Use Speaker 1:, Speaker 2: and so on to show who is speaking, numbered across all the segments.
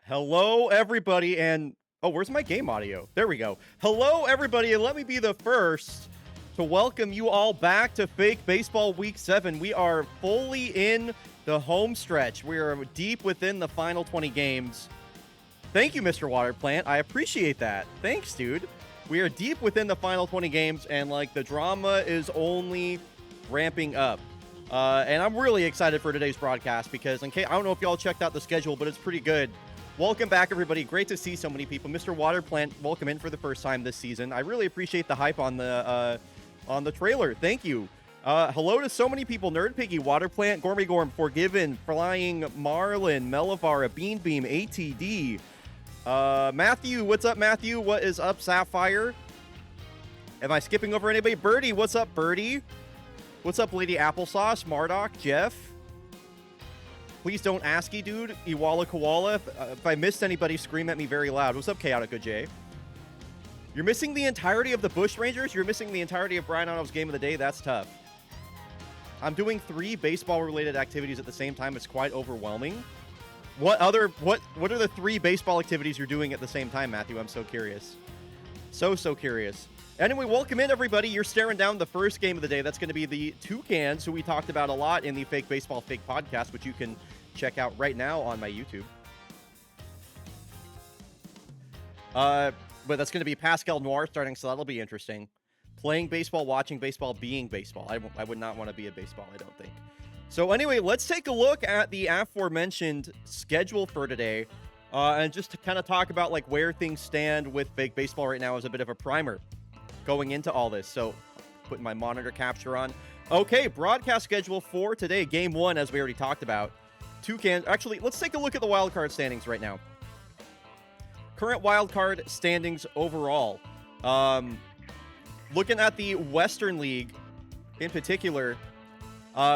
Speaker 1: Hello, everybody, and oh, where's my game audio? There we go. Hello, everybody, and let me be the first to welcome you all back to Fake Baseball Week 7. We are fully in the home stretch. We are deep within the final 20 games. Thank you, Mr. Water Plant. I appreciate that. Thanks, dude. We are deep within the final 20 games, and the drama is only ramping up. And I'm really excited for today's broadcast because I don't know if y'all checked out the schedule, but it's pretty good. Welcome back, everybody. Great to see so many people. Mr. Water Plant, welcome in for the first time this season. I really appreciate the hype on the trailer. Thank you. Hello to so many people. Nerd Piggy, Water Plant, Gormy Gorm, Forgiven, Flying Marlin, Melavara, Bean Beam, ATD. Matthew, what's up, Matthew? What is up, Sapphire? Am I skipping over anybody? Birdie, what's up, Birdie? What's up, Lady Applesauce, Mardoc, Jeff? Please don't ASCII, dude. Iwala Koala. If I missed anybody, scream at me very loud. What's up, Chaotica J? You're missing the entirety of the Bush Rangers? You're missing the entirety of Bryonatov's Game of the Day? That's tough. I'm doing 3 baseball-related activities at the same time. It's quite overwhelming. What are the 3 baseball activities you're doing at the same time, Matthew? I'm so curious. So curious. Anyway, welcome in, everybody. You're staring down the first game of the day. That's going to be the Toucans, who we talked about a lot in the Fake Baseball Fake podcast, which you can check out right now on my YouTube. But that's going to be Pascal Noir starting, so that'll be interesting. Playing baseball, watching baseball, being baseball. I would not want to be a baseball, I don't think. So anyway, let's take a look at the aforementioned schedule for today, and just to kind of talk about where things stand with Fake Baseball right now as a bit of a primer going into all this. So putting my monitor capture on. Okay, broadcast schedule for today. Game 1, as we already talked about. Toucans. Actually, let's take a look at the wild card standings right now. Current wild card standings overall. Looking at the Western League in particular,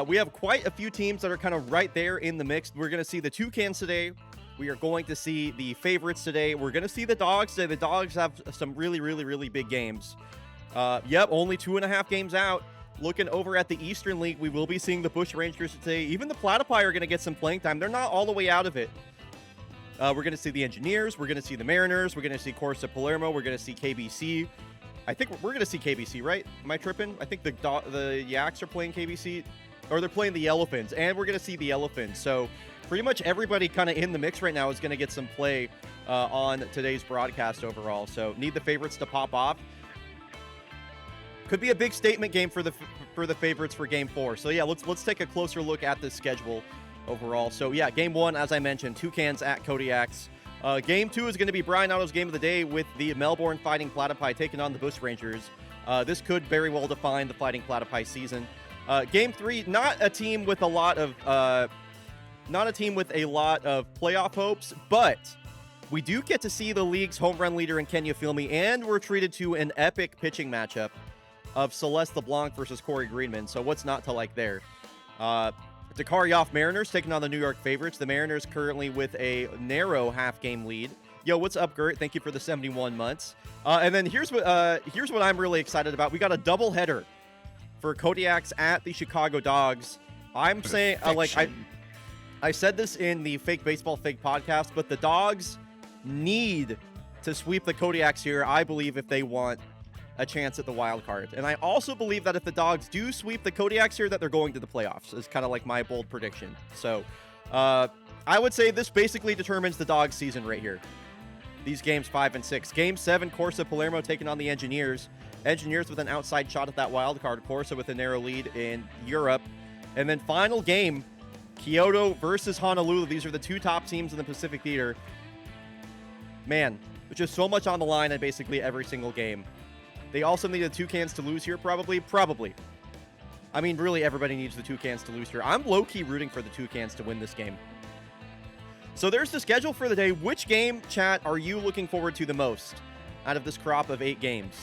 Speaker 1: we have quite a few teams that are kind of right there in the mix. We're going to see the Toucans today. We are going to see the favorites today. We're going to see the Dogs today. The Dogs have some really big games. Yep, only 2.5 games out. Looking over at the Eastern League, we will be seeing the Bush Rangers today. Even the Platypi are going to get some playing time. They're not all the way out of it. We're going to see the Engineers. We're going to see the Mariners. We're going to see Corsa Palermo. We're going to see KBC. I think we're going to see KBC, right? Am I tripping? I think the Yaks are playing KBC. Or they're playing the Elephants. And we're going to see the Elephants. So pretty much everybody kind of in the mix right now is going to get some play on today's broadcast overall. So need the favorites to pop off. Could be a big statement game for the favorites for Game 4. So yeah, let's take a closer look at the schedule overall. So yeah, Game 1, as I mentioned, Toucans at Kodiaks. Game 2 is going to be Bryonato's Game of the Day with the Melbourne Fighting Platypi taking on the Bush Rangers. This could very well define the Fighting Platypi season. Game 3, not a team with a lot of playoff hopes, but we do get to see the league's home run leader in Kenya Filmi, and we're treated to an epic pitching matchup of Celeste LeBlanc versus Corey Greenman. So what's not to like there? Dakar Yoff Mariners taking on the New York favorites. The Mariners currently with a narrow half-game lead. Yo, what's up, Gert? Thank you for the 71 months. And then here's what I'm really excited about. We got a double header for Kodiaks at the Chicago Dogs. I'm saying, I said this in the Fake Baseball Fake podcast, but the Dogs need to sweep the Kodiaks here, I believe, if they want a chance at the wild card. And I also believe that if the Dogs do sweep the Kodiaks here, that they're going to the playoffs. Is kind of like my bold prediction. So I would say this basically determines the Dogs season right here. These games 5 and 6. Game 7, Corsa Palermo taking on the Engineers. Engineers with an outside shot at that wild card. Corsa with a narrow lead in Europe. And then final game, Kyoto versus Honolulu. These are the 2 top teams in the Pacific Theater. Man, there's just so much on the line in basically every single game. They also need the Toucans to lose here, probably. I mean, really, everybody needs the Toucans to lose here. I'm low-key rooting for the Toucans to win this game. So there's the schedule for the day. Which game, chat, are you looking forward to the most out of this crop of 8 games?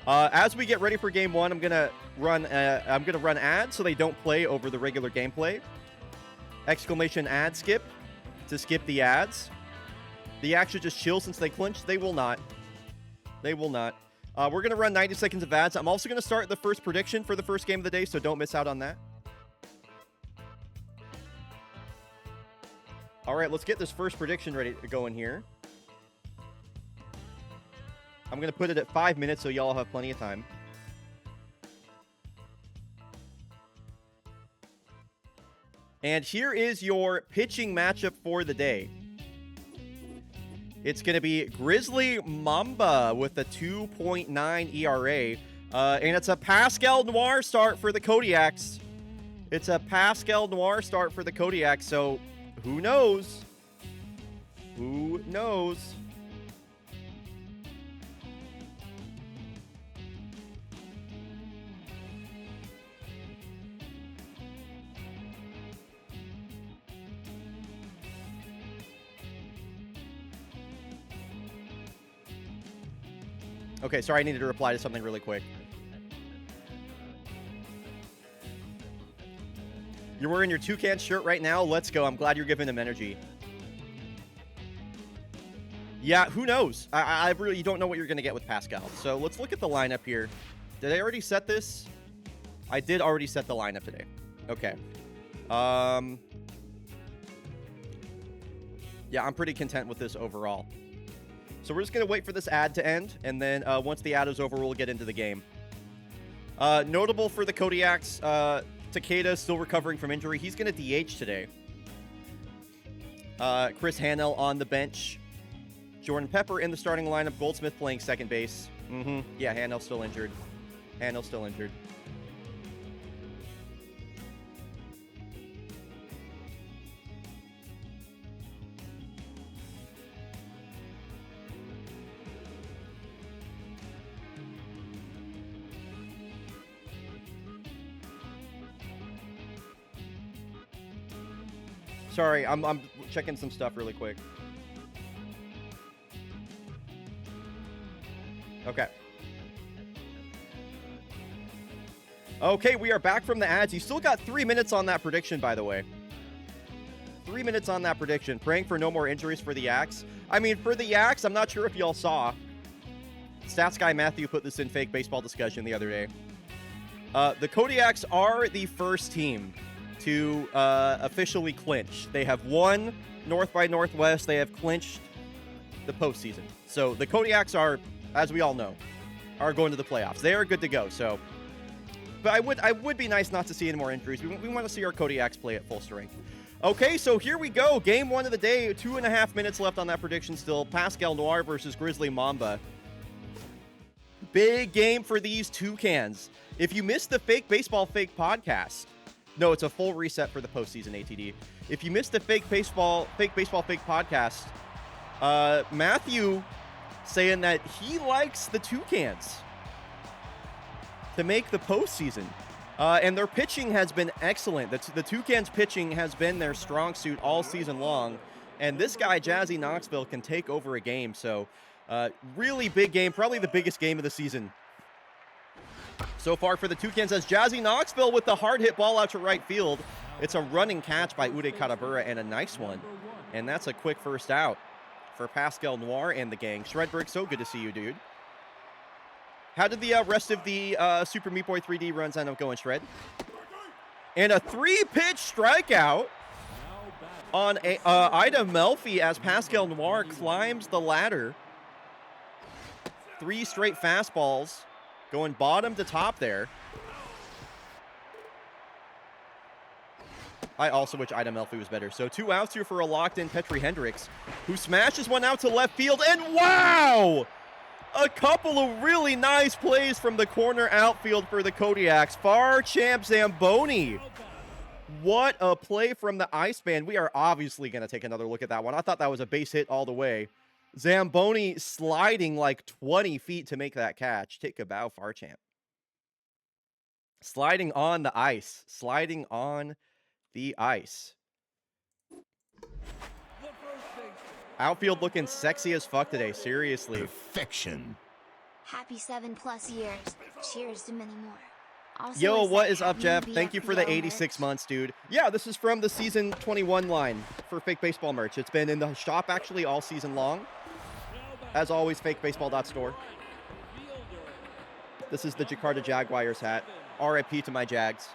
Speaker 1: As we get ready for Game 1, I'm gonna run ads so they don't play over the regular gameplay. Exclamation ad skip to skip the ads. The Yaks should just chill since they clinched. They will not. We're going to run 90 seconds of ads. I'm also going to start the first prediction for the first game of the day, so don't miss out on that. All right, let's get this first prediction ready to go in here. I'm going to put it at 5 minutes so y'all have plenty of time. And here is your pitching matchup for the day. It's going to be Grizzly Mamba with a 2.9 ERA. And it's a Pascal Noir start for the Kodiaks. It's a Pascal Noir start for the Kodiaks, so who knows? Who knows? Okay, sorry, I needed to reply to something really quick. You're wearing your Toucan shirt right now? Let's go. I'm glad you're giving him energy. Yeah, who knows? I really don't know what you're going to get with Pascal. So let's look at the lineup here. Did I already set this? I did already set the lineup today. Okay. Yeah, I'm pretty content with this overall. So we're just going to wait for this ad to end, and then once the ad is over, we'll get into the game. Notable for the Kodiaks, Takeda still recovering from injury. He's going to DH today. Chris Hanel on the bench. Jordan Pepper in the starting lineup. Goldsmith playing second base. Yeah, Hanel's still injured. Hanel's still injured. Sorry, I'm checking some stuff really quick. Okay. Okay, we are back from the ads. You still got 3 minutes on that prediction, by the way. 3 minutes on that prediction. Praying for no more injuries for the Yaks. I mean, for the Yaks, I'm not sure if y'all saw. Stats guy Matthew put this in Fake Baseball Discussion the other day. The Kodiaks are the first team to officially clinch. They have won North by Northwest. They have clinched the postseason. So the Kodiaks are, as we all know, are going to the playoffs. They are good to go. So, but I would be nice not to see any more injuries. We want to see our Kodiaks play at full strength. Okay, so here we go. Game 1 of the day. 2.5 minutes left on that prediction still. Pascal Noir versus Grizzly Mamba. Big game for these Toucans. If you missed the Fake Baseball Fake podcast, no, it's a full reset for the postseason, ATD. If you missed the Fake Baseball Fake podcast, Matthew saying that he likes the Toucans to make the postseason. And their pitching has been excellent. The Toucans pitching has been their strong suit all season long. And this guy, Jazzy Knoxville, can take over a game. So really big game, probably the biggest game of the season so far for the Toucans, as Jazzy Knoxville with the hard hit ball out to right field. It's a running catch by Uday Katabura and a nice one. And that's a quick first out for Pascal Noir and the gang. Shredberg, so good to see you, dude. How did the rest of the Super Meat Boy 3D runs end up going, Shred? And a 3-pitch strikeout on Ida Melfi as Pascal Noir climbs the ladder. 3 straight fastballs going bottom to top there. I also wish Ida Melfi was better. So 2 outs here for a locked-in Petri Hendricks, who smashes one out to left field. And wow! A couple of really nice plays from the corner outfield for the Kodiaks. Far champ Zamboni. What a play from the Iceman. We are obviously going to take another look at that one. I thought that was a base hit all the way. Zamboni sliding like 20 feet to make that catch. Take a bow, Far champ. Sliding on the ice. Sliding on the ice. Outfield looking sexy as fuck today, seriously.
Speaker 2: Perfection.
Speaker 3: Happy 7+ years. Cheers to many more. Also,
Speaker 1: Yo, what is up, Jeff? Thank you for the 86
Speaker 3: merch.
Speaker 1: months, dude. Yeah, this is from the season 21 line for Fake Baseball merch. It's been in the shop actually all season long. As always, fakebaseball.store. This is the Jakarta Jaguars hat. RIP to my Jags.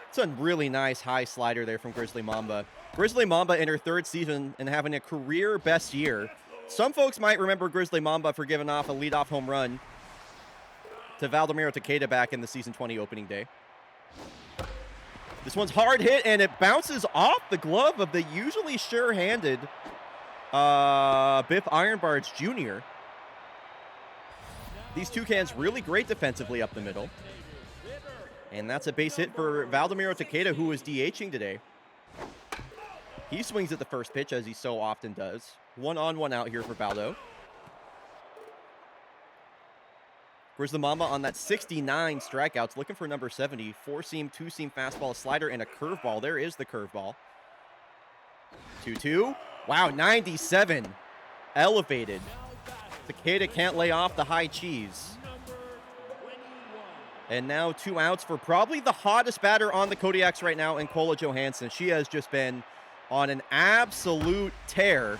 Speaker 1: It's a really nice high slider there from Grizzly Mamba. Grizzly Mamba in her 3rd season and having a career best year. Some folks might remember Grizzly Mamba for giving off a leadoff home run to Valdomiro Takeda back in the season 20 opening day. This one's hard hit, and it bounces off the glove of the usually sure-handed Biff Ironbarge Jr. These Toucans really great defensively up the middle. And that's a base hit for Valdomiro Takeda, who is DHing today. He swings at the first pitch, as he so often does. 1 on, 1 out here for Valdo. Grizzly Mamba on that 69 strikeouts, looking for number 70. 4-seam, 2-seam fastball, a slider, and a curveball. There is the curveball. 2-2. Wow, 97. Elevated. Takeda can't lay off the high cheese. And now 2 outs for probably the hottest batter on the Kodiaks right now, Nkola Johansson. She has just been on an absolute tear.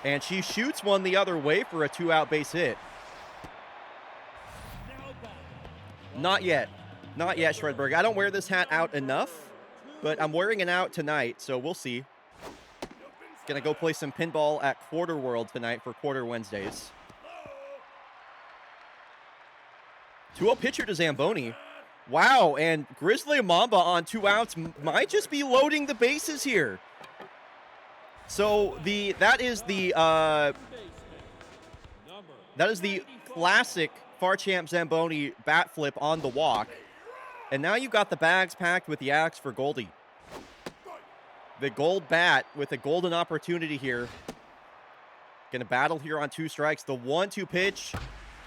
Speaker 1: And she shoots one the other way for a 2-out base hit. Not yet. Not yet, Shredberg. I don't wear this hat out enough, but I'm wearing it out tonight, so we'll see. Gonna go play some pinball at Quarter World tonight for Quarter Wednesdays. 2-0 pitcher to Zamboni. Wow, and Grizzly Mamba on 2 outs might just be loading the bases here. So that is the classic Far Champ Zamboni bat flip on the walk. And now you've got the bags packed with the axe for Goldie. The gold bat with a golden opportunity here. Gonna battle here on 2 strikes. The 1-2 pitch.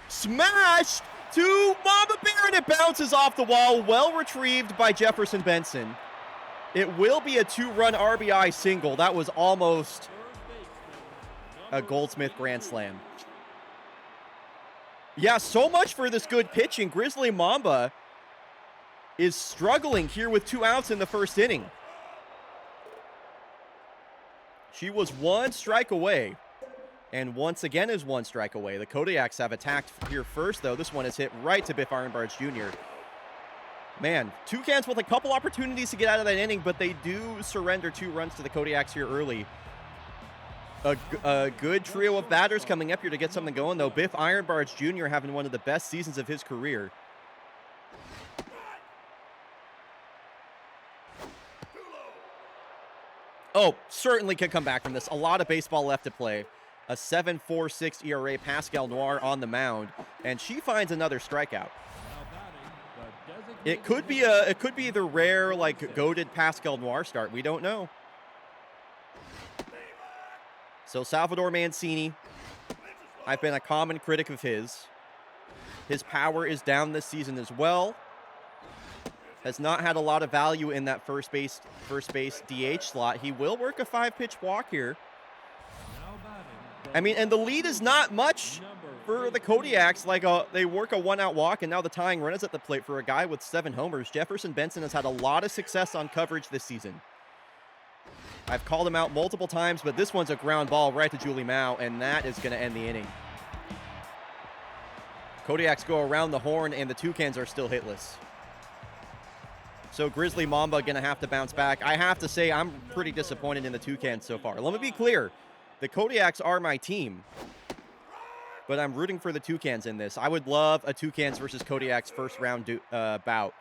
Speaker 1: Smashed to Mamba Bear, and it bounces off the wall. Well retrieved by Jefferson Benson. It will be a 2-run RBI single. That was almost a Goldsmith grand slam. Yeah, so much for this good pitching. Grizzly Mamba is struggling here with 2 outs in the 1st inning. She was 1 strike away, and once again is 1 strike away. The Kodiaks have attacked here first, though. This one is hit right to Biff Ironbarge Jr. Man, Toucans with a couple opportunities to get out of that inning, but they do surrender 2 runs to the Kodiaks here early. A good trio of batters coming up here to get something going, though. Biff Ironbarge Jr. having one of the best seasons of his career. Oh, certainly could come back from this. A lot of baseball left to play. A 7.46 ERA, Pascal Noir on the mound, and she finds another strikeout. It could be the rare, like, goated Pascal Noir start. We don't know. So Salvador Mancini, I've been a common critic of his. His power is down this season as well. Has not had a lot of value in that first base DH slot. He will work a 5-pitch walk here. I mean, and the lead is not much for the Kodiaks. Like, they work a 1-out walk, and now the tying run is at the plate for a guy with 7 homers. Jefferson Benson has had a lot of success on coverage this season. I've called him out multiple times, but this one's a ground ball right to Julie Mao, and that is going to end the inning. Kodiaks go around the horn, and the Toucans are still hitless. So Grizzly Mamba going to have to bounce back. I have to say, I'm pretty disappointed in the Toucans so far. Let me be clear. The Kodiaks are my team, but I'm rooting for the Toucans in this. I would love a Toucans versus Kodiaks first-round bout,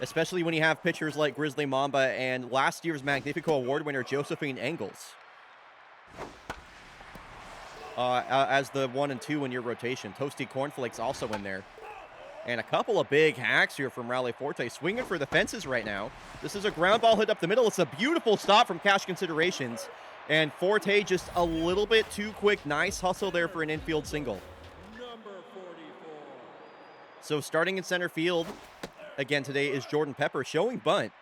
Speaker 1: especially when you have pitchers like Grizzly Mamba and last year's Magnifico Award winner Josephine Engels as the 1 and 2 in your rotation. Toasty Cornflakes also in there. And a couple of big hacks here from Raleigh Forte, swinging for the fences right now. This is a ground ball hit up the middle. It's a beautiful stop from Cash Considerations. And Forte just a little bit too quick. Nice hustle there for an infield single. So starting in center field again today is Jordan Pepper, showing bunt.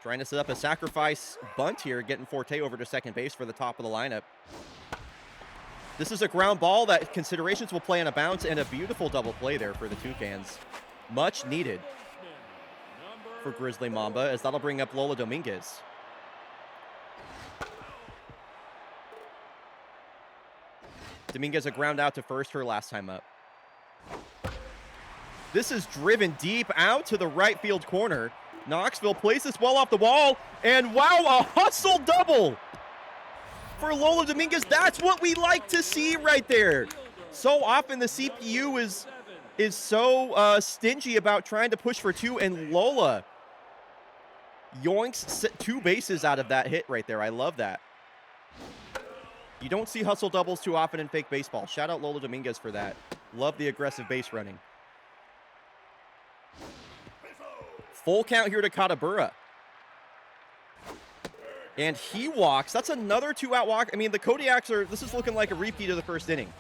Speaker 1: Trying to set up a sacrifice bunt here, getting Forte over to second base for the top of the lineup. This is a ground ball that Considerations will play on a bounce, and a beautiful double play there for the Toucans. Much needed for Grizzly Mamba, as that'll bring up Lola Dominguez. Dominguez a ground out to first, her last time up. This is driven deep out to the right field corner. Knoxville plays this ball off the wall, and wow, a hustle double for Lola Dominguez. That's what we like to see right there. So often the CPU is so stingy about trying to push for two, and Lola yoinks 2 bases out of that hit right there. I love that. You don't see hustle doubles too often in fake baseball. Shout out Lola Dominguez for that. Love the aggressive base running. Full count here to Katabura. And he walks. That's another 2-out walk. I mean, the Kodiaks this is looking like a repeat of the first inning.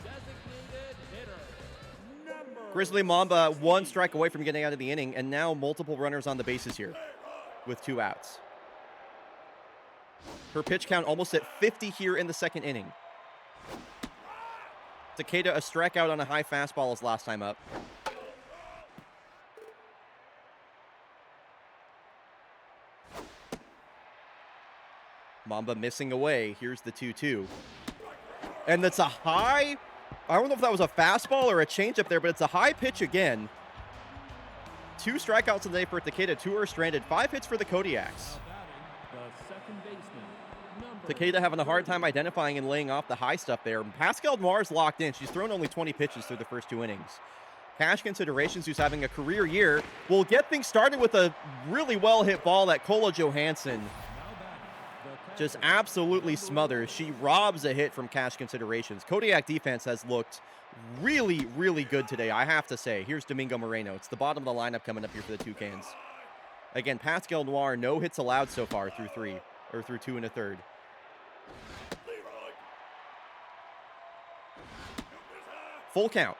Speaker 1: Grizzly Mamba 1 strike away from getting out of the inning, and now multiple runners on the bases here with 2 outs. Her pitch count almost at 50 here in the second inning. Takeda, a strikeout on a high fastball his last time up. Mamba missing away. Here's the 2-2. And that's a high, I don't know if that was a fastball or a changeup there, but it's a high pitch again. 2 strikeouts today for Takeda. 2 are stranded. 5 hits for the Kodiaks. Takeda having a hard time identifying and laying off the high stuff there. Pascal Noir's locked in. She's thrown only 20 pitches through the first 2 innings. Cash Considerations, who's having a career year, will get things started with a really well-hit ball that Kola Johansson just absolutely smothers. She robs a hit from Cash Considerations. Kodiak defense has looked really, really good today, I have to say. Here's Domingo Moreno. It's the bottom of the lineup coming up here for the Toucans. Again, Pascal Noir, no hits allowed so far through 2 1/3. Full count.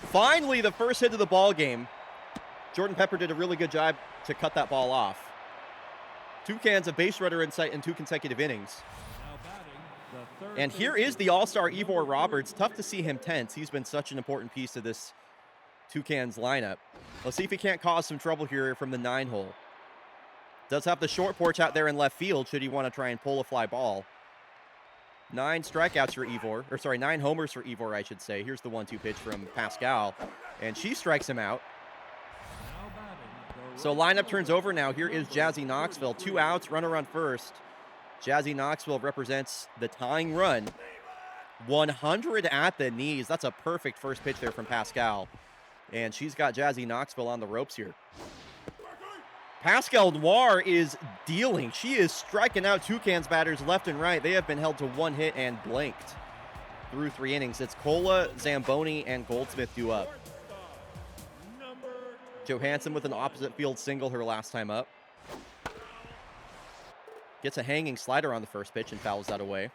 Speaker 1: Finally, the first hit of the ball game. Jordan Pepper did a really good job to cut that ball off. Toucans a base runner in sight in 2 consecutive innings. And here is the all-star Ivor Roberts. Tough to see him tense. He's been such an important piece of this Toucans lineup. Let's see if he can't cause some trouble here from the 9-hole. Does have the short porch out there in left field should he want to try and pull a fly ball. 9 strikeouts for Ivor, or sorry, 9 homers for Ivor, I should say. Here's the 1-2 pitch from Pascal, and she strikes him out. So lineup turns over now. Here is Jazzy Knoxville. 2 outs, runner on first. Jazzy Knoxville represents the tying run. 100 at the knees. That's a perfect first pitch there from Pascal. And she's got Jazzy Knoxville on the ropes here. Pascal Noir is dealing. She is striking out Toucans batters left and right. They have been held to 1 hit and blanked through 3 innings. It's Kola, Zamboni, and Goldsmith due up. Johansson with an opposite field single her last time up. Gets a hanging slider on the first pitch and fouls that away.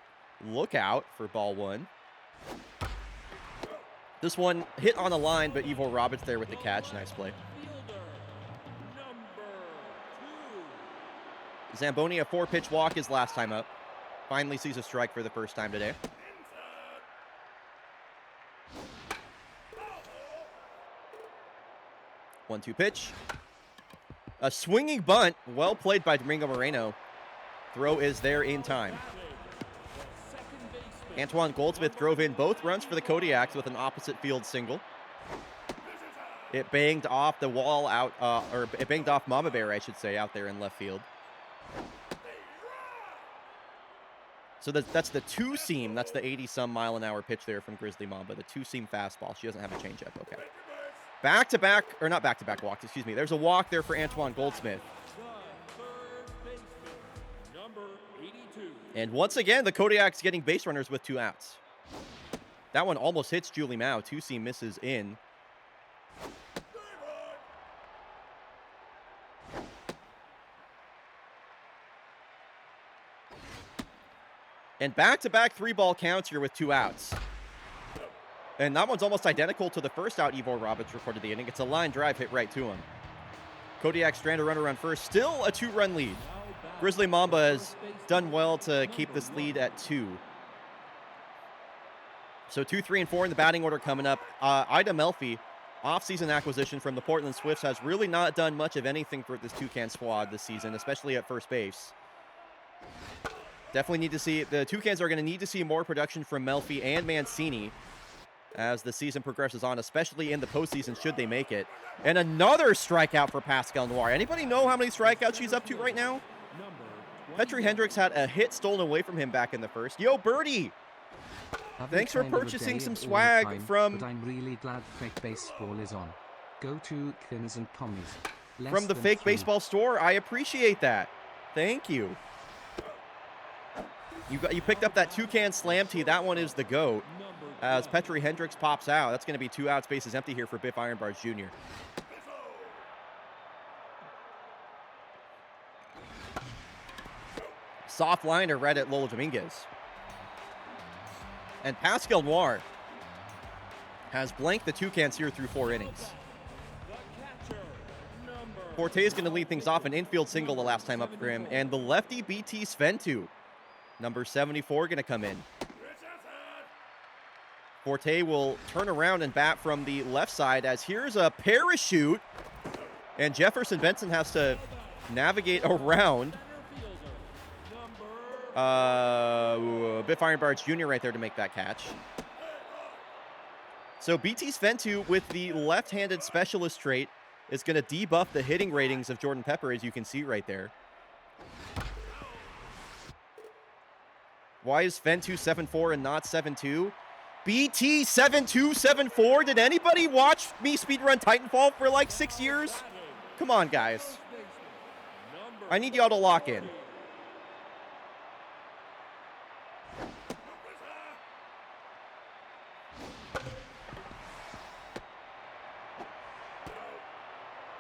Speaker 1: Look out for ball 1. This one hit on the line, but Ivor Roberts there with the catch. Nice play. Zamboni, a 4-pitch walk his last time up. Finally sees a strike for the first time today. One-two pitch. A swinging bunt. Well played by Domingo Moreno. Throw is there in time. Antoine Goldsmith drove in both runs for the Kodiaks with an opposite field single. It banged off the wall out, or it banged off Mama Bear, I should say, out there in left field. So that's the 2-seam. That's the 80-some mile-an-hour pitch there from Grizzly Mamba. The 2-seam fastball. She doesn't have a changeup. Okay. Back-to-back, or not back-to-back walks, excuse me. There's a walk there for Antoine Goldsmith. And once again, the Kodiaks getting base runners with 2 outs. That one almost hits Julie Mao. 2-seam misses in. And back-to-back 3-ball counts here with 2 outs. And that one's almost identical to the first out Ivor Roberts recorded the inning. It's a line drive hit right to him. Kodiak strand a runner on first. Still a 2-run lead. Grizzly Mamba has done well to keep this lead at 2. So 2, 3, and 4 in the batting order coming up. Ida Melfi, offseason acquisition from the Portland Swifts, has really not done much of anything for this Toucan squad this season, especially at first base. Definitely need to see, the Toucans are going to need to see more production from Melfi and Mancini as the season progresses on, especially in the postseason should they make it. And another strikeout for Pascal Noir. Anybody know how many strikeouts she's up to right now? Petri Hendricks had a hit stolen away from him back in the first. Yo, Birdie! Thanks for purchasing some swag from...
Speaker 2: But I'm really glad fake baseball is on. Go to Kins and Tommy's.
Speaker 1: From the fake baseball store. I appreciate that. Thank you. You picked up that Toucan Slam Tee. That one is the GOAT. As Petri Hendricks pops out. That's going to be 2 outs, bases empty here for Biff Ironbarge Jr. Soft liner right at Lolo Dominguez. And Pascal Noir has blanked the Toucans here through 4 innings. Forte is going to lead things off, an infield single the last time up for him. And the lefty BT Sventu, number 74, going to come in. Forte will turn around and bat from the left side as here's a parachute. And Jefferson Benson has to navigate around Biff Ironbarge Jr. right there to make that catch. So BT Sventu with the left-handed specialist trait is going to debuff the hitting ratings of Jordan Pepper, as you can see right there. Why is Sventu 7'4" and not 7'2"? BT 7274. Did anybody watch me speedrun Titanfall for like 6 years? Come on, guys. I need y'all to lock in.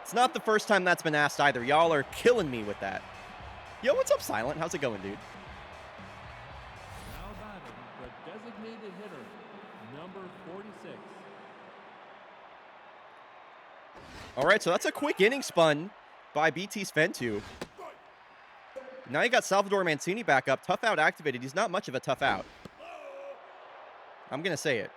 Speaker 1: It's not the first time that's been asked either. Y'all are killing me with that. Yo, what's up, Silent? How's it going, dude?
Speaker 4: Now batting, the designated hitter, number 46.
Speaker 1: All right, so that's a quick inning spun by BT Sventu. Now you got Salvador Mancini back up. Tough out activated. He's not much of a tough out. I'm going to say it.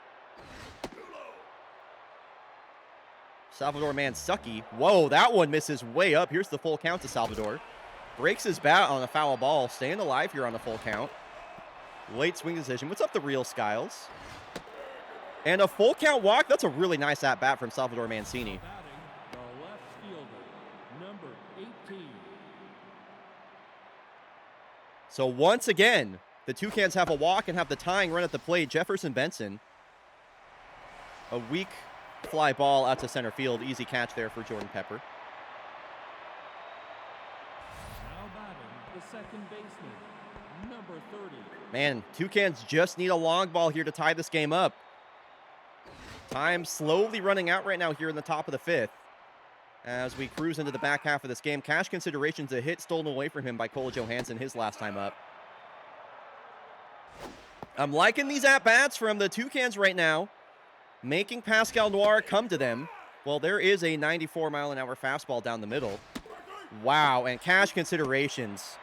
Speaker 1: Salvador Mansucky. Whoa, that one misses way up. Here's the full count to Salvador. Breaks his bat on a foul ball. Staying alive here on a full count. Late swing decision. What's up, the real Skiles? And a full count walk. That's a really nice at-bat from Salvador Mancini.
Speaker 4: Batting, the left fielder, number 18.
Speaker 1: So once again, the Toucans have a walk and have the tying run at the plate. Jefferson Benson. A weak fly ball out to center field. Easy catch there for Jordan Pepper.
Speaker 4: Now batting, the second baseman, number 30.
Speaker 1: Man, Toucans just need a long ball here to tie this game up. Time slowly running out right now here in the top of the 5th. As we cruise into the back half of this game. Cash considerations, a hit stolen away from him by Cole Johansson his last time up. I'm liking these at-bats from the Toucans right now. Making Pascal Noir come to them. Well, there is a 94-mile-an-hour fastball down the middle. Wow, and cash considerations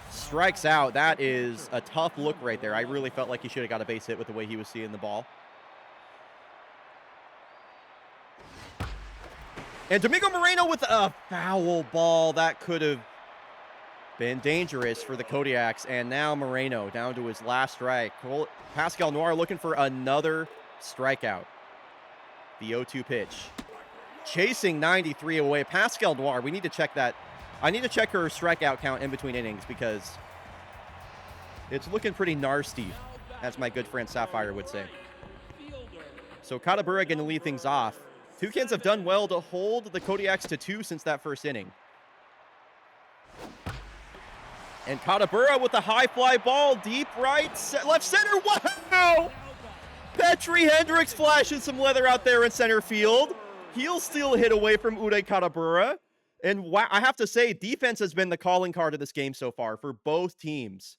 Speaker 1: strikes out. That is a tough look right there. I really felt like he should have got a base hit with the way he was seeing the ball. And Domingo Moreno with a foul ball. That could have been dangerous for the Kodiaks. And now Moreno down to his last strike. Pascal Noir looking for another strikeout. The 0-2 pitch. Chasing 93 away. Pascal Noir, we need to check that. I need to check her strikeout count in between innings because it's looking pretty nasty, as my good friend Sapphire would say. So Katabura going to lead things off. Toucans have done well to hold the Kodiaks to 2 since that first inning. And Katabura with a high fly ball, deep right, left center. Wow! Petri Hendricks flashing some leather out there in center field. He'll steal a hit away from Uday Katabura. And wow, I have to say, defense has been the calling card of this game so far for both teams.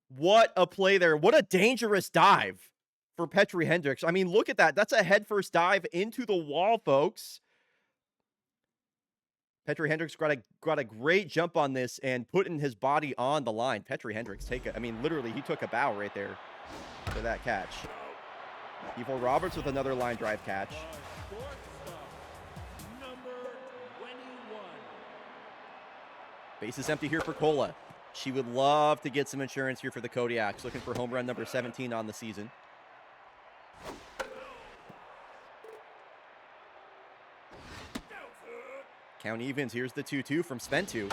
Speaker 1: What a play there. What a dangerous dive for Petri Hendricks. I mean, look at that. That's a headfirst dive into the wall, folks. Petri Hendricks got a great jump on this and putting his body on the line. Petri Hendricks literally, he took a bow right there for that catch. Evil Roberts with another line drive catch. Base is empty here for Cola. She would love to get some insurance here for the Kodiaks. Looking for home run number 17 on the season. Count evens. Here's the 2-2 from Sventu.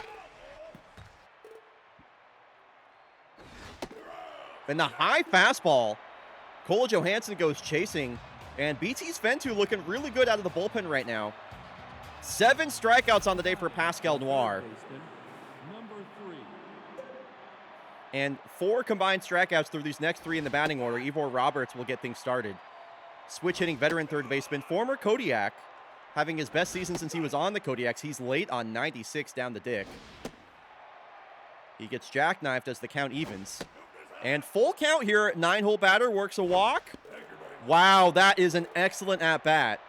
Speaker 1: And the high fastball. Cole Johansson goes chasing. And BT Sventu looking really good out of the bullpen right now. 7 strikeouts on the day for Pascal Noir.
Speaker 4: Number 3.
Speaker 1: And 4 combined strikeouts through these next 3 in the batting order. Ivor Roberts will get things started. Switch hitting veteran third baseman, former Kodiak, having his best season since he was on the Kodiaks. He's late on 96 down the dick. He gets jackknifed as the count evens. And full count here. 9-hole batter works a walk. Wow, that is an excellent at-bat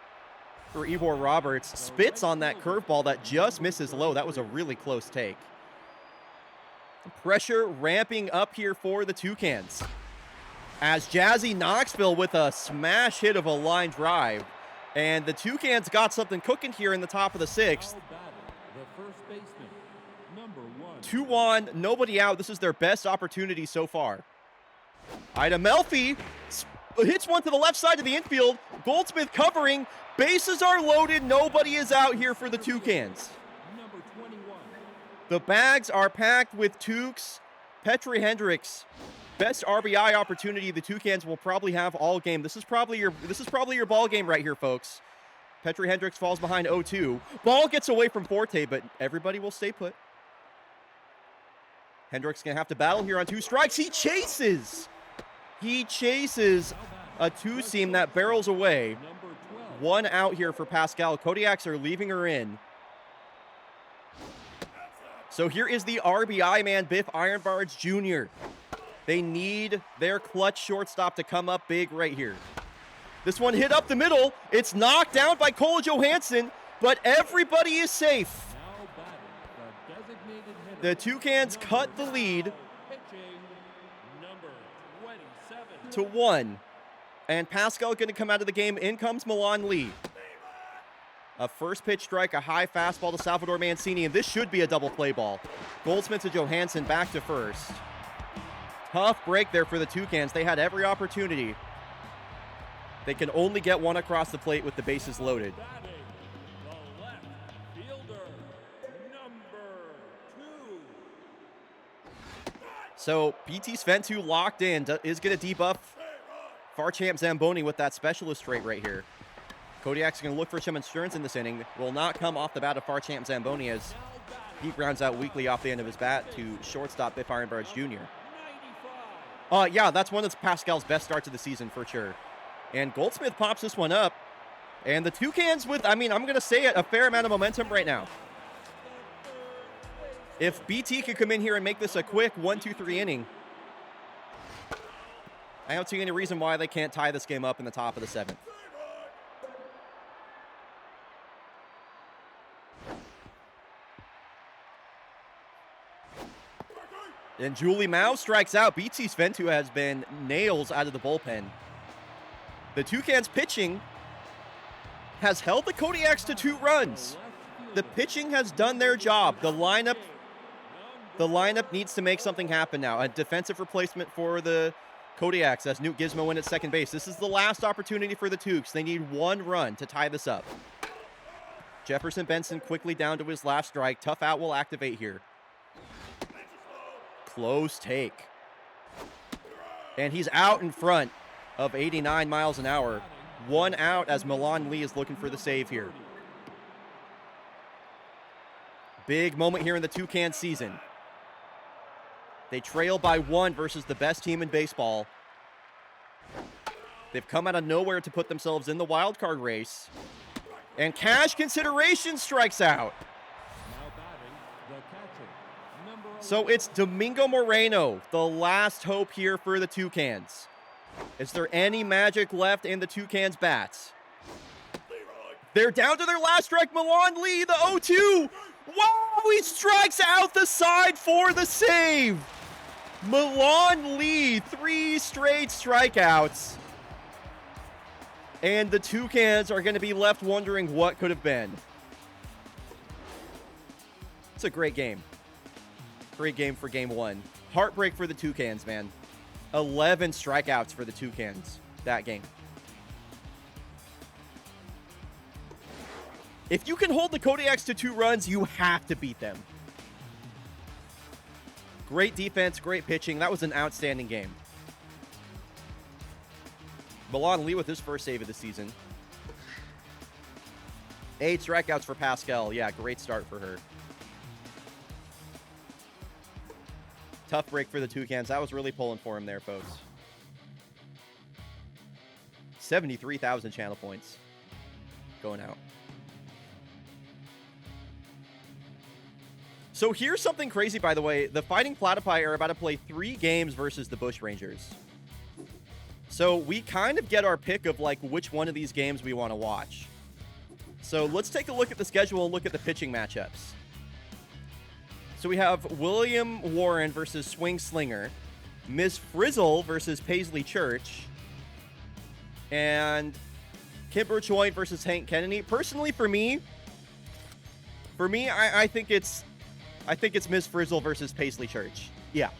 Speaker 1: for Ivor Roberts. Spits on that curveball that just misses low. That was a really close take. Pressure ramping up here for the Toucans. As Jazzy Knoxville with a smash hit of a line drive. And the Toucans got something cooking here in the top of the 6th.
Speaker 4: Now batting, the first baseman, number 1.
Speaker 1: 2 on, nobody out. This is their best opportunity so far. Ida Melfi hits one to the left side of the infield. Goldsmith covering. Bases are loaded. Nobody is out here for the Toucans.
Speaker 4: Number 21.
Speaker 1: The bags are packed with Tukes. Petri Hendricks. Best RBI opportunity the Toucans will probably have all game. This is probably your ball game right here, folks. Petri Hendricks falls behind 0-2. Ball gets away from Forte, but everybody will stay put. Hendricks gonna have to battle here on 2 strikes. He chases. He chases a 2-seam that barrels away.
Speaker 4: Number 12.
Speaker 1: 1 out here for Pascal. Kodiaks are leaving her in. So here is the RBI man, Biff Ironbarge Jr. They need their clutch shortstop to come up big right here. This one hit up the middle. It's knocked down by Cole Johansson, but everybody is safe.
Speaker 4: Now batting, the designated hitter.
Speaker 1: The Toucans cut the lead
Speaker 4: Pitching, number 27.
Speaker 1: to 1. And Pascal going to come out of the game. In comes Milan Lee. A first pitch strike, a high fastball to Salvador Mancini, and this should be a double play ball. Goldsmith to Johansson, back to first. Tough break there for the Toucans. They had every opportunity. They can only get 1 across the plate with the bases loaded.
Speaker 4: Batting, the left fielder, number 2.
Speaker 1: So BT Sventu locked in, is going to debuff Farchamp Zamboni with that specialist trait right here. Kodiak's going to look for some insurance in this inning. Will not come off the bat of Farchamp Zamboni as he grounds out weakly off the end of his bat to shortstop Biff Ironbarge Jr.
Speaker 4: 95.
Speaker 1: Yeah, that's one of Pascal's best starts of the season for sure. And Goldsmith pops this one up. And the Toucans with, I'm going to say it, a fair amount of momentum right now. If BT could come in here and make this a quick 1-2-3 inning, I don't see any reason why they can't tie this game up in the top of the 7th. And Julie Mao strikes out. BT Sventu has been nails out of the bullpen. The Toucans pitching has held the Kodiaks to 2 runs. The pitching has done their job. The lineup needs to make something happen now. A defensive replacement for the Kodiaks as Newt Gizmo in at second base. This is the last opportunity for the Tukes. They need 1 run to tie this up. Jefferson Benson quickly down to his last strike. Tough out will activate here. Close take. And he's out in front of 89 miles an hour. 1 out as Milan Lee is looking for the save here. Big moment here in the Toucan season. They trail by 1 versus the best team in baseball. They've come out of nowhere to put themselves in the wild card race. And Cash Consideration strikes out.
Speaker 4: Now batting, the catcher, number 11.
Speaker 1: So it's Domingo Moreno, the last hope here for the Toucans. Is there any magic left in the Toucans' bats? They're down to their last strike. Milan Lee, the 0-2. Wow, he strikes out the side for the save. Milan Lee, 3 straight strikeouts. And the Toucans are going to be left wondering what could have been. It's a great game. Great game for game 1. Heartbreak for the Toucans, man. 11 strikeouts for the Toucans that game. If you can hold the Kodiaks to 2 runs, you have to beat them. Great defense, great pitching. That was an outstanding game. Milan Lee with his first save of the season. 8 strikeouts for Pascal. Yeah, great start for her. Tough break for the Toucans. That was really pulling for him there, folks. 73,000 channel points going out. So here's something crazy, by the way. The Fighting Platypi are about to play 3 games versus the Bush Rangers. So we kind of get our pick of like which one of these games we want to watch. So let's take a look at the schedule and look at the pitching matchups. So we have William Warren versus Swing Slinger, Ms. Frizzle versus Paisley Church, and Kimber Choi versus Hank Kennedy. Personally, for me, I think it's Ms. Frizzle versus Paisley Church. Yeah,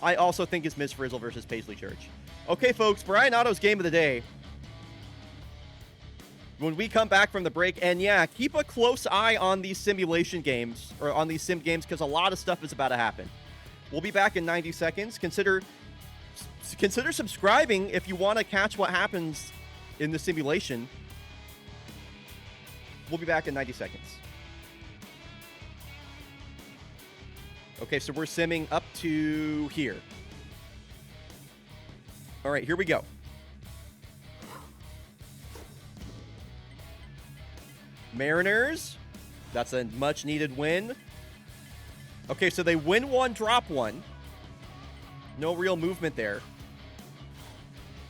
Speaker 1: I also think it's Ms. Frizzle versus Paisley Church. Okay, folks, Bryonatos game of the day. When we come back from the break, and yeah, keep a close eye on these simulation games, or on these sim games, because a lot of stuff is about to happen. We'll be back in 90 seconds. Consider subscribing if you want to catch what happens in the simulation. We'll be back in 90 seconds. Okay, so we're simming up to here. All right, here we go. Mariners. That's a much-needed win. Okay, so they win 1, drop 1. No real movement there.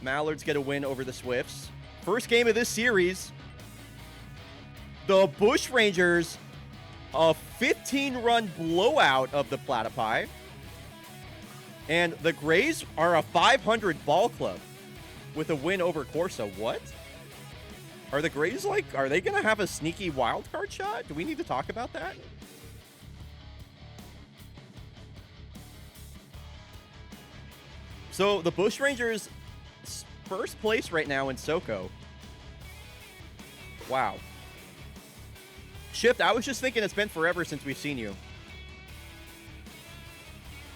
Speaker 1: Mallards get a win over the Swifts. First game of this series. The Bush Rangers, a 15-run blowout of the Platypi. And the Grays are a 500 ball club with a win over Corsa. What? Are the Grays like, are they going to have a sneaky wild card shot? Do we need to talk about that? So the Bush Rangers first place right now in SoCo. Wow. Shift, I was just thinking it's been forever since we've seen you.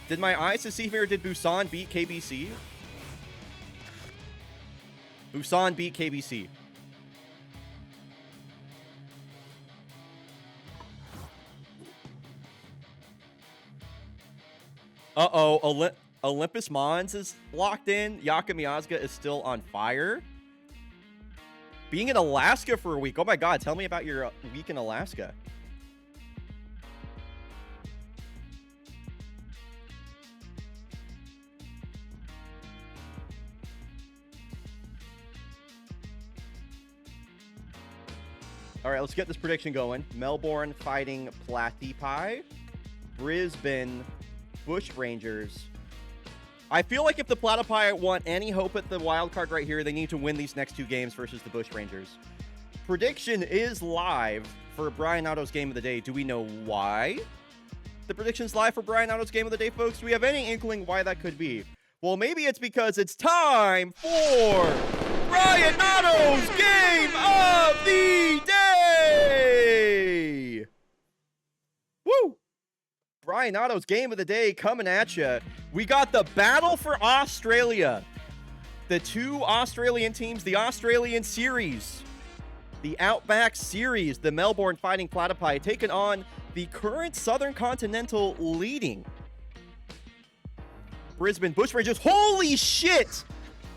Speaker 1: Did my eyes deceive me, or did Busan beat KBC? Busan beat KBC. Uh-oh, Olympus Mons is locked in. Yaka Miazga is still on fire. Being in Alaska for a week. Oh my god, tell me about your week in Alaska. All right, let's get this prediction going. Melbourne Fighting Platypi. Brisbane Bush Rangers. I feel like if the Platypi want any hope at the wild card right here, they need to win these next 2 games versus the Bush Rangers. Prediction is live for Bryonatos game of the day. Do we know why the prediction's live for Bryonatos game of the day, folks? Do we have any inkling why that could be? Well, maybe it's because it's time for Bryonatos game of the day! Woo! Bryonatos game of the day coming at you. We got the battle for Australia. The 2 Australian teams, the Australian Series, the Outback Series, the Melbourne Fighting Platypi taking on the current Southern Continental leading Brisbane Bush Rangers. Holy shit!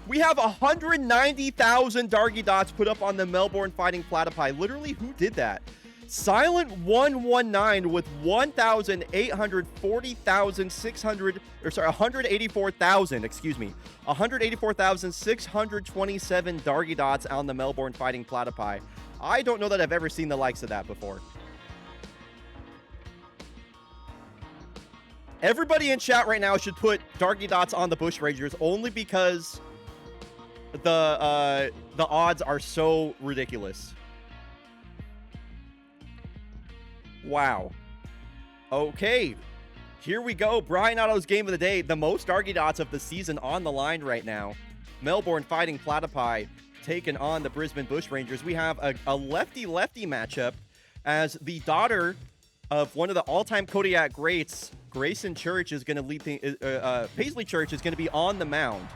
Speaker 1: We have 190,000 Dargy Dots put up on the Melbourne Fighting Platypi. Literally, who did that? Silent 119 with 184,627 Dargy Dots on the Melbourne Fighting Platypi. I don't know that I've ever seen the likes of that before. Everybody in chat right now should put Dargy Dots on the Bush Rangers only because the odds are so ridiculous. Wow. Okay. Here we go. Bryonatos game of the day. The most Dargy Dots of the season on the line right now. Melbourne Fighting Platypi taking on the Brisbane Bush Rangers. We have a lefty-lefty matchup as the daughter of one of the all-time Kodiak greats, Grayson Church, is going to lead Paisley Church is going to be on the mound.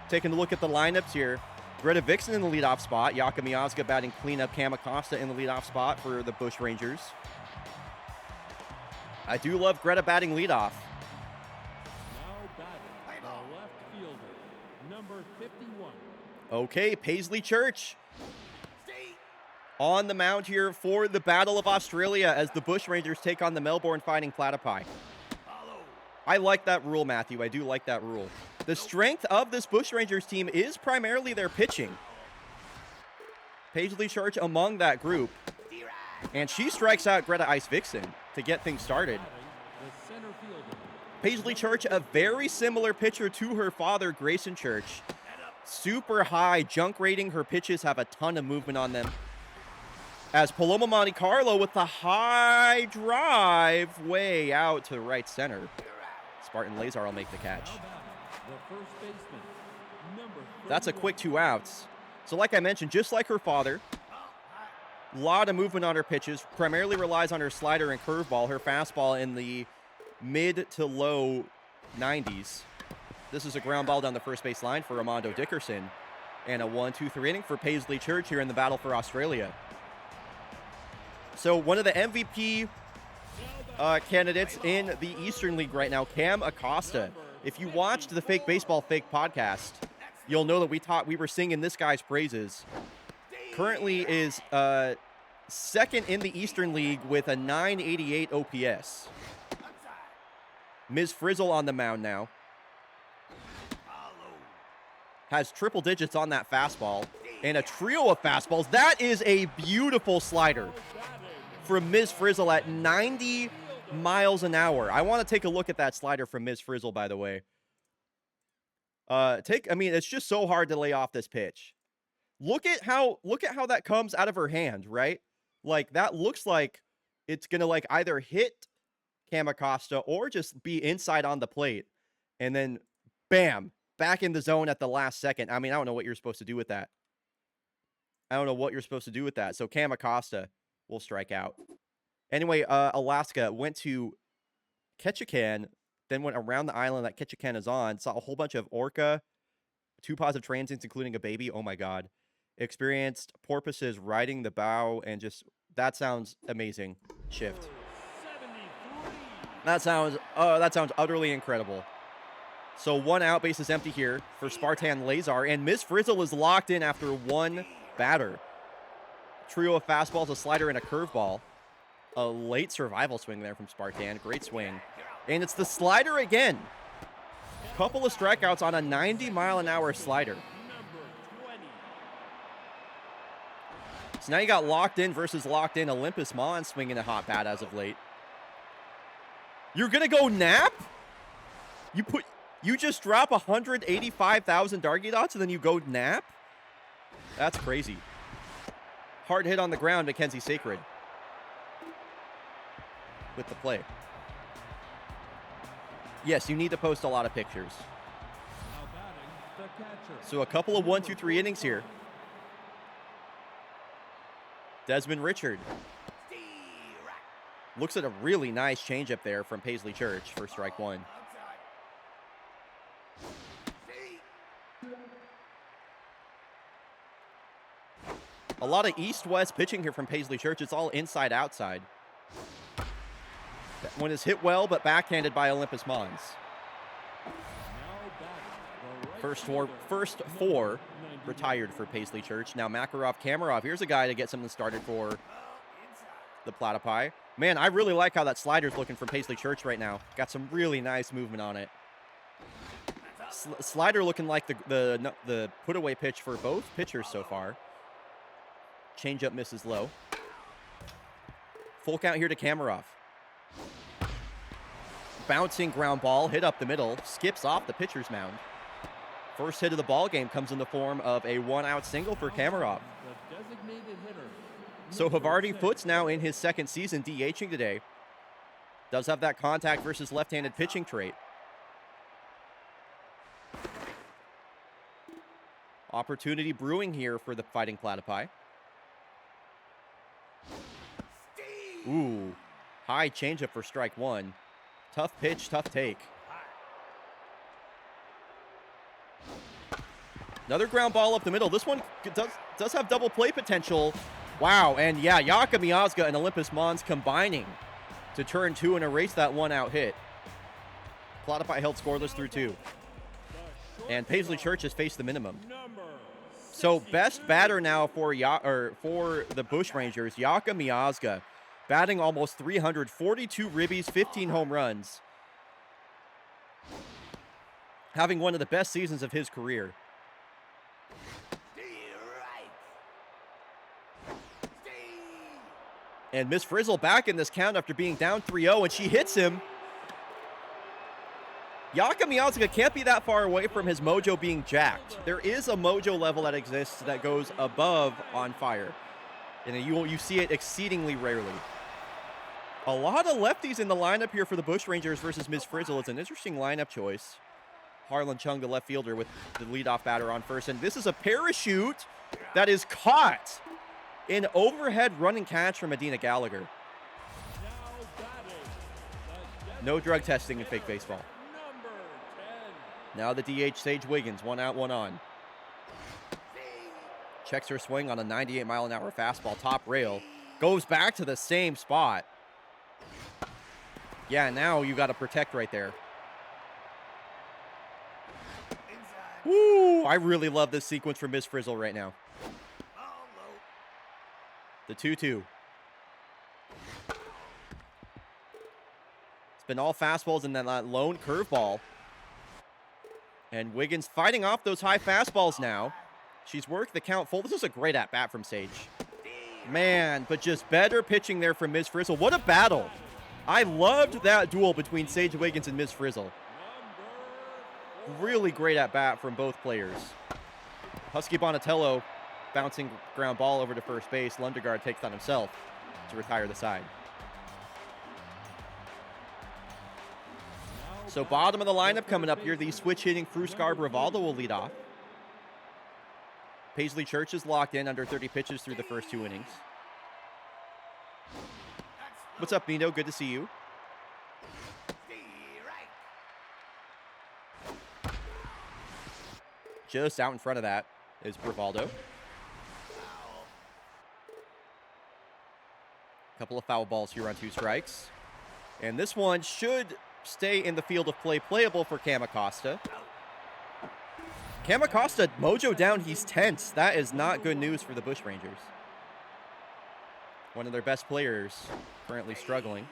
Speaker 1: Taking a look at the lineups here. Greta Vixen in the leadoff spot. Yaka Miazga batting cleanup. Cam Acosta in the leadoff spot for the Bush Rangers. I do love Greta batting leadoff.
Speaker 4: Now batting, the left fielder, number 51.
Speaker 1: Okay, Paisley Church on the mound here for the Battle of Australia as the Bush Rangers take on the Melbourne Fighting Platypi. I like that rule, Matthew. I do like that rule. The strength of this Bush Rangers team is primarily their pitching. Paisley Church among that group. And she strikes out Greta Ice Vixen to get things started.
Speaker 4: The center fielder.
Speaker 1: Paisley Church, a very similar pitcher to her father, Grayson Church. Super high junk rating. Her pitches have a ton of movement on them. As Paloma Monte Carlo with the high drive way out to right center. Spartan Lazar will make the catch.
Speaker 4: The first baseman, number 31.
Speaker 1: That's a quick 2 outs. So like I mentioned, just like her father, a lot of movement on her pitches, primarily relies on her slider and curveball, her fastball in the mid to low 90s. This is a ground ball down the first base line for Armando Dickerson. And a 1-2-3 inning for Paisley Church here in the battle for Australia. So one of the MVP candidates in the Eastern League right now, Cam Acosta. If you watched the Fake Baseball Fake podcast, you'll know that we were singing this guy's praises. Currently is second in the Eastern League with a 988 OPS. Ms. Frizzle on the mound now. Has triple digits on that fastball and a trio of fastballs. That is a beautiful slider from Ms. Frizzle at 90 miles an hour. I want to take a look at that slider from Ms. Frizzle, by the way. It's just so hard to lay off this pitch. Look at how that comes out of her hand, right? Like, that looks like it's gonna like either hit Cam Acosta or just be inside on the plate. And then bam, back in the zone at the last second. I mean, I don't know what you're supposed to do with that. So Cam Acosta will strike out. Anyway, Alaska went to Ketchikan, then went around the island that Ketchikan is on, saw a whole bunch of orca, 2 positive transients, including a baby. Oh my God. Experienced porpoises riding the bow, and just, that sounds amazing. Shift.
Speaker 4: 73.
Speaker 1: That sounds utterly incredible. So 1 out, base is empty here for Spartan Lazar, and Miss Frizzle is locked in after 1 batter. Trio of fastballs, a slider, and a curveball. A late survival swing there from Spartan. Great swing. And it's the slider again. Couple of strikeouts on a 90-mile-an-hour slider.
Speaker 4: Number 20.
Speaker 1: So now you got locked in versus locked in. Olympus Mon swinging a hot bat as of late. You're going to go nap? You just drop 185,000 Darky Dots and then you go nap? That's crazy. Hard hit on the ground, Mackenzie Sacred. With the play. Yes, you need to post a lot of pictures.
Speaker 4: Now batting, the catcher.
Speaker 1: So a couple of 1-2-3 innings here. Desmond Richard. Looks at a really nice changeup there from Paisley Church for strike 1. A lot of east-west pitching here from Paisley Church. It's all inside-outside. That one is hit well, but backhanded by Olympus Mons.
Speaker 4: Now batting, the right
Speaker 1: First
Speaker 4: fielder,
Speaker 1: four
Speaker 4: number 91.
Speaker 1: retired for Paisley Church. Now Makarov, Kamarov. Here's a guy to get something started for the Platypi. Man, I really like how that slider's looking from Paisley Church right now. Got some really nice movement on it. Slider looking like the put-away pitch for both pitchers so far. Changeup misses low. Full count here to Kamarov. Bouncing ground ball, hit up the middle, skips off the pitcher's mound. First hit of the ball game comes in the form of a 1-out single for Kamarov.
Speaker 4: The designated hitter.
Speaker 1: So
Speaker 4: number
Speaker 1: Havarti
Speaker 4: 6.
Speaker 1: Foots now in his second season DHing today. Does have that contact versus left-handed pitching trait. Opportunity brewing here for the Fighting Platypi. Ooh, high changeup for strike one. Tough pitch, tough take. Another ground ball up the middle. This one does have double play potential. Wow, and yeah, Yaka Miazga and Olympus Mons combining to turn two and erase that one-out hit. Platypi held scoreless through two. And Paisley Church has faced the minimum. So best batter now for the Bushrangers, Yaka Miazga, batting almost 300, 42 ribbies, 15 home runs. Having one of the best seasons of his career. And Miss Frizzle back in this count after being down 3-0, and she hits him. Yaka Miazga can't be that far away from his mojo being jacked. There is a mojo level that exists that goes above on fire. And you see it exceedingly rarely. A lot of lefties in the lineup here for the Bushrangers versus Miss Frizzle. It's an interesting lineup choice. Harlan Chung, the left fielder, with the leadoff batter on first. And this is a parachute that is caught. An overhead running catch from Adina Gallagher. No drug testing in fake baseball. Now the DH, Sage Wiggins, 1 out, 1 on. Checks her swing on a 98-mile-an-hour fastball, top rail. Goes back to the same spot. Yeah, now you got to protect right there. Woo! I really love this sequence from Miss Frizzle right now. The 2-2. It's been all fastballs and then that lone curveball. And Wiggins fighting off those high fastballs now. She's worked the count full. This is a great at-bat from Sage. Man, but just better pitching there from Ms. Frizzle. What a battle. I loved that duel between Sage Wiggins and Ms. Frizzle. Really great at-bat from both players. Husky Bonatello bouncing ground ball over to first base. Lundegaard takes on himself to retire the side. So bottom of the lineup coming up here. The switch-hitting Fruscar Bravaldo will lead off. Paisley Church is locked in under 30 pitches through the first 2 innings. What's up, Nino? Good to see you. Just out in front of that is Bravaldo. Couple of foul balls here on 2 strikes. And this one should stay in the field of play, playable for Cam Acosta. Cam Acosta, mojo down, he's tense. That is not good news for the Bushrangers. One of their best players currently struggling.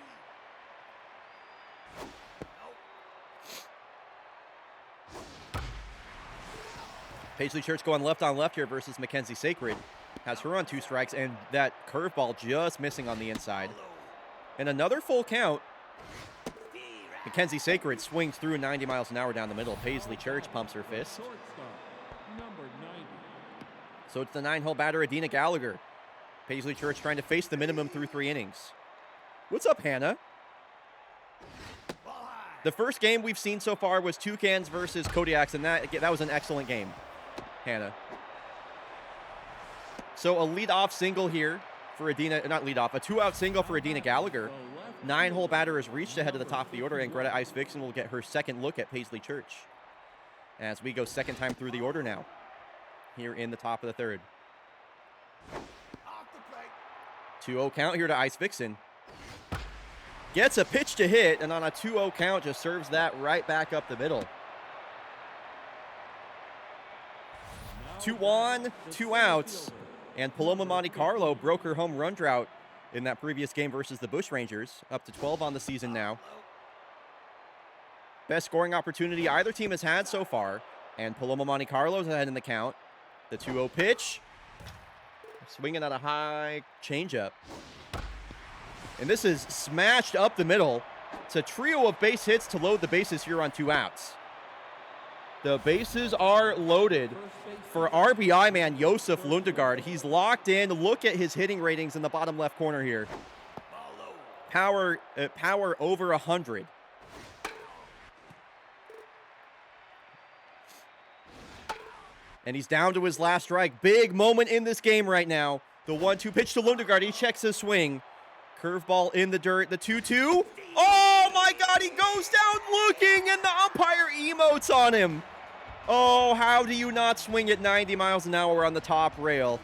Speaker 1: Paisley Church going left on left here versus Mackenzie Sacred. Has her on 2 strikes, and that curveball just missing on the inside. And another full count. Mackenzie Sacred swings through 90 miles an hour down the middle. Paisley Church pumps her fist. So it's the 9-hole batter, Adina Gallagher. Paisley Church trying to face the minimum through 3 innings. What's up, Hannah? The first game we've seen so far was Toucans versus Kodiaks, and that was an excellent game, Hannah. So a leadoff single here for Adina, not leadoff, a 2-out single for Adina Gallagher. 9-hole batter has reached ahead of the top of the order, and Greta Ice Vixen will get her second look at Paisley Church as we go second time through the order now here in the top of the 3rd. 2-0 count here to Ice Vixen. Gets a pitch to hit, and on a 2-0 count just serves that right back up the middle. 2 on, 2 outs, and Paloma Monte Carlo broke her home run drought in that previous game versus the Bushrangers, up to 12 on the season now. Best scoring opportunity either team has had so far, and Paloma Monte Carlo's ahead in the count. The 2-0 pitch, swinging at a high changeup. And this is smashed up the middle. It's a trio of base hits to load the bases here on 2 outs. The bases are loaded for RBI man Josef Lundegaard. He's locked in. Look at his hitting ratings in the bottom left corner here. Power over 100. And he's down to his last strike. Big moment in this game right now. The 1-2 pitch to Lundegaard. He checks his swing. Curveball in the dirt, the 2-2. Oh my God, he goes down looking and the umpire emotes on him. Oh, how do you not swing at 90 miles an hour on the top rail?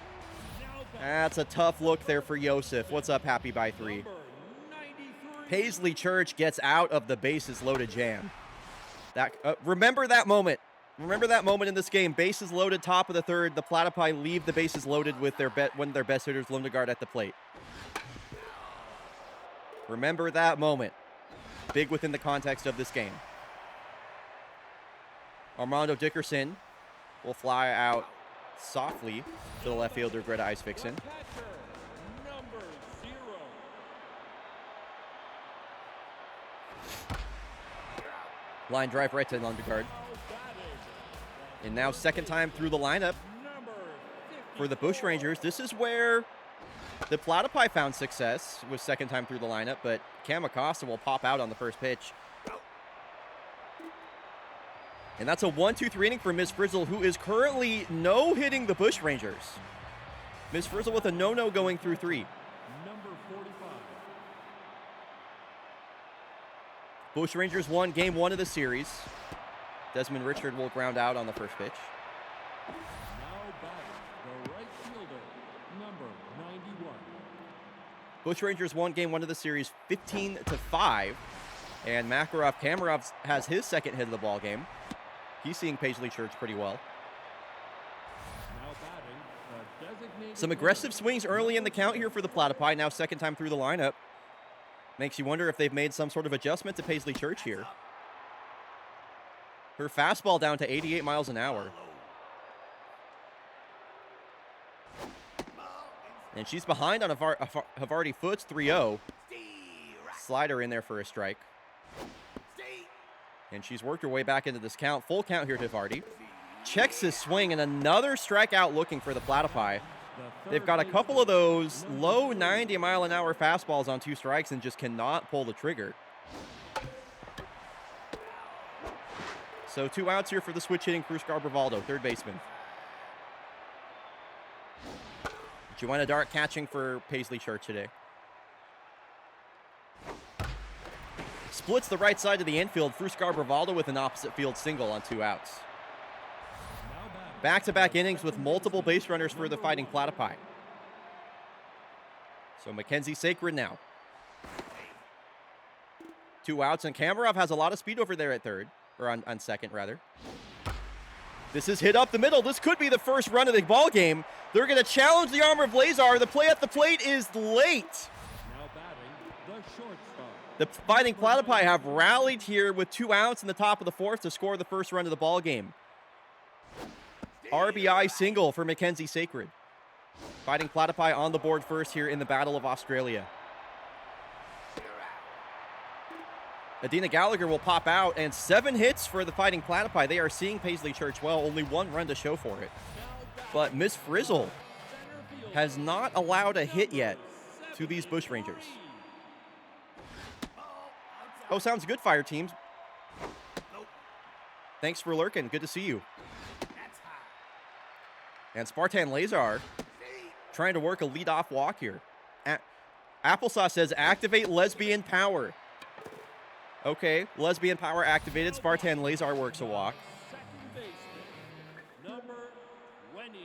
Speaker 1: That's a tough look there for Yosef. What's up, Happy by 3? Paisley Church gets out of the bases loaded jam. Remember that moment. Remember that moment in this game. Bases loaded, top of the third. The Platypi leave the bases loaded with one of their best hitters, Lundegaard, at the plate. Remember that moment. Big within the context of this game. Armando Dickerson will fly out softly to the left fielder, Greta Isfiksen. Line drive right to Lundegaard. And now second time through the lineup for the Bushrangers. This is where the Platypi found success with second time through the lineup, but Cam Acosta will pop out on the first pitch. And that's a 1-2-3 inning for Miss Frizzle, who is currently no-hitting the Bushrangers. Miss Frizzle with a no-no going through 3.
Speaker 4: Number 45.
Speaker 1: Bushrangers won game 1 of the series. Desmond Richard will ground out on the first pitch.
Speaker 4: Now batting, the right fielder, number 91.
Speaker 1: Bushrangers won game 1 of the series 15-5. And Makarov Kamarov has his second hit of the ball game. He's seeing Paisley Church pretty well.
Speaker 4: Now batting, a designated
Speaker 1: Some aggressive swings early in the count here for the Platypi. Now second time through the lineup. Makes you wonder if they've made some sort of adjustment to Paisley Church here. Her fastball down to 88 miles an hour. And she's behind on Havarti Foots, 3-0. Slider in there for a strike. And she's worked her way back into this count. Full count here to Havarti. Checks his swing and another strikeout looking for the Platypi. They've got a couple of those low 90-mile-an-hour fastballs on 2 strikes and just cannot pull the trigger. So 2 outs here for the switch-hitting Cruz Garbravaldo, third baseman. Joanna Dart catching for Paisley Church today. Splits the right side of the infield. Cruz Garbravaldo with an opposite field single on 2 outs. Back-to-back innings with multiple base runners for the Fighting Platypi. So Mackenzie Sacred now. 2 outs, and Kamarov has a lot of speed over there at third, or on second, rather. This is hit up the middle. This could be the first run of the ball game. They're going to challenge the armor of Lazar. The play at the plate is late.
Speaker 4: Now batting, the shortstop.
Speaker 1: The Fighting Platypi have rallied here with 2 outs in the top of the fourth to score the first run of the ball game. RBI single for Mackenzie Sacred. Fighting Platypi on the board first here in the Battle of Australia. Adina Gallagher will pop out, and 7 hits for the Fighting Platypi. They are seeing Paisley Church well, only 1 run to show for it. But Miss Frizzle has not allowed a hit yet to these Bushrangers. Oh, sounds good, Fire Teams. Thanks for lurking. Good to see you. And Spartan Lazar trying to work a leadoff walk here. Applesauce says, activate lesbian power. Okay, lesbian power activated. Spartan Lazar works a walk.
Speaker 4: Second baseman, number 20.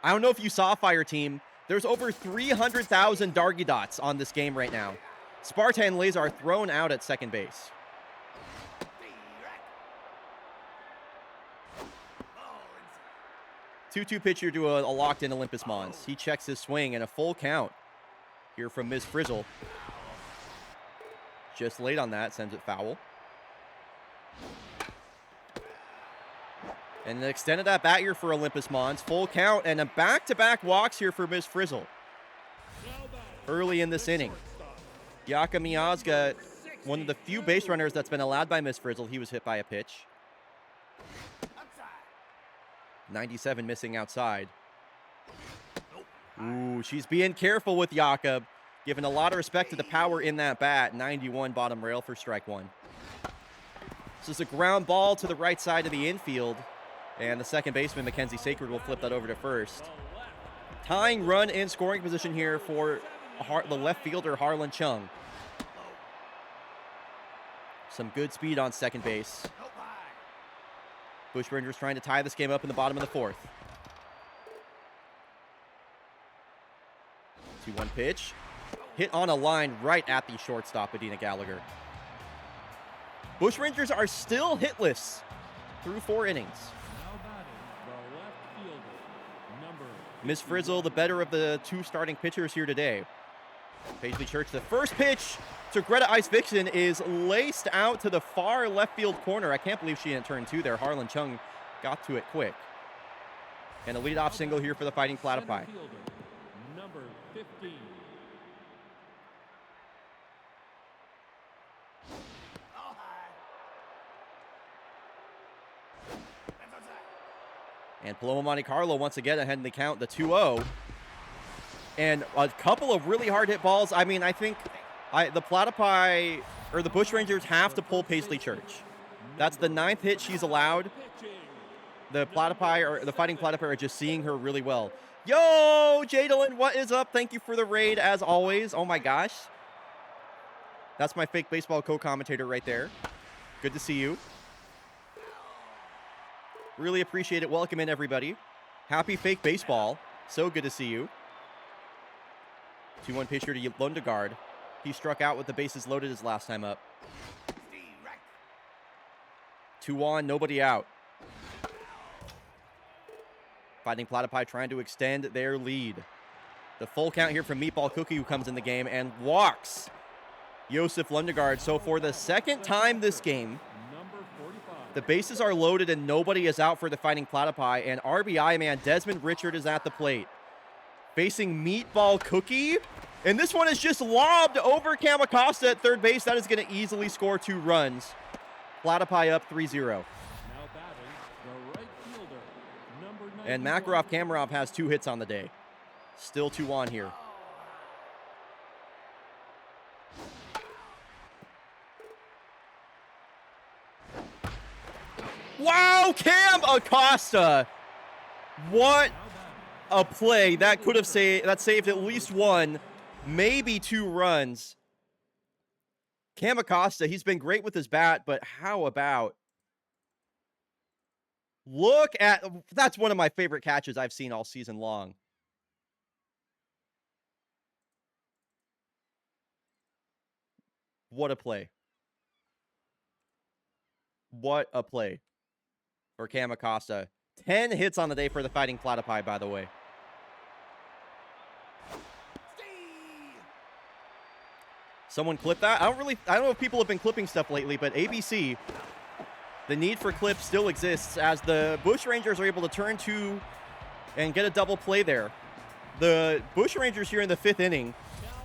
Speaker 1: I don't know if you saw, Fire Team. There's over 300,000 Dargy Dots on this game right now. Spartan Lazar thrown out at second base. 2-2 pitch here to a locked-in Olympus Mons. He checks his swing and a full count here from Ms. Frizzle. Just late on that, sends it foul. And an extended at bat here for Olympus Mons. Full count and a back-to-back walks here for Ms. Frizzle. Early in this inning. Yaka Miazga, one of the few base runners that's been allowed by Ms. Frizzle. He was hit by a pitch. 97 missing outside. Ooh, she's being careful with Jakob. Giving a lot of respect to the power in that bat. 91 bottom rail for strike 1. This is a ground ball to the right side of the infield. And the second baseman, Mackenzie Sacred, will flip that over to first. tying run in scoring position here for the left fielder, Harlan Chung. Some good speed on second base. Bush Rangers trying to tie this game up in the bottom of the fourth. 2-1 pitch. Hit on a line right at the shortstop, Adina Gallagher. Bush Rangers are still hitless through 4 innings.
Speaker 4: Now batting, the left fielder, number
Speaker 1: Miss Frizzle, the better of the 2 starting pitchers here today. Paisley Church, the first pitch to Greta Ice Vixen is laced out to the far left field corner. I can't believe she didn't turn 2 there. Harlan Chung got to it quick. And a leadoff single here for the Fighting Platypi.
Speaker 4: center fielder, number 15.
Speaker 1: And Paloma Monte Carlo once again ahead in the count, the 2-0. And a couple of really hard hit balls. I mean, I think the Platypi, or the Bush Rangers, have to pull Paisley Church. That's the 9th hit she's allowed. The Platypi, or the Fighting Platypi, are just seeing her really well. Yo, Jadalyn, what is up? Thank you for the raid, as always. Oh my gosh. That's my fake baseball co-commentator right there. Good to see you. Really appreciate it. Welcome in, everybody. Happy fake baseball. So good to see you. 2-1 pitch here to Lundegaard. He struck out with the bases loaded his last time up. 2 on, nobody out. Fighting Platypi trying to extend their lead. The full count here from Meatball Cookie, who comes in the game and walks Josef Lundegaard. So for the second time this game,
Speaker 4: Number 45.
Speaker 1: the bases are loaded and nobody is out for the Fighting Platypi. And RBI man Desmond Richard is at the plate, facing Meatball Cookie. And this one is just lobbed over Kamacosta at third base. That is going to easily score 2 runs. Platypi up 3-0.
Speaker 4: Now batting, the right fielder, number 91.
Speaker 1: And Makarov Kamarov has 2 hits on the day. Still 2 on here. Wow, Cam Acosta. What a play. That could have saved at least 1, maybe 2 runs. Cam Acosta, he's been great with his bat, but how about... Look at... That's one of my favorite catches I've seen all season long. What a play. What a play for Cam Acosta. 10 hits on the day for the Fighting Platypi, by the way. Someone clip that? I don't know if people have been clipping stuff lately, but ABC, the need for clips still exists as the Bush Rangers are able to turn 2 and get a double play there. The Bush Rangers here in the 5th inning,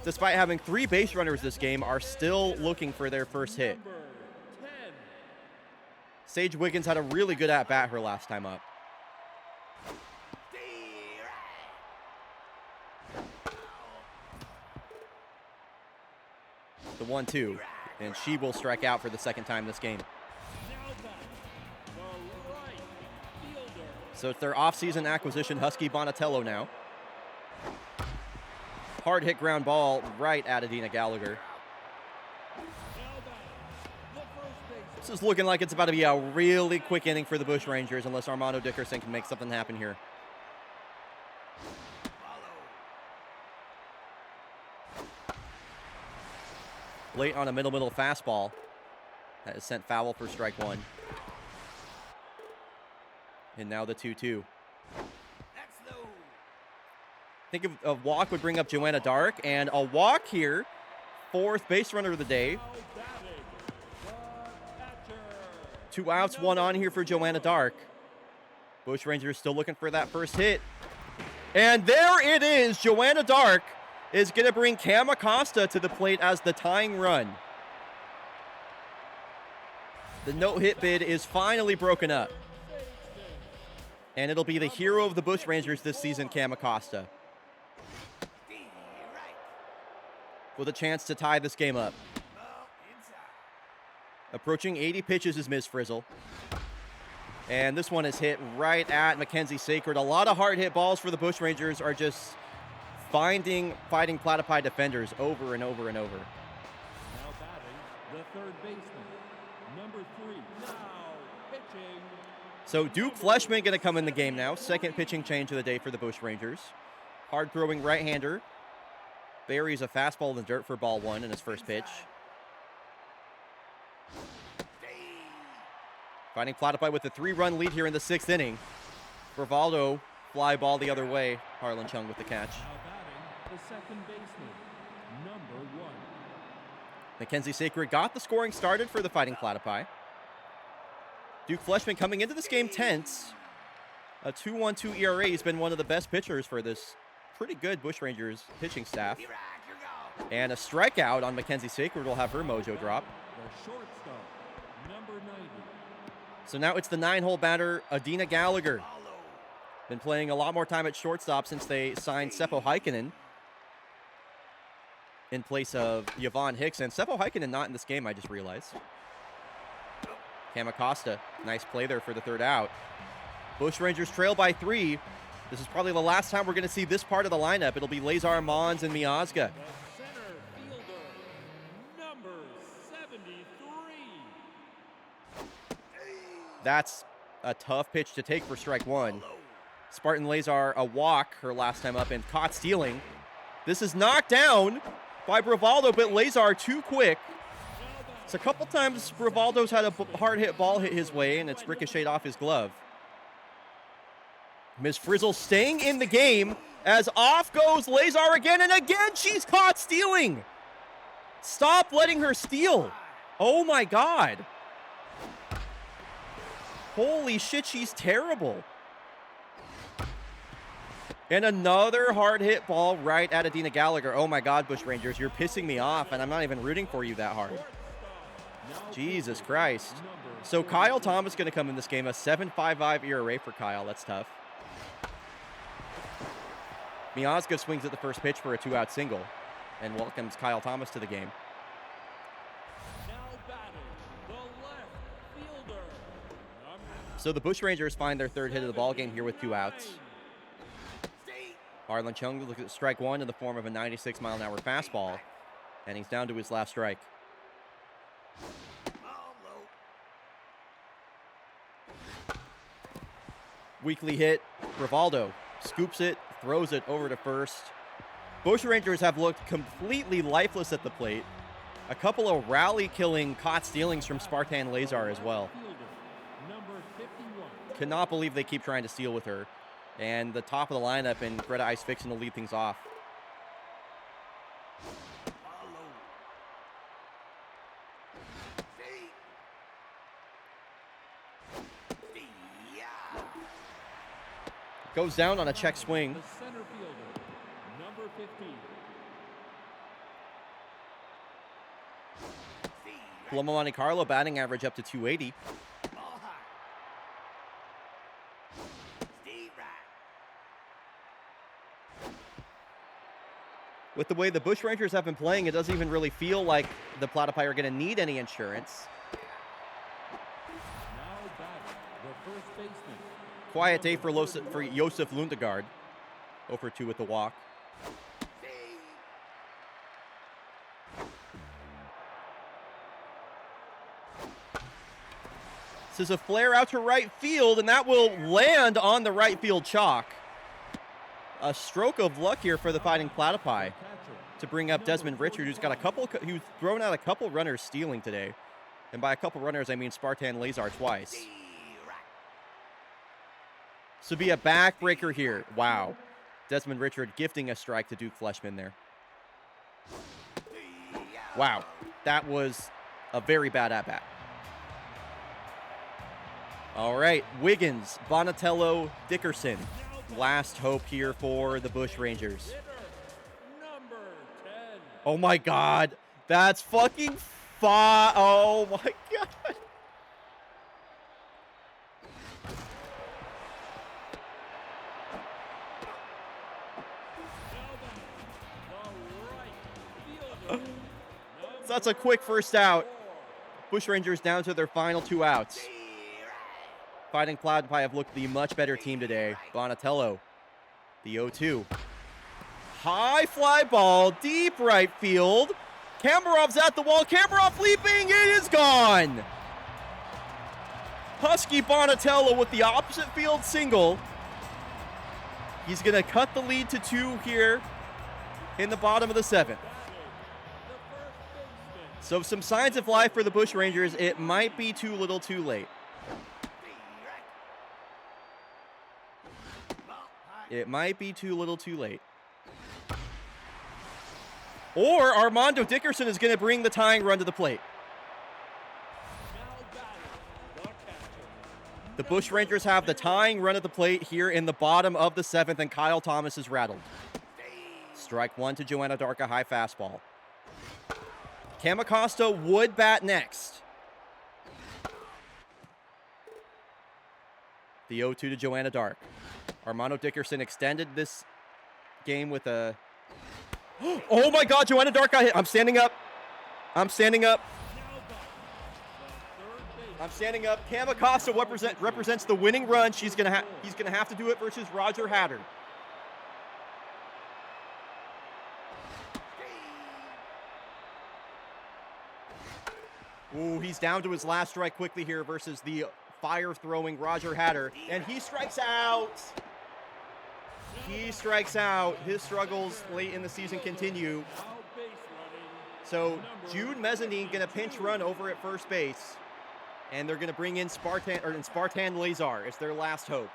Speaker 1: despite having 3 base runners this game, are still looking for their first hit.
Speaker 4: Number 10.
Speaker 1: Sage Wiggins had a really good at-bat her last time up. The 1-2, and she will strike out for the 2nd time this game.
Speaker 4: Now batting, the right fielder.
Speaker 1: So it's their off-season acquisition, Husky Bonatello now. Hard hit ground ball right at Adina Gallagher.
Speaker 4: Now batting, the first baseman.
Speaker 1: This is looking like it's about to be a really quick inning for the Bush Rangers unless Armando Dickerson can make something happen here. Late on a middle fastball. That is sent foul for strike 1. And now the 2-2. Think of a walk would bring up Joanna Dark, and a walk here. 4th base runner of the day.
Speaker 4: Now batting, the catcher.
Speaker 1: 2 outs, 1 on here for Joanna Dark. Bush Rangers still looking for that first hit. And there it is. Joanna Dark is going to bring Cam Acosta to the plate as the tying run. The no-hit bid is finally broken up. And it'll be the hero of the Bush Rangers this season, Cam Acosta, with a chance to tie this game up. Approaching 80 pitches is Ms. Frizzle. And this one is hit right at Mackenzie Sacred. A lot of hard hit balls for the Bushrangers are just fighting platypi defenders over and over and over.
Speaker 4: Now batting, the third baseman, number 3. Now pitching.
Speaker 1: So Duke Fleshman going to come in the game now. Second pitching change of the day for the Bushrangers. Hard throwing right-hander. Buries a fastball in the dirt for ball 1 in his first pitch. Fighting platypi with a 3-run lead here in the 6th inning. Brivaldo fly ball the other way. Harlan Chung with the catch.
Speaker 4: Now batting, the second baseman, number 1.
Speaker 1: Mackenzie Sacred got the scoring started for the Fighting Platypi. Duke Fleshman coming into this game tense. A 2.12 ERA. He's been one of the best pitchers for this pretty good Bushrangers pitching staff. And a strikeout on Mackenzie Sacred will have her mojo drop.
Speaker 4: The shortstop, number 90.
Speaker 1: So now it's the 9-hole batter, Adina Gallagher. Been playing a lot more time at shortstop since they signed Seppo Heikkinen in place of Yvonne Hicks. And Seppo Heikkinen not in this game, I just realized. Cam Acosta, nice play there for the 3rd out. Bushrangers trail by 3. This is probably the last time we're going to see this part of the lineup. It'll be Lazar Mons and Miazga.
Speaker 4: The center fielder, number 73.
Speaker 1: That's a tough pitch to take for strike 1. Spartan Lazar a walk her last time up and caught stealing. This is knocked down by Brivaldo, but Lazar too quick. So a couple times Brivaldo's had a hard hit ball hit his way and it's ricocheted off his glove. Ms. Frizzle staying in the game as off goes Lazar again, and again she's caught stealing. Stop letting her steal. Oh my God. Holy shit, she's terrible. And another hard hit ball right at Adina Gallagher. Oh my God, Bushrangers, you're pissing me off, and I'm not even rooting for you that hard. Jesus Christ. So Kyle Thomas going to come in this game, a 7.55 ERA for Kyle. That's tough. Miazga swings at the first pitch for a 2-out single and welcomes Kyle Thomas to the game.
Speaker 4: Now batting, the left fielder.
Speaker 1: So the Bushrangers find their 3rd hit of the ball game here with 2 outs. Harlan Chung looks at strike 1 in the form of a 96-mile-an-hour fastball, and he's down to his last strike. Weakly hit, Brivaldo scoops it, throws it over to first. Bushrangers have looked completely lifeless at the plate. A couple of rally-killing caught stealings from Spartan Lazar as well.
Speaker 4: Number 51.
Speaker 1: Cannot believe they keep trying to steal with her. And the top of the lineup and Greta Ice Fixin will lead things off. Goes down on a check swing.
Speaker 4: The center fielder, number 15.
Speaker 1: Paloma Monte Carlo batting average up to 280. With the way the Bushrangers have been playing, it doesn't even really feel like the Platypi are going to need any insurance.
Speaker 4: Now batting, the first baseman.
Speaker 1: Quiet day for Josef Lundegard. 0-for-2 with the walk. This is a flare out to right field, and that will land on the right field chalk. A stroke of luck here for the Fighting Platypi to bring up Desmond Richard, who's thrown out a couple runners stealing today. And by a couple runners, I mean Spartan Lazar twice. This would be a backbreaker here. Wow. Desmond Richard gifting a strike to Duke Fleshman there. Wow. That was a very bad at-bat. All right. Wiggins, Bonatello, Dickerson. Last hope here for the Bushrangers.
Speaker 4: Number 10.
Speaker 1: Oh my God. That's fucking fun. Oh my God. So that's a quick first out. Bushrangers down to their final 2 outs. Fighting Platypi have looked the much better team today. Bonatello, the 0-2. High fly ball, deep right field. Kamarov's at the wall. Kamarov leaping, it is gone. Husky Bonatello with the opposite field single. He's going to cut the lead to 2 here in the bottom of the 7th. So some signs of life for the Bush Rangers. It might be too little too late. It might be too little too late. Or Armando Dickerson is going to bring the tying run to the plate. The Bush Rangers have the tying run at the plate here in the bottom of the 7th, and Kyle Thomas is rattled. Strike 1 to Joanna Dark, a high fastball. Cam Acosta would bat next. The 0-2 to Joanna Dark. Armando Dickerson extended this game with a... Oh my God, Joanna Dark got hit. I'm standing up. I'm standing up. I'm standing up. Cam Acosta represents the winning run. He's gonna have to do it versus Roger Hatter. Ooh, he's down to his last strike quickly here versus the fire-throwing Roger Hatter, and he strikes out. He strikes out. His struggles late in the season continue. So Jude Mezzanine gonna pinch run over at first base, and they're gonna bring in Spartan Lazar as their last hope.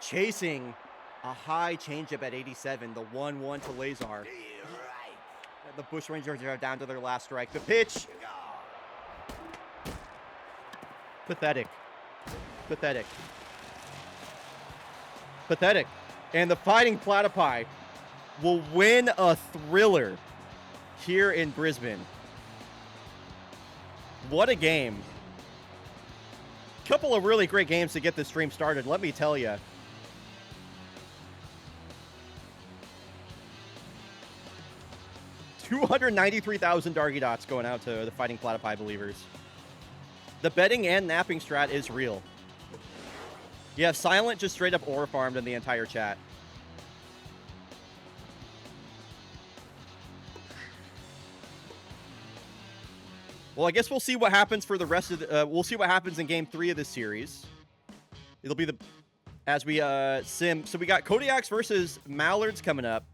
Speaker 1: Chasing a high changeup at 87, the 1-1 to Lazar. The Bush Rangers are down to their last strike. The pitch. Pathetic. Pathetic. Pathetic. And the Fighting Platypi will win a thriller here in Brisbane. What a game. Couple of really great games to get this stream started, let me tell you. $293,000 Dargy Dots going out to the Fighting Platypi believers. The betting and napping strat is real. Yeah, Silent just straight up ore farmed in the entire chat. Well, I guess we'll see what happens for the rest of the... we'll see what happens in Game 3 of this series. It'll be the... As we sim... So we got Kodiaks versus Mallards coming up.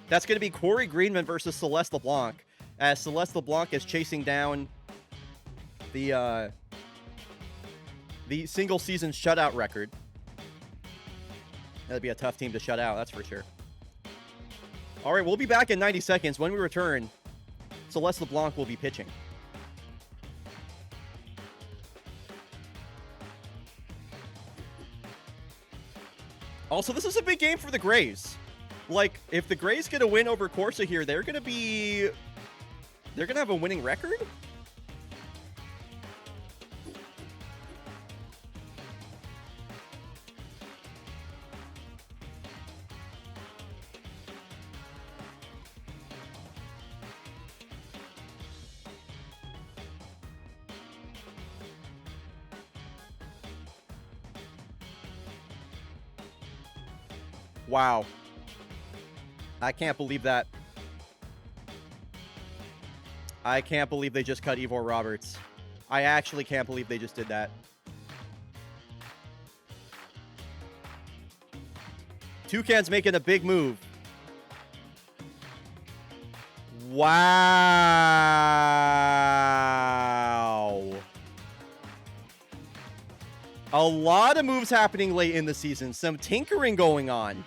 Speaker 1: That's going to be Corey Greenman versus Celeste LeBlanc, as Celeste LeBlanc is chasing down the single-season shutout record. That'd be a tough team to shut out, that's for sure. All right, we'll be back in 90 seconds. When we return, Celeste LeBlanc will be pitching. Also, this is a big game for the Grays. Like, if the Grays get a win over Corsa here, they're going to have a winning record? Wow. I can't believe that. I can't believe they just cut Ivor Roberts. I actually can't believe they just did that. Toucan's making a big move. Wow. A lot of moves happening late in the season. Some tinkering going on.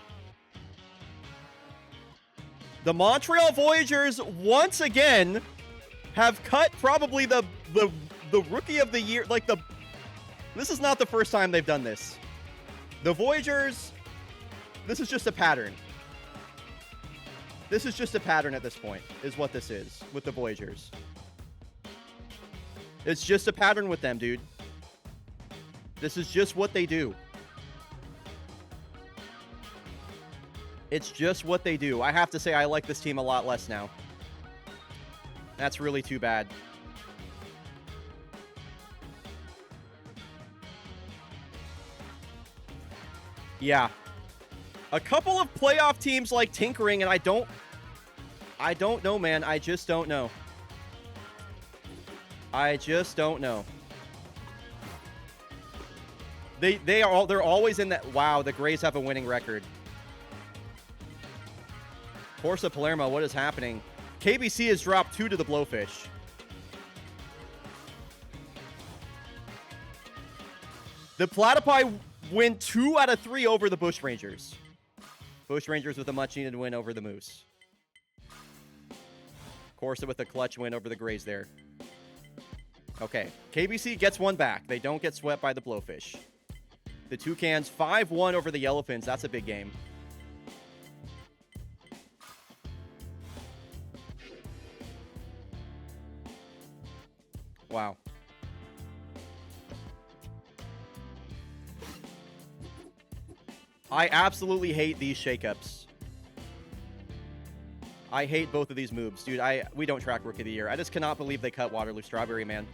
Speaker 1: The Montreal Voyagers, once again, have cut probably the rookie of the year. Like, this is not the first time they've done this. The Voyagers, this is just a pattern. This is just a pattern at this point, is what this is with the Voyagers. It's just a pattern with them, dude. This is just what they do. It's just what they do. I have to say I like this team a lot less now. That's really too bad. Yeah. A couple of playoff teams like tinkering, and I don't know, man. I just don't know. I just don't know. They're always in that. Wow, the Grays have a winning record. Corsa Palermo, what is happening? KBC has dropped 2 to the Blowfish. The Platypi win 2 out of 3 over the Bushrangers. Bushrangers with a much-needed win over the Moose. Corsa with a clutch win over the Grays there. Okay, KBC gets one back. They don't get swept by the Blowfish. The Toucans 5-1 over the Yellowfins. That's a big game. Wow. I absolutely hate these shakeups. I hate both of these moves, dude. We don't track Rookie of the Year. I just cannot believe they cut Waterloo Strawberry, man.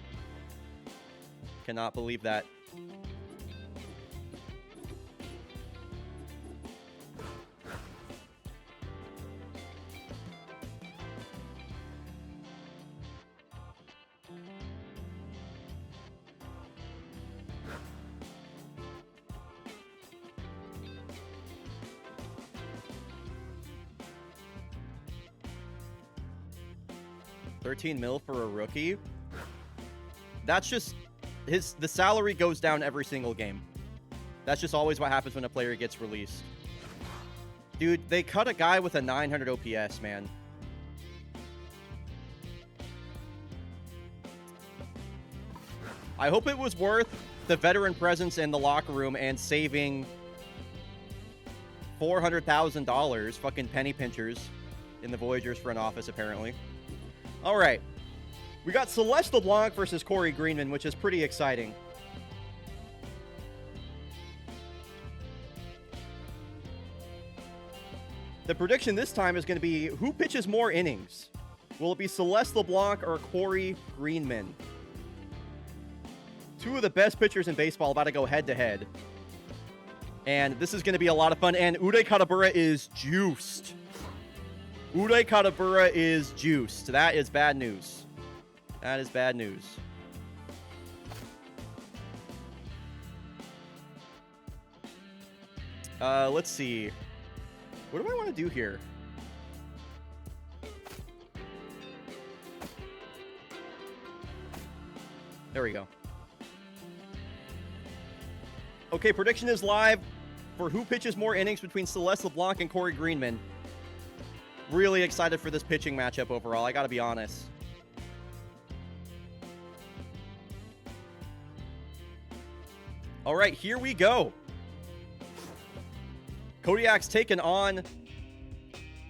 Speaker 1: Cannot believe that. $13 million for a rookie. That's just the salary goes down every single game. That's just always what happens when a player gets released. Dude, they cut a guy with a 900 OPS, man. I hope it was worth the veteran presence in the locker room and saving $400,000 fucking penny pinchers in the Voyagers front office, apparently. All right. We got Celeste LeBlanc versus Corey Greenman, which is pretty exciting. The prediction this time is going to be who pitches more innings? Will it be Celeste LeBlanc or Corey Greenman? 2 of the best pitchers in baseball about to go head-to-head. And this is going to be a lot of fun. And Uday Katabura is juiced. Uday Katabura is juiced. That is bad news. That is bad news. Let's see. What do I want to do here? There we go. Okay, prediction is live for who pitches more innings between Celeste LeBlanc and Corey Greenman. Really excited for this pitching matchup overall, I gotta be honest. All right, here we go. Kodiak's taking on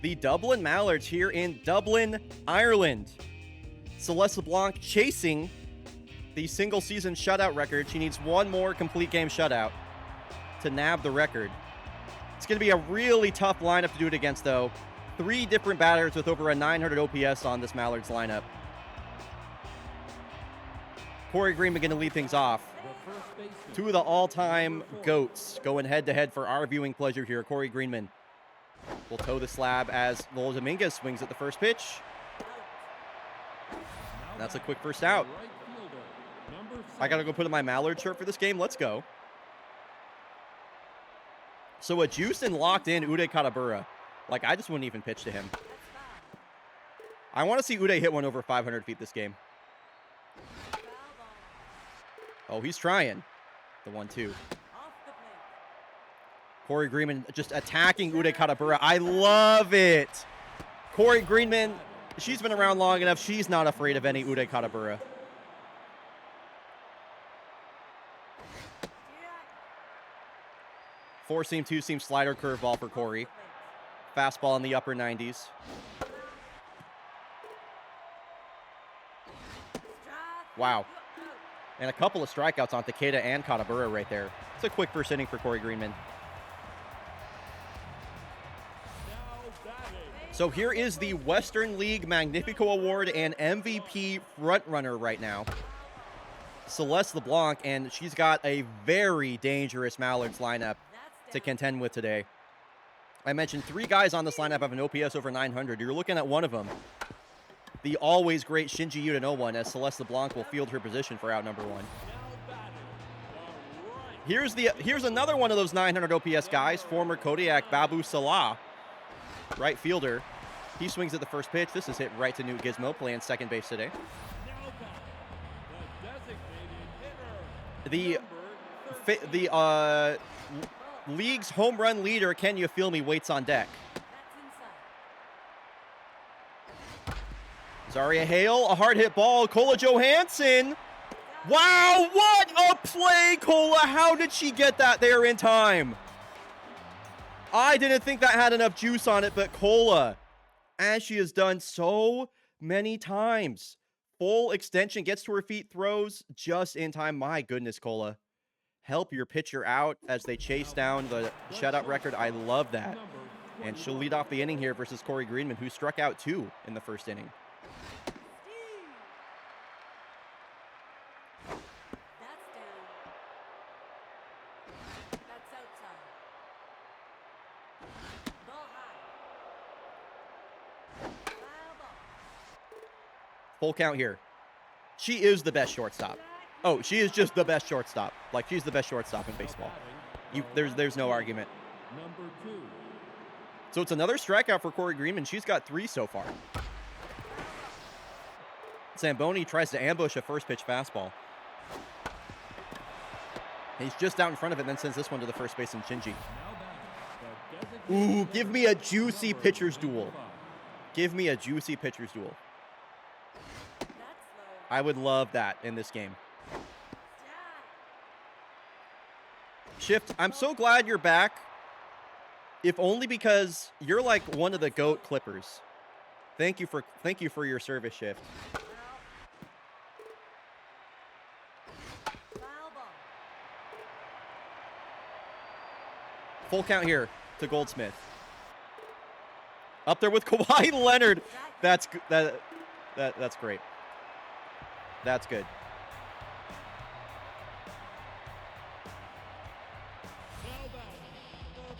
Speaker 1: the Dublin Mallards here in Dublin, Ireland. Celeste LeBlanc chasing the single-season shutout record. She needs one more complete game shutout to nab the record. It's going to be a really tough lineup to do it against, though. 3 different batters with over a 900 OPS on this Mallards lineup. Corey Greenman going to lead things off. 2 of the all-time GOATs going head-to-head for our viewing pleasure here. Corey Greenman will toe the slab as Lola Dominguez swings at the first pitch. That's a quick first out. I got to go put on my Mallard shirt for this game. Let's go. So a juiced and locked in Uday Katabura. Like, I just wouldn't even pitch to him. I want to see Uday hit one over 500 feet this game. Oh, he's trying. The 1-2. Corey Greenman just attacking Uday Katabura. I love it. Corey Greenman, she's been around long enough. She's not afraid of any Uday Katabura. Four-seam, two-seam slider curveball for Corey. Fastball in the upper 90s. Wow. And a couple of strikeouts on Takeda and Katabura right there. It's a quick first inning for Corey Greenman. So here is the Western League Magnifico Award and MVP frontrunner right now. Celeste LeBlanc, and she's got a very dangerous Mallards lineup. to contend with today. I mentioned 3 guys on this lineup have an OPS over 900. You're looking at one of them, the always great Shinji Yuta no one, as Celeste LeBlanc will field her position for out number 1. Here's another one of those 900 OPS guys, former Kodiak Babu Salah, right fielder. He swings at the first pitch. This is hit right to Newt Gizmo, playing second base today. The league's home run leader, Can You Feel Me, waits on deck. Zaria Hale, a hard hit ball. Kola Johansson. Wow, what a play, Kola. How did she get that there in time? I didn't think that had enough juice on it, but Kola, as she has done so many times, full extension, gets to her feet, throws just in time. My goodness, Kola. Help your pitcher out as they chase down the shutout record. I love that. And she'll lead off the inning here versus Corey Greenman, who struck out 2 in the first inning. Full count here. She is the best shortstop. Oh, she is just the best shortstop. Like, she's the best shortstop in baseball. There's no argument. So it's another strikeout for Corey Greenman. She's got 3 so far. Zamboni tries to ambush a first pitch fastball. He's just out in front of it, and then sends this one to the first baseman, Shinji. Ooh, give me a juicy pitcher's duel. Give me a juicy pitcher's duel. I would love that in this game. Shift, I'm so glad you're back. If only because you're like one of the GOAT Clippers. Thank you for your service, Shift. Full count here to Goldsmith. Up there with Kawhi Leonard. That's great. That's good.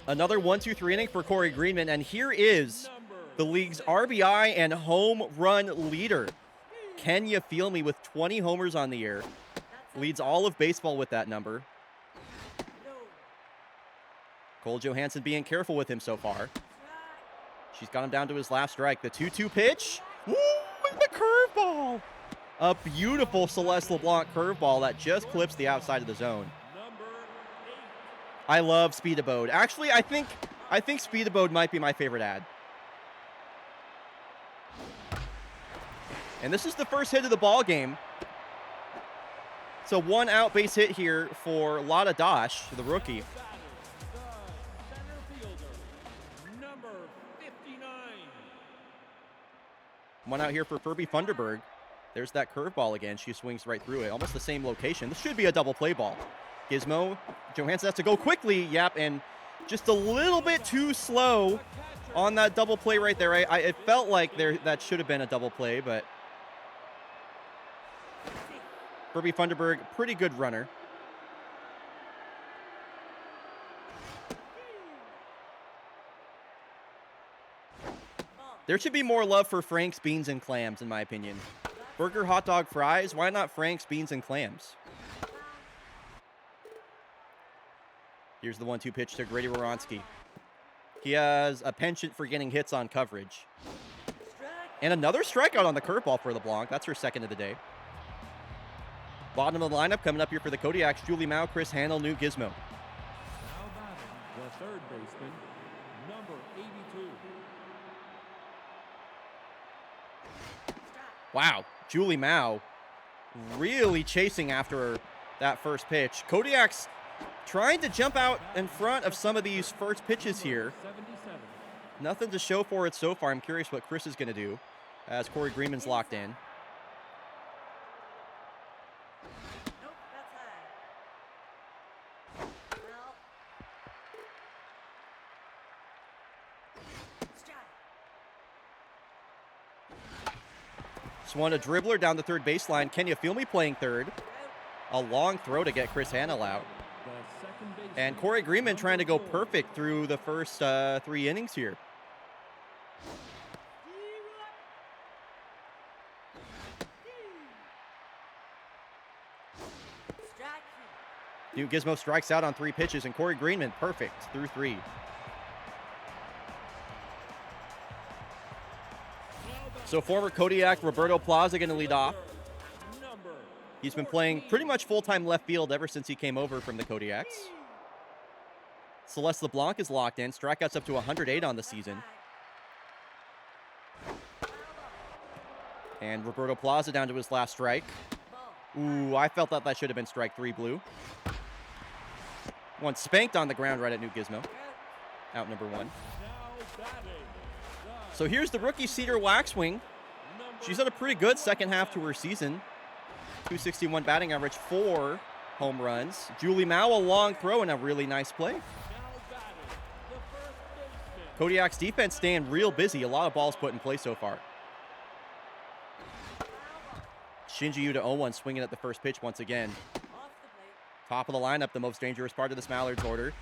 Speaker 1: Another 1-2-3 inning for Corey Greenman, and here is the league's RBI and home run leader. Can You Feel Me, with 20 homers on the year. Leads all of baseball with that number. Cole Johansson being careful with him so far. She's got him down to his last strike. The 2-2 pitch. Woo, the curveball. A beautiful Celeste LeBlanc curveball that just clips the outside of the zone. I love Speed Abode. Actually, I think Speed Abode might be my favorite ad. And this is the first hit of the ball game. So 1 out base hit here for Lada Dash, the rookie. One out here for Furby Funderburg. There's that curveball again. She swings right through it. Almost the same location. This should be a double play ball. Gizmo. Johansson has to go quickly. Yep, and just a little bit too slow on that double play right there. It felt like that should have been a double play, but Furby Funderburg, pretty good runner. There should be more love for Frank's Beans and Clams, in my opinion. Burger, hot dog, fries. Why not Frank's Beans and Clams? Here's the 1-2 pitch to Grady Woronsky. He has a penchant for getting hits on coverage. And another strikeout on the curveball for LeBlanc. That's her second of the day. Bottom of the lineup coming up here for the Kodiaks. Julie Mao, Chris Handel, Newt Gizmo.
Speaker 4: Now batting, the third baseman, number 82.
Speaker 1: Wow, Julie Mao really chasing after that first pitch. Kodiak's trying to jump out in front of some of these first pitches here.
Speaker 4: 77.
Speaker 1: Nothing to show for it so far. I'm curious what Chris is going to do as Corey Greenman's locked in.
Speaker 5: Nope, that's high. Well. Strike.
Speaker 1: Swan a dribbler down the third baseline. Can You Feel Me playing third? A long throw to get Chris Handel out.
Speaker 4: The second baseman,
Speaker 1: And Corey Greenman trying to go perfect through the first 3 innings here.
Speaker 5: Strike.
Speaker 1: New Gizmo strikes out on 3 pitches, and Corey Greenman perfect through 3. So former Kodiak Roberto Plaza going to lead off. He's been playing pretty much full-time left field ever since he came over from the Kodiaks. Celeste LeBlanc is locked in. Strikeouts up to 108 on the season. And Roberto Plaza down to his last strike. Ooh, I felt that should have been strike 3 blue. One spanked on the ground right at New Gizmo. Out number 1. So here's the rookie Cedar Waxwing. She's had a pretty good second half to her season. 261 batting average, 4 home runs. Julie Mao, a long throw and a really nice play. Kodiak's defense staying real busy. A lot of balls put in play so far. Shinji Yuta 0-1 swinging at the first pitch once again. Top of the lineup, the most dangerous part of this Mallards order.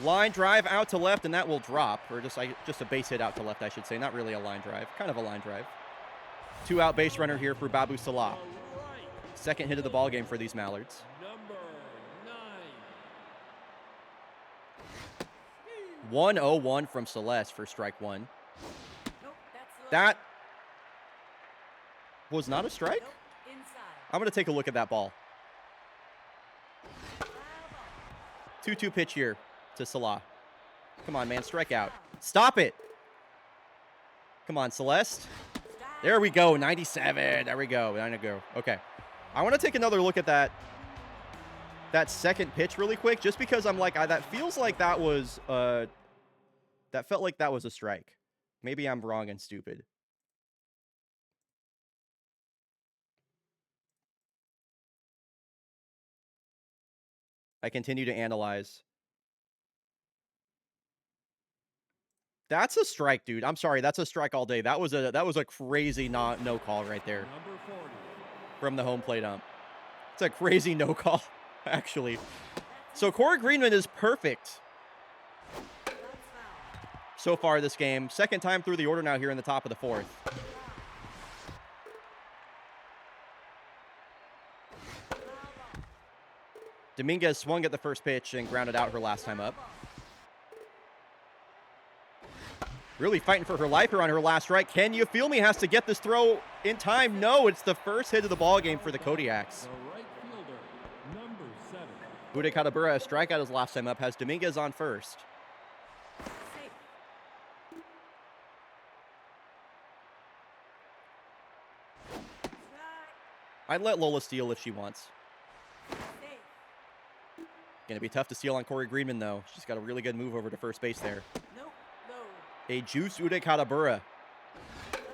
Speaker 1: Line drive out to left, and that will drop. Or just a base hit out to left, I should say. Not really a line drive. Kind of a line drive. 2-out base runner here for Babu Salah. Second hit of the ball game for these Mallards.
Speaker 4: Number 9.
Speaker 1: 1-0-1 from Celeste for strike 1.
Speaker 5: Nope, that's low.
Speaker 1: That was not a strike?
Speaker 5: Nope, inside.
Speaker 1: I'm going to take a look at that ball.
Speaker 5: Foul ball.
Speaker 1: 2-2 pitch here to Salah. Come on, man. Strike out. Stop it. Come on, Celeste. There we go. 97. There we go. There we go. Okay. I want to take another look at that second pitch really quick, just because I'm like, that feels like that was, that felt like that was a strike. Maybe I'm wrong and stupid. I continue to analyze. That's a strike, dude. I'm sorry. That's a strike all day. That was a crazy no call right there
Speaker 4: Number 40.
Speaker 1: from the home plate ump. It's a crazy no call, actually. So Corey Greenman is perfect
Speaker 5: That's foul.
Speaker 1: so far this game. Second time through the order now here in the top of the 4th.
Speaker 5: Foul ball.
Speaker 1: Dominguez swung at the first pitch and grounded out her last time up. Really fighting for her life here on her last strike. Can you feel me? Has to get this throw in time. No, it's the first hit of the ball game for the Kodiaks.
Speaker 4: The right fielder. Number 7.
Speaker 1: Uday Katabura, a strikeout his last time up, has Dominguez on first.
Speaker 5: Safe. Strike.
Speaker 1: I'd let Lola steal if she wants.
Speaker 5: Safe.
Speaker 1: Gonna be tough to steal on Corey Greenman, though. She's got a really good move over to first base there.
Speaker 5: Nope, low.
Speaker 1: A juice Uday Katabura.
Speaker 5: Foul ball.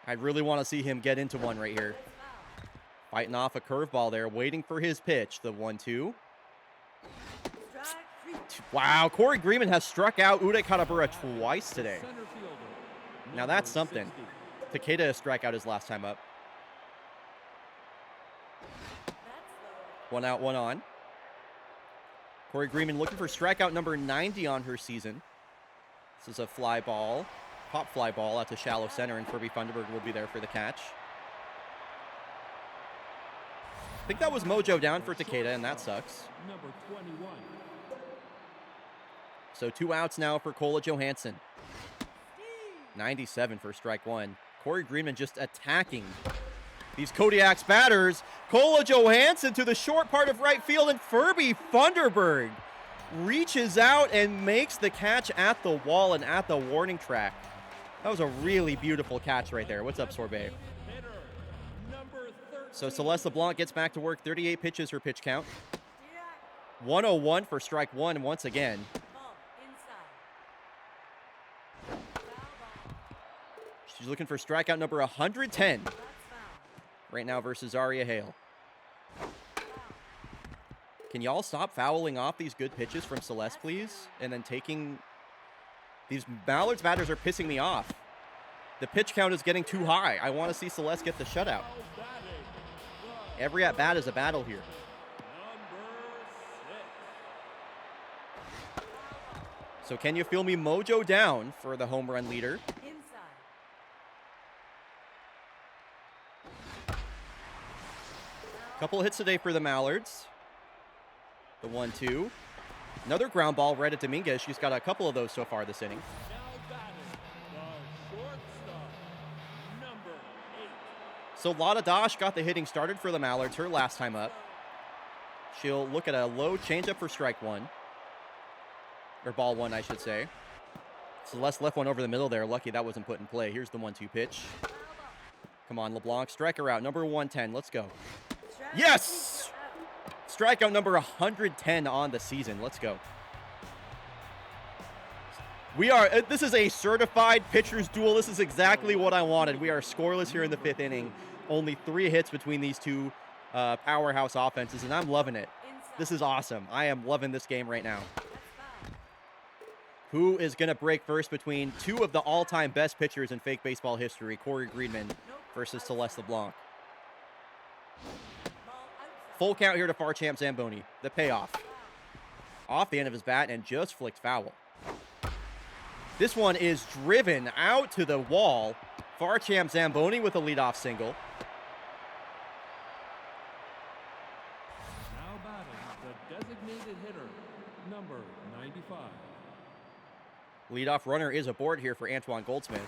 Speaker 1: I really want to see him get into one right here.
Speaker 5: That's foul.
Speaker 1: Fighting off a curveball there, waiting for his pitch. The 1-2.
Speaker 5: Strike 3.
Speaker 1: Wow, Corey Greenman has struck out Uday Katabura twice today.
Speaker 4: Center fielder.
Speaker 1: Now that's
Speaker 4: Number
Speaker 1: something.
Speaker 4: 60.
Speaker 1: Takeda has struck out his last time up.
Speaker 5: That's low.
Speaker 1: 1 out, 1 on. Corey Greenman looking for strikeout number 90 on her season. This is a fly ball, pop fly ball out to shallow center, and Kirby Funderburg will be there for the catch. I think that was mojo down for Takeda, and that sucks.
Speaker 4: Number 21.
Speaker 1: So 2 outs now for Kola Johansson. 97 for strike 1. Corey Greenman just attacking these Kodiaks batters. Kola Johansson to the short part of right field, and Furby Funderburg reaches out and makes the catch at the wall and at the warning track. That was a really beautiful catch right there. What's up, Sorbet?
Speaker 4: Hitter. Number 13.
Speaker 1: So Celeste LeBlanc gets back to work. 38 pitches her pitch count.
Speaker 5: Strike.
Speaker 1: 101 for strike 1 once again.
Speaker 5: Ball. Inside. Foul ball.
Speaker 1: She's looking for strikeout number 110
Speaker 5: That's foul.
Speaker 1: right now versus Aria Hale.
Speaker 5: Foul.
Speaker 1: Can y'all stop fouling off these good pitches from Celeste, please? And then taking... These Mallards batters are pissing me off. The pitch count is getting too high. I want to see Celeste get the shutout.
Speaker 4: Batting.
Speaker 1: Every at-bat is a battle here.
Speaker 4: Number
Speaker 1: So can you feel me mojo down for the home run leader?
Speaker 5: Inside.
Speaker 1: Couple hits today for the Mallards. The 1-2. Another ground ball right at Dominguez. She's got a couple of those so far this inning.
Speaker 4: Now batting, the shortstop, number 8.
Speaker 1: So Lada Dosh got the hitting started for the Mallards her last time up. She'll look at a low changeup for strike one. Or ball one, I should say. Celeste left one over the middle there. Lucky that wasn't put in play. Here's the 1-2 pitch. Come on, LeBlanc. Striker out. Number 110. Let's go. Yes! Strikeout number 110 on the season. Let's go. This is a certified pitcher's duel. This is exactly what I wanted. We are scoreless here in the 5th inning. Only 3 hits between these two powerhouse offenses, and I'm loving it. This is awesome. I am loving this game right now. Who is going to break first between 2 of the all-time best pitchers in fake baseball history, Corey Greenman versus Celeste LeBlanc? Full count here to far champ Zamboni. The payoff. Off the end of his bat and just flicked foul. This one is driven out to the wall. Far champ Zamboni with a leadoff single.
Speaker 4: Now batting, the designated hitter, number 95.
Speaker 1: Leadoff runner is aboard here for Antoine Goldsmith.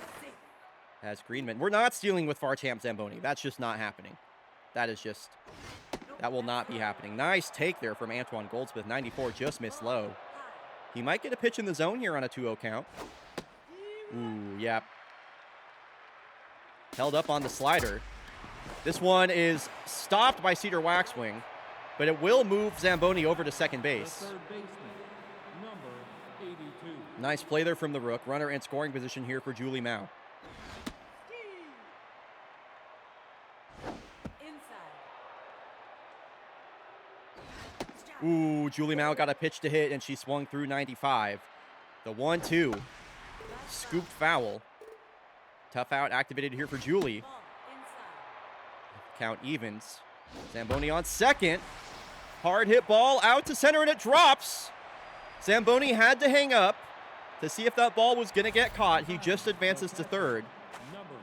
Speaker 1: As Greenman. We're not stealing with far champ Zamboni. That's just not happening. That will not be happening. Nice take there from Antoine Goldsmith. 94 just missed low. He might get a pitch in the zone here on a 2-0 count. Ooh, yep. Held up on the slider. This one is stopped by Cedar Waxwing, but it will move Zamboni over to second
Speaker 4: The
Speaker 1: base.
Speaker 4: third baseman, number 82.
Speaker 1: Nice play there from the Rook. Runner in scoring position here for Julie Mao. Ooh, Julie Mao got a pitch to hit, and she swung through 95. The 1-2. Scooped foul. Tough out activated here for Julie. Count evens. Zamboni on second. Hard hit ball out to center, and it drops. Zamboni had to hang up to see if that ball was going to get caught. He just advances to third.
Speaker 4: Number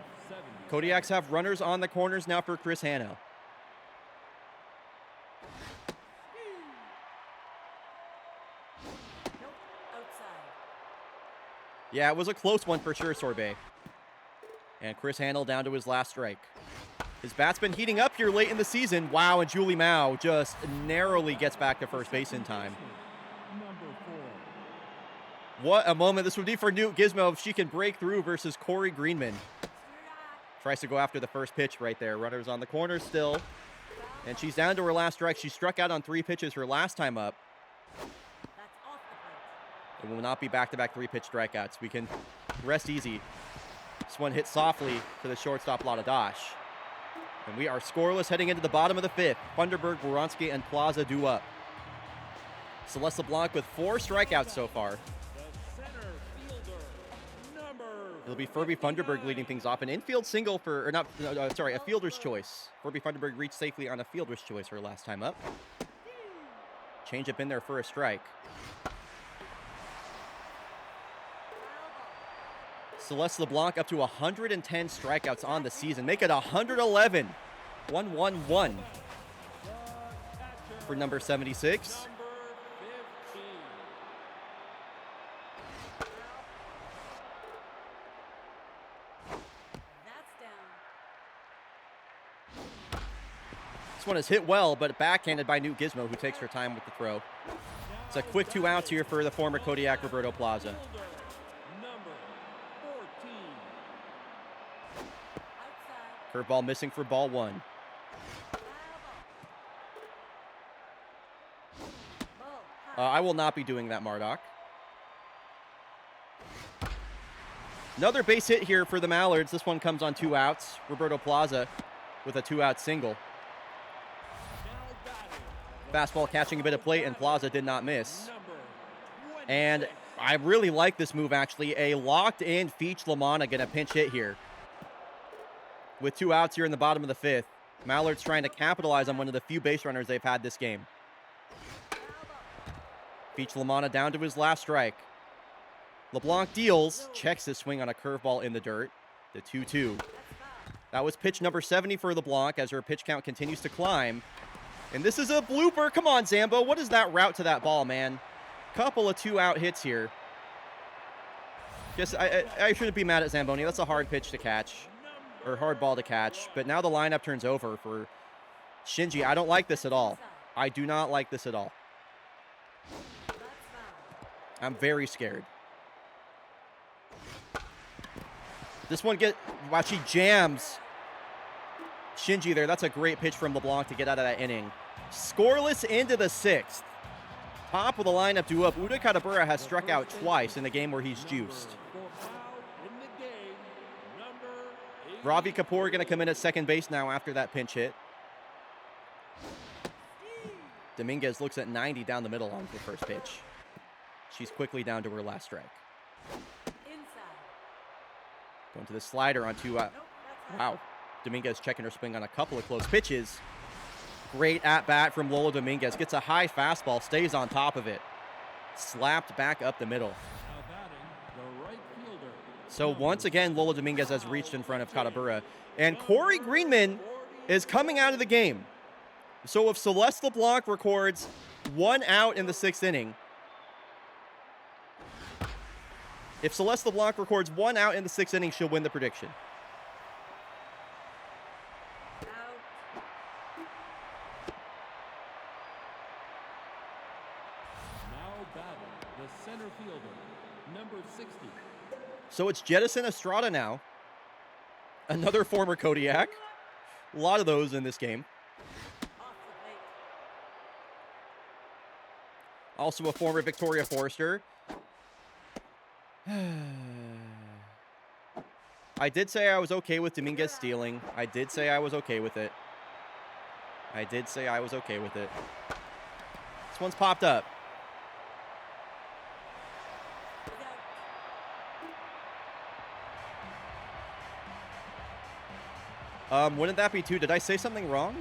Speaker 4: 70.
Speaker 1: Kodiaks have runners on the corners now for Chris Hanna. Yeah, it was a close one for sure, Sorbet. And Chris Handel down to his last strike. His bat's been heating up here late in the season. Wow, and Julie Mao just narrowly gets back to first base in time.
Speaker 4: Number 4.
Speaker 1: What a moment this would be for Newt Gizmo if she can break through versus Corey Greenman. Tries to go after the first pitch right there. Runners on the corner still. And she's down to her last strike. She struck out on 3 pitches her last time up. It will not be back-to-back 3-pitch strikeouts. We can rest easy. This one hit softly to the shortstop, Lada Dosh. And we are scoreless heading into the bottom of the 5th. Funderburg, Boronsky, and Plaza due up. Celeste LeBlanc with 4 strikeouts so far.
Speaker 4: The center fielder, number
Speaker 1: It'll be Furby Funderburg leading things off. An infield single for, or not, sorry, a fielder's choice. Furby Funderburg reached safely on a fielder's choice her last time up. Change up in there for a strike. Celeste LeBlanc up to 110 strikeouts on the season. Make it 111. 1-1-1 for number 76.
Speaker 4: number 15.
Speaker 1: This one is hit well, but backhanded by Newt Gizmo, who takes her time with the throw. It's a quick 2 outs here for the former Kodiak, Roberto Plaza.
Speaker 4: Fielder, number 14.
Speaker 1: Curveball missing for ball 1. I will not be doing that, Marduk. Another base hit here for the Mallards. This one comes on 2 outs. Roberto Plaza with a 2-out single. Fastball catching a bit of plate, and Plaza did not miss. And I really like this move, actually. A locked-in Feach Lamana going to pinch hit here. With 2 outs here in the bottom of the 5th. Mallards trying to capitalize on one of the few base runners they've had this game. Feach Lamana down to his last strike. LeBlanc deals, checks his swing on a curveball in the dirt. The 2-2. That was pitch number 70 for LeBlanc as her pitch count continues to climb. And this is a blooper. Come on, Zambo. What is that route to that ball, man? Couple of 2-out hits here. Guess I shouldn't be mad at Zamboni. That's a hard pitch to catch, or hard ball to catch. But now the lineup turns over for Shinji. I don't like this at all. I do not like this at all. I'm very scared. This one wow, she jams Shinji there. That's a great pitch from LeBlanc to get out of that inning. Scoreless into the 6th. Top of the lineup due up. Uda Katabura has struck out twice in the game where he's juiced. Ravi Kapoor going to come in at second base now after that pinch hit. Dominguez looks at 90 down the middle on the first pitch. She's quickly down to her last strike. Going to the slider on 2 out. Wow. Dominguez checking her swing on a couple of close pitches. Great at-bat from Lola Dominguez. Gets a high fastball, stays on top of it. Slapped back up the middle. So once again, Lola Dominguez has reached in front of Katabura. And Corey Greenman is coming out of the game. So if Celeste LeBlanc records 1 out in the 6th inning, if Celeste LeBlanc records 1 out in the 6th inning, she'll win the prediction. So it's Jettison Estrada now. Another former Kodiak. A lot of those in this game. Also a former Victoria Forester. I did say I was okay with Dominguez stealing. I did say I was okay with it. This one's popped up. Wouldn't that be 2? Did I say something wrong?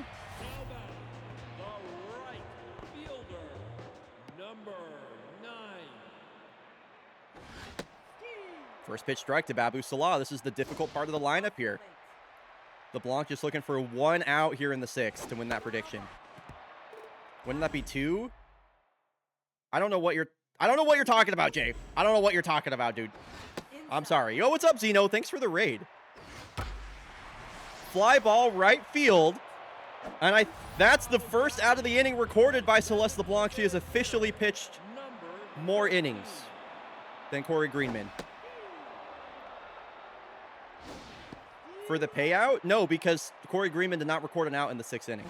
Speaker 1: First pitch strike to Babu Salah. This is the difficult part of the lineup here. LeBlanc just looking for 1 out here in the 6th to win that prediction. Wouldn't that be 2? I don't know what you're talking about, Jay. I don't know what you're talking about, dude. I'm sorry. Yo, what's up, Zeno? Thanks for the raid. Fly ball right field. And that's the first out of the inning recorded by Celeste LeBlanc. She has officially pitched more innings than Corey Greenman. For the payout? No, because Corey Greenman did not record an out in the 6th inning.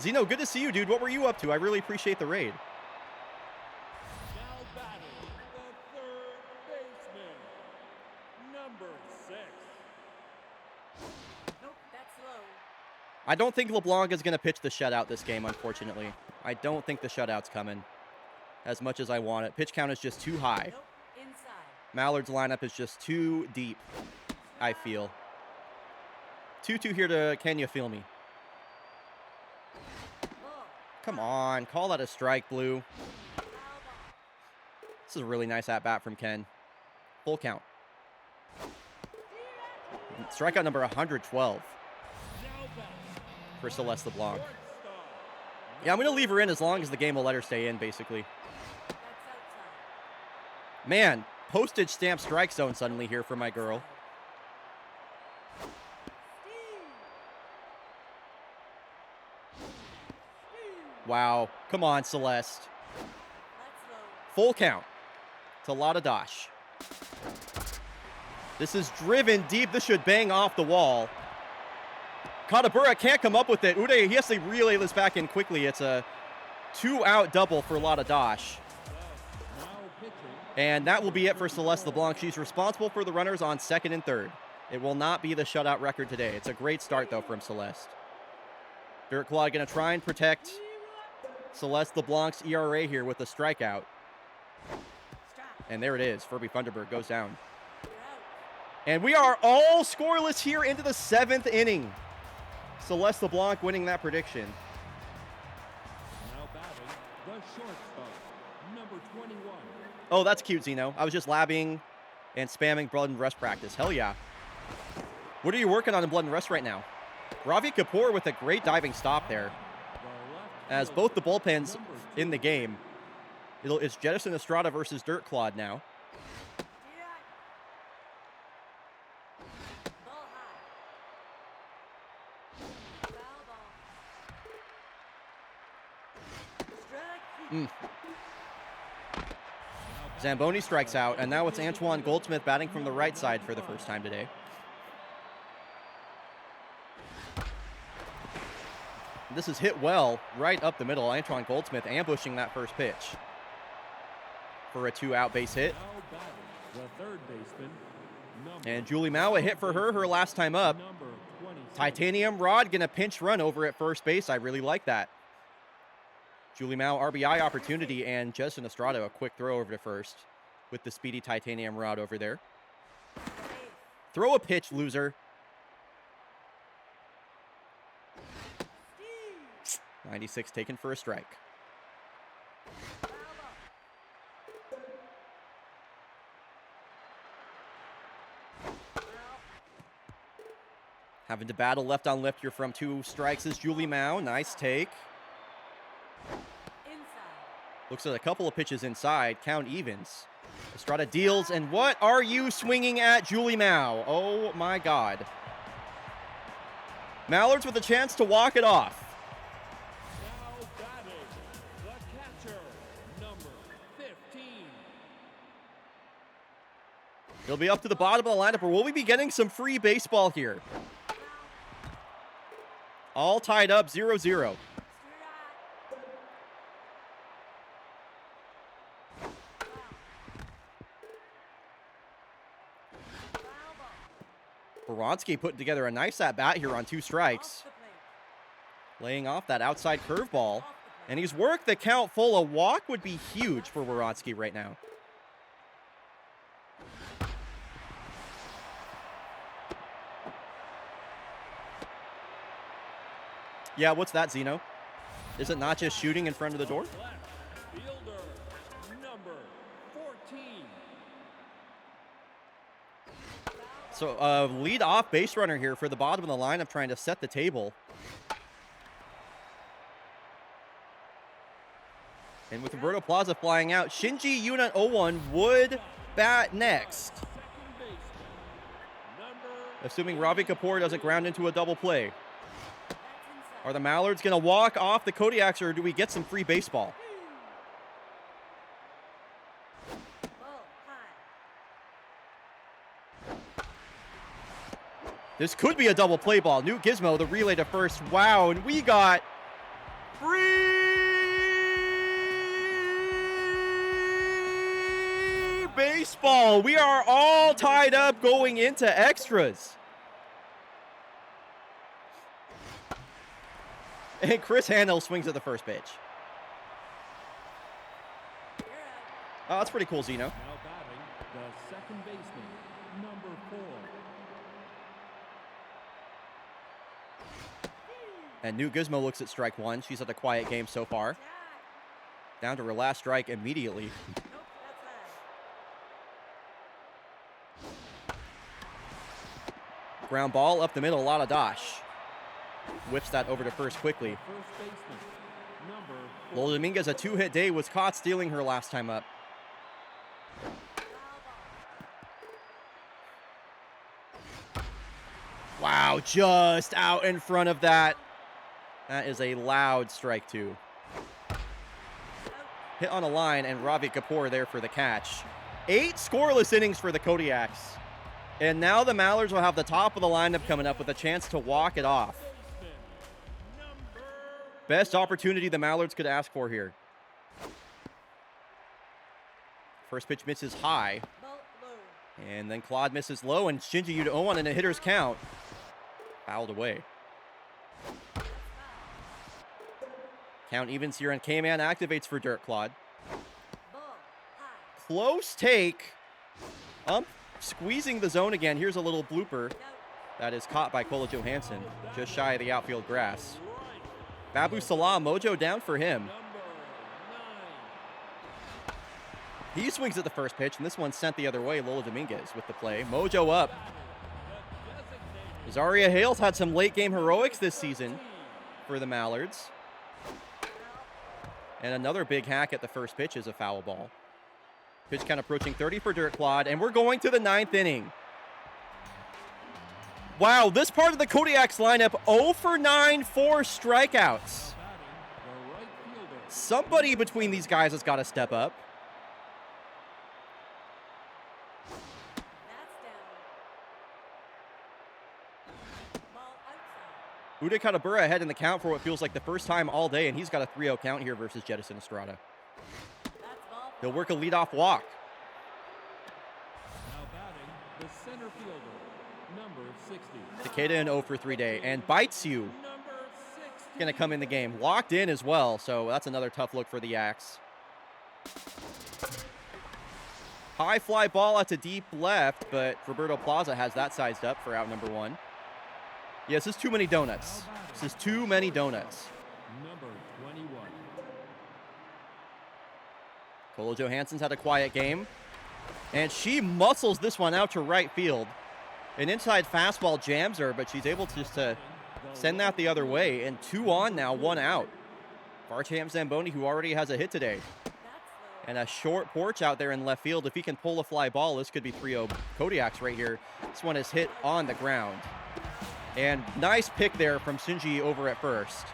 Speaker 1: Zeno, good to see you, dude. What were you up to? I really appreciate the raid.
Speaker 4: Now batting the third baseman, number 6.
Speaker 5: Nope, that's low.
Speaker 1: I don't think LeBlanc is going to pitch the shutout this game, unfortunately. I don't think the shutout's coming as much as I want it. Pitch count is just too high.
Speaker 5: Nope, inside.
Speaker 1: Mallard's lineup is just too deep, I feel. 2-2 here to Can You Feel Me? Come on, call that a strike, Blue. This is a really nice at-bat from Ken. Full count. Strikeout number 112 for Celeste LeBlanc. Yeah, I'm going to leave her in as long as the game will let her stay in, basically.
Speaker 5: That's outside.
Speaker 1: Man, postage stamp strike zone suddenly here for my girl. Wow. Come on, Celeste.
Speaker 5: That's low.
Speaker 1: Full count to Lada Dash. This is driven deep. This should bang off the wall. Katabura can't come up with it. Uday, he has to relay this back in quickly. It's a 2-out double for Lada Dash. And that will be it for Celeste LeBlanc. She's responsible for the runners on 2nd and 3rd. It will not be the shutout record today. It's a great start, though, from Celeste. Dirt Claw going to try and protect Celeste LeBlanc's ERA here with a strikeout. And there it is. Furby Thunderbird goes down. And we are all scoreless here into the 7th inning. Celeste LeBlanc winning that prediction.
Speaker 4: Now batting the shortstop, Number 21.
Speaker 1: Oh, that's cute, Zeno. I was just labbing and spamming blood and rest practice. Hell yeah. What are you working on in blood and rest right now? Ravi Kapoor with a great diving stop there.
Speaker 4: The
Speaker 1: As
Speaker 4: left
Speaker 1: both the
Speaker 4: fielder,
Speaker 1: bullpens
Speaker 4: number
Speaker 1: in the
Speaker 4: 2.
Speaker 1: game. It's Jettison Estrada versus Dirt Clod now.
Speaker 5: Ball high. Foul ball. Strike.
Speaker 1: Zamboni strikes out, and now it's Antoine Goldsmith batting from the right side for the first time today. This is hit well, right up the middle. Antoine Goldsmith ambushing that first pitch for a 2-out base hit.
Speaker 4: Now batting, the third baseman. Number
Speaker 1: And Julie Mao, a hit for her last time up.
Speaker 4: Number 26.
Speaker 1: Titanium Rod gonna pinch run over at first base. I really like that. Julie Mao, RBI opportunity, and Jettison Estrada, a quick throw over to first with the speedy Titanium Rod over there. Throw a pitch, loser. 96 taken for a strike. Having to battle left on left here from 2 strikes is Julie Mao. Nice take.
Speaker 5: Inside.
Speaker 1: Looks at a couple of pitches inside. Count evens. Estrada deals, and what are you swinging at, Julie Mao? Oh my God. Mallards with a chance to walk it off.
Speaker 4: Now batting, the catcher. Number 15.
Speaker 1: He'll be up to the bottom of the lineup, or will we be getting some free baseball here? All tied up, 0-0.
Speaker 5: Strike. Foul ball.
Speaker 1: Baronski putting together a nice at-bat here on 2 strikes.
Speaker 5: Off the plate.
Speaker 1: Laying off that outside curveball.
Speaker 5: Off the plate.
Speaker 1: And he's worked the count full. A walk would be huge for Baronski right now. Yeah, what's that, Zeno? Is it not just shooting in front of the door?
Speaker 4: Left fielder. Number 14.
Speaker 1: So, lead off base runner here for the bottom of the lineup, trying to set the table. And with Roberto Plaza flying out, Shinji Yuna 0-1 would bat next.
Speaker 4: Second baseman. Number
Speaker 1: Assuming Ravi Kapoor doesn't ground into a double play.
Speaker 5: That's inside.
Speaker 1: Are the Mallards going to walk off the Kodiaks, or do we get some free baseball?
Speaker 5: Ball high.
Speaker 1: This could be a double play ball. New Gizmo, the relay to first. Wow, and we got free baseball. We are all tied up going into extras. And Chris Handel swings at the first pitch.
Speaker 5: You're out.
Speaker 1: Oh, that's pretty cool, Zeno.
Speaker 4: now batting, the second baseman. Number 4.
Speaker 1: And New Gizmo looks at strike 1. She's had a quiet game so far.
Speaker 5: Jack.
Speaker 1: Down to her last strike immediately.
Speaker 5: Nope, that's high.
Speaker 1: Ground ball up the middle, a lot of dash. Whips that over to first quickly.
Speaker 4: First baseman. Number 4.
Speaker 1: Lola Dominguez, a 2-hit day, was caught stealing her last time up.
Speaker 5: Foul ball.
Speaker 1: Wow, just out in front of that. That is a loud strike 2.
Speaker 5: Out.
Speaker 1: Hit on a line, and Ravi Kapoor there for the catch. 8 scoreless innings for the Kodiaks. And now the Mallards will have the top of the lineup coming up with a chance to walk it off.
Speaker 4: Baseman. Number
Speaker 1: Best opportunity the Mallards could ask for here. First pitch misses high,
Speaker 5: Ball low.
Speaker 1: and then Claude misses low, and Shinji Yuta 0-1 in a hitter's count. Fouled away.
Speaker 5: That's foul.
Speaker 1: Count evens here, and K-Man activates for Dirt Claude.
Speaker 5: Ball high.
Speaker 1: Close take. Squeezing the zone again. Here's a little blooper
Speaker 5: Out.
Speaker 1: that is caught by Kola Johansson, just shy of the outfield grass.
Speaker 4: right.
Speaker 1: Babu Salah, mojo down for him.
Speaker 4: Number 9.
Speaker 1: He swings at the first pitch, and this one sent the other way. Lola Dominguez with the play. Mojo up. Zaria Hales had some late-game heroics this season for the Mallards. And another big hack at the first pitch is a foul ball. Pitch count approaching 30 for Dirt Clod, and we're going to the 9th inning. Wow, this part of the Kodiak's lineup, 0 for 9, 4 strikeouts. Somebody between these guys has got to step up. Uday Katabura ahead in the count for what feels like the first time all day, and he's got a 3-0 count here versus Jettison Estrada. He'll work a leadoff walk.
Speaker 4: Now batting, the center fielder, number 60.
Speaker 1: Takeda an 0 for 3 day, and bites you.
Speaker 4: Number 60.
Speaker 1: Going to come in the game. Locked in as well, so that's another tough look for the Yaks. High fly ball out to deep left, but Roberto Plaza has that sized up for out number 1. Yeah, this is too many donuts. This is too many donuts.
Speaker 4: Number 21.
Speaker 1: Cole Johansson's had a quiet game, and she muscles this one out to right field. An inside fastball jams her, but she's able to just send that the other way, and 2 on now, 1 out. Barcham Zamboni, who already has a hit today. And a short porch out there in left field. If he can pull a fly ball, this could be 3-0 Kodiaks right here. This one is hit on the ground. And nice pick there from Sunji over at first.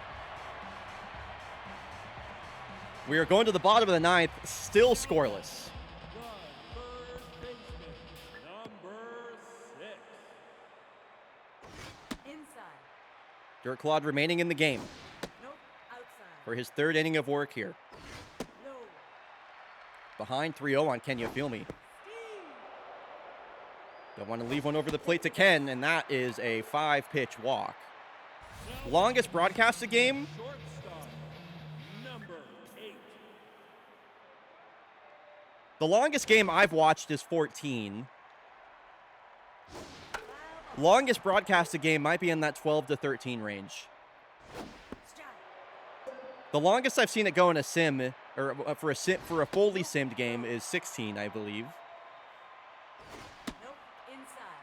Speaker 1: We are going to the bottom of the 9th, still scoreless.
Speaker 4: The third baseman, number 6.
Speaker 5: Inside.
Speaker 1: Dirt Clod remaining in the game
Speaker 5: Nope. Outside.
Speaker 1: for his 3rd inning of work here.
Speaker 5: No.
Speaker 1: Behind 3-0 on Kenya Filmy. Don't want to leave one over the plate to Ken, and that is a 5-pitch walk. Longest broadcasted game,
Speaker 4: Shortstop, number 8.
Speaker 1: the longest game I've watched is 14. Longest broadcasted game might be in that 12 to 13 range.
Speaker 5: Strike.
Speaker 1: The longest I've seen it go in a sim, or for a fully simmed game, is 16, I believe.
Speaker 5: Nope. Inside.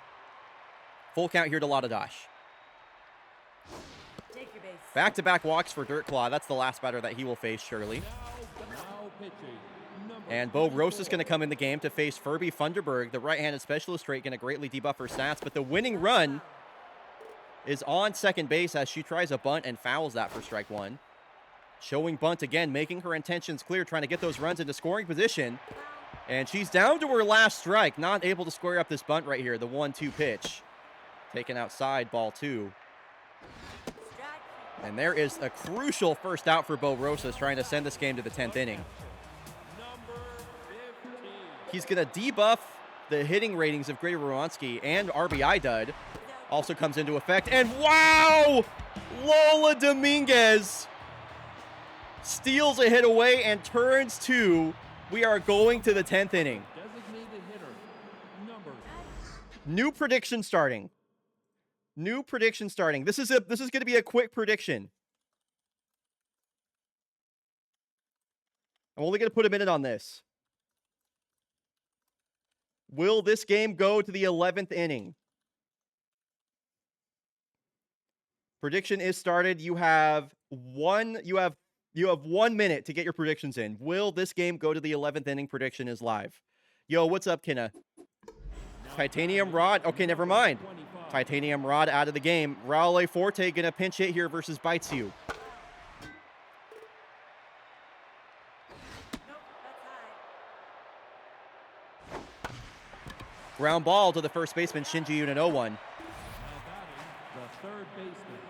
Speaker 1: Full count here to Ladadash.
Speaker 5: Take your base.
Speaker 1: Back-to-back walks for Dirt Claw. That's the last batter that he will face, surely.
Speaker 4: Now pitching, number
Speaker 1: And Bo Rosa is going to come in the game to face Furby Funderburg. The right-handed specialist trait going to greatly debuff her stats, but the winning run is on second base as she tries a bunt and fouls that for strike 1. Showing bunt again, making her intentions clear, trying to get those runs into scoring position. And she's down to her last strike, not able to square up this bunt right here, the 1-2 pitch. Taken outside, ball 2.
Speaker 5: Strike.
Speaker 1: And there is a crucial first out for Bo Rosas, trying to send this game to the 10th inning.
Speaker 4: number 15.
Speaker 1: He's going to debuff the hitting ratings of Grady Ruansky, and RBI dud also comes into effect. And wow! Lola Dominguez steals a hit away and turns 2. We are going to the 10th inning.
Speaker 4: Designated hitter, number
Speaker 1: New prediction starting. New prediction starting. This is going to be a quick prediction. I'm only going to put a minute on this. Will this game go to the 11th inning? Prediction is started. You have 1 minute to get your predictions in. Will this game go to the 11th inning? Prediction is live. Yo, what's up, Kinna? Titanium Rod. Okay, never mind.
Speaker 4: 25.
Speaker 1: Titanium Rod out of the game. Raul Forte gonna pinch hit here versus Bites You.
Speaker 5: Nope. That's high.
Speaker 1: Ground ball to the first baseman, Shinji Yunan 0-1.
Speaker 4: Now batting, the third baseman,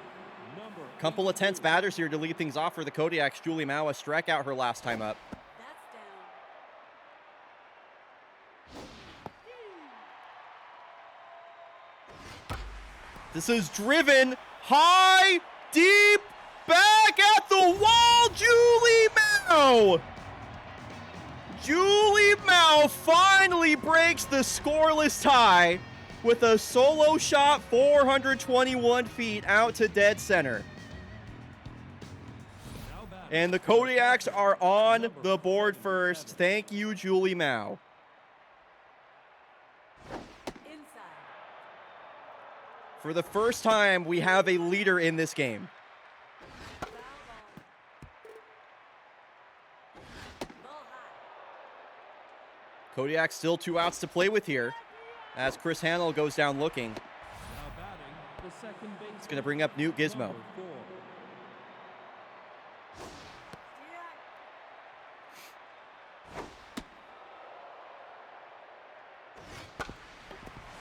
Speaker 4: number
Speaker 1: Couple of tense batters here to lead things off for the Kodiaks. Julie Maua struck out her last time up.
Speaker 5: That's down.
Speaker 1: This is driven high, deep, back at the wall. Julie Mao! Julie Mao finally breaks the scoreless tie with a solo shot 421 feet out to dead center.
Speaker 4: now batting,
Speaker 1: And the Kodiaks are on the board first. Thank you, Julie Mao.
Speaker 5: Inside.
Speaker 1: For the first time, we have a leader in this game.
Speaker 5: Foul ball. Ball high.
Speaker 1: Kodiak still 2 outs to play with here as Chris Hannell goes down looking.
Speaker 4: Now batting, the second baseman.
Speaker 1: It's going to bring up Newt Gizmo.
Speaker 4: Number 4.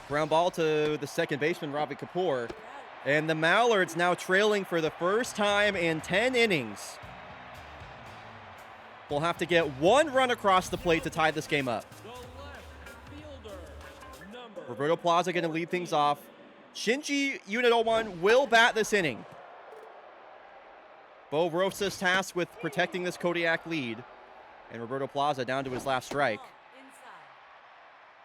Speaker 1: Ground ball to the second baseman, Ravi Kapoor. And the Mallards now trailing for the first time in 10 innings. We'll have to get 1 run across the plate to tie this game up.
Speaker 4: The left fielder. Number
Speaker 1: Roberto Plaza going to lead things off. Shinji Unit 01 will bat this inning. Bo Rosas tasked with protecting this Kodiak lead. And Roberto Plaza down to his last strike.
Speaker 5: Inside.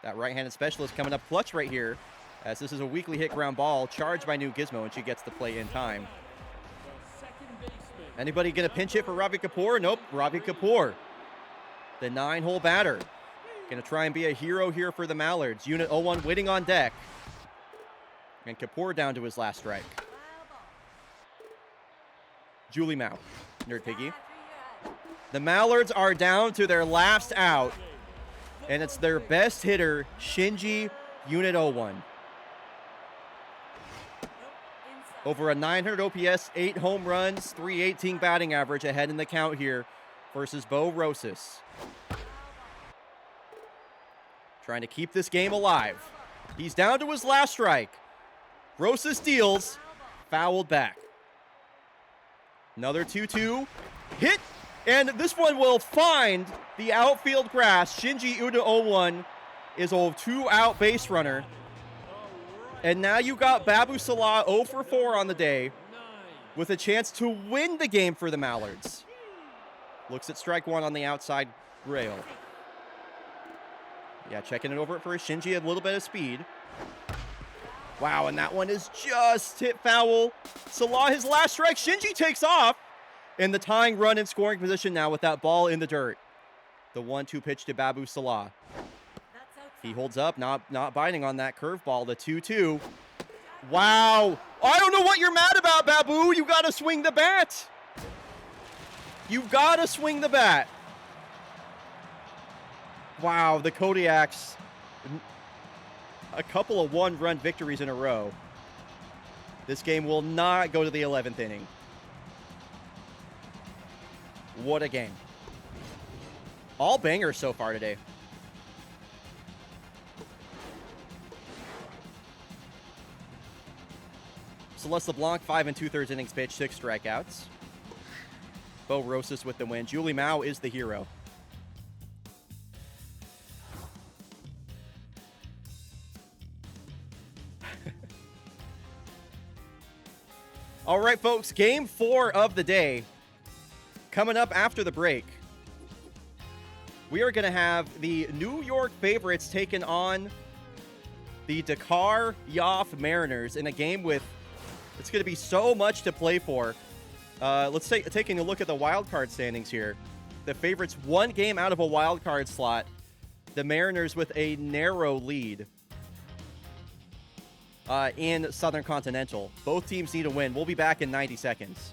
Speaker 1: That right-handed specialist coming up clutch right here, as this is a weakly hit ground ball charged by New Gizmo, and she gets the play in time.
Speaker 4: the second baseman.
Speaker 1: Anybody going to pinch hit for Ravi Kapoor? Nope, Ravi Kapoor, the 9-hole batter. Going to try and be a hero here for the Mallards. Unit 01 waiting on deck. And Kapoor down to his last strike.
Speaker 5: Foul ball.
Speaker 1: Julie Mao, Nerd Piggy.
Speaker 5: After you had.
Speaker 1: The Mallards are down to their last out, and it's their best hitter, Shinji Unit 01.
Speaker 5: Inside.
Speaker 1: Over a 900 OPS, 8 home runs, 318 batting average ahead in the count here versus Bo Rosas. Trying to keep this game alive. He's down to his last strike. Rosas deals, fouled back. Another 2-2 hit, and this one will find the outfield grass. Shinji Uda 01 is a 2-out base runner. And now you got Babu Salah 0 for 4 on the day with a chance to win the game for the Mallards. Looks at strike 1 on the outside rail. Yeah, checking it over for Shinji, a little bit of speed. Wow, and that one is just hit foul. Salah, his last strike. Shinji takes off. And the tying run in scoring position now with that ball in the dirt. The 1-2 pitch to Babu Salah.
Speaker 5: That's outside.
Speaker 1: He holds up, not biting on that curveball. The 2-2. Wow. I don't know what you're mad about, Babu. You got to swing the bat. You've got to swing the bat. Wow, the Kodiaks, a couple of 1-run victories in a row. This game will not go to the 11th inning. What a game. All bangers so far today. Celeste LeBlanc, 5 2/3 innings pitched, 6 strikeouts. Bo Rosas with the win. Julie Mao is the hero. All right, folks, game 4 of the day. Coming up after the break, we are going to have the New York favorites taking on the Dakar Yoff Mariners in a game with, it's going to be so much to play for. Let's taking a look at the wild card standings here. The favorites 1 game out of a wild card slot. The Mariners with a narrow lead in Southern Continental. Both teams need a win. We'll be back in 90 seconds.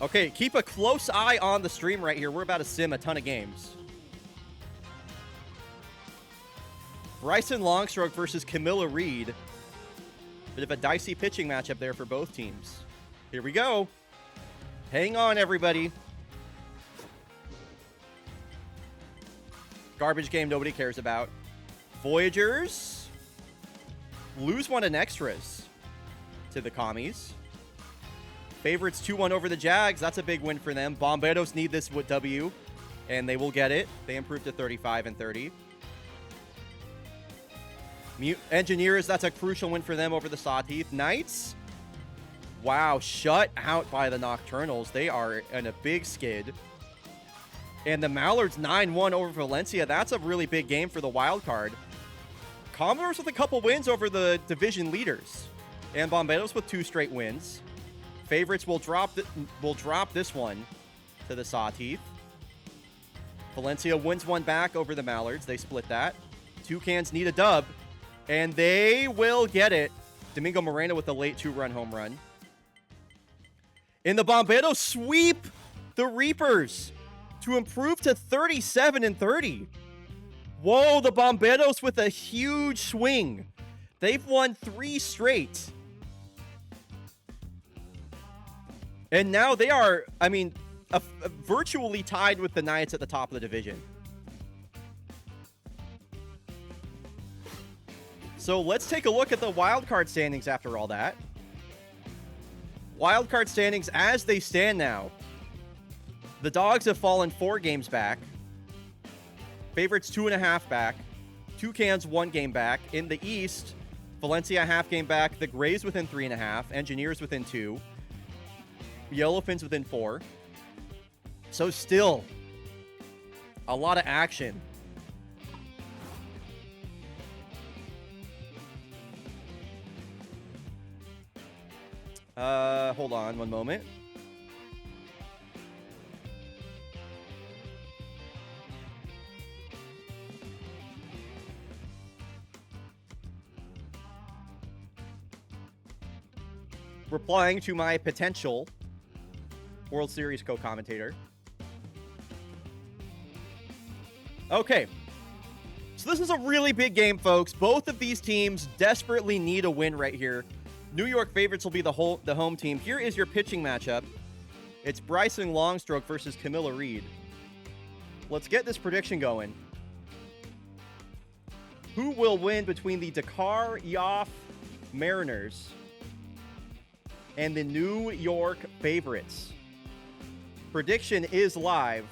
Speaker 1: Okay, keep a close eye on the stream right here. We're about to sim a ton of games. Bryson Longstroke versus Camilla Reed. Bit of a dicey pitching matchup there for both teams. Here we go. Hang on, everybody. Garbage game nobody cares about. Voyagers lose 1 in extras to the Commies. Favorites 2-1 over the Jags. That's a big win for them. Bomberos need this W, and they will get it. They improved to 35 30. Engineers, that's a crucial win for them over the Sawteeth. Knights, wow, shut out by the Nocturnals. They are in a big skid. And the Mallards 9-1 over Valencia. That's a really big game for the wild card. Commodores with a couple wins over the division leaders. And Bomberos with 2 straight wins. Favorites will drop this one to the Sawteeth. Valencia wins one back over the Mallards. They split that. Toucans need a dub, and they will get it. Domingo Moreno with a late 2-run home run. In the Bomberos sweep the Reapers to improve to 37-30. Whoa, the Bomberos with a huge swing. They've won 3 straight. And now they are, I mean, virtually tied with the Knights at the top of the division. So let's take a look at the wildcard standings after all that. Wildcard standings as they stand now. The Dogs have fallen 4 games back. Favorites 2.5 back. Toucans 1 game back. In the East, Valencia half game back. The Grays within 3.5. Engineers within 2. Yellowfins within 4. So still a lot of action. Hold on one moment. Replying to my potential World Series co-commentator. Okay. So this is a really big game, folks. Both of these teams desperately need a win right here. New York favorites will be the home team. Here is your pitching matchup. It's Bryson Longstroke versus Camilla Reed. Let's get this prediction going. Who will win between the Dakar Yoff Mariners and the New York favorites? Prediction is live.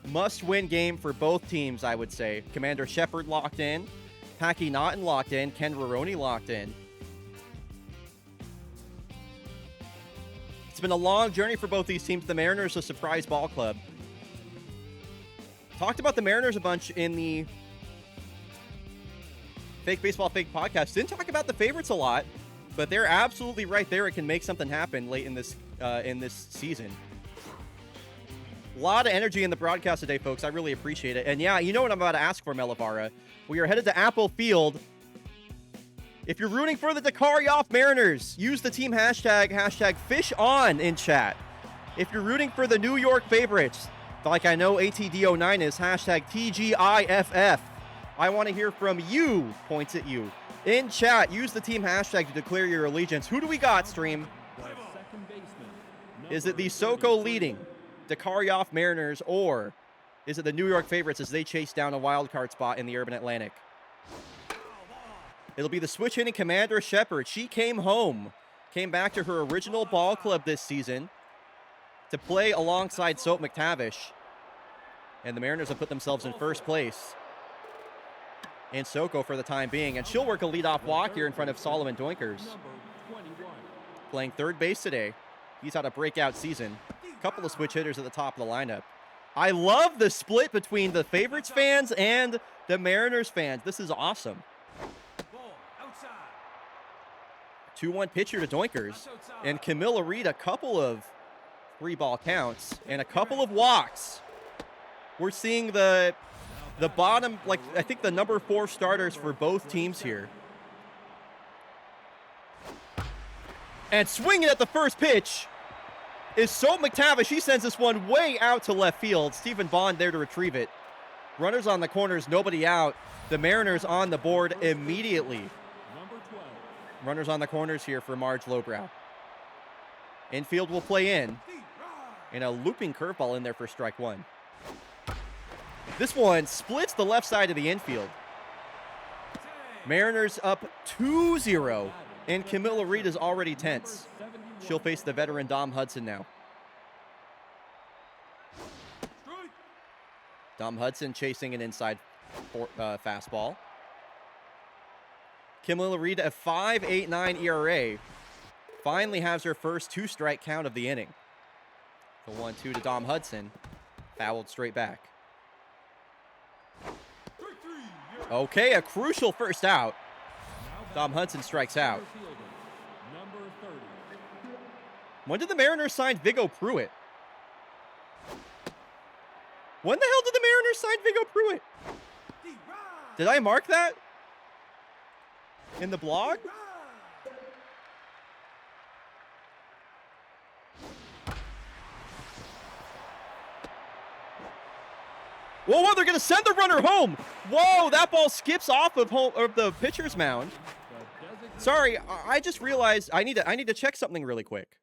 Speaker 1: Must-win game for both teams, I would say. Commander Shepard locked in. Packy Naughton locked in. Ken Roroni locked in. It's been a long journey for both these teams. The Mariners, a surprise ball club. Talked about the Mariners a bunch in the Fake Baseball Fake podcast. Didn't talk about the favorites a lot, but they're absolutely right there. It can make something happen late in this season. A lot of energy in the broadcast today, folks. I really appreciate it. And yeah, you know what I'm about to ask for, Melavara. We are headed to Apple Field. If you're rooting for the Dakar Yoff Mariners, use the team hashtag #FishOn in chat. If you're rooting for the New York favorites, like I know ATD09 is, hashtag TGIFF. I want to hear from you, points at you. In chat, use the team hashtag to declare your allegiance. Who do we got, stream? Is it the SoCo leading Dakar Yoff Mariners, or is it the New York favorites as they chase down a wild card spot in the Urban Atlantic? It'll be the switch hitting Commander Shepard. She came home, came back to her original ball club this season to play alongside Soap McTavish. And the Mariners have put themselves in first place in SoCo for the time being. And she'll work a leadoff walk here in front of Solomon Doinkers. Playing third base today. He's had a breakout season. A couple of switch hitters at the top of the lineup. I love the split between the favorites fans and the Mariners fans. This is awesome. 2-1 pitcher to Doinkers. And Camilla Reed, a couple of 3-ball counts and a couple of walks. We're seeing the bottom, like, I think the number 4 starters for both teams here. And swinging at the first pitch is Soap McTavish. He sends this one way out to left field. Stephen Bond there to retrieve it. Runners on the corners, nobody out. The Mariners on the board immediately. Runners on the corners here for Marge Lowbrow. Infield will play in. And a looping curveball in there for strike one. This one splits the left side of the infield. Mariners up 2-0. And Camilla Reed is already tense. She'll face the veteran Dom Hudson now. Dom Hudson chasing an inside fastball. Camilla Reed, a 5.89 ERA, finally has her first 2-strike count of the inning. The 1-2 to Dom Hudson, fouled straight back. Okay, a crucial first out.
Speaker 4: Now
Speaker 1: Dom Hudson strikes out.
Speaker 4: center fielder, number 30.
Speaker 1: When did the Mariners sign Vigo Pruitt? When the hell did the Mariners sign Vigo Pruitt? Did I mark that in the blog? Whoa, whoa, they're going to send the runner home. Whoa, that ball skips off of the pitcher's mound.
Speaker 4: The designated
Speaker 1: Sorry, I just realized I need to check something really quick.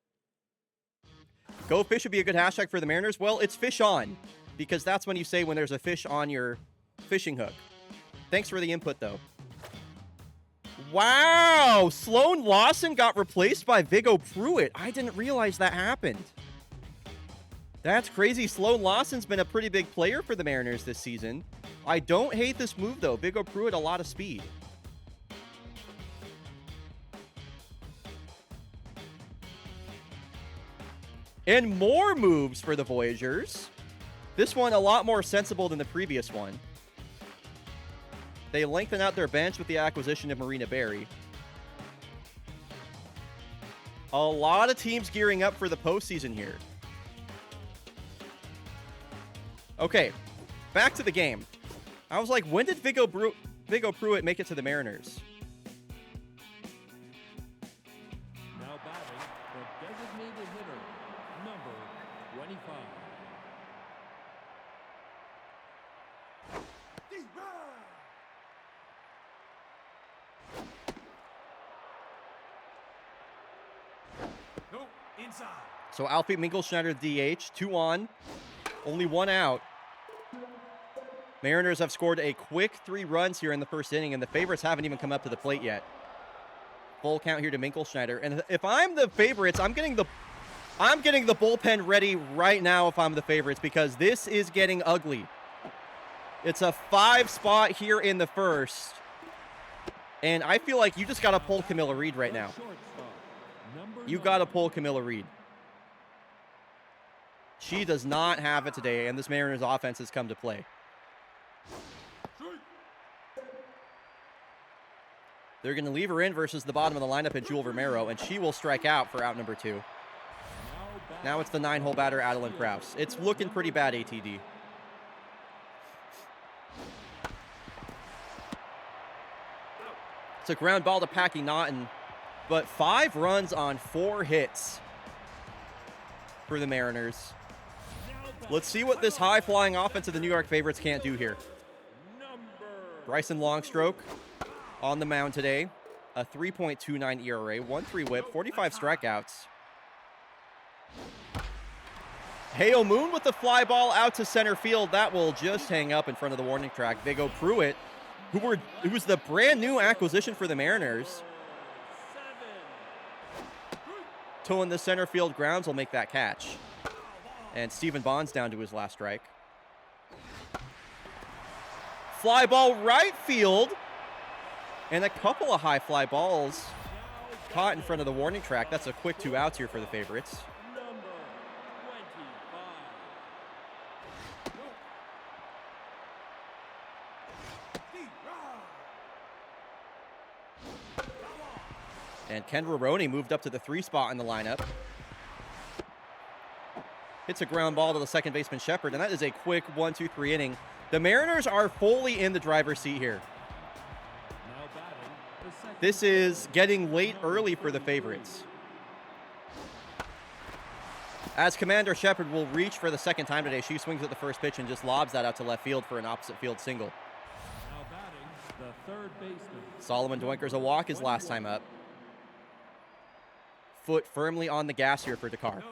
Speaker 1: Go fish would be a good hashtag for the Mariners. Well, it's fish on, because that's when you say when there's a fish on your fishing hook. Thanks for the input, though. Wow, Sloan Lawson got replaced by Vigo Pruitt. I didn't realize that happened. That's crazy. Sloan Lawson's been a pretty big player for the Mariners this season. I don't hate this move, though. Vigo Pruitt, a lot of speed. And more moves for the Voyagers. This one a lot more sensible than the previous one. They lengthen out their bench with the acquisition of Marina Berry. A lot of teams gearing up for the postseason here. Okay, back to the game. I was like, when did Vigo Pruitt make it to the Mariners?
Speaker 4: now batting, the designated hitter, number 25.
Speaker 1: So Alfie Minkelschneider DH, 2 on, only 1 out. Mariners have scored a quick 3 runs here in the first inning, and the favorites haven't even come up to the plate yet. Full count here to Minkelschneider. And if I'm the favorites, I'm getting the bullpen ready right now if I'm the favorites, because this is getting ugly. It's a 5 spot here in the first. And I feel like you just got to pull Camilla Reed right now.
Speaker 4: Shortstop, number
Speaker 1: You
Speaker 4: 9.
Speaker 1: got to pull Camilla Reed. She does not have it today, and this Mariners offense has come to play. They're going to leave her in versus the bottom of the lineup at Jewel Romero, and she will strike out for out number 2. Now it's the 9-hole batter, Adeline Krause. It's looking pretty bad, ATD. It's a ground ball to Packy Naughton, but 5 runs on 4 hits for the Mariners. Let's see what this high-flying offense of the New York favorites can't do here. Bryson Longstroke on the mound today. A 3.29 ERA, 1.3 whip, 45 strikeouts. Hale Moon with the fly ball out to center field. That will just hang up in front of the warning track. Vigo Pruitt, who was the brand new acquisition for the Mariners, towing the center field grounds, will make that catch. And Stephen Bond's down to his last strike. Fly ball right field. And a couple of high fly balls caught in front of the warning track. That's a quick 2 outs here for the favorites.
Speaker 4: Number 25.
Speaker 1: And Ken Roroni moved up to the 3 spot in the lineup. Hits a ground ball to the second baseman Shepard, and that is a quick 1-2-3 inning. The Mariners are fully in the driver's seat here.
Speaker 4: Now batting, the second
Speaker 1: This is getting late early for the favorites, as Commander Shepard will reach for the second time today. She swings at the first pitch and just lobs that out to left field for an opposite field single.
Speaker 4: Now batting, the third baseman.
Speaker 1: Solomon Dwinker's a walk his last time up. Foot firmly on the gas here for Dakar.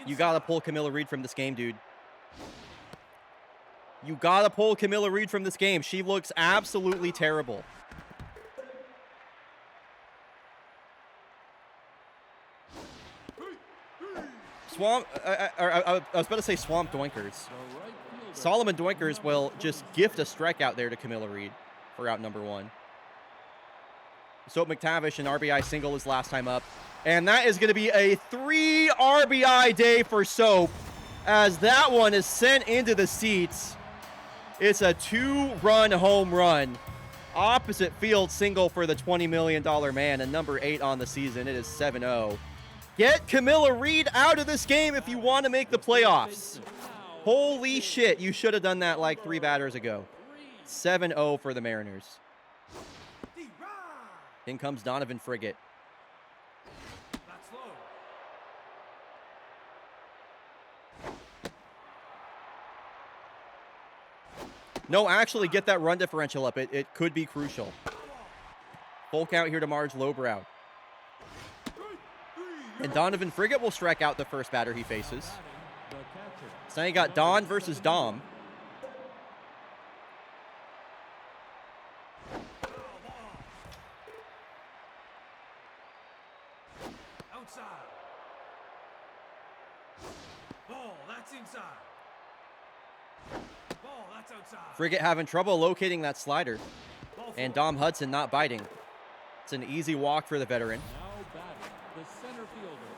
Speaker 1: You gotta pull Camilla Reed from this game, dude. You gotta pull Camilla Reed from this game. She looks absolutely terrible. I was about to say Swamp Doinkers. Solomon Doinkers will just gift a strikeout there to Camilla Reed for out number 1. So McTavish, an RBI single his last time up. And that is going to be a 3 RBI day for Soap, as that one is sent into the seats. It's a 2-run home run. Opposite field single for the $20 million man, and number 8 on the season. It is 7-0. Get Camilla Reed out of this game if you want to make the playoffs. Holy shit, you should have done that like 3 batters ago. 7-0 for the Mariners. In comes Donovan Frigate. No, actually get that run differential up. It could be crucial. Full count here to Marge Lowbrow. And Donovan Frigate will strike out the first batter he faces. So now you got Don versus Dom.
Speaker 6: Outside. Ball, that's inside. Ball, that's outside.
Speaker 1: Frigate having trouble locating that slider. And Dom Hudson not biting. It's an easy walk for the veteran.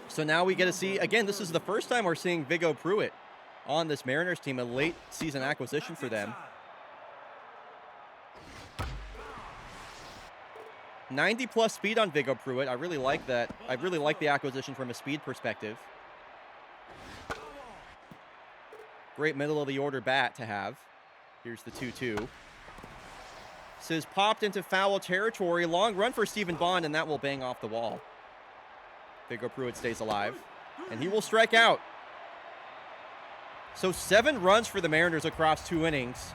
Speaker 1: So now we get to see, again, this is the first time we're seeing Viggo Pruitt on this Mariners team, a late season acquisition for them. 90+ speed on Viggo Pruitt. I really like that. I really like the acquisition from a speed perspective. Great middle of the order bat to have. Here's the 2-2. This is popped into foul territory. Long run for Stephen Bond, and that will bang off the wall. Viggo Pruitt stays alive, and he will strike out. So 7 runs for the Mariners across 2 innings.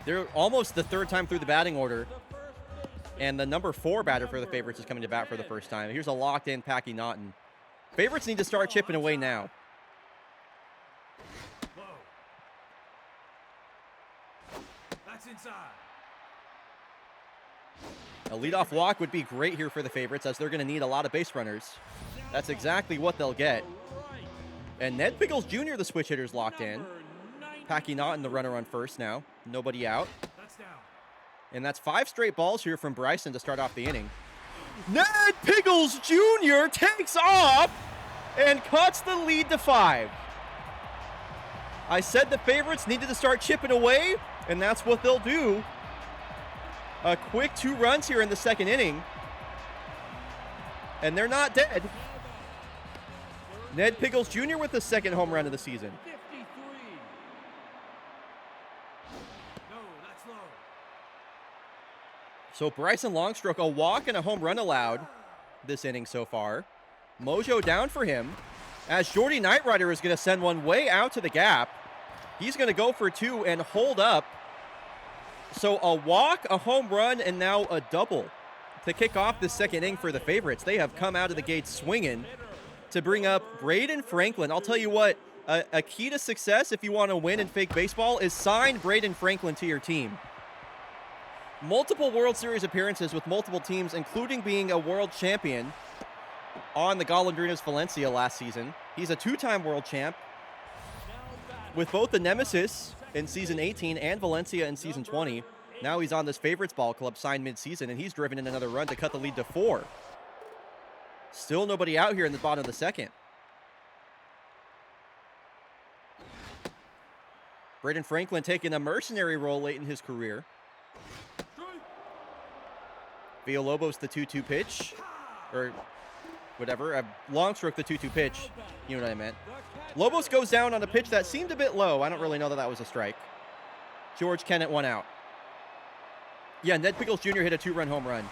Speaker 1: They're almost the 3rd time through the batting order. And the number 4 batter for the Favorites is coming to bat for the first time. Here's a locked-in Packy Naughton. Favorites need to start chipping away now.
Speaker 6: That's inside.
Speaker 1: A leadoff walk would be great here for the Favorites, as they're going to need a lot of base runners. That's exactly what they'll get. And Ned Pickles Jr., the switch hitter's locked in. Packy Naughton, the runner on first now. Nobody out. And that's 5 straight balls here from Bryson to start off the inning. Ned Pickles Jr. takes off and cuts the lead to 5. I said the Favorites needed to start chipping away, and that's what they'll do. A quick 2 runs here in the 2nd inning. And they're not dead. Ned Pickles Jr. with the 2nd home run of the season. So Bryson Longstroke, a walk and a home run allowed this inning so far. Mojo down for him, as Jordy Nightrider is going to send one way out to the gap. He's going to go for 2 and hold up. So a walk, a home run, and now a double to kick off the 2nd inning for the Favorites. They have come out of the gate swinging to bring up Braden Franklin. I'll tell you what, a key to success if you want to win in fake baseball is sign Braden Franklin to your team. Multiple World Series appearances with multiple teams, including being a world champion on the Golondrinas Valencia last season. He's a 2-time world champ with both the Nemesis in season 18 and Valencia in season 20. Now he's on this Favorites ball club, signed mid-season, and he's driven in another run to cut the lead to 4. Still nobody out here in the bottom of the 2nd. Braden Franklin taking a mercenary role late in his career. Villalobos the 2-2 pitch, or whatever, a long stroke the 2-2 pitch, you know what I meant. Lobos goes down on a pitch that seemed a bit low. I don't really know that that was a strike. George Kennett one out. Yeah, Ned Pickles Jr. hit a 2-run home run.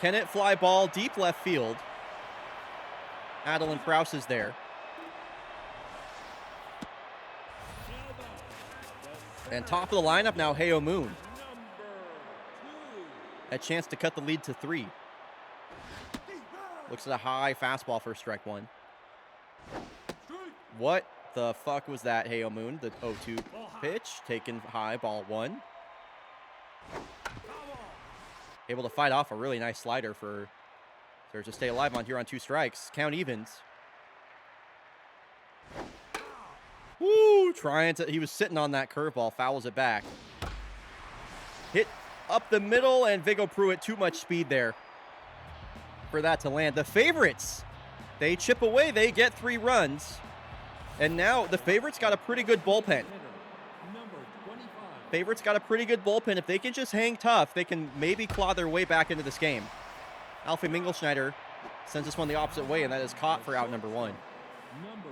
Speaker 1: Kennett fly ball deep left field. Adeline Prowse is there. And top of the lineup now, Heo Moon. A chance to cut the lead to 3. Looks at a high fastball for strike 1. What the fuck was that, Heo Moon? The 0-2 pitch, taken high, ball 1. Able to fight off a really nice slider for Serge to stay alive on here on 2 strikes. Count evens. Woo, trying to, he was sitting on that curveball, fouls it back. Hit up the middle, and Viggo Pruitt, too much speed there. for that to land. The favorites, they chip away. They get 3 runs. And now the favorites got a pretty good bullpen.
Speaker 4: Number 25.
Speaker 1: Favorites got a pretty good bullpen. If they can just hang tough, they can maybe claw their way back into this game. Alfie Mingelschneider sends this one the opposite way, and that is caught for out number 1.
Speaker 4: Number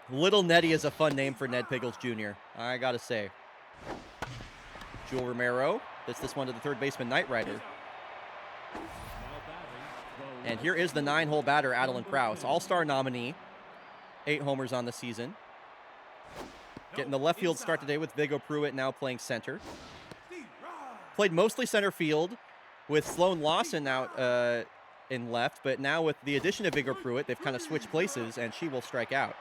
Speaker 4: 9.
Speaker 1: Little Nettie is a fun name for Ned Pickles Jr., I gotta say. Jewel Romero hits this one to the third baseman, Knight Rider.
Speaker 4: Now batting, the
Speaker 1: And here is the 9-hole batter, Adeline Prowse, all-star nominee. 8 homers on the season. Getting the left field start today with Viggo Pruitt now playing center. Played mostly center field with Sloan Lawson out in left, but now with the addition of Viggo Pruitt, they've kind of switched places, and she will strike out.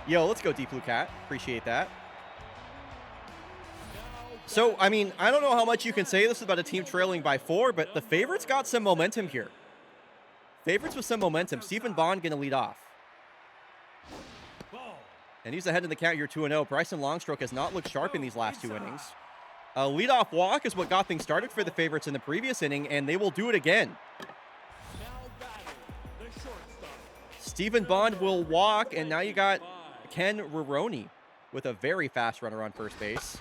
Speaker 1: Yo, let's go, Deep Blue Cat. Appreciate that. So, I mean, I don't know how much you can say this about a team trailing by 4, but the favorites got some momentum here. Favorites with some momentum. Stephen Bond going to lead off. And he's ahead in the count here 2-0. Bryson Longstroke has not looked sharp in these last 2 innings. A leadoff walk is what got things started for the favorites in the previous inning, and they will do it again.
Speaker 4: now batting, the shortstop.
Speaker 1: Stephen Bond will walk, and now you got Ken Roroni with a very fast runner on first base.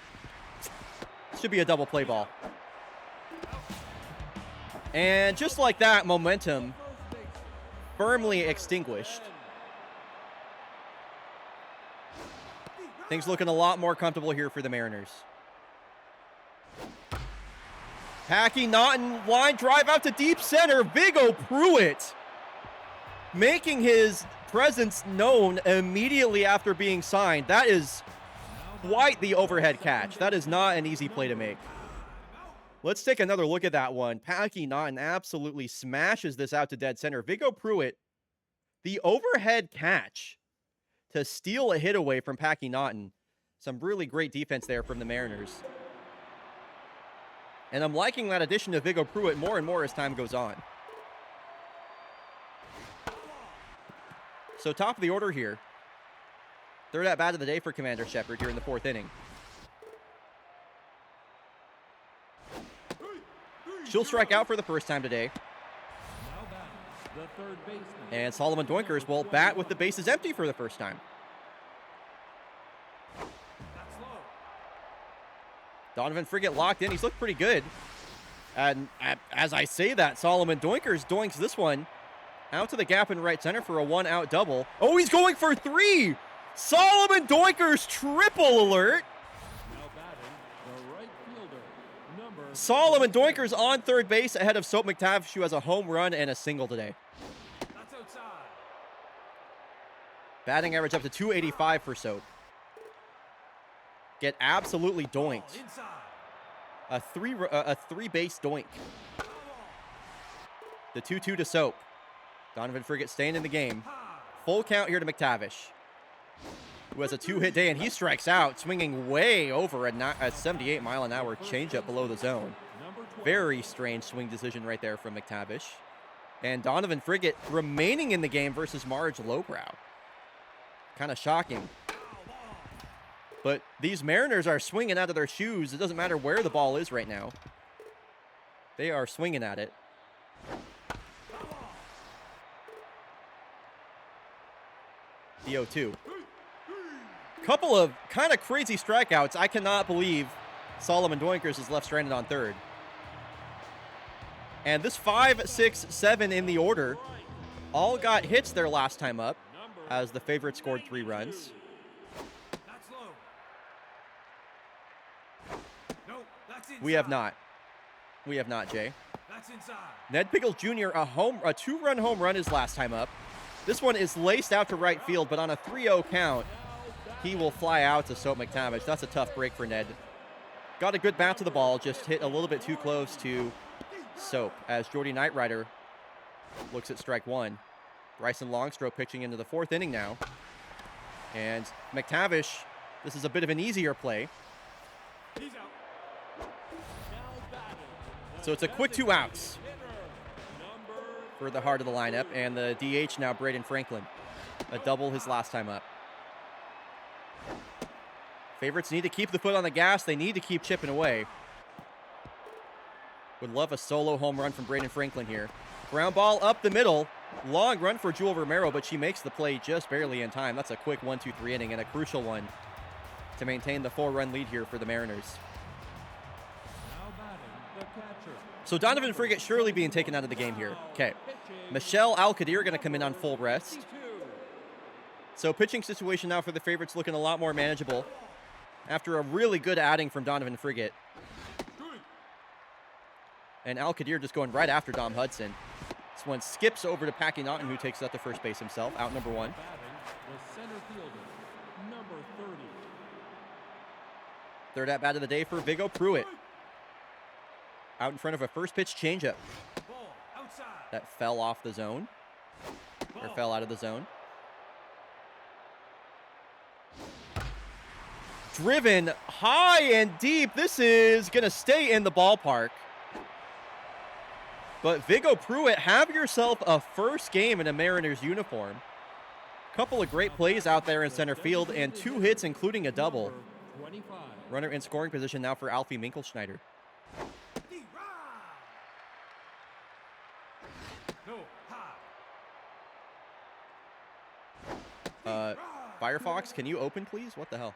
Speaker 1: Should be a double play ball. And just like that, momentum firmly extinguished. Things looking a lot more comfortable here for the Mariners. Packy Naughton, line drive out to deep center. Viggo Pruitt making his presence known immediately after being signed. That is quite the overhead catch. That is not an easy play to make. Let's take another look at that one. Packy Naughton absolutely smashes this out to dead center. Viggo Pruitt, the overhead catch to steal a hit away from Packy Naughton. Some really great defense there from the Mariners. And I'm liking that addition to Viggo Pruitt more and more as time goes on. So top of the order here. Third at bat of the day for Commander Shepard here in the 4th inning. She'll strike out for the first time today.
Speaker 4: Now batting, the third baseman.
Speaker 1: And Solomon Doinkers will bat with the bases empty for the first time. Donovan Frigate locked in. He's looked pretty good. And as I say that, Solomon Doinkers doinks this one out to the gap in right center for a 1-out double. Oh, he's going for 3! Solomon Doinkers triple alert!
Speaker 4: Now batting, the right fielder. Number
Speaker 1: Solomon Doinkers on third base ahead of Soap McTavish, who has a home run and a single today.
Speaker 6: That's outside.
Speaker 1: Batting average up to 285 for Soap. Get absolutely doinked.
Speaker 6: Inside.
Speaker 1: A three base doink. The 2-2 to Soap. Donovan Frigate staying in the game. Full count here to McTavish, who has a 2-hit day, and he strikes out, swinging way over a 78 mile an hour changeup below the zone.
Speaker 4: number 12.
Speaker 1: Very strange swing decision right there from McTavish. And Donovan Frigate remaining in the game versus Marge Lowbrow. Kind of shocking. But these Mariners are swinging out of their shoes. It doesn't matter where the ball is right now. They are swinging at it. The 0-2. Couple of kind of crazy strikeouts. I cannot believe Solomon Doinkers is left stranded on third. And this 5, 6, 7 in the order all got hits their last time up as the favorite scored 3 runs.
Speaker 6: That's low. No, that's inside.
Speaker 1: We have not. We have not, Jay.
Speaker 6: That's inside.
Speaker 1: Ned Pickles Jr., a 2-run home run his last time up. This one is laced out to right field, but on a 3-0 count, he will fly out to Soap McTavish. That's a tough break for Ned. Got a good bat to the ball, just hit a little bit too close to Soap as Jordy Knight Rider looks at strike 1. Bryson Longstroke pitching into the 4th inning now. And McTavish, this is a bit of an easier play.
Speaker 6: He's out.
Speaker 1: So it's a quick 2 outs for the heart of the lineup, and the DH now Braden Franklin. A double his last time up. Favorites need to keep the foot on the gas. They need to keep chipping away. Would love a solo home run from Braden Franklin here. Ground ball up the middle. Long run for Jewel Romero, but she makes the play just barely in time. That's a quick 1-2-3 inning and a crucial one to maintain the 4-run lead here for the Mariners.
Speaker 4: Now batting the catcher.
Speaker 1: So Donovan Frigate surely being taken out of the game here. Okay. Michelle Al-Qadir going to come in on full rest. So pitching situation now for the favorites looking a lot more manageable after a really good outing from Donovan Frigate. And Al-Qadir just going right after Dom Hudson. This one skips over to Packy Naughton, who takes out the first base himself, out number 1.
Speaker 4: Batting the center fielder, number 30.
Speaker 1: Third at bat of the day for Viggo Pruitt. Out in front of a first pitch changeup
Speaker 6: Ball outside.
Speaker 1: that fell off the zone, or fell out of the zone. Driven high and deep. This is going to stay in the ballpark. But Viggo Pruitt, have yourself a first game in a Mariners uniform. Couple of great plays out there in center field and 2 hits, including a double.
Speaker 4: 25.
Speaker 1: Runner in scoring position now for Alfie Minkelschneider.
Speaker 6: No, high.
Speaker 1: Firefox, can you open, please? What the hell?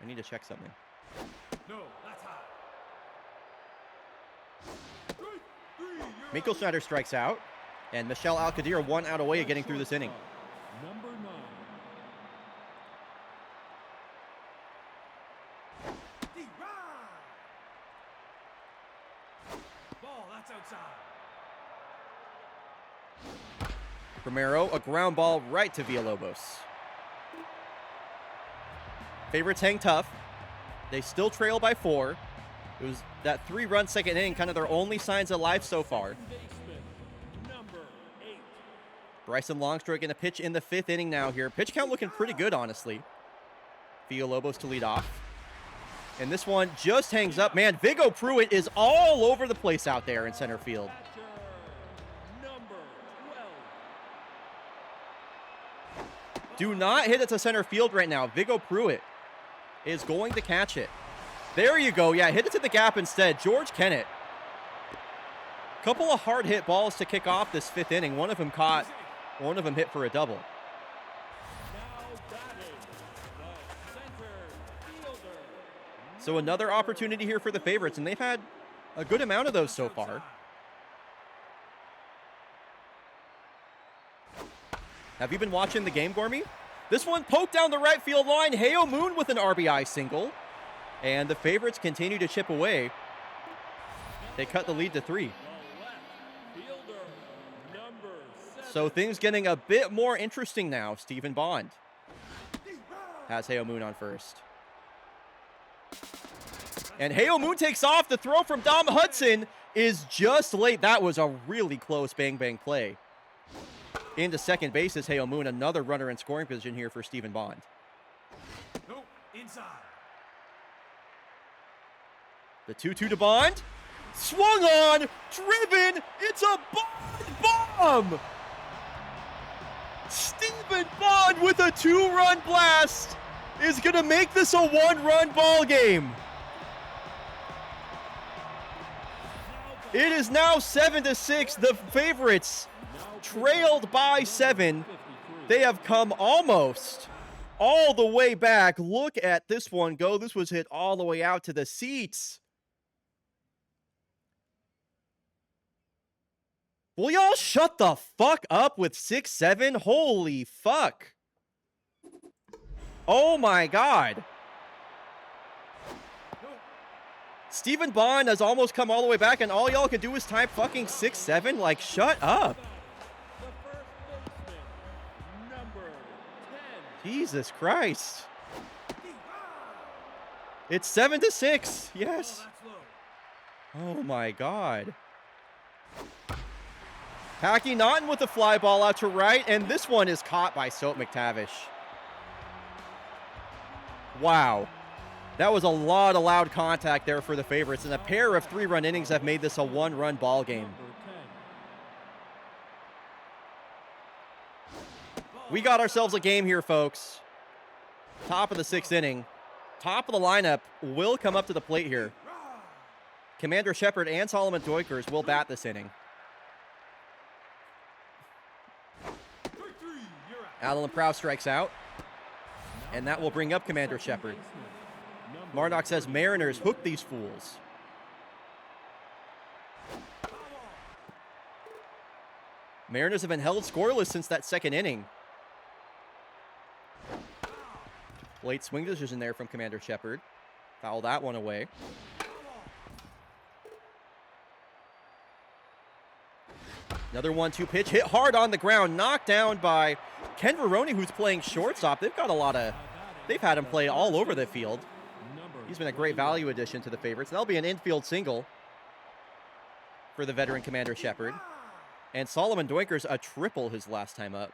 Speaker 1: I need to check something.
Speaker 6: No, that's high.
Speaker 1: Minkelschneider strikes out, and Michelle Al-Qadir 1 out away getting through this inning.
Speaker 4: Number 9.
Speaker 6: Ball, that's outside.
Speaker 1: Romero, a ground ball right to Villalobos. Favorites hang tough. They still trail by 4. It was that 3-run second inning, kind of their only signs of life so far.
Speaker 4: Baseman, number 8.
Speaker 1: Bryson Longstreet going to pitch in the 5th inning now here. Pitch count looking pretty good, honestly. Villalobos to lead off. And this one just hangs up. Man, Viggo Pruitt is all over the place out there in center field.
Speaker 4: Catcher, number 12.
Speaker 1: Do not hit it to center field right now. Viggo Pruitt is going to catch it. There you go. Yeah, hit it to the gap instead. George Kennett. Couple of hard hit balls to kick off this 5th inning. One of them caught, one of them hit for a double.
Speaker 4: Now batting the center fielder.
Speaker 1: So another opportunity here for the favorites, and they've had a good amount of those so far. Have you been watching the game, Gormy? This one poked down the right field line. Heo Moon with an RBI single. And the favorites continue to chip away. They cut the lead to 3.
Speaker 4: The left fielder, number 7.
Speaker 1: So things getting a bit more interesting now. Stephen Bond has Heo Moon on first. And Heo Moon takes off. The throw from Dom Hudson is just late. That was a really close bang-bang play. Into second base is Heo Moon. Another runner in scoring position here for Stephen Bond.
Speaker 6: No, inside.
Speaker 1: The 2-2 to Bond. Swung on. Driven. It's a Bond bomb. Stephen Bond with a 2-run blast is going to make this a 1-run ball game. It is now 7-6. The favorites trailed by 7. They have come almost all the way back. Look at this one go. This was hit all the way out to the seats. Will y'all shut the fuck up with 6-7? Holy fuck. Oh my God. Stephen Bond has almost come all the way back, and all y'all can do is type fucking 6-7? Like, shut up.
Speaker 4: The first baseman, number 10.
Speaker 1: Jesus Christ. It's 7-6. Yes.
Speaker 6: That's low.
Speaker 1: Oh my God. Packy Naughton with the fly ball out to right, and this one is caught by Soap McTavish. Wow. That was a lot of loud contact there for the favorites, and a pair of 3-run innings have made this a 1-run ball game.
Speaker 4: Number 10.
Speaker 1: We got ourselves a game here, folks. Top of the 6th inning. Top of the lineup will come up to the plate here. Commander Shepard and Solomon Doikers will bat this inning. Alan Prow strikes out, and that will bring up Commander Shepard. Marnock says Mariners hook these fools. Mariners have been held scoreless since that second inning. Late swing decision there from Commander Shepard. Foul that one away. Another 1-2 pitch hit hard on the ground, knocked down by Ken Veroni, who's playing shortstop. They've had him play all over the field. He's been a great value addition to the favorites. That'll be an infield single for the veteran Commander Shepard. And Solomon Doinkers a triple his last time up.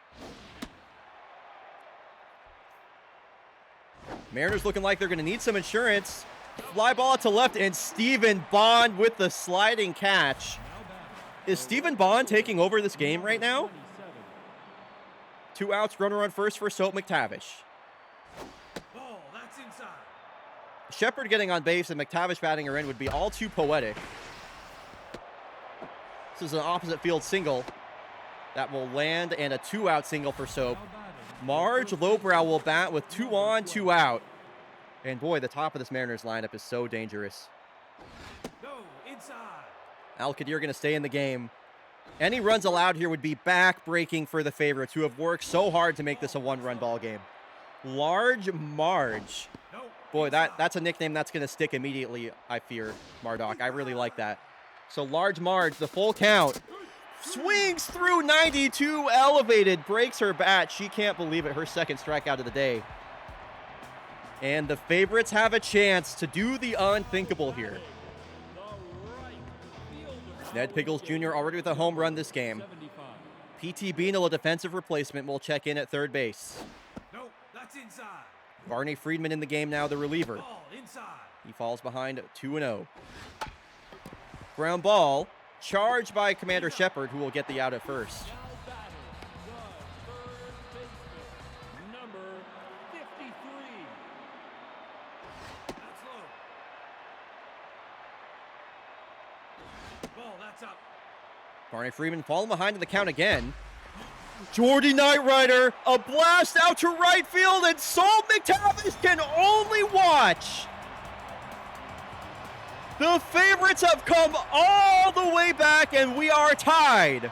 Speaker 1: Mariners looking like they're going to need some insurance. Fly ball to left, and Stephen Bond with the sliding catch. Is Stephen Bond taking over this game right now? 2 outs, runner on first for Soap McTavish.
Speaker 6: Ball, that's inside.
Speaker 1: Shepard getting on base and McTavish batting her in would be all too poetic. This is an opposite field single that will land, and a 2-out single for Soap. Marge Lowbrow will bat with 2 on, 2 out. And boy, the top of this Mariners lineup is so dangerous.
Speaker 6: No, inside.
Speaker 1: Al Qadir going to stay in the game. Any runs allowed here would be back-breaking for the favorites, who have worked so hard to make this a 1-run ball game. Large Marge. Boy, that's a nickname that's going to stick immediately, I fear, Mardock. I really like that. So Large Marge, the full count. Swings through 92, elevated, breaks her bat. She can't believe it, her second strikeout of the day. And the favorites have a chance to do the unthinkable here. Ned Pickles Jr. already with a home run this game. P.T. Beanel, a defensive replacement, will check in at third base.
Speaker 6: No, that's inside.
Speaker 1: Barney Friedman in the game now, the reliever.
Speaker 6: Ball, inside.
Speaker 1: He falls behind 2-0. Ground ball, charged by Commander Shepard, who will get the out at first.
Speaker 4: Number 53.
Speaker 6: That's low. Ball, that's up.
Speaker 1: Barney Freeman falling behind in the count again. Jordy Knightrider, a blast out to right field, and Saul McTavish can only watch. The favorites have come all the way back, and we are tied.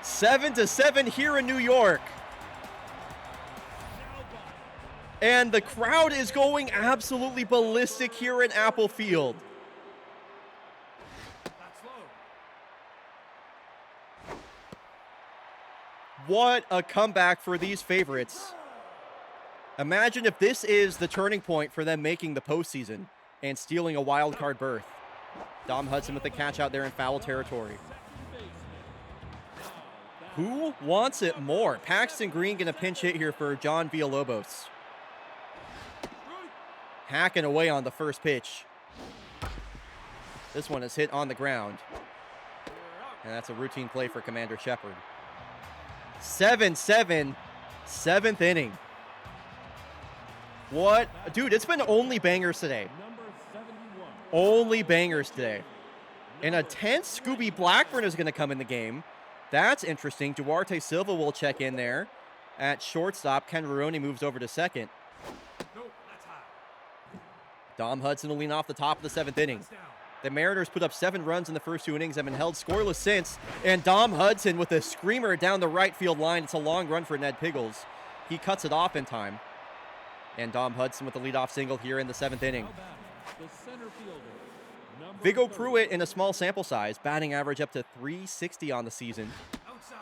Speaker 1: 7-7 here in New York. And the crowd is going absolutely ballistic here in Apple Field.
Speaker 6: That's low.
Speaker 1: What a comeback for these favorites. Imagine if this is the turning point for them making the postseason and stealing a wild card berth. Dom Hudson with the catch out there in foul territory. Who wants it more? Paxton Green going to pinch hit here for John Villalobos. Hacking away on the first pitch. This one is hit on the ground. And that's a routine play for Commander Shepard. 7-7, 7th inning. What? Dude, it's been only bangers today. Only bangers today. And a 10th Scooby Blackburn is going to come in the game. That's interesting. Duarte Silva will check in there at shortstop. Ken Veroni moves over to second.
Speaker 6: No, that's high.
Speaker 1: Dom Hudson will lean off the top of the 7th inning. The Mariners put up 7 runs in the first 2 innings, have been held scoreless since. And Dom Hudson with a screamer down the right field line. It's a long run for Ned Piggles. He cuts it off in time. And Dom Hudson with the leadoff single here in the 7th inning. Vigo Pruitt in a small sample size, batting average up to .360 on the season.
Speaker 6: Outside.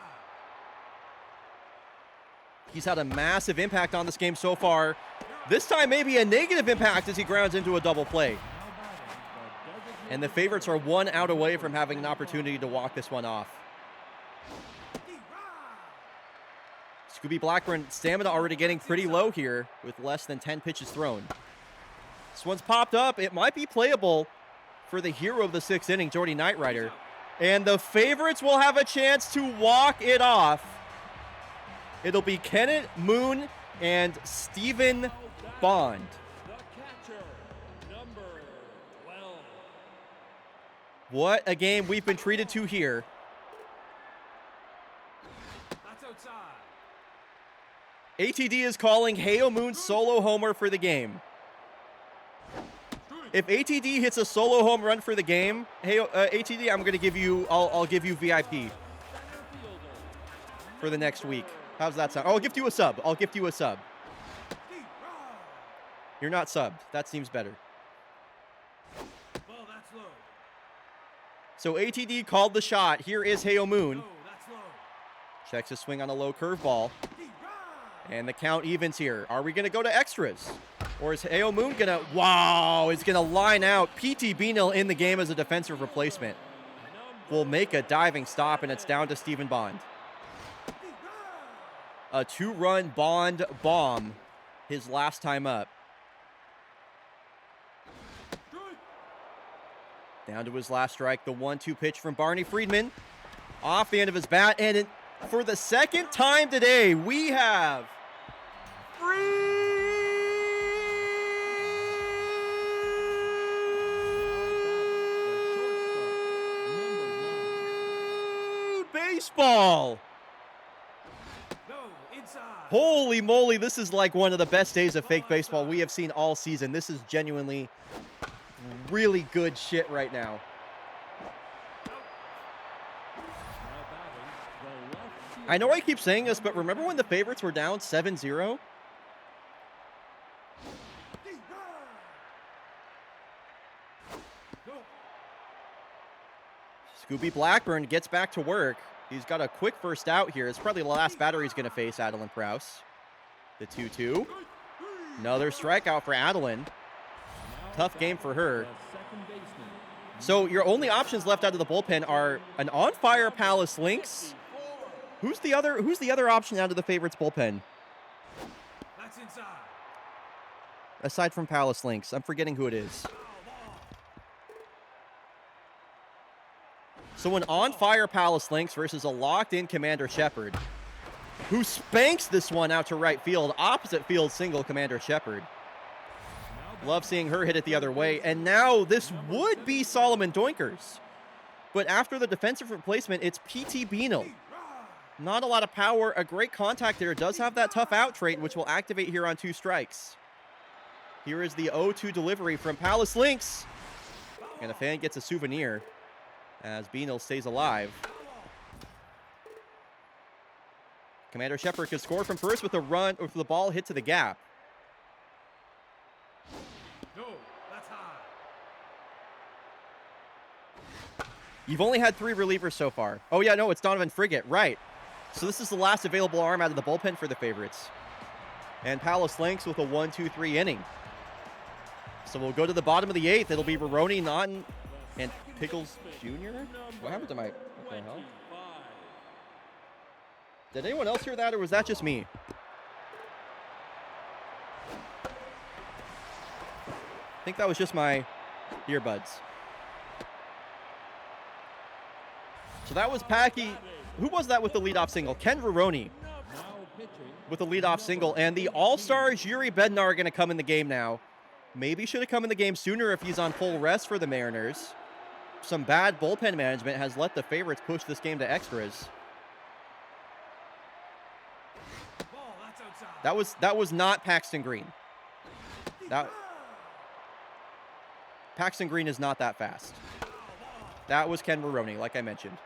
Speaker 1: He's had a massive impact on this game so far. This time maybe a negative impact as he grounds into a double play. And the favorites are 1 out away from having an opportunity to walk this one off. Scooby Blackburn, stamina already getting pretty low here with less than 10 pitches thrown. This one's popped up. It might be playable for the hero of the 6th inning, Jordy Knightrider. And the favorites will have a chance to walk it off. It'll be Kenneth Moon and Stephen Bond.
Speaker 4: The catcher, number 12.
Speaker 1: What a game we've been treated to here.
Speaker 6: That's outside.
Speaker 1: ATD is calling Heo Moon solo homer for the game. If ATD hits a solo home run for the game, ATD, I'm gonna give you, I'll give you VIP for the next week. How's that sound? I'll gift you a sub. I'll gift you a sub. You're not subbed. That seems better.
Speaker 6: Ball, that's low.
Speaker 1: So ATD called the shot. Here is Heo Moon.
Speaker 6: No, that's low.
Speaker 1: Checks his swing on a low curveball. And the count evens here. Are we going to go to extras? Or is Heo Moon going to... Wow, is going to line out PT Beanil in the game as a defensive replacement. Will make a diving stop, and it's down to Stephen Bond. A 2-run Bond bomb his last time up. Down to his last strike, the 1-2 pitch from Barney Friedman. Off the end of his bat, and for the second time today, we have baseball.
Speaker 6: No, inside.
Speaker 1: Holy moly, this is like one of the best days of fake baseball we have seen all season. This is genuinely really good shit right now. I know I keep saying this, but remember when the favorites were down 7-0? Scooby Blackburn gets back to work. He's got a quick first out here. It's probably the last batter he's going to face, Adeline Prowse. The 2-2. Another strikeout for Adeline. Tough game for her. So your only options left out of the bullpen are an on-fire Palace Lynx. Who's the other option out of the favorites bullpen?
Speaker 6: That's inside.
Speaker 1: Aside from Palace Lynx, I'm forgetting who it is. So an on-fire Palace Lynx versus a locked-in Commander Shepard, who spanks this one out to right field, opposite field single Commander Shepard. Love seeing her hit it the other way. And now this would be Solomon Doinkers. But after the defensive replacement, it's PT Beanil. Not a lot of power. A great contact there. Does have that tough out trait, which will activate here on 2 strikes. Here is the 0-2 delivery from Palace Lynx. And a fan gets a souvenir as Beanil stays alive. Commander Shepard could score from first with a run, or with the ball hit to the gap.
Speaker 6: No, that's high.
Speaker 1: You've only had 3 relievers so far. Oh, yeah, no, it's Donovan Frigate. Right. So this is the last available arm out of the bullpen for the favorites. And Palace Lynx with a 1-2-3 inning. So we'll go to the bottom of the 8th. It'll be Roroni, Naughton, and Pickles Jr.? What happened to my... What the hell? Did anyone else hear that, or was that just me? I think that was just my earbuds. So that was Packy. Who was that with the leadoff single? Ken Roroni with the leadoff single. And the all-stars Yuri Bednar are going to come in the game now. Maybe should have come in the game sooner if he's on full rest for the Mariners. Some bad bullpen management has let the favorites push this game to extras.
Speaker 6: Ball, that's outside.
Speaker 1: That was not Paxton Green. Paxton Green is not that fast. That was Ken Roroni, like I mentioned.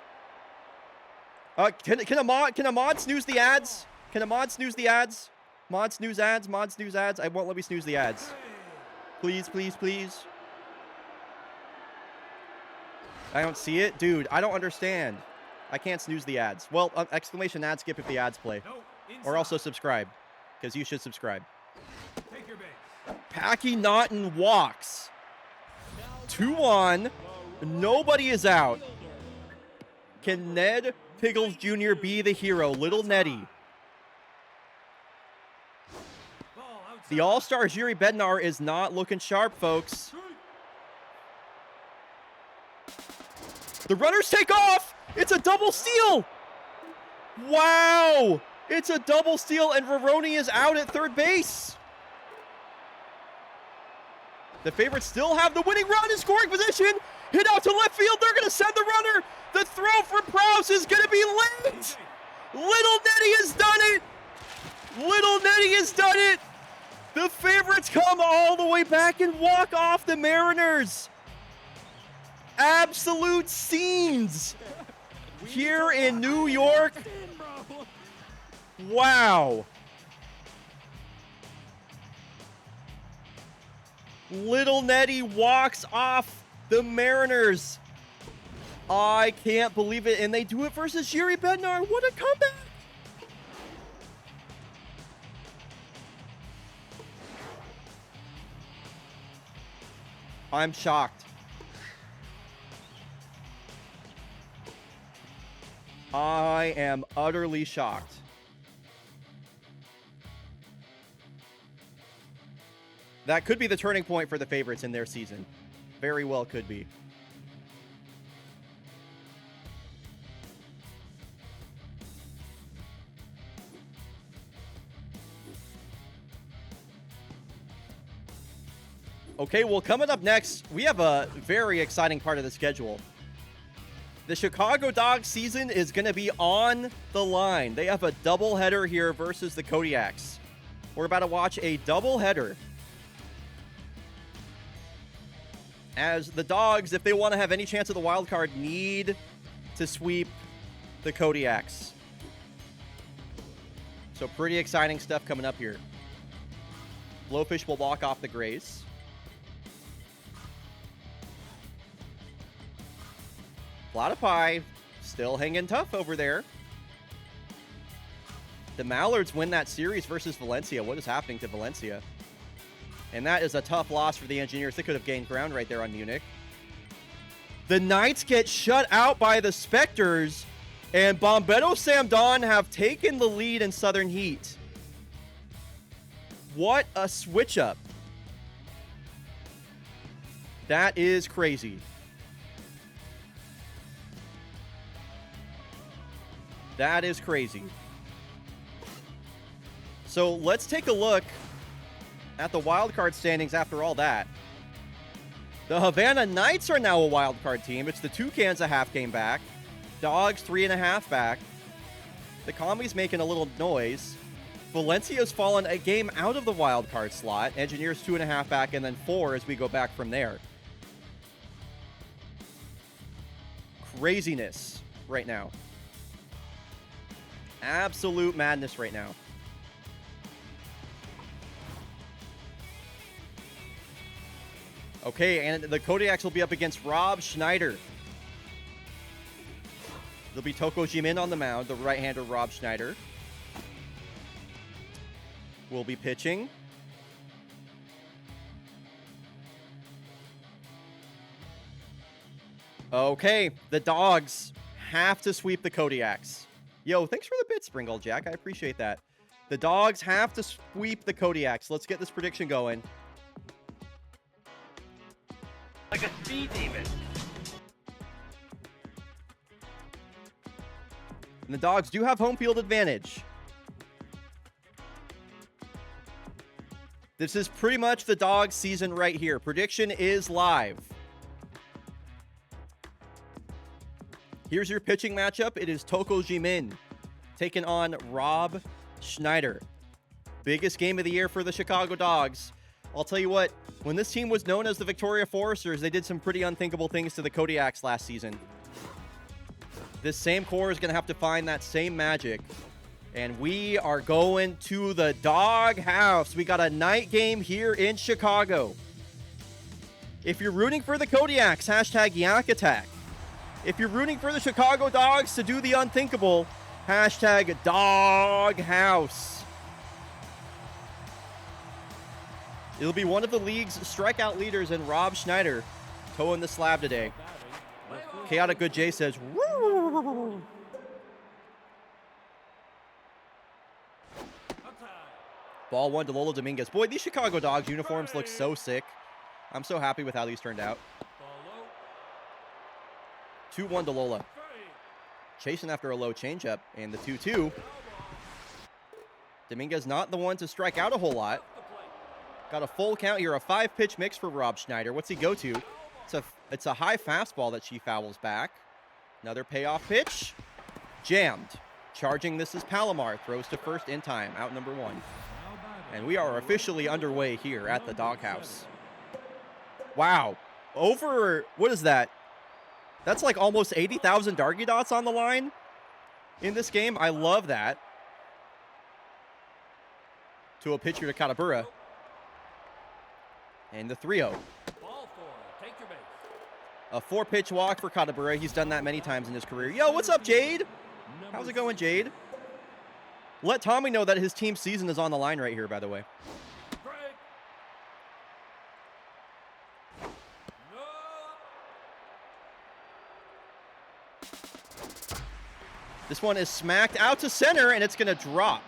Speaker 1: Can a mod snooze the ads? Can a mod snooze the ads? Mod snooze ads, mod snooze ads. I won't let me snooze the ads. Please, please, please. I don't see it. Dude, I don't understand. I can't snooze the ads. Well, exclamation ad skip if the ads play.
Speaker 6: No, inside.
Speaker 1: Or also subscribe, because you should subscribe.
Speaker 6: Take your base.
Speaker 1: Packy Naughton walks. 2 on. Nobody is out. Can Ned Pickles Jr. be the hero? Little Nettie.
Speaker 6: Ball outside.
Speaker 1: The all-stars Yuri Bednar is not looking sharp, folks. The runners take off. It's a double steal. Wow. It's a double steal, and Roroni is out at third base. The favorites still have the winning run in scoring position. Hit out to left field. They're going throw for Prowse is going to be late. Little Nettie has done it. Little Nettie has done it. The favorites come all the way back and walk off the Mariners. Absolute scenes here in New York. Wow. Little Nettie walks off the Mariners. I can't believe it. And they do it versus Yuri Bednar. What a comeback. I'm shocked. I am utterly shocked. That could be the turning point for the favorites in their season. Very well could be. Okay, well, coming up next, we have a very exciting part of the schedule. The Chicago Dogs season is going to be on the line. They have a doubleheader here versus the Kodiaks. We're about to watch a doubleheader as the Dogs, if they want to have any chance of the wild card, need to sweep the Kodiaks. So pretty exciting stuff coming up here. Blowfish will walk off the Grays. Platypi still hanging tough over there. The Mallards win that series versus Valencia. What is happening to Valencia? And that is a tough loss for the Engineers. They could have gained ground right there on Munich. The Knights get shut out by the Spectres, and Bombetto Samdon have taken the lead in Southern Heat. What a switch up. That is crazy. That is crazy. So let's take a look at the wildcard standings after all that. The Havana Knights are now a wildcard team. It's the Toucans a half game back. Dogs 3.5 back. The Commies making a little noise. Valencia's fallen a game out of the wildcard slot. Engineers 2.5 back, and then 4 as we go back from there. Craziness right now. Absolute madness right now. Okay, and the Kodiaks will be up against Rob Schneider. There'll be Toko Jimin on the mound, the right-hander Rob Schneider will be pitching. Okay, the Dogs have to sweep the Kodiaks. Yo, thanks for the bit, Springle Jack. I appreciate that. The Dogs have to sweep the Kodiaks. Let's get this prediction going.
Speaker 7: Like a speed demon.
Speaker 1: And the Dogs do have home field advantage. This is pretty much the Dogs season right here. Prediction is live. Here's your pitching matchup. It is Toko Jimin taking on Rob Schneider. Biggest game of the year for the Chicago Dogs. I'll tell you what, when this team was known as the Victoria Foresters, they did some pretty unthinkable things to the Kodiaks last season. This same core is going to have to find that same magic. And we are going to the Dog House. We got a night game here in Chicago. If you're rooting for the Kodiaks, hashtag Yak Attack. If you're rooting for the Chicago Dogs to do the unthinkable, hashtag Dog House. It'll be one of the league's strikeout leaders and Rob Schneider towing the slab today. Chaotic Good J says, woo! Ball one to Lola Dominguez. Boy, these Chicago Dogs uniforms look so sick. I'm so happy with how these turned out. 2-1 to Lola. Chasing after a low changeup, and the 2-2. Dominguez not the one to strike out a whole lot. Got a full count here, a 5-pitch mix for Rob Schneider. What's he go to? It's a high fastball that she fouls back. Another payoff pitch. Jammed. Charging this is Palomar. Throws to first in time. Out number 1. And we are officially underway here at the doghouse. Wow. Over, what is that? That's like almost 80,000 Darky Dots on the line in this game. I love that. To a pitcher to Katabura. And the 3-0.
Speaker 4: Ball 4. Take your base.
Speaker 1: A 4-pitch walk for Katabura. He's done that many times in his career. Yo, what's up, Jade? How's it going, Jade? Let Tommy know that his team's season is on the line right here, by the way.
Speaker 4: Break. No.
Speaker 1: This one is smacked out to center, and it's going to drop.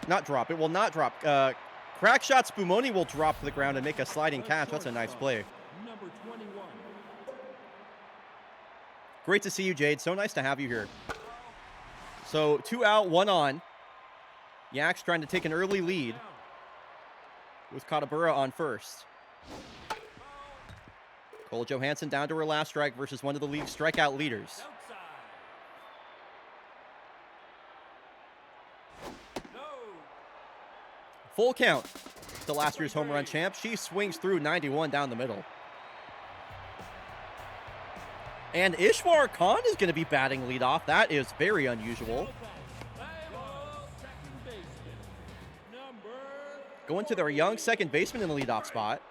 Speaker 1: Not drop. It will not drop. Crack shot Spumoni will drop to the ground and make a sliding catch. That's a nice play.
Speaker 4: Number 21.
Speaker 1: Great to see you, Jade. So nice to have you here. So 2 out, 1 on. Yak's trying to take an early lead with Katabura on first. Cole Johansson down to her last strike versus one of the league's strikeout leaders.
Speaker 4: Outside. No.
Speaker 1: Full count to last year's home run champ. She swings through 91 down the middle. And Ishwar Khan is going to be batting leadoff. That is very unusual.
Speaker 4: Second baseman. Number
Speaker 1: Going to their young second baseman in the leadoff spot.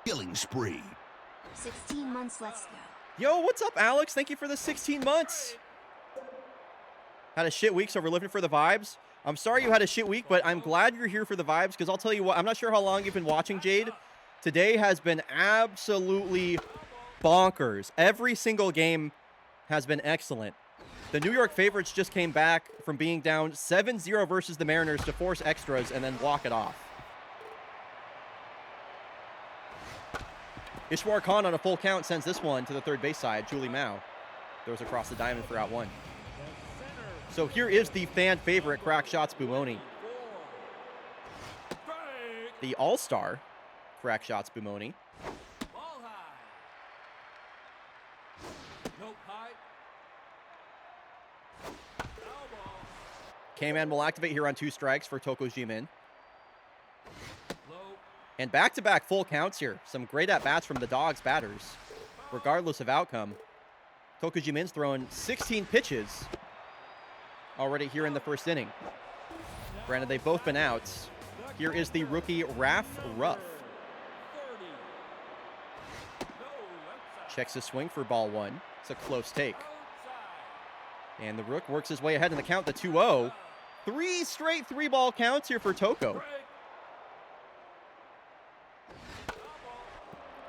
Speaker 8: Killing spree.
Speaker 3: 16 months, let's go.
Speaker 1: Yo, what's up, Alex? Thank you for the 16 months. Had a shit week, so we're living for the vibes. I'm sorry you had a shit week, but I'm glad you're here for the vibes, because I'll tell you what, I'm not sure how long you've been watching, Jade. Today has been absolutely bonkers. Every single game has been excellent. The New York favorites just came back from being down 7-0 versus the Mariners to force extras and then walk it off. Ishwar Khan on a full count sends this one to the third base side. Julie Mao throws across the diamond for out 1. So here is the fan favorite crack shot Spumoni. The all-star crack shot Spumoni.
Speaker 4: ball high. Nope high. Foul ball.
Speaker 1: K-Man will activate here on 2 strikes for Toko Jimin.
Speaker 4: Low.
Speaker 1: And back-to-back full counts here. Some great at-bats from the Dogs batters, regardless of outcome. Toko Jimin's thrown 16 pitches already here in the first inning. Granted, they've both been out. Here is the rookie Raf Ruff.
Speaker 4: 30. No. Outside.
Speaker 1: Checks his swing for ball 1. It's a close take.
Speaker 4: Outside.
Speaker 1: And the Rook works his way ahead in the count, the 2-0. 3 straight 3-ball counts here for Toko.
Speaker 4: Break.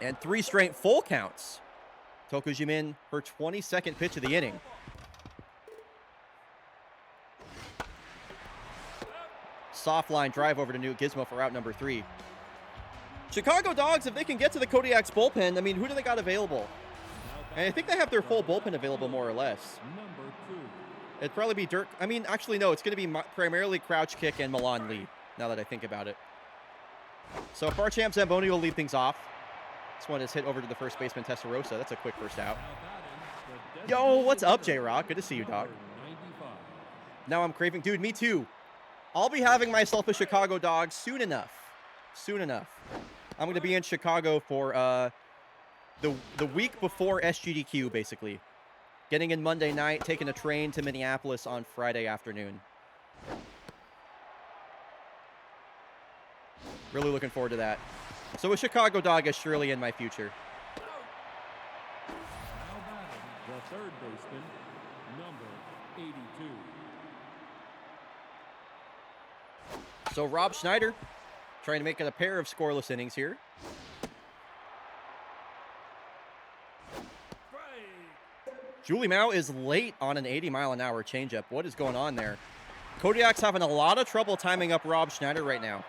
Speaker 1: And 3 straight full counts. Toko Jimin, her 22nd pitch of the inning. Soft line drive over to Newt Gizmo for out number 3. Chicago Dogs, if they can get to the Kodiak's bullpen, I mean, who do they got available? And I think they have their full bullpen available more or less.
Speaker 4: Number 2.
Speaker 1: It'd probably be Dirk. I mean, actually, no, it's going to be primarily Crouch Kick and Milan Lee, now that I think about it. So Farchamp Zamboni will lead things off. This one is hit over to the first baseman, Testarossa. That's a quick first out. Yo, what's up, J-Rock? Good to see you, dog.
Speaker 4: 95.
Speaker 1: Now I'm craving. Dude, me too. I'll be having myself a Chicago dog soon enough. Soon enough. I'm going to be in Chicago for the week before SGDQ, basically. Getting in Monday night, taking a train to Minneapolis on Friday afternoon. Really looking forward to that. So a Chicago dog is surely in my future.
Speaker 4: Now batting, the third baseman, number 82.
Speaker 1: So Rob Schneider trying to make it a pair of scoreless innings here. Julie Mao is late on an 80-mile-an-hour changeup. What is going on there? Kodiak's having a lot of trouble timing up Rob Schneider right now.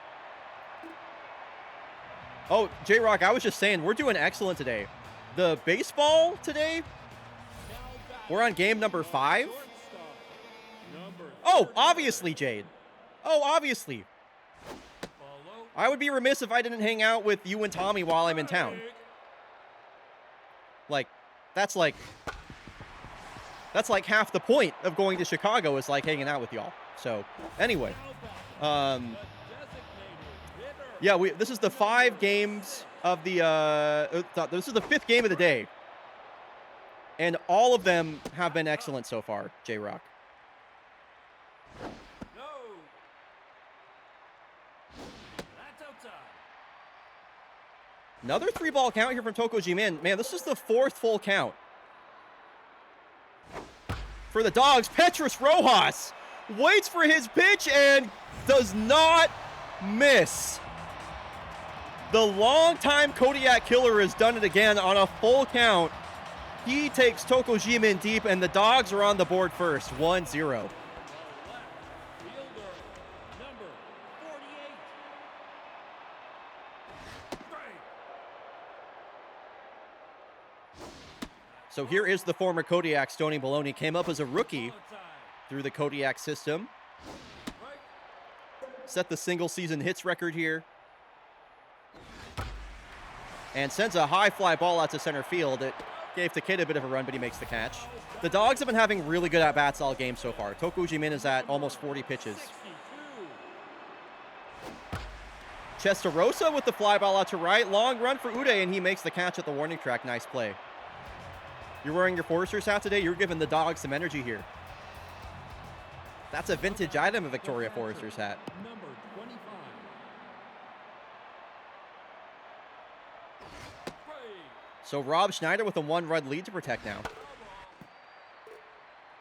Speaker 1: Oh, J-Rock, I was just saying, we're doing excellent today. The baseball today, we're on game number 5. Oh, obviously, Jade. Oh, obviously. I would be remiss if I didn't hang out with you and Tommy while I'm in town. Like, that's like That's like half the point of going to Chicago is like hanging out with y'all. So anyway, yeah, this is the 5 games of the this is the 5th game of the day, and all of them have been excellent so far. J-Rock.
Speaker 6: No. That's outside.
Speaker 1: Another 3-ball count here from Toko Jimin. Man, this is the 4th full count for the Dogs. Petrus Rojas waits for his pitch and does not miss. The longtime Kodiak killer has done it again on a full count. He takes Toko Jimin deep, and the Dogs are on the board first, 1-0.
Speaker 4: Fielder, number 48.
Speaker 1: So here is the former Kodiak, Stoney Baloney. Came up as a rookie
Speaker 6: Outside.
Speaker 1: through the Kodiak system. Set the single season hits record here. And sends a high fly ball out to center field. It gave Takeda a bit of a run, but he makes the catch. The Dogs have been having really good at-bats all game so far. Toko Jimin is at almost 40 pitches.
Speaker 4: 62.
Speaker 1: Chestarosa with the fly ball out to right. Long run for Uday, and he makes the catch at the warning track. Nice play. You're wearing your Foresters hat today? You're giving the Dogs some energy here. That's a vintage item, a Victoria Foresters hat.
Speaker 4: Number 25.
Speaker 1: So Rob Schneider with a 1-run lead to protect now.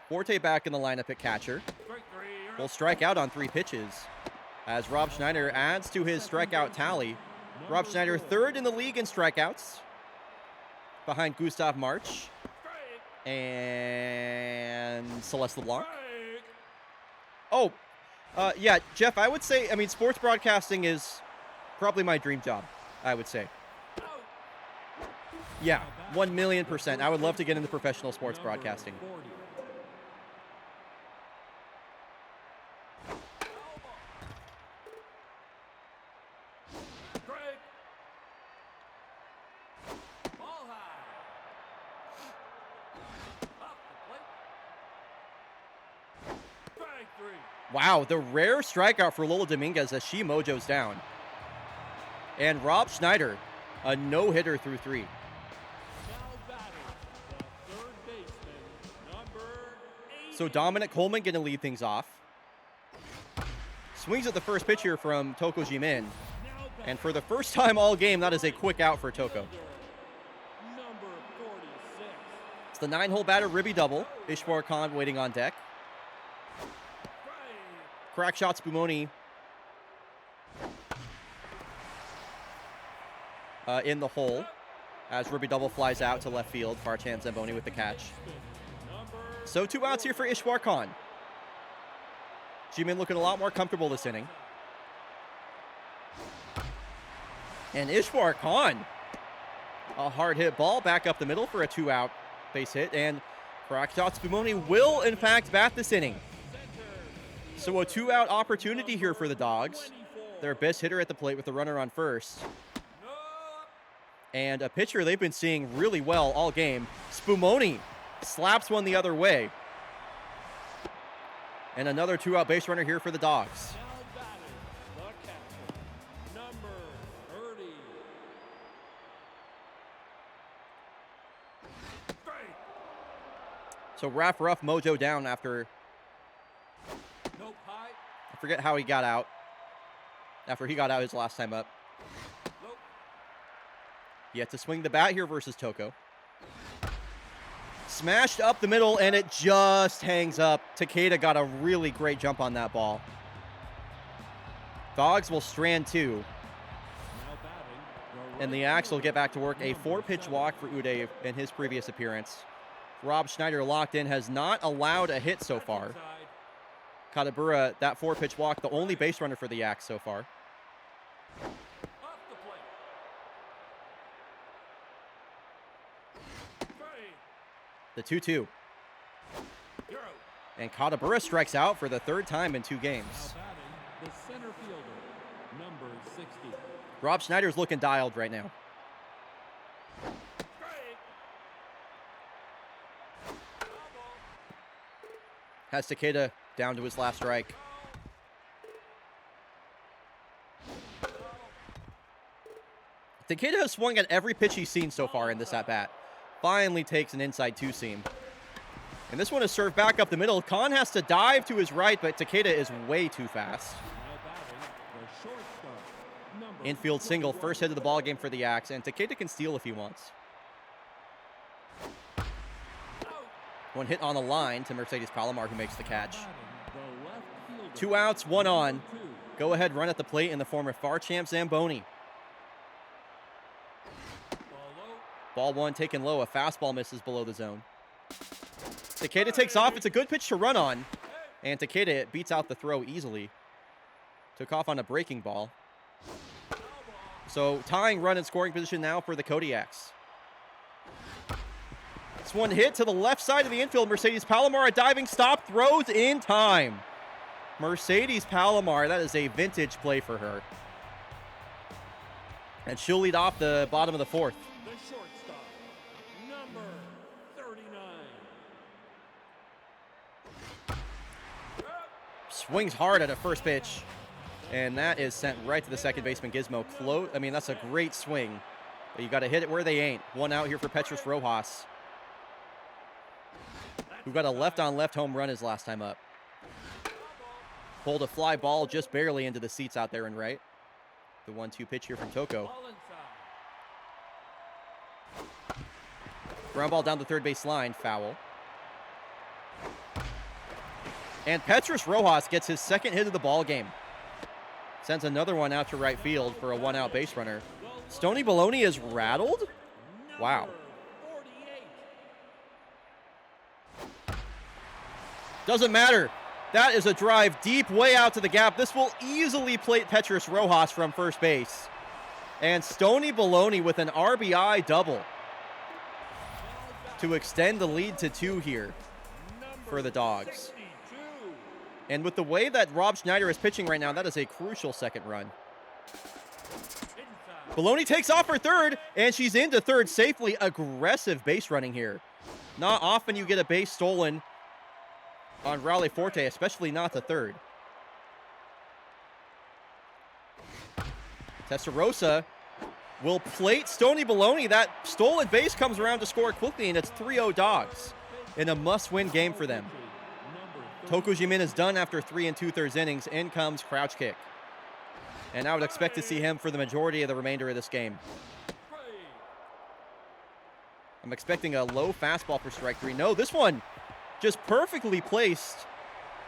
Speaker 1: Forte back in the lineup at catcher. Will strike out on 3 pitches as Rob Schneider adds to his strikeout tally. Rob Schneider 3rd in the league in strikeouts behind Gustav March and Celeste LeBlanc. Oh, yeah, Jeff, I would say, I mean, sports broadcasting is probably my dream job, I would say. Yeah, 1,000,000%. I would love to get into professional sports broadcasting.
Speaker 4: 40.
Speaker 6: Ball high. Off the plate. Strike 3.
Speaker 1: Wow, the rare strikeout for Lola Dominguez as she mojos down. And Rob Schneider, a no-hitter through 3.
Speaker 4: Now batting, the third baseman, number 80.
Speaker 1: So Dominic Coleman going to lead things off. Swings at the first pitch here from Toko Jimin.
Speaker 4: Now
Speaker 1: And for the first time all game, that is a quick out for Toko.
Speaker 4: number 46.
Speaker 1: It's the 9-hole batter ribby double. Ishwar Khan waiting on deck. Crack shot Spumoni in the hole as ribby double flies out to left field. Farchan Zamboni with the catch. So 2 outs here for Ishwar Khan. Jimin looking a lot more comfortable this inning. And Ishwar Khan, a hard hit ball back up the middle for a 2-out base hit. And crack shot Spumoni will in fact bat this inning. So a 2-out opportunity here for the Dogs. Their best hitter at the plate with the runner on first. And a pitcher they've been seeing really well all game. Spumoni slaps one the other way. And another 2-out base runner here for the Dogs.
Speaker 4: Now batting, the catcher, number 30.
Speaker 1: So Raph Ruff mojo down after,
Speaker 6: Nope high.
Speaker 1: I forget how he got out. After he got out his last time up.
Speaker 6: Nope.
Speaker 1: He had to swing the bat here versus Toko. Smashed up the middle, and it just hangs up. Takeda got a really great jump on that ball. Dogs will strand 2,
Speaker 4: Now batting,
Speaker 1: and the Axe will get back to work. A 4-pitch walk for Uday in his previous appearance. Rob Schneider locked in, has not allowed a hit so far.
Speaker 6: Outside.
Speaker 1: Katabura, that 4-pitch walk, the only base runner for the Axe so far.
Speaker 6: Off the plate.
Speaker 1: The 2-2.
Speaker 6: You're out.
Speaker 1: And Katabura strikes out for the 3rd time in 2 games.
Speaker 4: now batting, the center fielder, number 60.
Speaker 1: Rob Schneider's looking dialed right now. Has Takeda down to his last strike. Takeda has swung at every pitch he's seen so far in this at-bat. Finally takes an inside two-seam. And this one is served back up the middle. Khan has to dive to his right, but Takeda is way too fast. Infield single, first hit of the ball game for the Axe, and Takeda can steal if he wants. One hit on the line to Mercedes Palomar, who makes the catch. 2 outs, 1 on. Go ahead run at the plate in the form of Far Champ Zamboni. Ball 1 taken low. A fastball misses below the zone. Takeda takes off. It's a good pitch to run on. And Takeda beats out the throw easily. Took off on a breaking ball. So tying run in scoring position now for the Kodiaks. This one hit to the left side of the infield. Mercedes Palomar, a diving stop, throws in time. Mercedes Palomar, that is a vintage play for her. And she'll lead off the bottom of the fourth.
Speaker 4: The shortstop, number 39.
Speaker 1: Swings hard at a first pitch. And that is sent right to the second baseman, Gizmo. I mean, that's a great swing. But you got to hit it where they ain't. 1 out here for Petrus Rojas, who got a left-on-left home run his last time up. Pulled a fly ball just barely into the seats out there and right. The 1-2 pitch here from Toko. Ground ball down the third base line, foul. And Petrus Rojas gets his second hit of the ball game. Sends another one out to right field for a 1-out base runner. Stony Baloney is rattled? Wow. Doesn't matter. That is a drive deep way out to the gap. This will easily plate Petrus Rojas from first base. And Stony Baloney with an RBI double to extend the lead to 2 here for the Dogs. And with the way that Rob Schneider is pitching right now, that is a crucial second run. Baloney takes off for third, and she's into third safely. Aggressive base running here. Not often you get a base stolen on Raleigh Forte, especially not to third. Testarossa will plate Stony Baloney. That stolen base comes around to score quickly, and it's 3-0 Dogs in a must-win game for them. Tokujimin is done after 3 2/3 innings. In comes Crouch Kick. And I would expect to see him for the majority of the remainder of this game. I'm expecting a low fastball for strike 3. No, this one just perfectly placed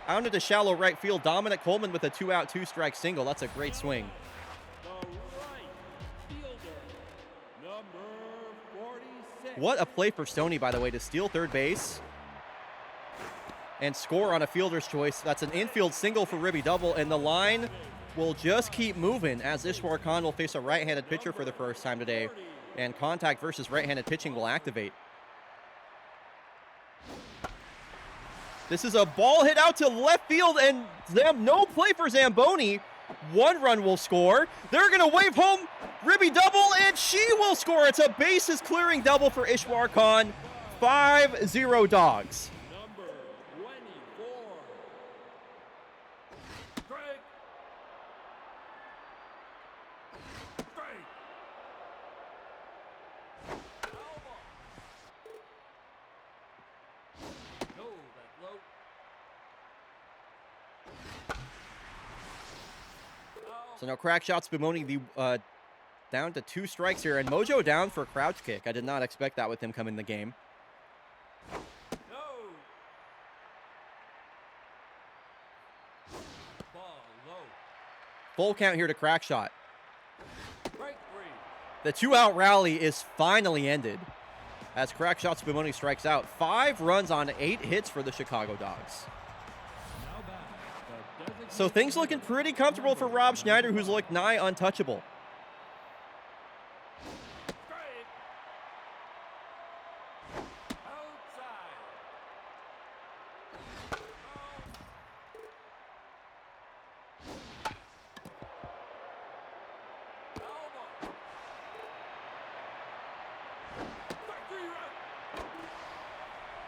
Speaker 1: out into shallow right field. Dominic Coleman with a 2-out, 2-strike single. That's a great swing. What a play for Stoney, by the way, to steal third base and score on a fielder's choice. That's an infield single for Ribby double, and the line will just keep moving as Ishwar Khan will face a right-handed pitcher for the first time today, and contact versus right-handed pitching will activate. This is a ball hit out to left field, and no play for Zamboni. 1 run will score. They're going to wave home Ribby double, and she will score. It's a bases-clearing double for Ishwar Khan. 5-0 Dogs. So now crack shots, Spumoni down to 2 strikes here, and Mojo down for Crouch Kick. I did not expect that with him coming in the game. Full count here to crack shot. The 2-out rally is finally ended as crack shot Spumoni strikes out. 5 runs on 8 hits for the Chicago Dogs. So things looking pretty comfortable for Rob Schneider, who's looked nigh untouchable.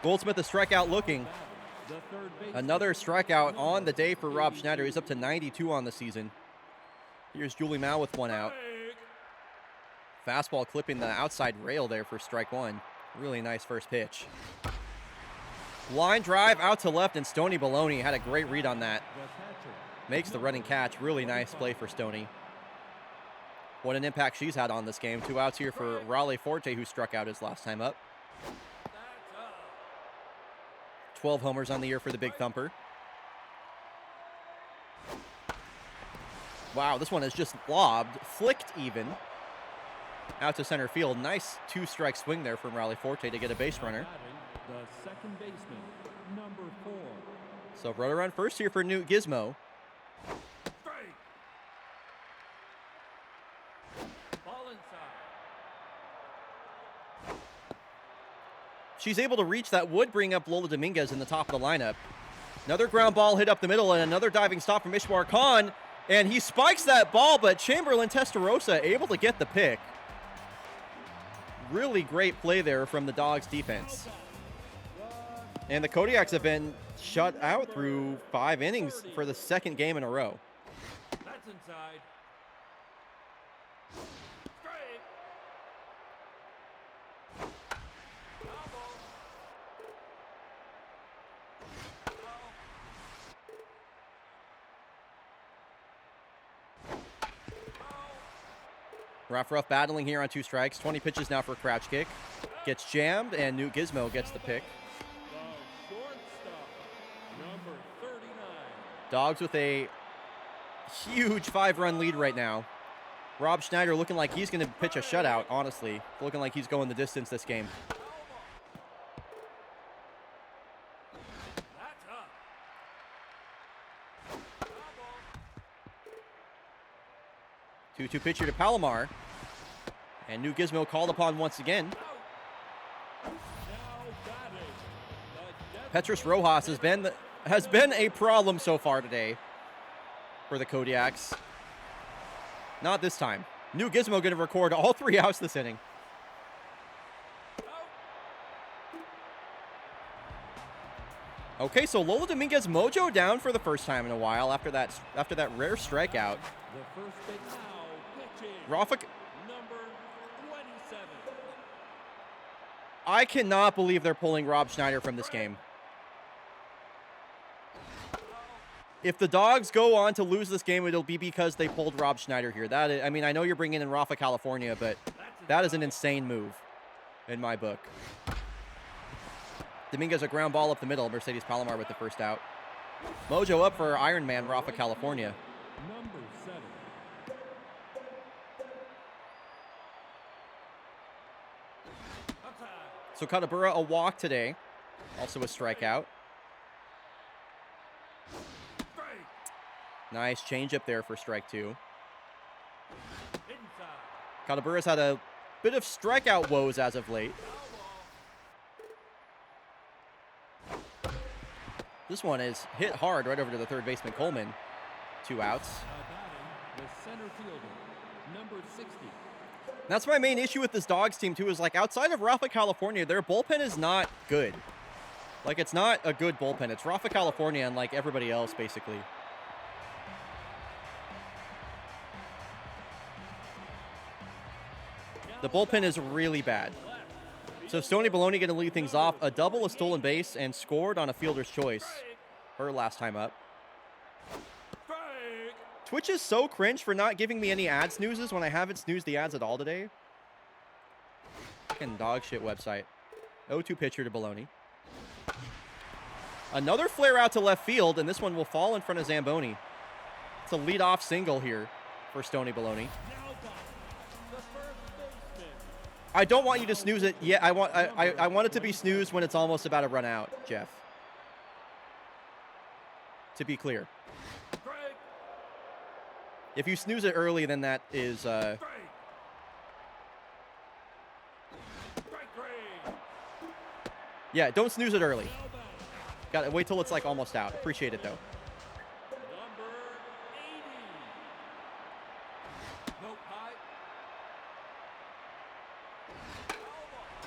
Speaker 1: Goldsmith a strikeout looking.
Speaker 4: The third baseman.
Speaker 1: Another strikeout on
Speaker 4: Number
Speaker 1: the day for Rob
Speaker 4: 82.
Speaker 1: Schneider. He's up to 92 on the season. Here's Julie Mao with one out. Fastball clipping the outside rail there for strike one. Really nice first pitch. Line drive out to left, and Stony Baloney had a great read on that.
Speaker 4: The catcher.
Speaker 1: Makes the running catch. Really nice play for Stony. What an impact she's had on this game. 2 outs here for Raleigh Forte, who struck out his last time up.
Speaker 6: That's up.
Speaker 1: 12 homers on the year for the Big Thumper. Wow, this one is just lobbed, flicked even. Out to center field. Nice 2-strike swing there from Raleigh Forte to get a base runner.
Speaker 4: Batting, the second baseman, number 4.
Speaker 1: So runner on first here for Newt Gizmo.
Speaker 6: Strike. Ball inside.
Speaker 1: She's able to reach that, would bring up Lola Dominguez in the top of the lineup. Another ground ball hit up the middle, and another diving stop from Ishwar Khan. And he spikes that ball, but Chamberlain Testarossa able to get the pick. Really great play there from the Dogs defense. And the Kodiaks have been shut out through 5 innings for the second game in a row.
Speaker 6: That's inside. Strike. Foul ball.
Speaker 1: Rough battling here on 2 strikes. 20 pitches now for a crouch kick. Gets jammed, and Newt Gizmo gets the pick.
Speaker 4: The shortstop, number 39.
Speaker 1: Dogs with a huge 5-run lead right now. Rob Schneider looking like he's going to pitch a shutout, honestly. Looking like he's going the distance this game.
Speaker 6: That's up.
Speaker 1: 2-2 pitcher to Palomar. And New Gizmo called upon once again.
Speaker 4: Now batting, the death
Speaker 1: Petrus Rojas has been a problem so far today for the Kodiaks. Not this time. New Gizmo going to record all 3 outs this inning. Okay, so Lola Dominguez mojo down for the first time in a while after that rare strikeout.
Speaker 4: The first base now pitching.
Speaker 1: Rafa,
Speaker 4: Number 27.
Speaker 1: I cannot believe they're pulling Rob Schneider from this game. If the Dogs go on to lose this game, it'll be because they pulled Rob Schneider here. I mean, I know you're bringing in Rafa California, but that is an insane move in my book. Dominguez a ground ball up the middle. Mercedes Palomar with the first out. Mojo up for Iron Man Rafa California.
Speaker 4: Number 7.
Speaker 6: Outside.
Speaker 1: So Katabura a walk today. Also a strikeout.
Speaker 6: Strike.
Speaker 1: Nice changeup there for strike 2.
Speaker 6: Inside.
Speaker 1: Katabura's had a bit of strikeout woes as of late.
Speaker 6: Foul ball.
Speaker 1: This one is hit hard right over to the third baseman Coleman. 2 outs.
Speaker 4: Now batting, the center fielder, number 60.
Speaker 1: That's my main issue with this Dogs team, too, is like outside of Rafa California, their bullpen is not good. Like, it's not a good bullpen. It's Rafa California and like everybody else, basically. The bullpen is really bad. So Stony Baloney going to lead things off. A double, a stolen base, and scored on a fielder's choice. Her last time up.
Speaker 6: Strike.
Speaker 1: Twitch is so cringe for not giving me any ad snoozes when I haven't snoozed the ads at all today. Fucking dog shit website. 0-2 pitcher to Baloney. Another flare out to left field, and this one will fall in front of Zamboni. It's a leadoff single here for Stony Baloney.
Speaker 4: Now batting, the first baseman.
Speaker 1: I don't want you to snooze it yet. I want it to be snoozed when it's almost about to run out, Jeff. To be clear.
Speaker 6: Strike.
Speaker 1: If you snooze it early, then that is
Speaker 6: Strike. Strike 3.
Speaker 1: yeah, don't snooze it early.
Speaker 4: Now batting,
Speaker 1: Got to wait till it's like almost out. Appreciate it though.
Speaker 4: number 80.
Speaker 6: Nope. High. Foul ball.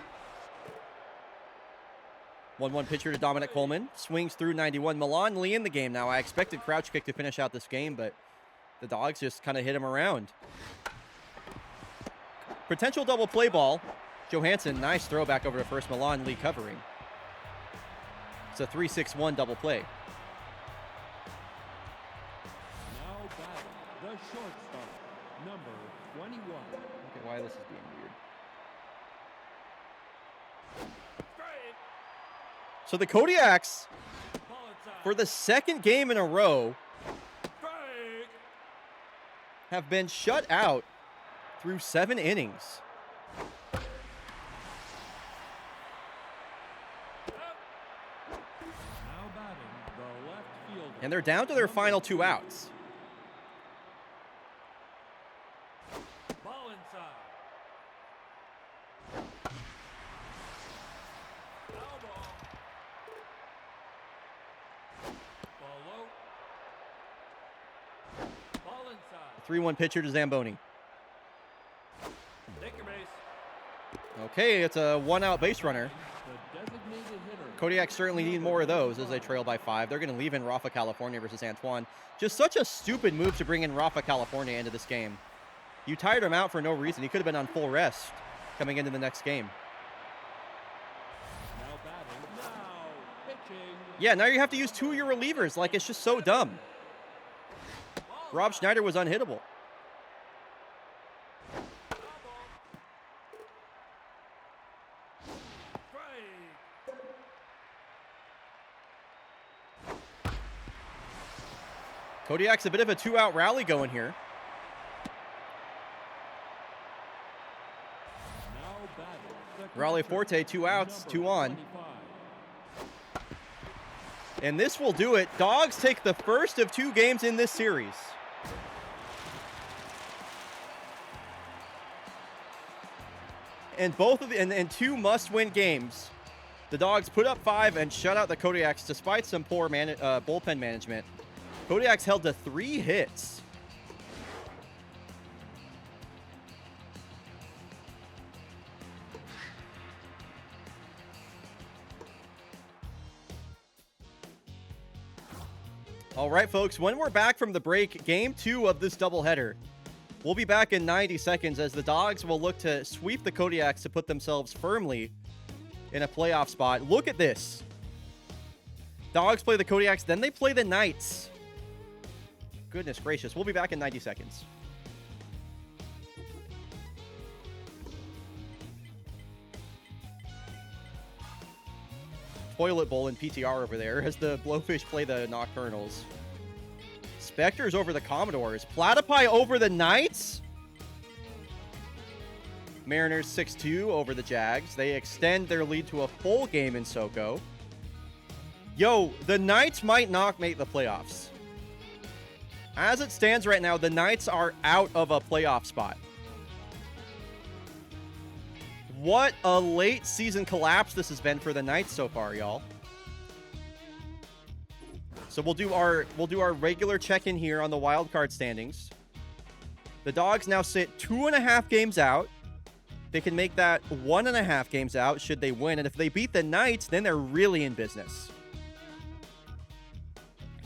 Speaker 1: 1-1 pitcher to Dominic Coleman. Swings through 91. Milan Lee in the game now. I expected crouch kick to finish out this game, but the Dogs just kind of hit him around. Potential double play ball. Johansson, nice throw back over to first. Milan Lee covering. It's a 3-6-1 double play.
Speaker 4: Now batting the shortstop, number 21.
Speaker 1: Okay, why this is being weird.
Speaker 6: Strike.
Speaker 1: So the Kodiaks,
Speaker 6: Ball inside.
Speaker 1: for the second game in a row,
Speaker 6: Strike.
Speaker 1: have been shut out through 7 innings.
Speaker 4: Now batting the left fielder.
Speaker 1: And they're down to their final 2 outs.
Speaker 6: Ball inside. Foul ball. Ball low. Ball inside.
Speaker 1: 3-1 pitcher to Zamboni.
Speaker 6: Take your base.
Speaker 1: Okay, it's a 1-out base runner.
Speaker 4: The designated hitter.
Speaker 1: Kodiaks certainly need more of those as they trail by 5. They're going to leave in Rafa, California versus Antoine. Just such a stupid move to bring in Rafa, California into this game. You tired him out for no reason. He could have been on full rest coming into the next game.
Speaker 4: Now batting. Now pitching.
Speaker 1: Yeah, now you have to use 2 of your relievers. Like, it's just so dumb. Rob Schneider was unhittable.
Speaker 6: Foul ball. Strike.
Speaker 1: Kodiak's a bit of a 2-out rally going here.
Speaker 4: Now batting the
Speaker 1: Raleigh
Speaker 4: catcher,
Speaker 1: Forte, 2 outs,
Speaker 4: number
Speaker 1: 2 on.
Speaker 4: 25.
Speaker 1: And this will do it. Dogs take the first of 2 games in this series. And both of and 2 must-win games. The Dogs put up 5 and shut out the Kodiaks despite some poor bullpen management. Kodiaks held to 3 hits. All right, folks, when we're back from the break, game 2 of this doubleheader. We'll be back in 90 seconds as the Dogs will look to sweep the Kodiaks to put themselves firmly in a playoff spot. Look at this. Dogs play the Kodiaks, then they play the Knights. Goodness gracious. We'll be back in 90 seconds. Toilet Bowl in PTR over there as the Blowfish play the Nocturnals. Spectres over the Commodores. Platypi over the Knights. Mariners 6-2 over the Jags. They extend their lead to a full game in SoCo. Yo, the Knights might not make the playoffs. As it stands right now, the Knights are out of a playoff spot. What a late season collapse this has been for the Knights so far, y'all. So we'll do our regular check-in here on the wild card standings. The Dogs now sit 2.5 games out. They can make that 1.5 games out should they win. And if they beat the Knights, then they're really in business.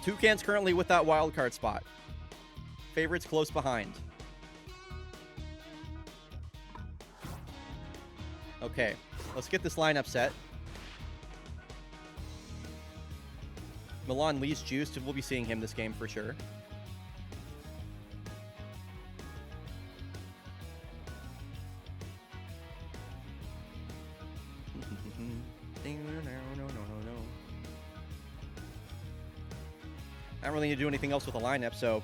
Speaker 1: Toucan's currently with that wild card spot. Favorites close behind. Okay, let's get this lineup set. Milan Lee's juiced. We'll be seeing him this game for sure. I don't really need to do anything else with the lineup, so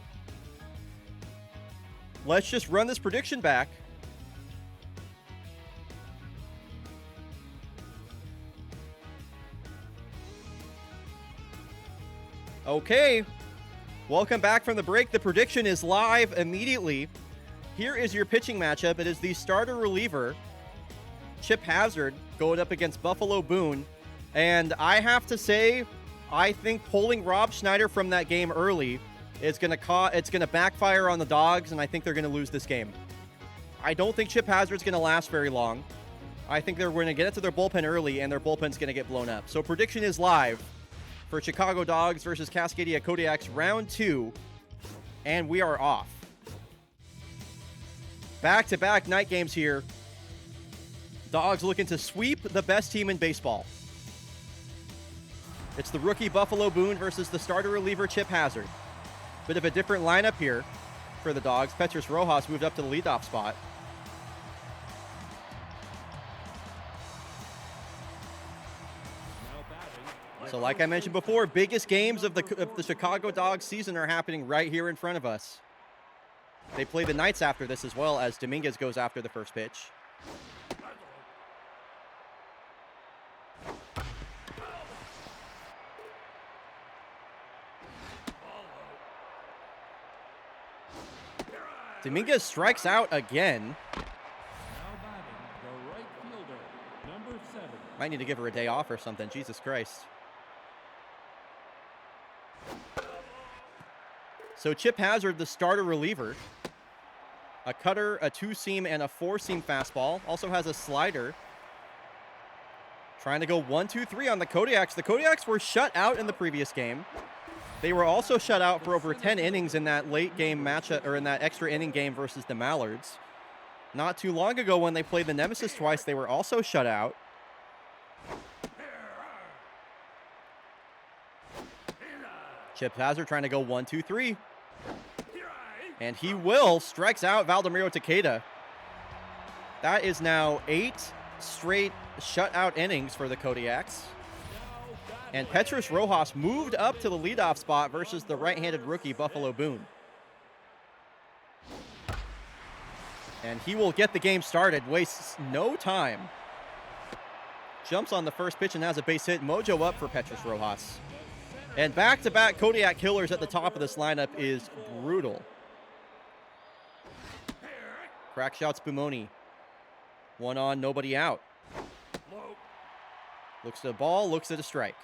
Speaker 1: let's just run this prediction back. Okay, welcome back from the break. The prediction is live immediately. Here is your pitching matchup. It is the starter reliever, Chip Hazard, going up against Buffalo Boone. And I have to say, I think pulling Rob Schneider from that game early is going to backfire on the Dogs, and I think they're going to lose this game. I don't think Chip Hazard's going to last very long. I think they're going to get it to their bullpen early, and their bullpen's going to get blown up. So prediction is live for Chicago Dogs versus Cascadia Kodiaks round 2, and we are off. Back-to-back night games here. Dogs looking to sweep the best team in baseball. It's the rookie Buffalo Boone versus the starter reliever Chip Hazard. Bit of a different lineup here for the Dogs. Petrus Rojas moved up to the leadoff spot. So like I mentioned before, biggest games of the Chicago Dogs season are happening right here in front of us. They play the Knights after this as well, as Dominguez goes after the first pitch. Dominguez strikes out again.
Speaker 4: Now batting, the right fielder, number 7.
Speaker 1: Might need to give her a day off or something. Jesus Christ. So Chip Hazard, the starter reliever. A cutter, a 2-seam, and a 4-seam fastball. Also has a slider. Trying to go 1-2-3 on the Kodiaks. The Kodiaks were shut out in the previous game. They were also shut out for over 10 innings in that late game matchup, or in that extra inning game versus the Mallards. Not too long ago when they played the Nemesis twice, they were also shut out. Chip Hazard trying to go 1-2-3. And he will. Strikes out Valdemiro Takeda. That is now 8 straight shutout innings for the Kodiaks. And Petrus Rojas moved up to the leadoff spot versus the right-handed rookie Buffalo Boone. And he will get the game started. Wastes no time. Jumps on the first pitch and has a base hit. Mojo up for Petrus Rojas. And back-to-back Kodiak killers at the top of this lineup is brutal. Crack shot Spumoni. One on, nobody out. Looks at a ball, looks at a strike.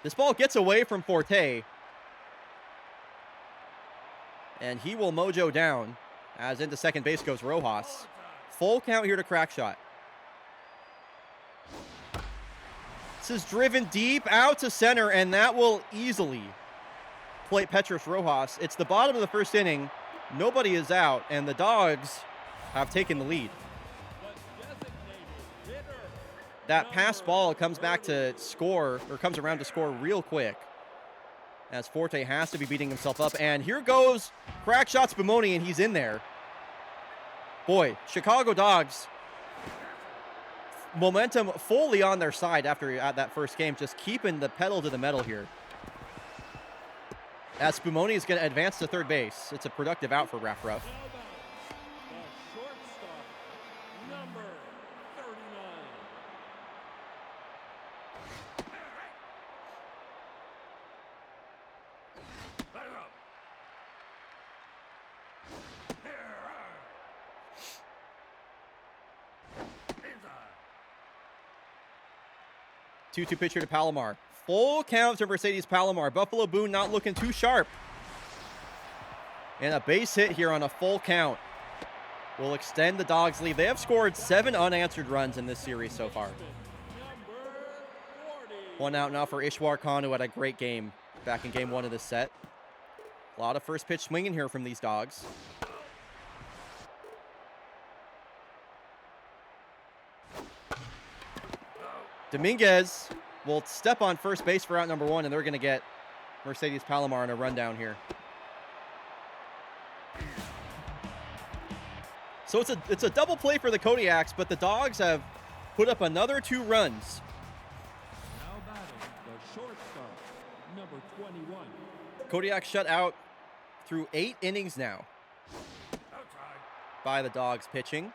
Speaker 1: This ball gets away from Forte. And he will mojo down as into second base goes Rojas. Full count here to crack shot. This is driven deep out to center, and that will easily plate Petrus Rojas. It's the bottom of the first inning. Nobody is out, and the Dogs have taken the lead. That pass ball comes back to score, or comes around to score real quick, as Forte has to be beating himself up. And here goes crack shot Spumoni, and he's in there. Boy, Chicago Dogs, momentum fully on their side after that first game, just keeping the pedal to the metal here. As Spumoni is going to advance to third base. It's a productive out for Raff Ruff.
Speaker 4: The shortstop, number 39.
Speaker 1: Two pitcher to Palomar. Full count to Mercedes Palomar. Buffalo Boone not looking too sharp. And a base hit here on a full count will extend the Dogs' lead. They have scored 7 unanswered runs in this series so far. One out now for Ishwar Khan, who had a great game back in game 1 of this set. A lot of first pitch swinging here from these Dogs. Dominguez will step on first base for out number 1, and they're going to get Mercedes Palomar on a rundown here. So it's a double play for the Kodiaks, but the Dogs have put up another 2 runs.
Speaker 4: Now batting, the shortstop, number 21.
Speaker 1: Kodiaks shut out through 8 innings now by the Dogs pitching.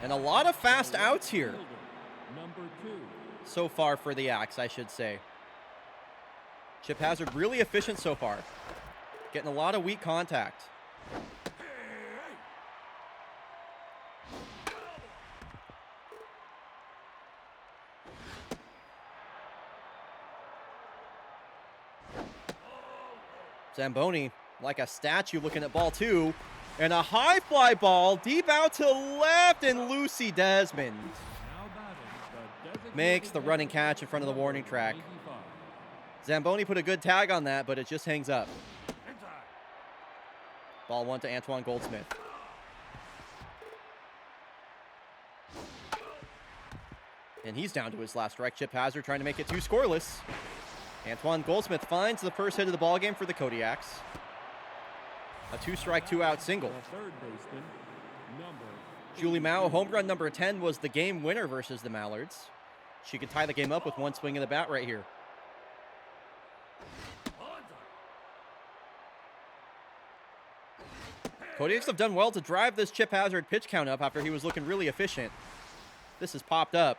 Speaker 1: And a lot of fast outs here
Speaker 4: Number 2.
Speaker 1: so far for the Axe, I should say. Chip Hazard really efficient so far. Getting a lot of weak contact. Zamboni, like a statue, looking at ball 2. And a high fly ball deep out to left, and Lucy Desmond
Speaker 4: Now batting, the designated
Speaker 1: makes the running catch in front of the warning track.
Speaker 4: 85.
Speaker 1: Zamboni put a good tag on that, but it just hangs up.
Speaker 6: Inside.
Speaker 1: Ball 1 to Antoine Goldsmith. And he's down to his last strike. Chip Hazard trying to make it 2 scoreless. Antoine Goldsmith finds the first hit of the ball game for the Kodiaks. A 2-strike, 2-out single.
Speaker 4: The third baseman, number
Speaker 1: Julie Mao, home run number 10, was the game winner versus the Mallards. She could tie the game up with 1 swing of the bat right here. Kodiaks have done well to drive this Chip Hazard pitch count up after he was looking really efficient. This has popped up.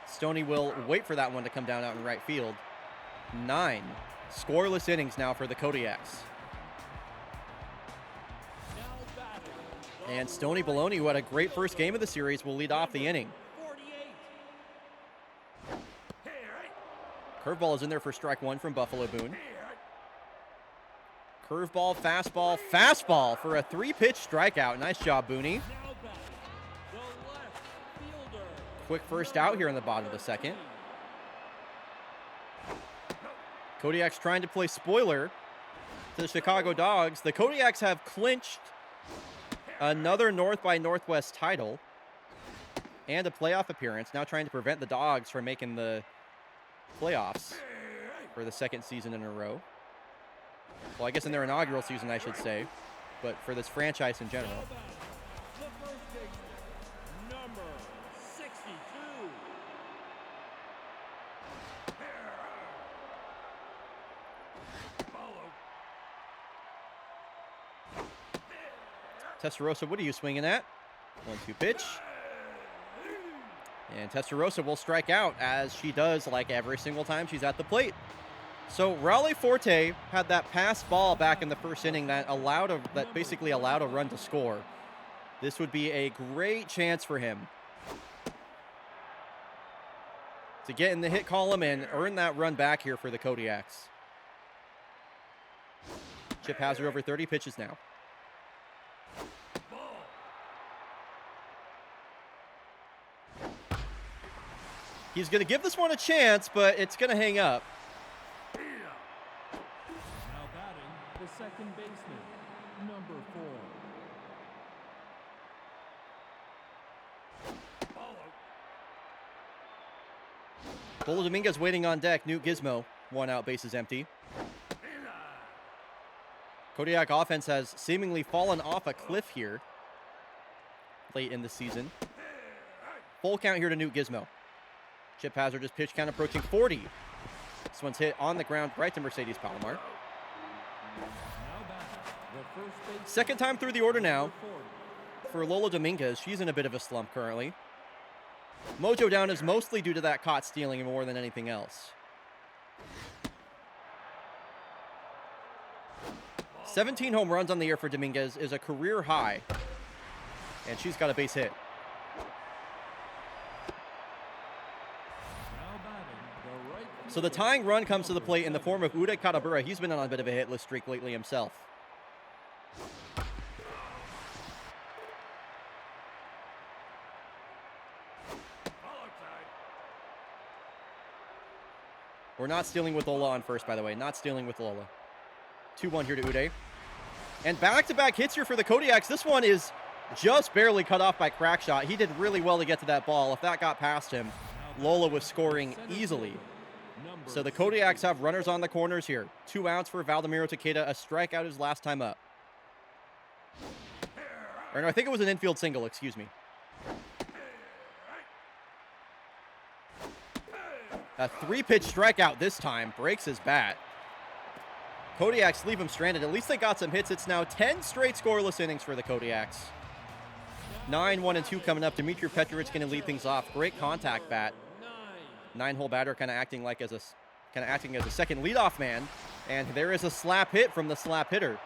Speaker 1: Stoney will wait for that one to come down out in right field. 9 scoreless innings now for the Kodiaks.
Speaker 4: now batting, the
Speaker 1: And Stoney Baloney, who had a great first game of the series, will lead off the inning.
Speaker 4: 48.
Speaker 1: Curveball is in there for strike 1 from Buffalo Boone. Curveball, fastball, fastball for a 3-pitch strikeout. Nice job, Booney.
Speaker 4: Now batting, the left fielder.
Speaker 1: Quick first out here in the bottom of the second. Kodiaks trying to play spoiler to the Chicago Dogs. The Kodiaks have clinched another North by Northwest title and a playoff appearance, now trying to prevent the Dogs from making the playoffs for the 2nd season in a row. Well, I guess in their inaugural season, I should say, but for this franchise in general.
Speaker 4: Now batting, the first baseman, number 62.
Speaker 1: Testarossa, what are you swinging at? 1-2 pitch. And Testarossa will strike out, as she does like every single time she's at the plate. So Raleigh Forte had that pass ball back in the first inning that basically allowed a run to score. This would be a great chance for him to get in the hit column and earn that run back here for the Kodiaks. Chip Hazard over 30 pitches now. He's going to give this one a chance, but it's going to hang up.
Speaker 4: Now batting, the second baseman, number 4.
Speaker 1: Bolo Dominguez waiting on deck. Newt Gizmo, 1 out, bases empty. Kodiak offense has seemingly fallen off a cliff here late in the season. Full count here to Newt Gizmo. Chip Hazard just pitch count approaching 40. This one's hit on the ground right to Mercedes Palomar.
Speaker 4: Now batting, the first baseman,
Speaker 1: Second time through the order now
Speaker 4: number 40.
Speaker 1: for Lola Dominguez. She's in a bit of a slump currently. Mojo down is mostly due to that caught stealing more than anything else. 17 home runs on the year for Dominguez is a career high. And she's got a base hit.
Speaker 4: Now batting, the right
Speaker 1: So the tying run comes to the plate in the form of Uday Katabura. He's been on a bit of a hitless streak lately himself. We're not stealing with Lola on first, by the way. Not stealing with Lola. 2-1 here to Uday. And back-to-back hits here for the Kodiaks. This one is just barely cut off by Crackshot. He did really well to get to that ball. If that got past him, Lola was scoring easily.
Speaker 4: number
Speaker 1: So the Kodiaks have runners on the corners here. 2 outs for Valdemiro Takeda. A strikeout his last time up. Or no, I think it was an infield single, excuse me. A 3-pitch strikeout this time. Breaks his bat. Kodiaks leave him stranded. At least they got some hits. It's now 10 straight scoreless innings for the Kodiaks. 9-1-2 coming up. Dmitry Petrovich going to lead things off. Great contact bat. 9-hole batter kind of acting as a second leadoff man. And there is a slap hit from the slap hitter.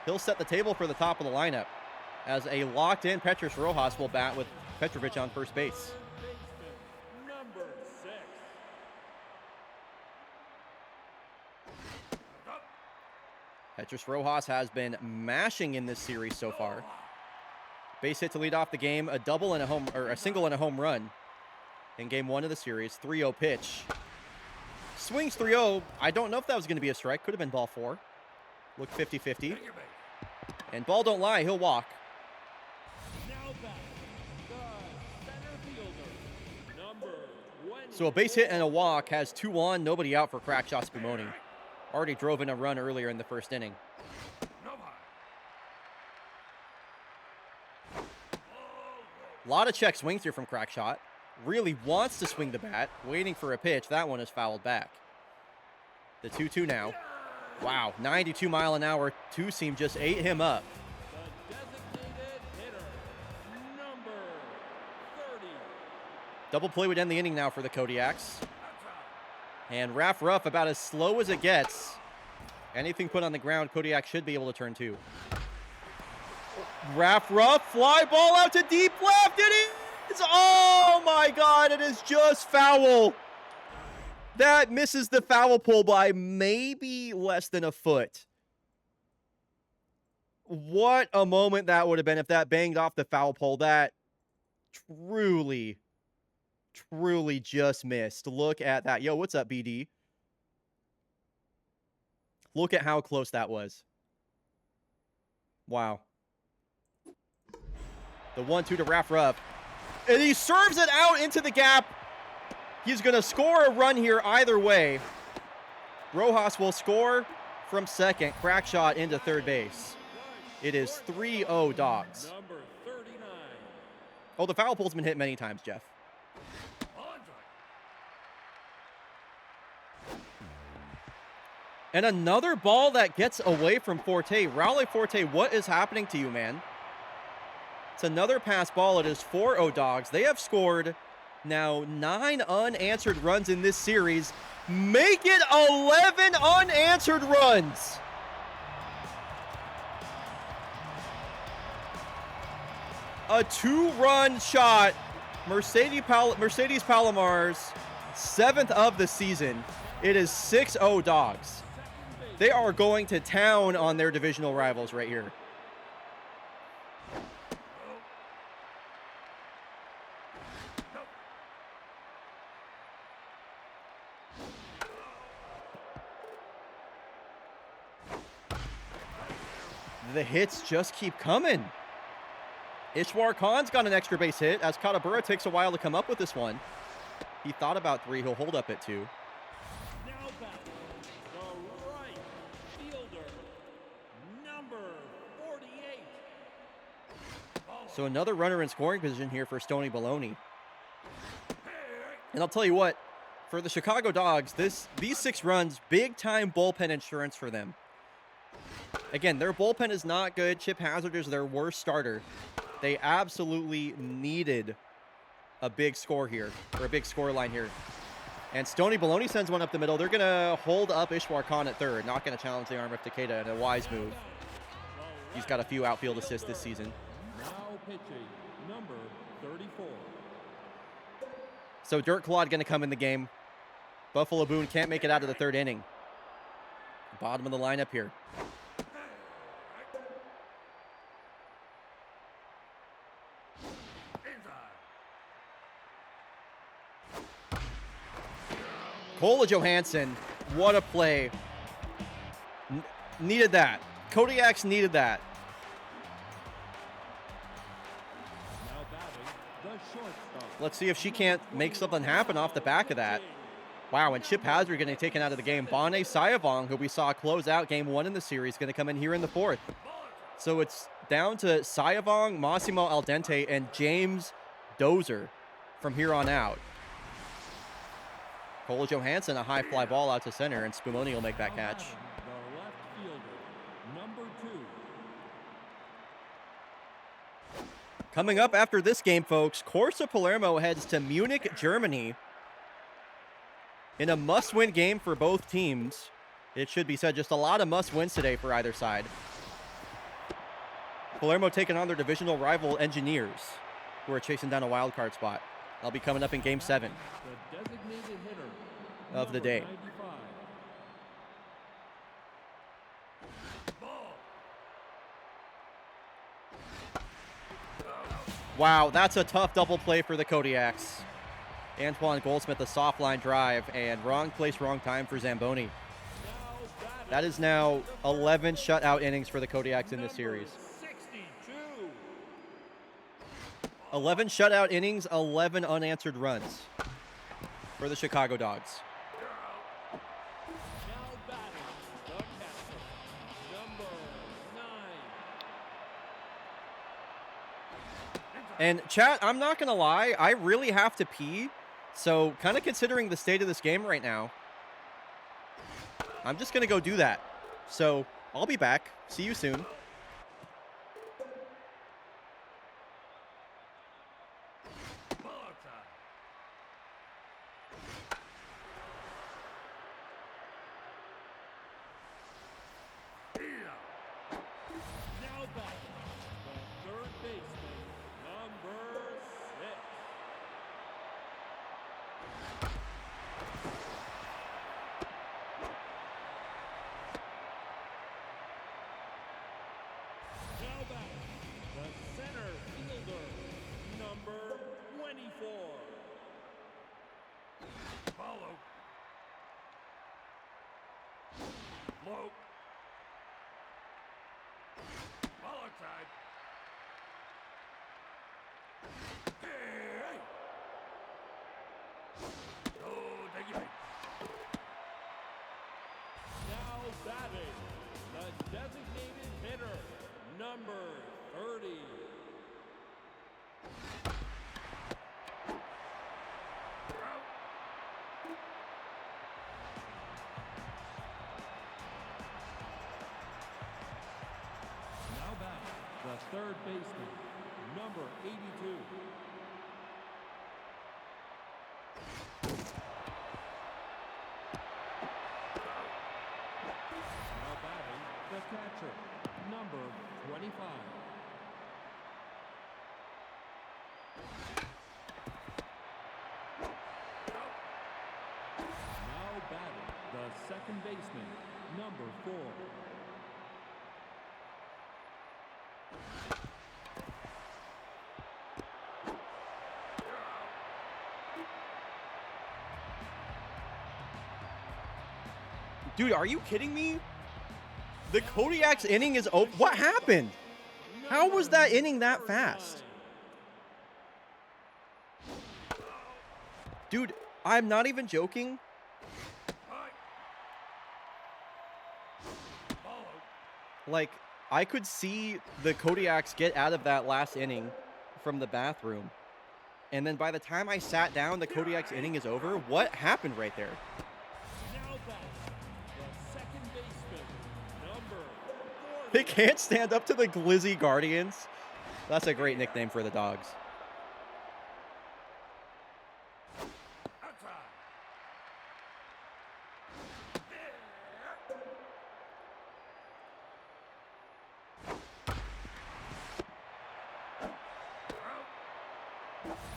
Speaker 1: He'll set the table for the top of the lineup as a locked-in Petros Rojas will bat with Petrovich on first base.
Speaker 4: number 6.
Speaker 1: Petrus Rojas has been mashing in this series so far. Base hit to lead off the game, a double and a single and a home run in game 1 of the series. 3-0 pitch. Swings 3-0. I don't know if that was going to be a strike. Could have been ball 4. Look 50-50. And ball don't lie. He'll walk.
Speaker 4: Now back, the center fielder, number 20.
Speaker 1: So a base hit and a walk has 2 on, nobody out for crack shot Spumoni. Already drove in a run earlier in the first inning. A lot of check swings here from crack shot. Really wants to swing the bat, waiting for a pitch. That one is fouled back. The 2-2 now. Wow, 92 mile an hour two-seam just ate him up.
Speaker 4: The designated hitter, number 30.
Speaker 1: Double play would end the inning now for the Kodiaks. And Raff Ruff about as slow as it gets. Anything put on the ground, Kodiak should be able to turn 2. Raff Ruff, fly ball out to deep left. It is, oh my God, it is just foul. That misses the foul pole by maybe less than a foot. What a moment that would have been if that banged off the foul pole. That truly just missed. Look at that. Yo, what's up, BD? Look at how close that was. Wow. The 1-2 to Raff Ruff. And he serves it out into the gap. He's going to score a run here either way. Rojas will score from second. Crack shot into third base. It is 3-0 Dogs.
Speaker 4: Number 39.
Speaker 1: Oh, the foul pole's been hit many times, Jeff. And another ball that gets away from Forte. Raul Forte, what is happening to you, man? It's another pass ball. It is 4-0 Dogs. They have scored now 9 unanswered runs in this series. Make it 11 unanswered runs. A 2-run shot. Mercedes Palomar's 7th of the season. It is 6-0 Dogs. They are going to town on their divisional rivals right here. The hits just keep coming. Ishwar Khan's got an extra base hit as Katabura takes a while to come up with this one. He thought about 3. He'll hold up at 2.
Speaker 4: Now back, the right fielder, number 48.
Speaker 1: So another runner in scoring position here for Stony Baloney. And I'll tell you what, for the Chicago Dogs, these 6 runs, big-time bullpen insurance for them. Again, their bullpen is not good. Chip Hazard is their worst starter. They absolutely needed a big score here, or a big score line here. And Stony Baloney sends one up the middle. They're going to hold up Ishwar Khan at third, not going to challenge the arm of Takeda in a wise move. He's got a few outfield assists this season.
Speaker 4: Now pitching, number 34.
Speaker 1: So Dirt Claude going to come in the game. Buffalo Boone can't make it out of the 3rd inning. Bottom of the lineup here. Kola Johansson, what a play. Needed that. Kodiaks needed that.
Speaker 4: Now batting, the shortstop.
Speaker 1: Let's see if she can't make something happen off the back of that. Wow, and Chip Hazard getting taken out of the game. Bane Sayavong, who we saw close out game 1 in the series, going to come in here in the 4th. So it's down to Sayavong, Massimo Aldente, and James Dozer from here on out. Kola Johansson, a high fly ball out to center, and Spumoni will make that catch.
Speaker 4: The left fielder, number 2.
Speaker 1: Coming up after this game, folks, Corsa Palermo heads to Munich, Germany in a must-win game for both teams. It should be said, just a lot of must-wins today for either side. Palermo taking on their divisional rival Engineers, who are chasing down a wild card spot. I'll be coming up in Game 7
Speaker 4: The designated hitter,
Speaker 1: of the day.
Speaker 4: number 95.
Speaker 1: Wow, that's a tough double play for the Kodiaks. Antoine Goldsmith, a soft line drive, and wrong place, wrong time for Zamboni. That is now 11 shutout innings for the Kodiaks in this series.
Speaker 4: 62.
Speaker 1: 11 shutout innings, 11 unanswered runs for the Chicago Dogs.
Speaker 4: Now batting the catcher, number 9.
Speaker 1: And chat, I'm not going to lie, I really have to pee. So kind of considering the state of this game right now, I'm just going to go do that. So I'll be back. See you soon.
Speaker 6: Ball time.
Speaker 4: Now batting the third baseman, number 6. Now batting the center fielder, number 24.
Speaker 6: Follow. Low. Ball outside. Hey. Oh, take it back.
Speaker 4: Now batting the designated hitter, number 30. Now batting the third baseman, number 82. Now batting the catcher, number 25. Now batting the second baseman, number 4.
Speaker 1: Dude, are you kidding me? The Kodiaks inning is over. What happened? How was that inning that fast? Dude, I'm not even joking. Like, I could see the Kodiaks get out of that last inning from the bathroom. And then by the time I sat down, the Kodiaks inning is over. What happened right there?
Speaker 4: Now batting the second baseman, number 40.
Speaker 1: They can't stand up to the Glizzy Guardians. That's a great nickname for the Dogs.
Speaker 6: Outside.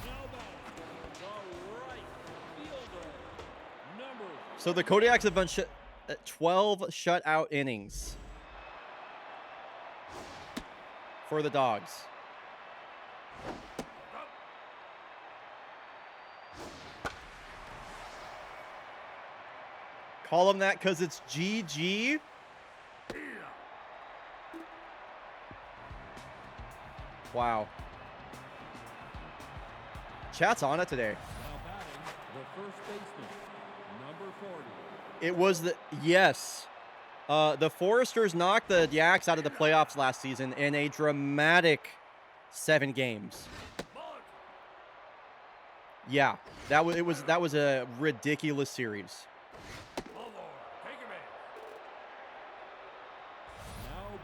Speaker 4: Now batting the right fielder, number
Speaker 1: So the Kodiaks have done 12 shutout innings for the Dogs. Call them that because it's GG. Wow. Chat's on it today.
Speaker 4: now batting the first baseman, number 40.
Speaker 1: It was the yes. The Foresters knocked the Yaks out of the playoffs last season in a dramatic 7 games. Yeah, that was a ridiculous series.
Speaker 4: Now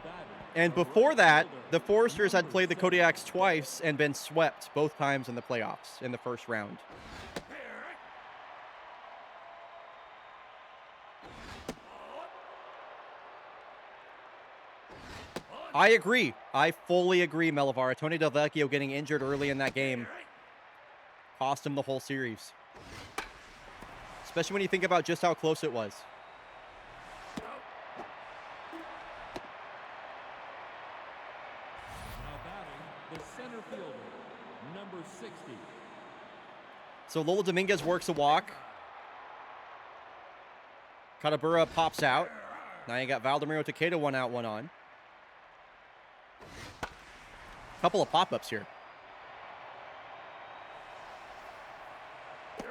Speaker 4: batting
Speaker 1: And
Speaker 4: the
Speaker 1: before
Speaker 4: right
Speaker 1: that,
Speaker 4: fielder,
Speaker 1: the Foresters had
Speaker 4: number
Speaker 1: played the
Speaker 4: 70.
Speaker 1: Kodiaks twice and been swept both times in the playoffs in the first round. I agree. I fully agree, Melivar. Tony Del Vecchio getting injured early in that game cost him the whole series. Especially when you think about just how close it was.
Speaker 4: Now batting the center fielder, number 60.
Speaker 1: So Lola Dominguez works a walk. Katabura pops out. Now you got Valdemiro Takeda 1 out, 1 on. Couple of pop-ups here.
Speaker 4: Now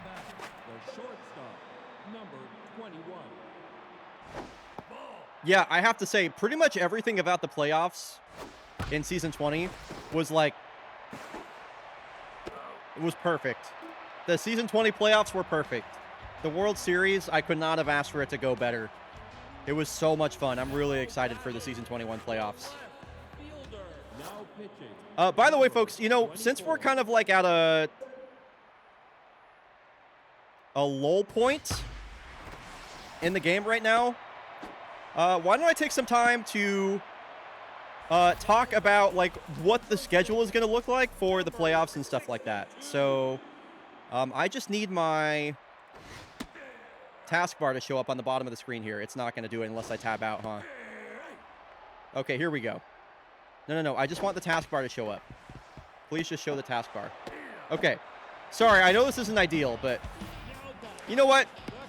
Speaker 4: back, the shortstop, number 21.
Speaker 1: Yeah, I have to say, pretty much everything about the playoffs in Season 20 was like... It was perfect. The Season 20 playoffs were perfect. The World Series, I could not have asked for it to go better. It was so much fun. I'm really excited for the Season 21 playoffs.
Speaker 4: Fielder, now pitching.
Speaker 1: By the way, folks, you know, since we're kind of like at a lull point in the game right now, why don't I take some time to talk about like what the schedule is going to look like for the playoffs and stuff like that. So I just need my taskbar to show up on the bottom of the screen here. It's not going to do it unless I tab out, huh? Okay, here we go. No. I just want the taskbar to show up. Please just show the taskbar. Okay. Sorry, I know this isn't ideal, but you know what?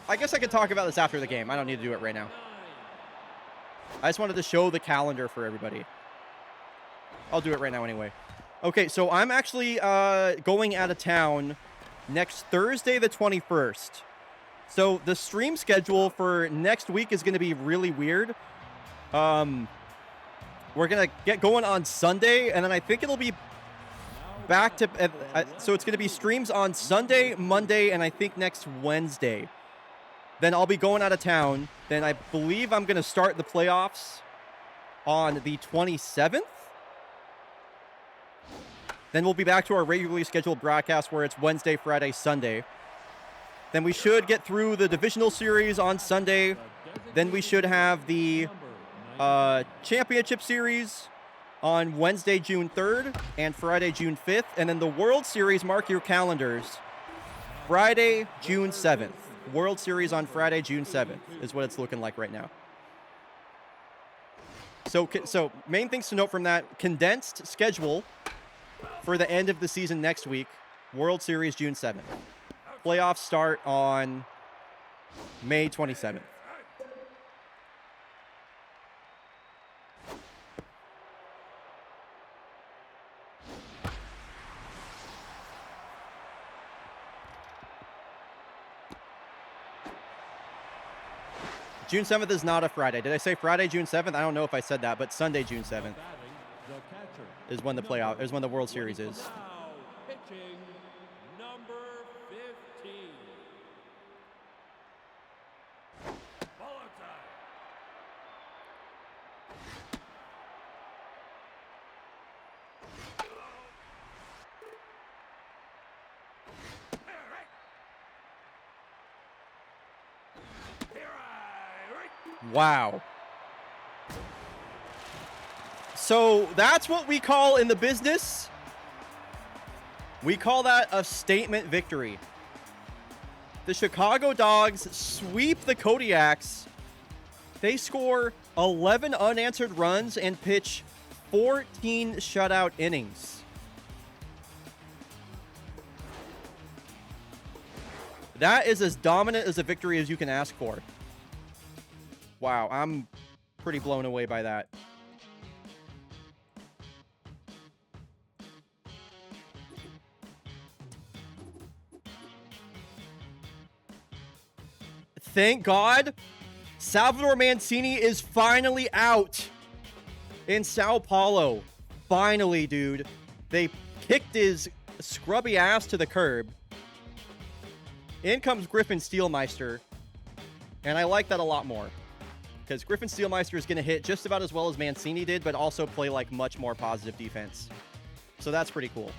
Speaker 1: I guess I could talk about this after the game. I don't need to do it right now. I just wanted to show the calendar for everybody. I'll do it right now anyway. Okay, so I'm actually going out of town next Thursday the 21st. So the stream schedule for next week is going to be really weird. We're going to get going on Sunday, and then I think it'll be back to... so it's going to be streams on Sunday, Monday, and I think next Wednesday. Then I'll be going out of town. Then I believe I'm going to start the playoffs on the 27th. Then we'll be back to our regularly scheduled broadcast where it's Wednesday, Friday, Sunday. Then we should get through the divisional series on Sunday. Then we should have the championship series on Wednesday, June 3rd and Friday, June 5th. And then the World Series, mark your calendars, Friday, June 7th. World Series on Friday, June 7th is what it's looking like right now. So main things to note from that, condensed schedule for the end of the season next week, World Series June 7th. Playoffs start on May 27th. June 7th is not a Friday. Did I say Friday, June 7th? I don't know if I said that, but Sunday, June 7th is when the World Series is.
Speaker 4: Now pitching, number 15.
Speaker 6: Ball time.
Speaker 1: Wow. So that's what we call in the business. We call that a statement victory. The Chicago Dogs sweep the Kodiaks. They score 11 unanswered runs and pitch 14 shutout innings. That is as dominant as a victory as you can ask for. Wow, I'm pretty blown away by that. Thank God, Salvador Mancini is finally out in Sao Paulo. Finally, dude. They kicked his scrubby ass to the curb. In comes Griffin Steelmeister, and I like that a lot more. Because Griffin Steelmeister is going to hit just about as well as Mancini did, but also play like much more positive defense. So that's pretty cool.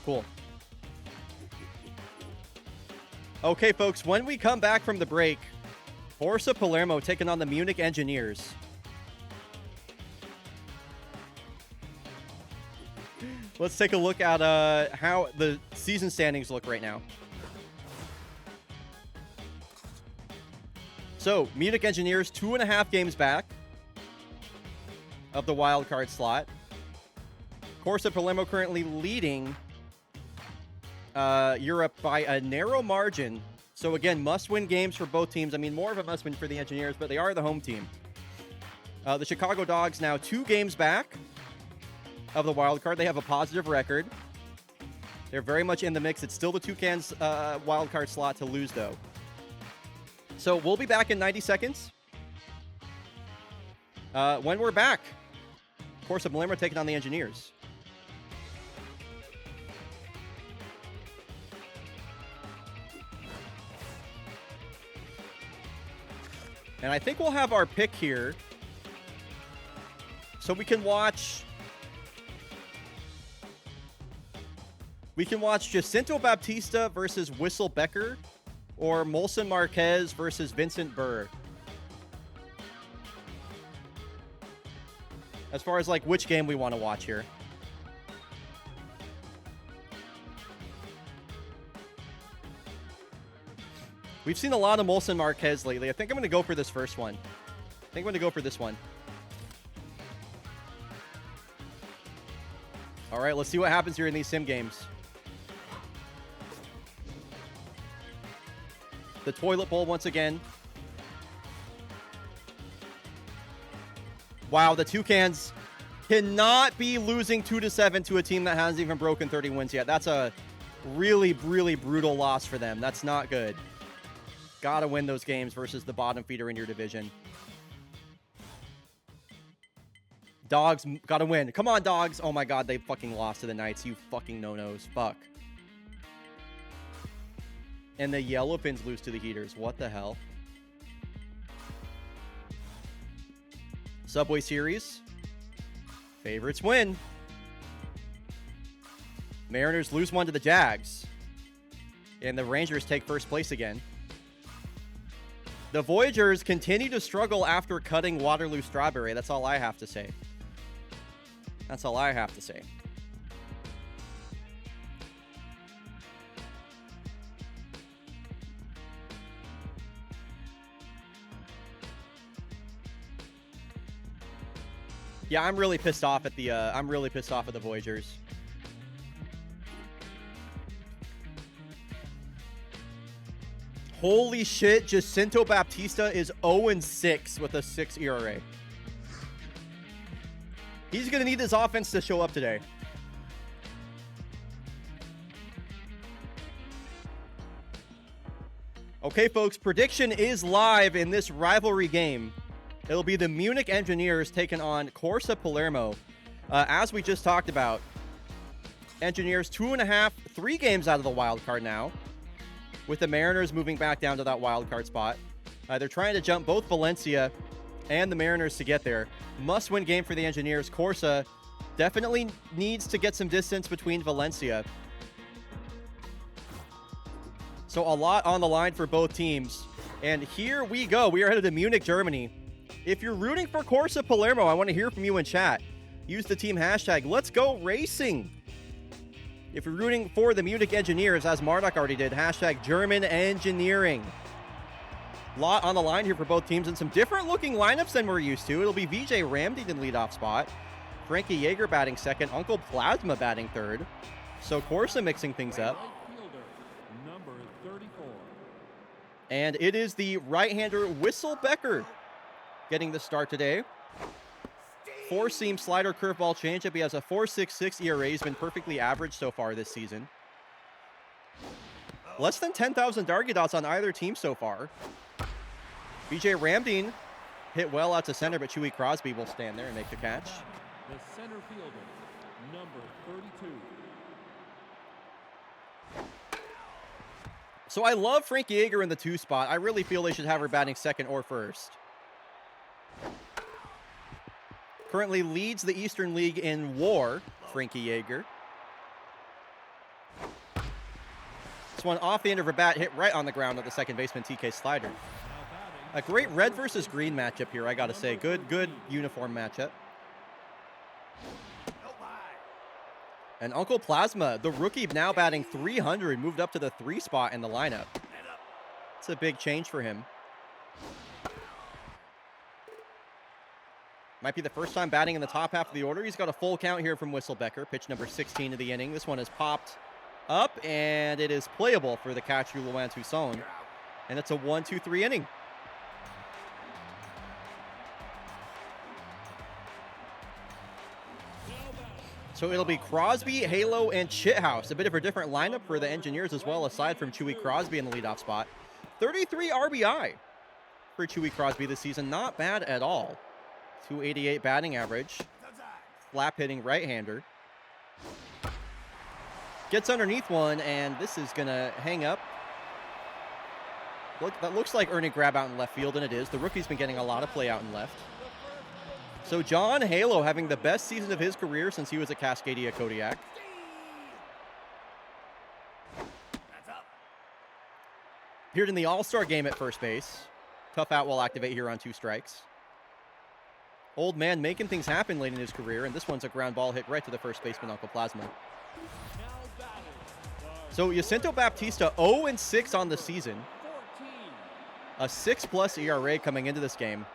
Speaker 1: Cool. Okay, folks, when we come back from the break, Borsa Palermo taking on the Munich Engineers. Let's take a look at how the season standings look right now. So, Munich Engineers, 2.5 games back of the wild card slot. Corsa Palermo currently leading Europe by a narrow margin. So, again, must-win games for both teams. I mean, more of a must-win for the Engineers, but they are the home team. The Chicago Dogs now 2 games back of the wild card. They have a positive record. They're very much in the mix. It's still the Toucans wild card slot to lose, though. So we'll be back in 90 seconds. When we're back, Corsa Palermo taking on the Engineers. And I think we'll have our pick here. So we can watch Jacinto Baptista versus Whistle Becker or Molson Marquez versus Vincent Burr. As far as like which game we want to watch here. We've seen a lot of Molson Marquez lately. I think I'm going to go for this first one. All right, let's see what happens here in these sim games. The toilet bowl once again. Wow, the Toucans cannot be losing 2-7 to a team that hasn't even broken 30 wins yet. That's a really, really brutal loss for them. That's not good. Gotta win those games versus the bottom feeder in your division. Dogs, gotta win. Come on, Dogs. Oh my god, they fucking lost to the Knights. You fucking no-nos. Fuck. And the Yellowfins lose to the Heaters. What the hell? Subway Series. Favorites win. Mariners lose 1 to the Jags. And the Rangers take first place again. The Voyagers continue to struggle after cutting Waterloo Strawberry. That's all I have to say. That's all I have to say. Yeah, I'm really pissed off at the the Voyagers. Holy shit, Jacinto Baptista is 0-6 with a 6 ERA. He's going to need his offense to show up today. Okay, folks, prediction is live in this rivalry game. It'll be the Munich Engineers taking on Corsa Palermo. As we just talked about, Engineers 2.5, 3 games out of the wild card now, with the Mariners moving back down to that wild card spot. They're trying to jump both Valencia and the Mariners to get there. Must-win game for the Engineers. Corsa definitely needs to get some distance between Valencia. So a lot on the line for both teams. And here we go. We are headed to Munich, Germany. If you're rooting for Corsa Palermo, I want to hear from you in chat. Use the team hashtag Let's Go Racing. If you're rooting for the Munich Engineers, as Marduk already did, hashtag German Engineering. Lot on the line here for both teams and some different looking lineups than we're used to. It'll be VJ Ramdeed in leadoff spot. Frankie Yeager batting second. Uncle Plasma batting third. So Corsa mixing things up.
Speaker 4: Right fielder, number 34.
Speaker 1: And it is the right-hander Whistle Becker getting the start today. 4-seam slider curveball changeup. He has a 4.66 ERA. He's been perfectly average so far this season. Less than 10,000 target dots on either team so far. BJ Ramdeed hit well out to center, but Chewy Crosby will stand there and make the catch.
Speaker 4: The center fielder, number 32.
Speaker 1: So I love Frankie Yeager in the 2 spot. I really feel they should have her batting second or first. Currently leads the Eastern League in WAR, Frankie Yeager. This one off the end of her bat, hit right on the ground at the second baseman, TK Slider. A great red versus green matchup here, I gotta say. Good uniform matchup. And Uncle Plasma, the rookie now batting 300, moved up to the 3 spot in the lineup. It's a big change for him. Might be the first time batting in the top half of the order. He's got a full count here from Whistlebecker. Pitch number 16 of the inning. This one is popped up, and it is playable for the catcher, Luan Toussaint. And it's a 1-2-3 inning. So it'll be Crosby, Halo, and Chithouse. A bit of a different lineup for the Engineers as well, aside from Chewy Crosby in the leadoff spot. 33 RBI for Chewy Crosby this season. Not bad at all. 288 batting average. Flap hitting right-hander. Gets underneath one, and this is going to hang up. Look, that looks like Ernie Grab out in left field, and it is. The rookie's been getting a lot of play out in left. So John Halo having the best season of his career since he was at Cascadia Kodiak. Appeared in the All-Star game at first base. Tough out will activate here on 2 strikes. Old man making things happen late in his career, and this one's a ground ball hit right to the first baseman, Uncle Plasma. So Jacinto Baptista 0-6 on the season. A 6+ ERA coming into this game.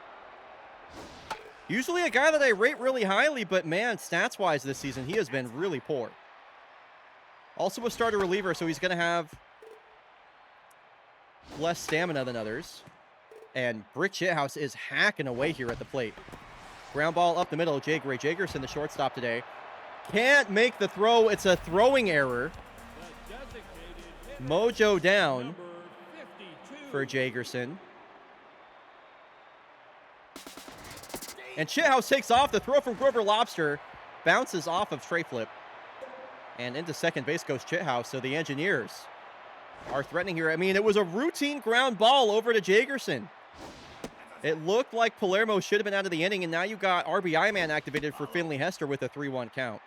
Speaker 1: Usually a guy that I rate really highly, but man, stats-wise this season, he has been really poor. Also a starter reliever, so he's going to have less stamina than others. And Brick Chithouse is hacking away here at the plate. Ground ball up the middle. Ray Jagerson, the shortstop today. Can't make the throw. It's a throwing error. Mojo down for Jagerson. And Chithouse takes off. The throw from Grover Lobster bounces off of tray flip. And into second base goes Chithouse. So the Engineers are threatening here. I mean, it was a routine ground ball over to Jagerson. It looked like Palermo should have been out of the inning, and now you got RBI man activated for Finley Hester with a 3-1 count.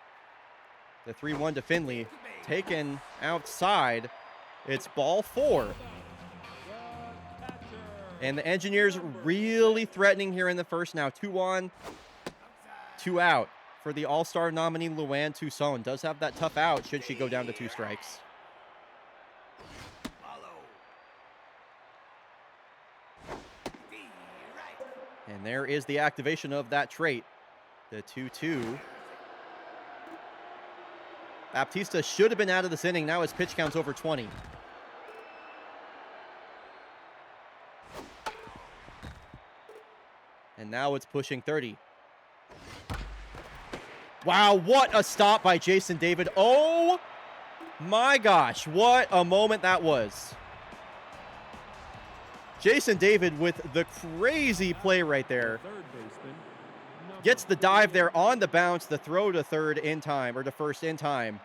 Speaker 1: The 3-1 to Finley taken outside. It's ball 4. And the Engineers really threatening here in the first now. 2 on, 2 out for the All-Star nominee Luan Toussaint. Does have that tough out should she go down to 2 strikes. And there is the activation of that trait. The 2-2. Baptista should have been out of this inning. Now his pitch count's over 20. And now it's pushing 30. Wow, what a stop by Jason David. Oh my gosh, what a moment that was. Jason David with the crazy play right there. Gets the dive there on the bounce, the throw to third in time, or to first in time.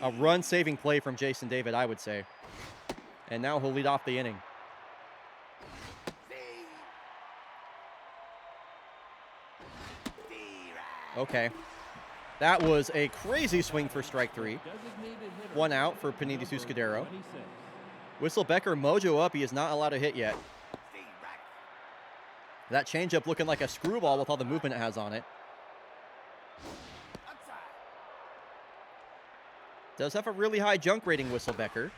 Speaker 1: A run-saving play from Jason David, I would say. And now he'll lead off the inning. Okay. That was a crazy swing for strike 3. 1 out for Panini Tuscadero. Whistlebecker mojo up. He is not allowed to hit yet. That changeup looking like a screwball with all the movement it has on it. Does have a really high junk rating, Whistlebecker.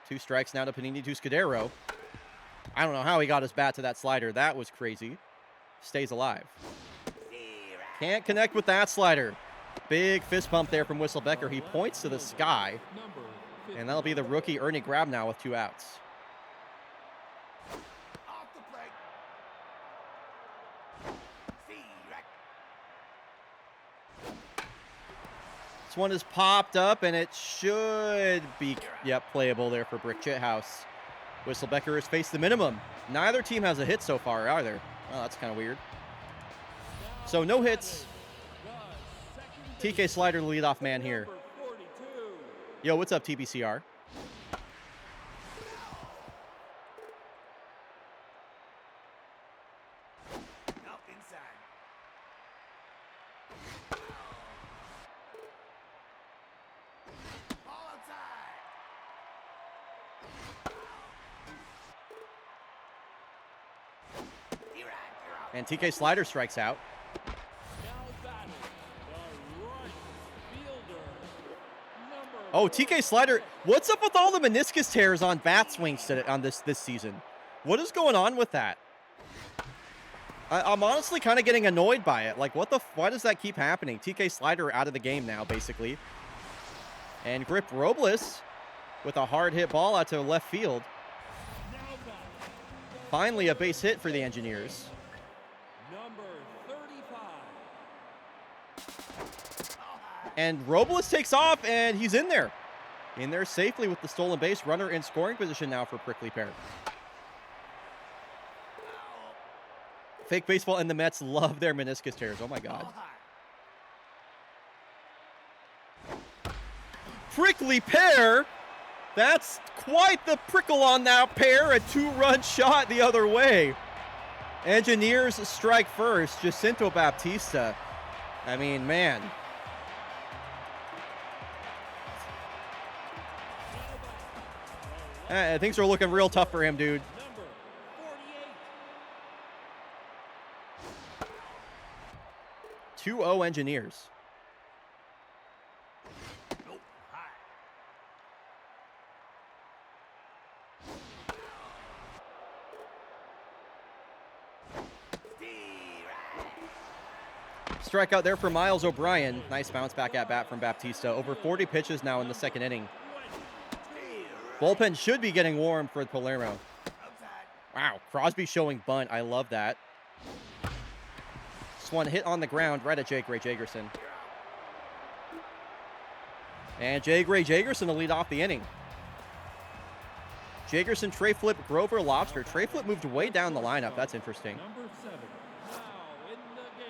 Speaker 1: 2 strikes now to Panini Tuscadero. I don't know how he got his bat to that slider. That was crazy. Stays alive. Can't connect with that slider. Big fist pump there from Whistlebecker. He points to the sky. And that'll be the rookie Ernie Grab now with 2 outs. This one is popped up, and it should be, playable there for Brick Chithouse. Whistlebecker has faced the minimum. Neither team has a hit so far either. Oh, that's kind of weird. So no hits. TK Slider, the leadoff man here. Yo, what's up, TBCR? And TK Slider strikes out. Oh, TK Slider. What's up with all the meniscus tears on bat swings on this season? What is going on with that? I'm honestly kind of getting annoyed by it. Like, why does that keep happening? TK Slider out of the game now, basically. And Grip Robles with a hard hit ball out to left field. Finally, a base hit for the Engineers.
Speaker 4: Number 35.
Speaker 1: And Robles takes off, and he's in there. In there safely with the stolen base. Runner in scoring position now for Prickly Pear. Fake baseball and the Mets love their meniscus tears. Oh, my God. Prickly Pear. That's quite the prickle on that pair. A 2-run shot the other way. Engineers strike first. Jacinto Baptista. I mean, man. Things are looking real tough for him, dude.
Speaker 4: Number 48.
Speaker 1: 2-0 Engineers. Strikeout there for Miles O'Brien. Nice bounce back at bat from Baptista. Over 40 pitches now in the second inning. Bullpen should be getting warm for Palermo. Wow, Crosby showing bunt. I love that. This one hit on the ground right at Jake Ray Jagerson. And Jake Ray Jagerson to lead off the inning. Jagerson, tray flip, Grover, Lobster. Tray flip moved way down the lineup. That's interesting.
Speaker 4: Number 7. Now in the game.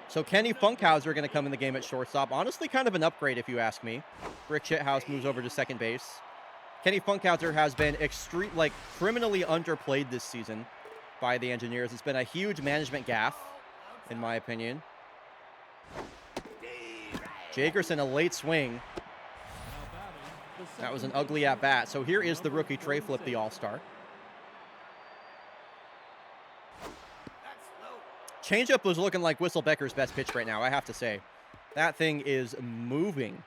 Speaker 1: So Kenny Funkhauser going to come in the game at shortstop. Honestly, kind of an upgrade if you ask me. Rick Shithouse moves over to second base. Kenny Funkhauser has been criminally underplayed this season by the Engineers. It's been a huge management gaffe, in my opinion. Jagerson, a late swing. That was an ugly at-bat. So here is the rookie tray flip, the all-star. Changeup was looking like Whistlebeker's best pitch right now, I have to say. That thing is moving.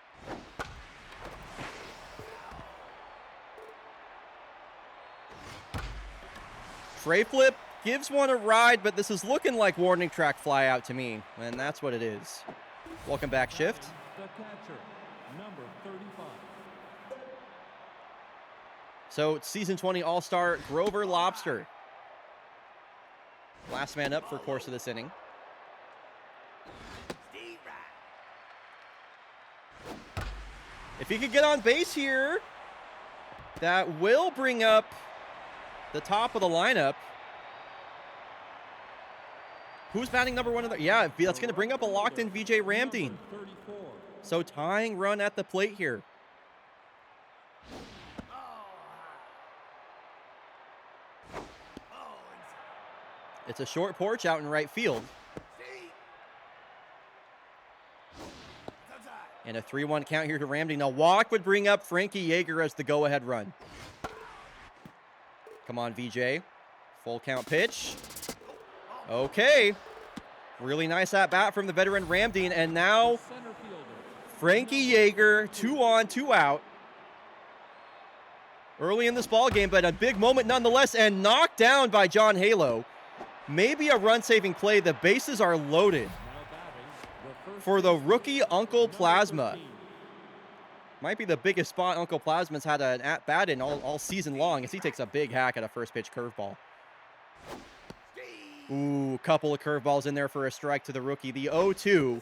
Speaker 1: Tray flip gives one a ride, but this is looking like warning track fly out to me, and that's what it is. Welcome back, Shift.
Speaker 4: The catcher, number 35.
Speaker 1: So, Season 20 All-Star Grover Lobster. Last man up for course of this inning. If he could get on base here, that will bring up the top of the lineup. Who's batting number 1 in the... Yeah, that's going to bring up a locked-in VJ Ramdeen. So tying run at the plate here. It's a short porch out in right field. And a 3-1 count here to Ramdeen. A walk would bring up Frankie Yeager as the go-ahead run. Come on, VJ. Full count pitch. Okay. Really nice at-bat from the veteran Ramdeen. And now Frankie Yeager, 2 on, 2 out. Early in this ball game, but a big moment nonetheless, and knocked down by John Halo. Maybe a run-saving play. The bases are loaded for the rookie Uncle Plasma. Might be the biggest spot Uncle Plasma's had an at-bat in all season long as he takes a big hack at a first-pitch curveball. Ooh, couple of curveballs in there for a strike to the rookie. The 0-2.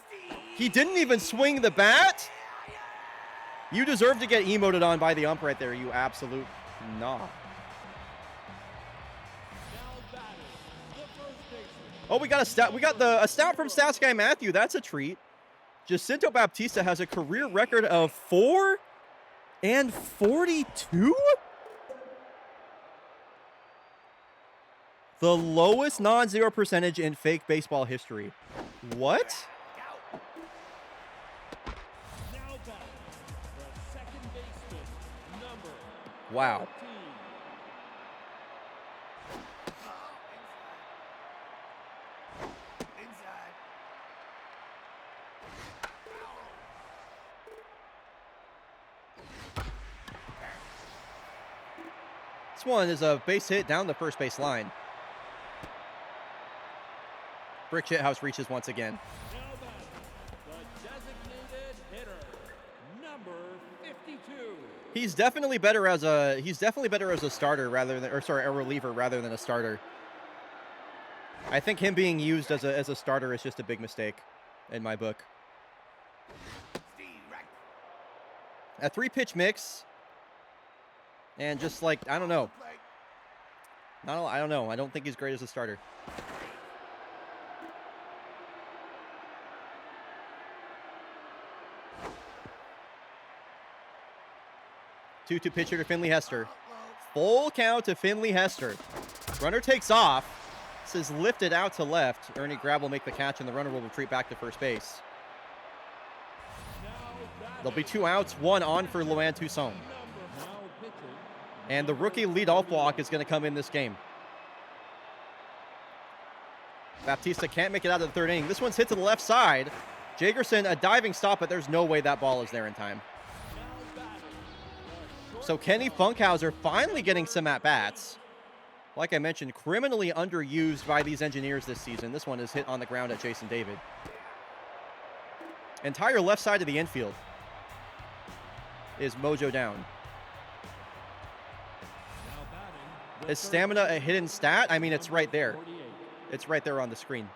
Speaker 1: He didn't even swing the bat. You deserve to get emoted on by the ump right there, you absolute knob. Oh, we got a stat. We got a stat from Stats Guy Matthew. That's a treat. Jacinto Baptista has a career record of 4 and 42. The lowest non-zero percentage in fake baseball history. What? Wow. This one is a base hit down the first base line. Brick Shithouse reaches once again.
Speaker 4: Now batting, the designated hitter, number 52.
Speaker 1: He's definitely better as a starter rather than, or sorry, a reliever rather than a starter. I think him being used as a starter is just a big mistake in my book. A 3-pitch mix, and just like I don't know. I don't know. I don't think he's great as a starter. Two pitcher to Finley Hester. Full count to Finley Hester. Runner takes off. This is lifted out to left. Ernie Grab will make the catch, and the runner will retreat back to first base. There'll be 2 outs, 1 on for Luan Toussaint. And the rookie leadoff walk is going to come in this game. Baptista can't make it out of the 3rd inning. This one's hit to the left side. Jagerson, a diving stop, but there's no way that ball is there in time. So Kenny Funkhauser finally getting some at-bats. Like I mentioned, criminally underused by these Engineers this season. This one is hit on the ground at Jason David. Entire left side of the infield is mojo down. Is stamina a hidden stat? I mean, it's right there. It's right there on the screen.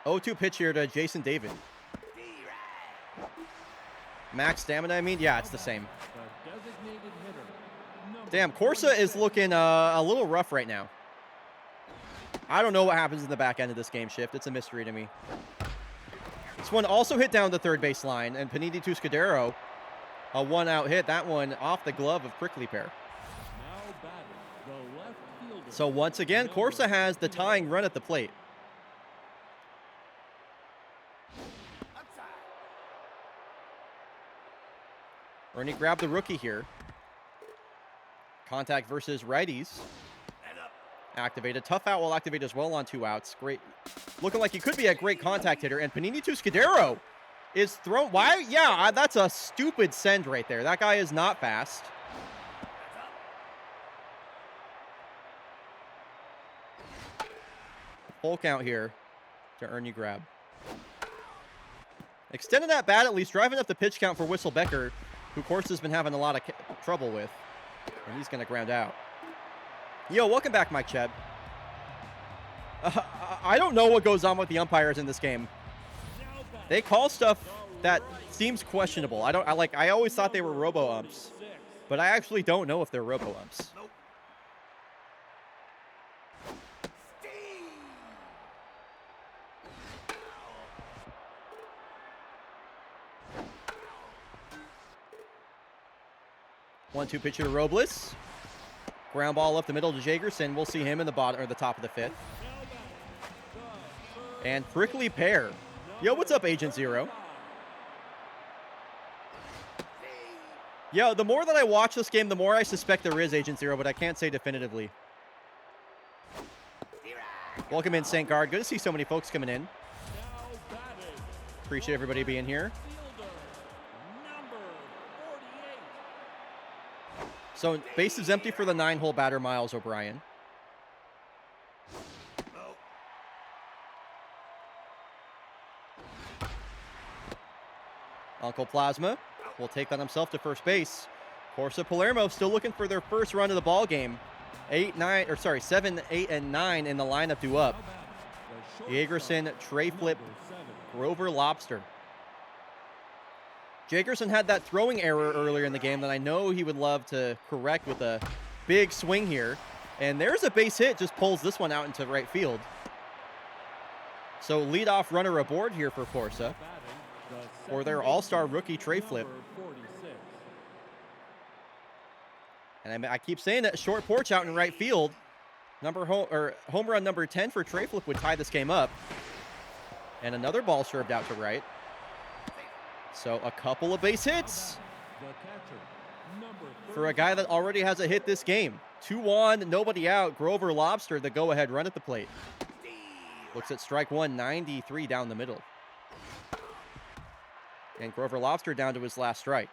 Speaker 1: Oh, 2 pitch here to Jason David. Max stamina, I mean? Yeah, it's the same. Damn, Corsa is looking a little rough right now. I don't know what happens in the back end of this game shift. It's a mystery to me. This one also hit down the 3rd base line, and Panini Tuscadero, a 1-out hit. That one off the glove of Prickly Pear. So once again, Corsa has the tying run at the plate. Ernie grabbed the rookie here. Contact versus righties. Activated. Tough out will activate as well on 2 outs. Great. Looking like he could be a great contact hitter. And Panini Tuscadero is thrown. Why? Yeah, that's a stupid send right there. That guy is not fast. Full count here to Ernie grab. Extending that bat, at least driving up the pitch count for Whistle Becker, who, of course, has been having a lot of trouble with. And he's going to ground out. Yo, welcome back, Mike Cheb. I don't know what goes on with the umpires in this game. They call stuff that seems questionable. I always thought they were robo-umps. But I actually don't know if they're robo-umps. One-two pitcher to Robles. Ground ball up the middle to Jagerson. We'll see him in the bottom or the top of the 5th. And Prickly Pear. Yo, what's up, Agent Zero? Yo, the more that I watch this game, the more I suspect there is Agent Zero, but I can't say definitively. Welcome in, St. Guard. Good to see so many folks coming in. Appreciate everybody being here. So base is empty for the 9-hole batter, Miles O'Brien. Uncle Plasma will take that himself to first base. Corsa Palermo still looking for their first run of the ball game. 7, 8, and 9 in the lineup due up. Jagerson, Trey Flip, Grover Lobster. Jagerson had that throwing error earlier in the game that I know he would love to correct with a big swing here. And there's a base hit, just pulls this one out into right field. So leadoff runner aboard here for Corsa, or their all-star rookie Trey Flip. And I keep saying that short porch out in right field, home run number 10 for Trey Flip would tie this game up. And another ball served out to right. So a couple of base hits for a guy that already has a hit this game. 2-1, nobody out. Grover Lobster, the go-ahead run at the plate. Looks at strike one, 93 down the middle. And Grover Lobster down to his last strike.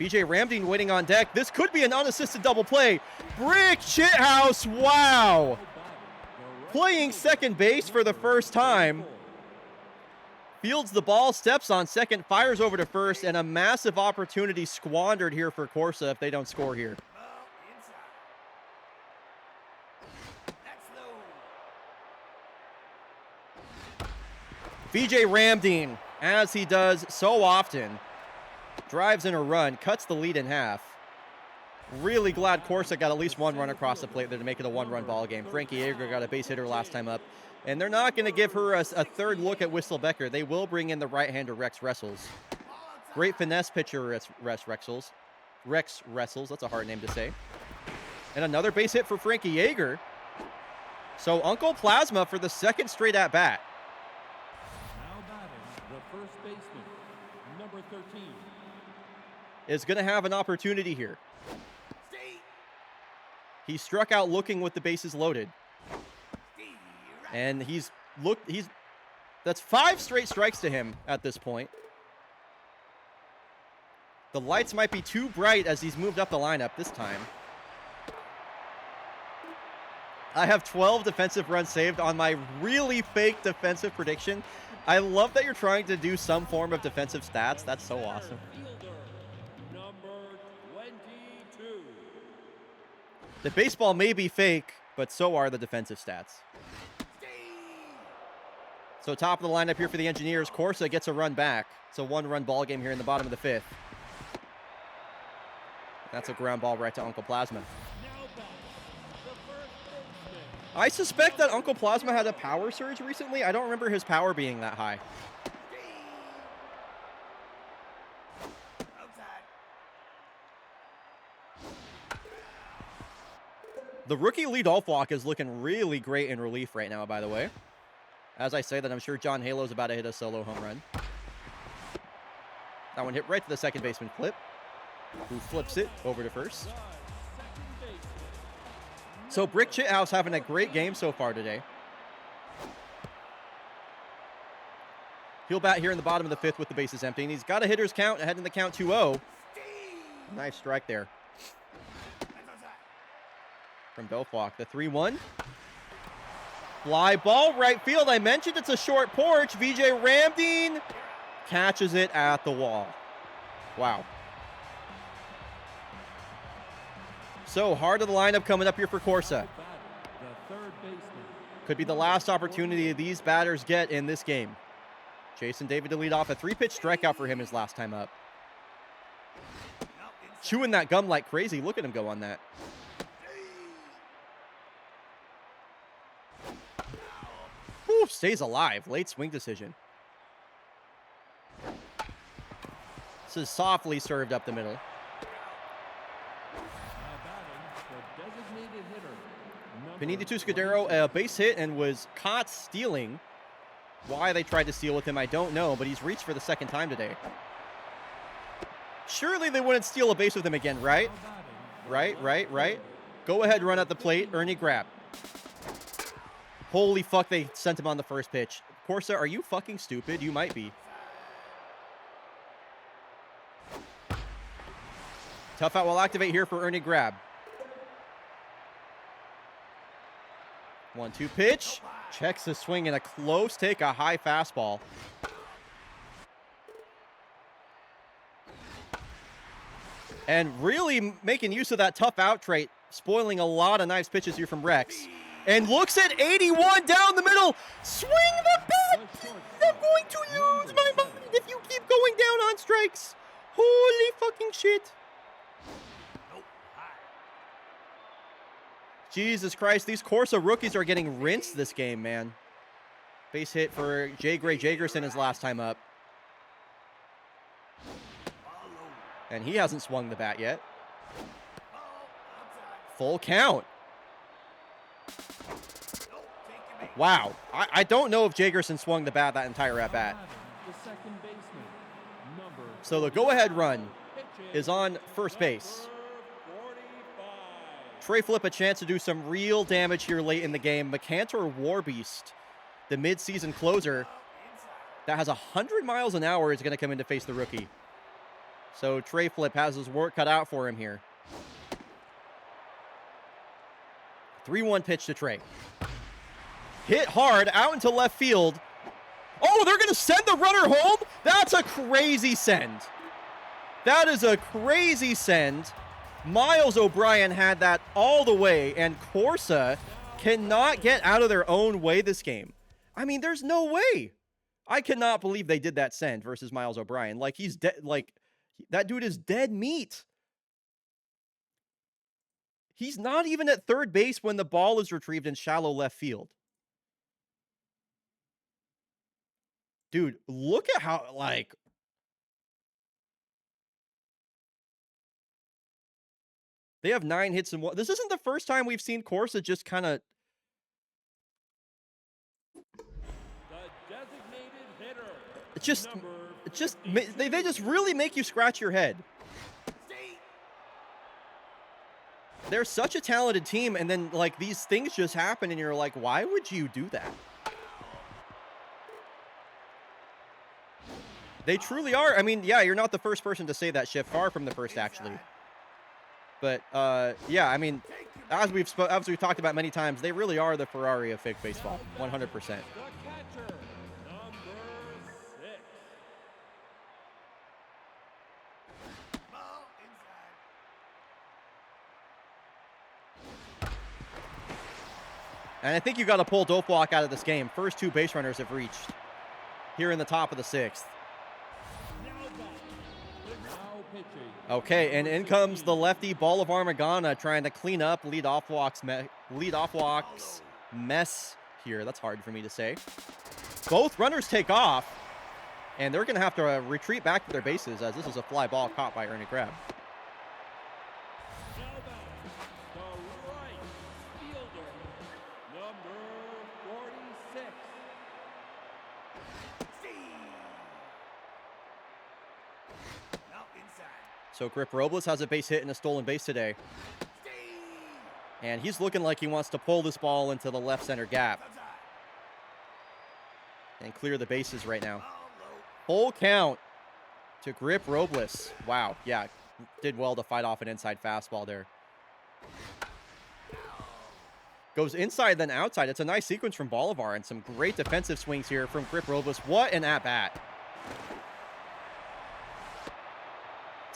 Speaker 1: BJ Ramdeen waiting on deck. This could be an unassisted double play. Brick Shithouse, wow. Playing second base for the first time. Fields the ball, steps on second, fires over to first, and a massive opportunity squandered here for Corsa if they don't score here. BJ Ramdeen, as he does so often, drives in a run, cuts the lead in half. Really glad Corsa got at least one run across the plate there to make it a one-run ball game. Frankie Yeager got a base hitter last time up. And they're not going to give her a third look at Whistle Becker. They will bring in the right-hander Rex Wrestles. Great finesse pitcher, Rex Wrestles. That's a hard name to say. And another base hit for Frankie Yeager. So Uncle Plasma for the second straight at-bat.
Speaker 4: Now batting, the first baseman, number 13.
Speaker 1: Is going to have an opportunity here. He struck out looking with the bases loaded. And that's 5 straight strikes to him at this point. The lights might be too bright as he's moved up the lineup this time. I have 12 defensive runs saved on my really fake defensive prediction. I love that you're trying to do some form of defensive stats. That's so awesome.
Speaker 4: Fielder, number 22.
Speaker 1: The baseball may be fake, but so are the defensive stats. So top of the lineup here for the Engineers. Corsa gets a run back. It's a one-run ball game here in the bottom of the 5th. That's a ground ball right to Uncle Plasma.
Speaker 4: Now batting, the first baseman.
Speaker 1: I suspect that Uncle Plasma had a power surge recently. I don't remember his power being that high. The rookie leadoff walk is looking really great in relief right now, by the way. As I say that, I'm sure John Halo's about to hit a solo home run. That one hit right to the second baseman Flip, who flips it over to first. So Brick Chithouse having a great game so far today. He'll bat here in the bottom of the 5th with the bases empty, and he's got a hitter's count ahead in the count 2-0. Nice strike there from Belfwalk. The 3-1. Fly ball, right field. I mentioned it's a short porch. VJ Ramdeen catches it at the wall. Wow. So heart of the lineup coming up here for Corsa.
Speaker 4: The third baseman.
Speaker 1: Could be the last opportunity these batters get in this game. Jason David to lead off. A 3-pitch strikeout for him his last time up. Chewing that gum like crazy. Look at him go on that. Whew, stays alive. Late swing decision. This is softly served up the middle.
Speaker 4: Now batting, the designated hitter, number
Speaker 1: Benito Tuscadero, a base hit and was caught stealing. Why they tried to steal with him, I don't know, but he's reached for the second time today. Surely they wouldn't steal a base with him again, right? Right. Go ahead, run at the plate. Ernie grab. Holy fuck, they sent him on the first pitch. Corsa, are you fucking stupid? You might be. Tough out will activate here for Ernie grab. 1-2 pitch. Checks the swing and a close take, a high fastball. And really making use of that tough out trait, spoiling a lot of nice pitches here from Rex. And looks at 81 down the middle. Swing the bat! I'm going to lose my mind if you keep going down on strikes. Holy fucking shit. Jesus Christ, these Corsa rookies are getting rinsed this game, man. Base hit for J. Gray Jagerson his last time up. And he hasn't swung the bat yet. Full count. Wow. I don't know if Jagerson swung the bat that entire at-bat.
Speaker 4: the second baseman, number
Speaker 1: So the go-ahead run is on first base.
Speaker 4: 45.
Speaker 1: Trey Flip a chance to do some real damage here late in the game. McCantor Warbeast, the mid-season closer that has 100 miles an hour, is going to come in to face the rookie. So Trey Flip has his work cut out for him here. 3-1 pitch to Trey. Hit hard out into left field. Oh, they're going to send the runner home? That's a crazy send. That is a crazy send. Miles O'Brien had that all the way, and Corsa cannot get out of their own way this game. I mean, there's no way. I cannot believe they did that send versus Miles O'Brien. Like, he's dead. Like, that dude is dead meat. He's not even at third base when the ball is retrieved in shallow left field. Dude, look at how, like... They have 9 hits and 1. This isn't the first time we've seen Corsa just kind of... They just really make you scratch your head. They're such a talented team, and then, like, these things just happen, and you're like, why would you do that? They truly are. I mean, yeah, you're not the first person to say that, Schiff. Far from the first, actually. But, yeah, I mean, as we've talked about many times, they really are the Ferrari of fake baseball. 100%. And I think you got to pull Dopewalk out of this game. First 2 base runners have reached here in the top of the 6th. Okay, and in comes the lefty Ball of Armagana trying to clean up leadoff walk's mess here. That's hard for me to say. Both runners take off, and they're going to have to retreat back to their bases as this is a fly ball caught by Ernie Crabb. So Grip Robles has a base hit and a stolen base today. And he's looking like he wants to pull this ball into the left center gap. And clear the bases right now. Full count to Grip Robles. Wow, yeah, did well to fight off an inside fastball there. Goes inside, then outside. It's a nice sequence from Bolivar and some great defensive swings here from Grip Robles. What an at-bat.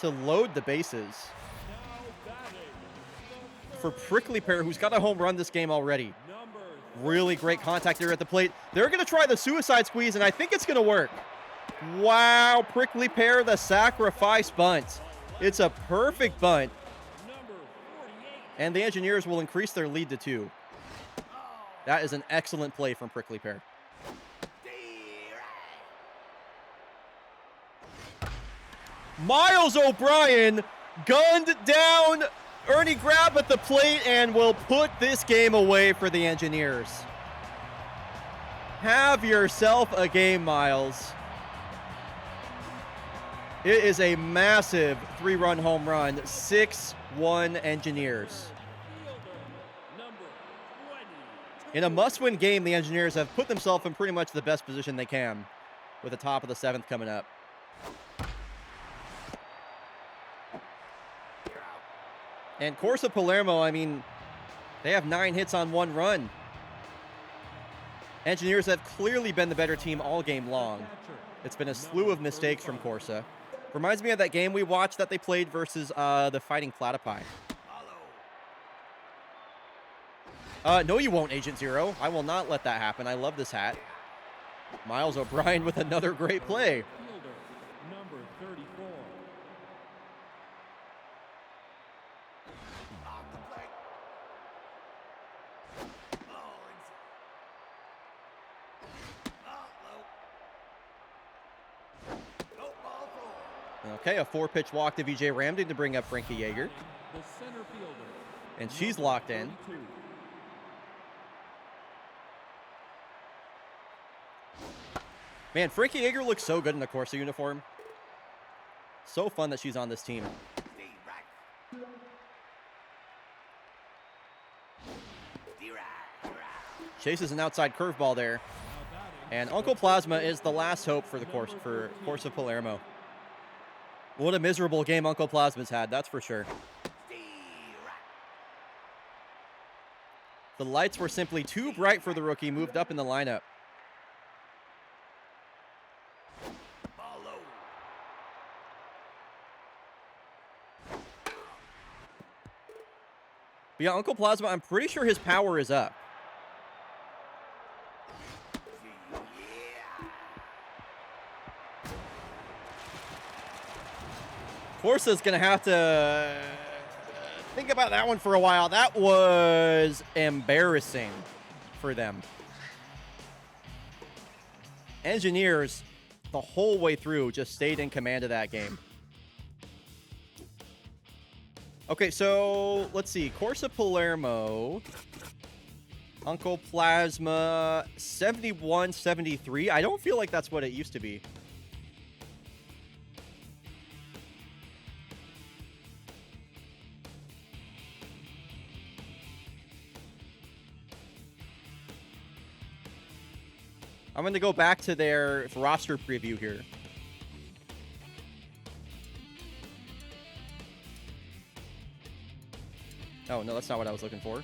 Speaker 1: To load the bases for Prickly Pear, who's got a home run this game already. Really great contact there at the plate. They're going to try the suicide squeeze, and I think it's going to work. Wow, Prickly Pear, the sacrifice bunt. It's a perfect bunt. And the Engineers will increase their lead to 2. That is an excellent play from Prickly Pear. Miles O'Brien gunned down Ernie Crabb at the plate and will put this game away for the Engineers. Have yourself a game, Miles. It is a massive 3-run home run. 6-1 Engineers. In a must-win game, the Engineers have put themselves in pretty much the best position they can with the top of the 7th coming up. And Corsa Palermo, I mean, they have 9 hits on 1 run. Engineers have clearly been the better team all game long. It's been a slew of mistakes from Corsa. Reminds me of that game we watched that they played versus the Fighting Platypi. No, you won't, Agent Zero. I will not let that happen. I love this hat. Miles O'Brien with another great play.
Speaker 4: Number 34.
Speaker 1: Okay, a 4-pitch walk to VJ Ramding to bring up Frankie Yeager.
Speaker 4: The center fielder.
Speaker 1: And she's locked in.
Speaker 4: 42.
Speaker 1: Man, Frankie Yeager looks so good in the Corsa uniform. So fun that she's on this team. Chases an outside curveball there. And Uncle Plasma is the last hope for the Corsa Palermo. What a miserable game Uncle Plasma's had, that's for sure. The lights were simply too bright for the rookie, moved up in the lineup. But yeah, Uncle Plasma, I'm pretty sure his power is up. Corsa's going to have to think about that one for a while. That was embarrassing for them. Engineers, the whole way through, just stayed in command of that game. Okay, so let's see. Corsa Palermo, Uncle Plasma, 71-73. I don't feel like that's what it used to be. I'm going to go back to their roster preview here. Oh, no, that's not what I was looking for.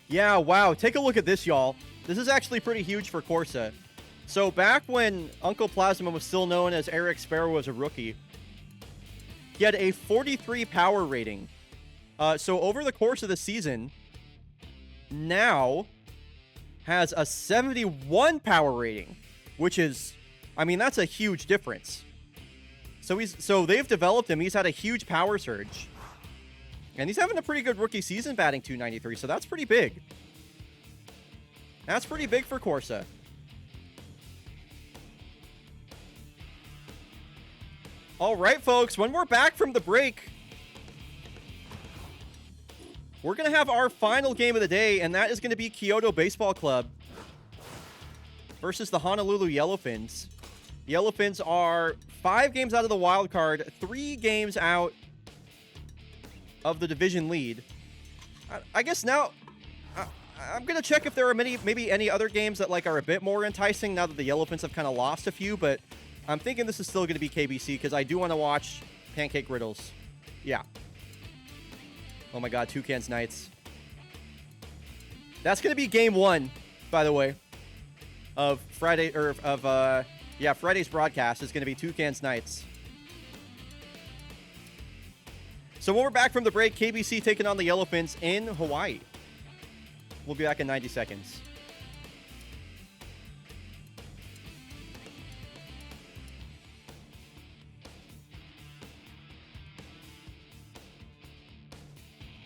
Speaker 1: Yeah, wow. Take a look at this, y'all. This is actually pretty huge for Corsa. So back when Uncle Plasma was still known as Eric Sparrow as a rookie, he had a 43 power rating. So over the course of the season, now has a 71 power rating, which is, I mean, that's a huge difference. So they've developed him. He's had a huge power surge. And he's having a pretty good rookie season, batting 293, so that's pretty big. That's pretty big for Corsa. All right, folks, when we're back from the break, we're going to have our final game of the day, and that is going to be Kyoto Baseball Club versus the Honolulu Yellowfins. The Yellowfins are 5 games out of the wild card, 3 games out of the division lead. I guess now I'm going to check if there are maybe any other games that are a bit more enticing now that the Yellowfins have kind of lost a few, but I'm thinking this is still going to be KBC because I do want to watch Pancake Riddles. Yeah. Oh my God, Toucans Knights. That's going to be game 1, by the way, of Friday's broadcast is going to be Toucans Knights. So when we're back from the break, KBC taking on the Yellowfins in Hawaii. We'll be back in 90 seconds.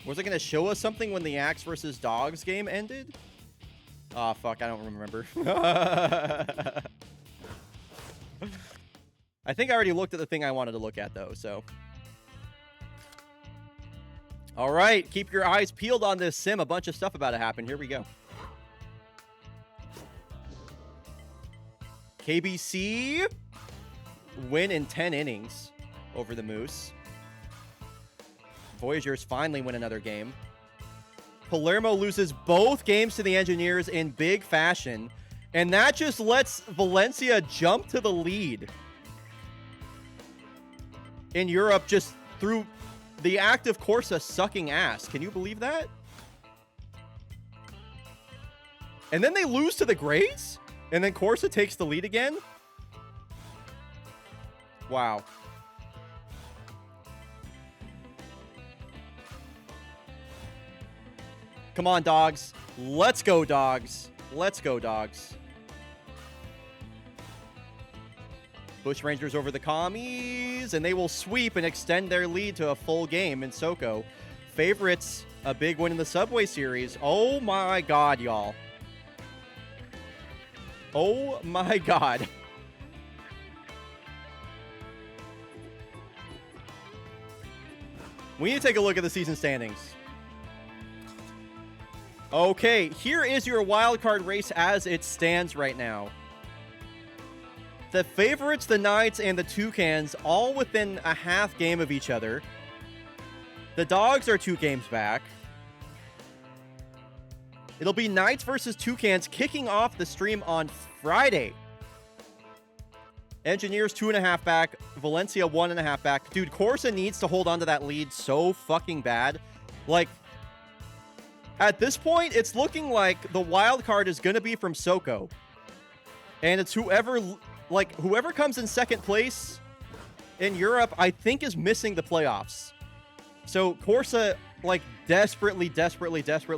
Speaker 1: Was it going to show us something when the Axe versus Dogs game ended? Oh, fuck, I don't remember. I think I already looked at the thing I wanted to look at, though, so. All right, keep your eyes peeled on this sim. A bunch of stuff about to happen. Here we go. KBC win in 10 innings over the Moose. Voyagers finally win another game. Palermo loses both games to the Engineers in big fashion, and that just lets Valencia jump to the lead in Europe just through the act of Corsa sucking ass. Can you believe that? And then they lose to the Grays, and then Corsa takes the lead again? Wow. Come on, Dogs. Let's go, Dogs. Let's go, Dogs. Bush Rangers over the Commies, and they will sweep and extend their lead to a full game in SoCo. Favorites, a big win in the Subway Series. Oh my God, y'all. Oh my God. We need to take a look at the season standings. Okay, here is your wild card race as it stands right now. The favorites, the Knights, and the Toucans, all within a half game of each other. The Dogs are 2 games back. It'll be Knights versus Toucans kicking off the stream on Friday. Engineers 2.5 back. Valencia 1.5 back. Dude, Corsa needs to hold on to that lead so fucking bad. Like, at this point, it's looking like the wild card is going to be from Soko. And it's whoever comes in second place in Europe, I think is missing the playoffs. So Corsa, like, desperately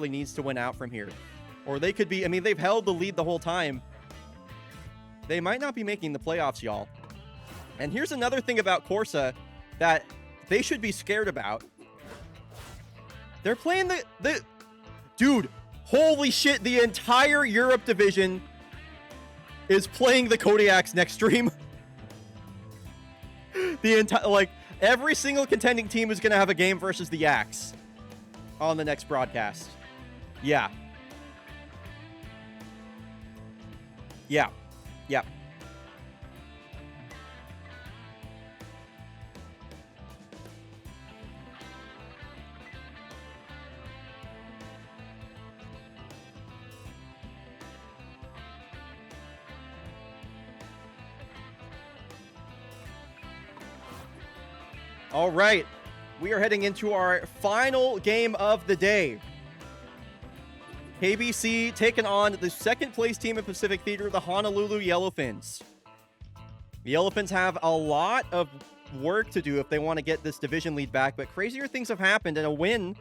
Speaker 1: needs to win out from here. Or they could be, I mean, they've held the lead the whole time. They might not be making the playoffs, y'all. And here's another thing about Corsa that they should be scared about. They're playing the dude, holy shit, the entire Europe division is playing the Kodiaks next stream. The entire, like, every single contending team is going to have a game versus the Yaks on the next broadcast. Yeah. Yeah. Yeah. All right, we are heading into our final game of the day. KBC taking on the second place team in Pacific Theater, the Honolulu Yellowfins. The Elephants have a lot of work to do if they want to get this division lead back, but crazier things have happened, and a win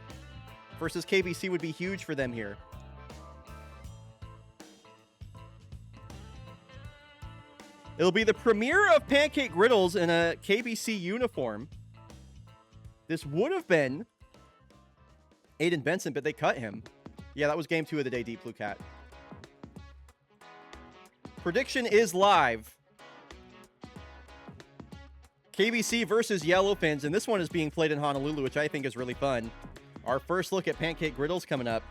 Speaker 1: versus KBC would be huge for them here. It'll be the premiere of Pancake Griddles in a KBC uniform. This would have been Aiden Benson, but they cut him. Yeah, that was game 2 of the day, Deep Blue Cat. Prediction is live. KBC versus Yellowfins, and this one is being played in Honolulu, which I think is really fun. Our first look at Pancake Griddles coming up.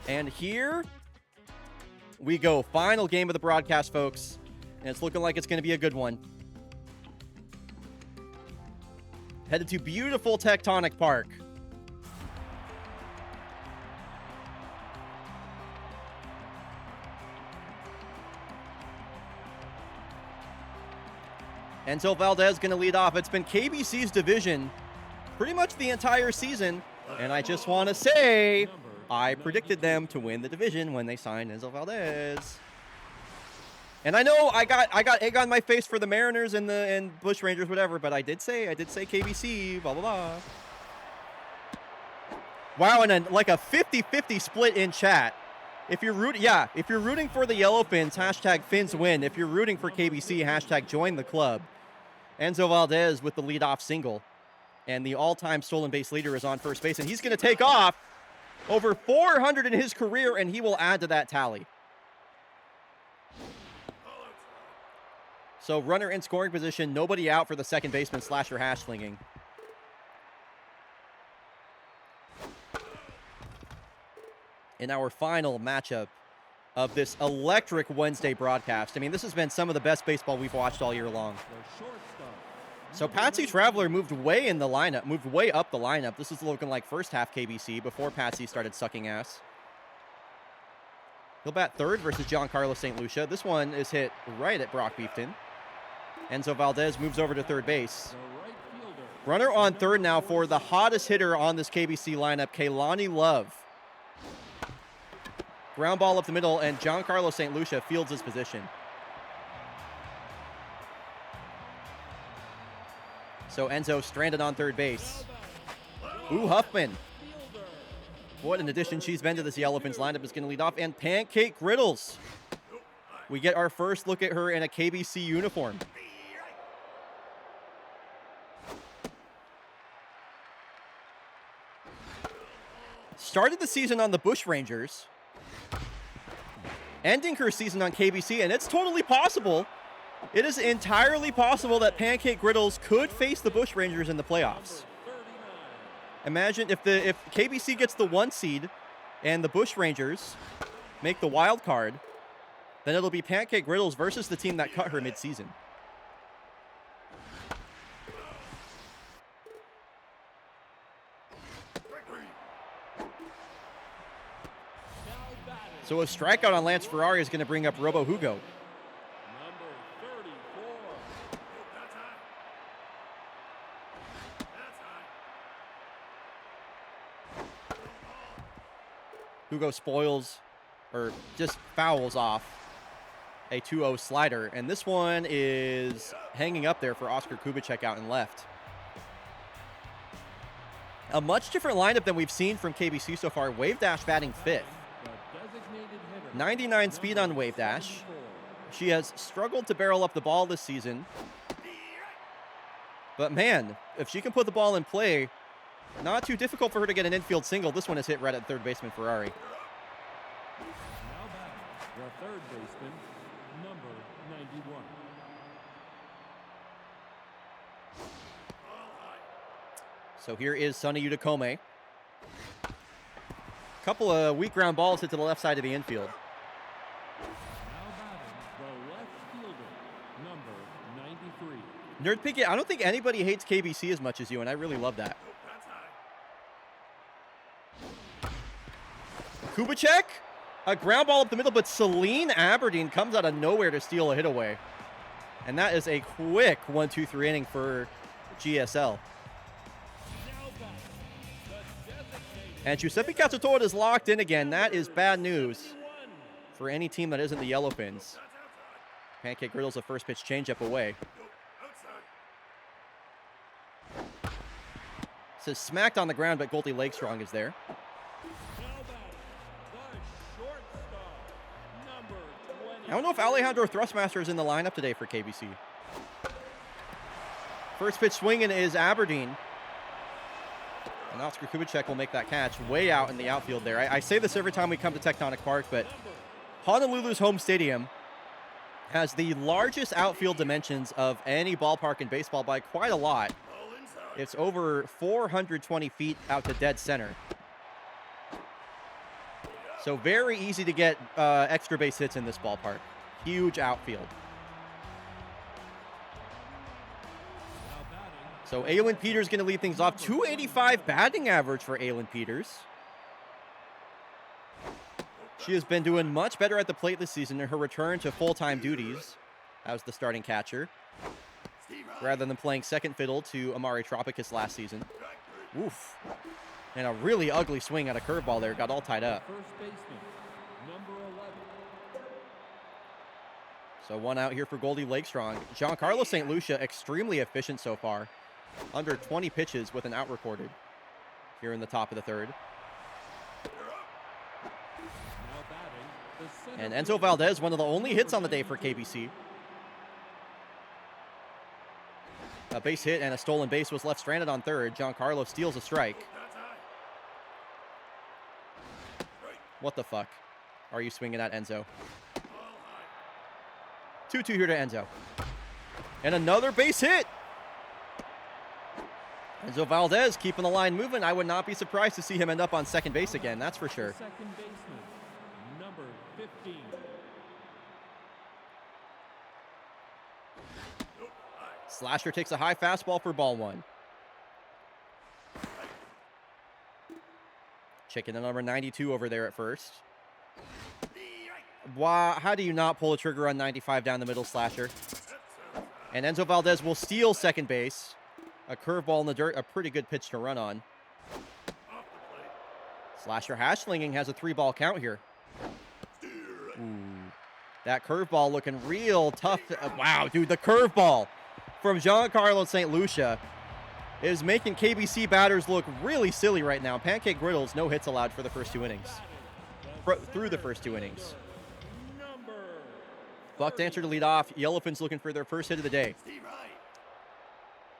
Speaker 1: And here we go. Final game of the broadcast, folks. And it's looking like it's going to be a good one. Headed to beautiful Tectonic Park. Enzo Valdez going to lead off. It's been KBC's division pretty much the entire season. And I just want to say, I predicted them to win the division when they signed Enzo Valdez. And I know I got egg on my face for the Mariners and Bush Rangers, whatever, but I did say KBC, blah, blah, blah. Wow, and like a 50-50 split in chat. If you're rooting for the Yellowfins, hashtag Fins win. If you're rooting for KBC, hashtag join the club. Enzo Valdez with the leadoff single. And the all-time stolen base leader is on first base, and he's going to take off over 400 in his career, and he will add to that tally. So runner in scoring position, nobody out for the second baseman, Slasher hash slinging. In our final matchup of this electric Wednesday broadcast. I mean, this has been some of the best baseball we've watched all year long. So Patsy Traveler moved way up the lineup. This is looking like first half KBC before Patsy started sucking ass. He'll bat third versus Giancarlo St. Lucia. This one is hit right at Brock Beefton. Enzo Valdez moves over to third base. Runner on third now for the hottest hitter on this KBC lineup, Kaylani Love. Ground ball up the middle, and Giancarlo St. Lucia fields his position. So Enzo stranded on third base. Ooh, Huffman. What an addition she's been to this Yellowfins lineup is going to lead off. And Pancake Griddles. We get our first look at her in a KBC uniform. Started the season on the Bush Rangers. Ending her season on KBC, and it's totally possible. It is entirely possible that Pancake Griddles could face the Bush Rangers in the playoffs. Imagine if KBC gets the 1 seed and the Bush Rangers make the wild card, then it'll be Pancake Griddles versus the team that cut her midseason. So a strikeout on Lance Ferrari is going to bring up Robo Hugo.
Speaker 4: Number 34.
Speaker 6: That's high. That's high.
Speaker 1: Hugo spoils, or just fouls off a 2-0 slider. And this one is hanging up there for Oscar Kubicek out and left. A much different lineup than we've seen from KBC so far. Wave Dash batting 5th.
Speaker 4: The designated hitter.
Speaker 1: 99 speed on Wave Dash. She has struggled to barrel up the ball this season. But man, if she can put the ball in play, not too difficult for her to get an infield single. This one is hit right at third baseman Ferrari.
Speaker 4: Now batting, the third baseman, number 91.
Speaker 1: So here is Sonny Utakome. Couple of weak ground balls hit to the left side of the infield.
Speaker 4: Now batting, the left fielder, number 93.
Speaker 1: Nerd Picket, I don't think anybody hates KBC as much as you, and I really love that.
Speaker 6: That's high.
Speaker 1: Kubicek, a ground ball up the middle, but Celine Aberdeen comes out of nowhere to steal a hit away. And that is a quick 1-2-3 inning for GSL.
Speaker 4: Now batting, the designated
Speaker 1: And Giuseppe Cazzatorta is locked in again. That is bad news
Speaker 4: 31.
Speaker 1: for any team that isn't the Yellowfins. Pancake Griddle's a first pitch changeup away.
Speaker 6: Outside.
Speaker 1: Says smacked on the ground, but Goldie Lakestrong is there.
Speaker 4: Now batting, the shortstop, number 20.
Speaker 1: I don't know if Alejandro Thrustmaster is in the lineup today for KBC. First pitch swinging is Aberdeen. And Oscar Kubicek will make that catch way out in the outfield there. I say this every time we come to Tectonic Park, but Honolulu's home stadium has the largest outfield dimensions of any ballpark in baseball by quite a lot.
Speaker 6: All inside.
Speaker 1: It's over 420 feet out to dead center. So very easy to get extra base hits in this ballpark. Huge outfield.
Speaker 4: Now batting,
Speaker 1: So Aylin Peters going to lead things off. 285 batting average for Aylin Peters. She has been doing much better at the plate this season in her return to full-time duties as the starting catcher, rather than playing second fiddle to Amari Tropicus last season. Oof. And a really ugly swing at a curveball there. Got all tied up.
Speaker 4: first baseman, number 11.
Speaker 1: So one out here for Goldie Lakestrong. Giancarlo St. Lucia, extremely efficient so far. Under 20 pitches with an out recorded here in the top of the third.
Speaker 4: Now batting, the center
Speaker 1: And Enzo Valdez, one of the only hits on the day for KBC. A base hit and a stolen base was left stranded on third. Giancarlo steals a strike.
Speaker 6: That's high.
Speaker 1: What the fuck are you swinging at, Enzo?
Speaker 6: All high.
Speaker 1: 2-2 here to Enzo. And another base hit. Enzo Valdez keeping the line moving. I would not be surprised to see him end up on second base again, that's for sure.
Speaker 4: second baseman, number 15.
Speaker 1: Slasher takes a high fastball for ball one. Checking the number 92 over there at first. Wow, how do you not pull a trigger on 95 down the middle, Slasher? And Enzo Valdez will steal second base. A curveball in the dirt, a pretty good pitch to run on. Slasher Hashslinging has a 3-ball count here. Ooh, that curveball looking real tough. Wow, dude, the curveball from Giancarlo St. Lucia is making KBC batters look really silly right now. Pancake Griddles, no hits allowed for the first 2 innings. Through the first 2 innings.
Speaker 4: Number
Speaker 1: Buck Dancer to lead off. Yellowfins looking for their first hit of the day.
Speaker 6: Steve Wright.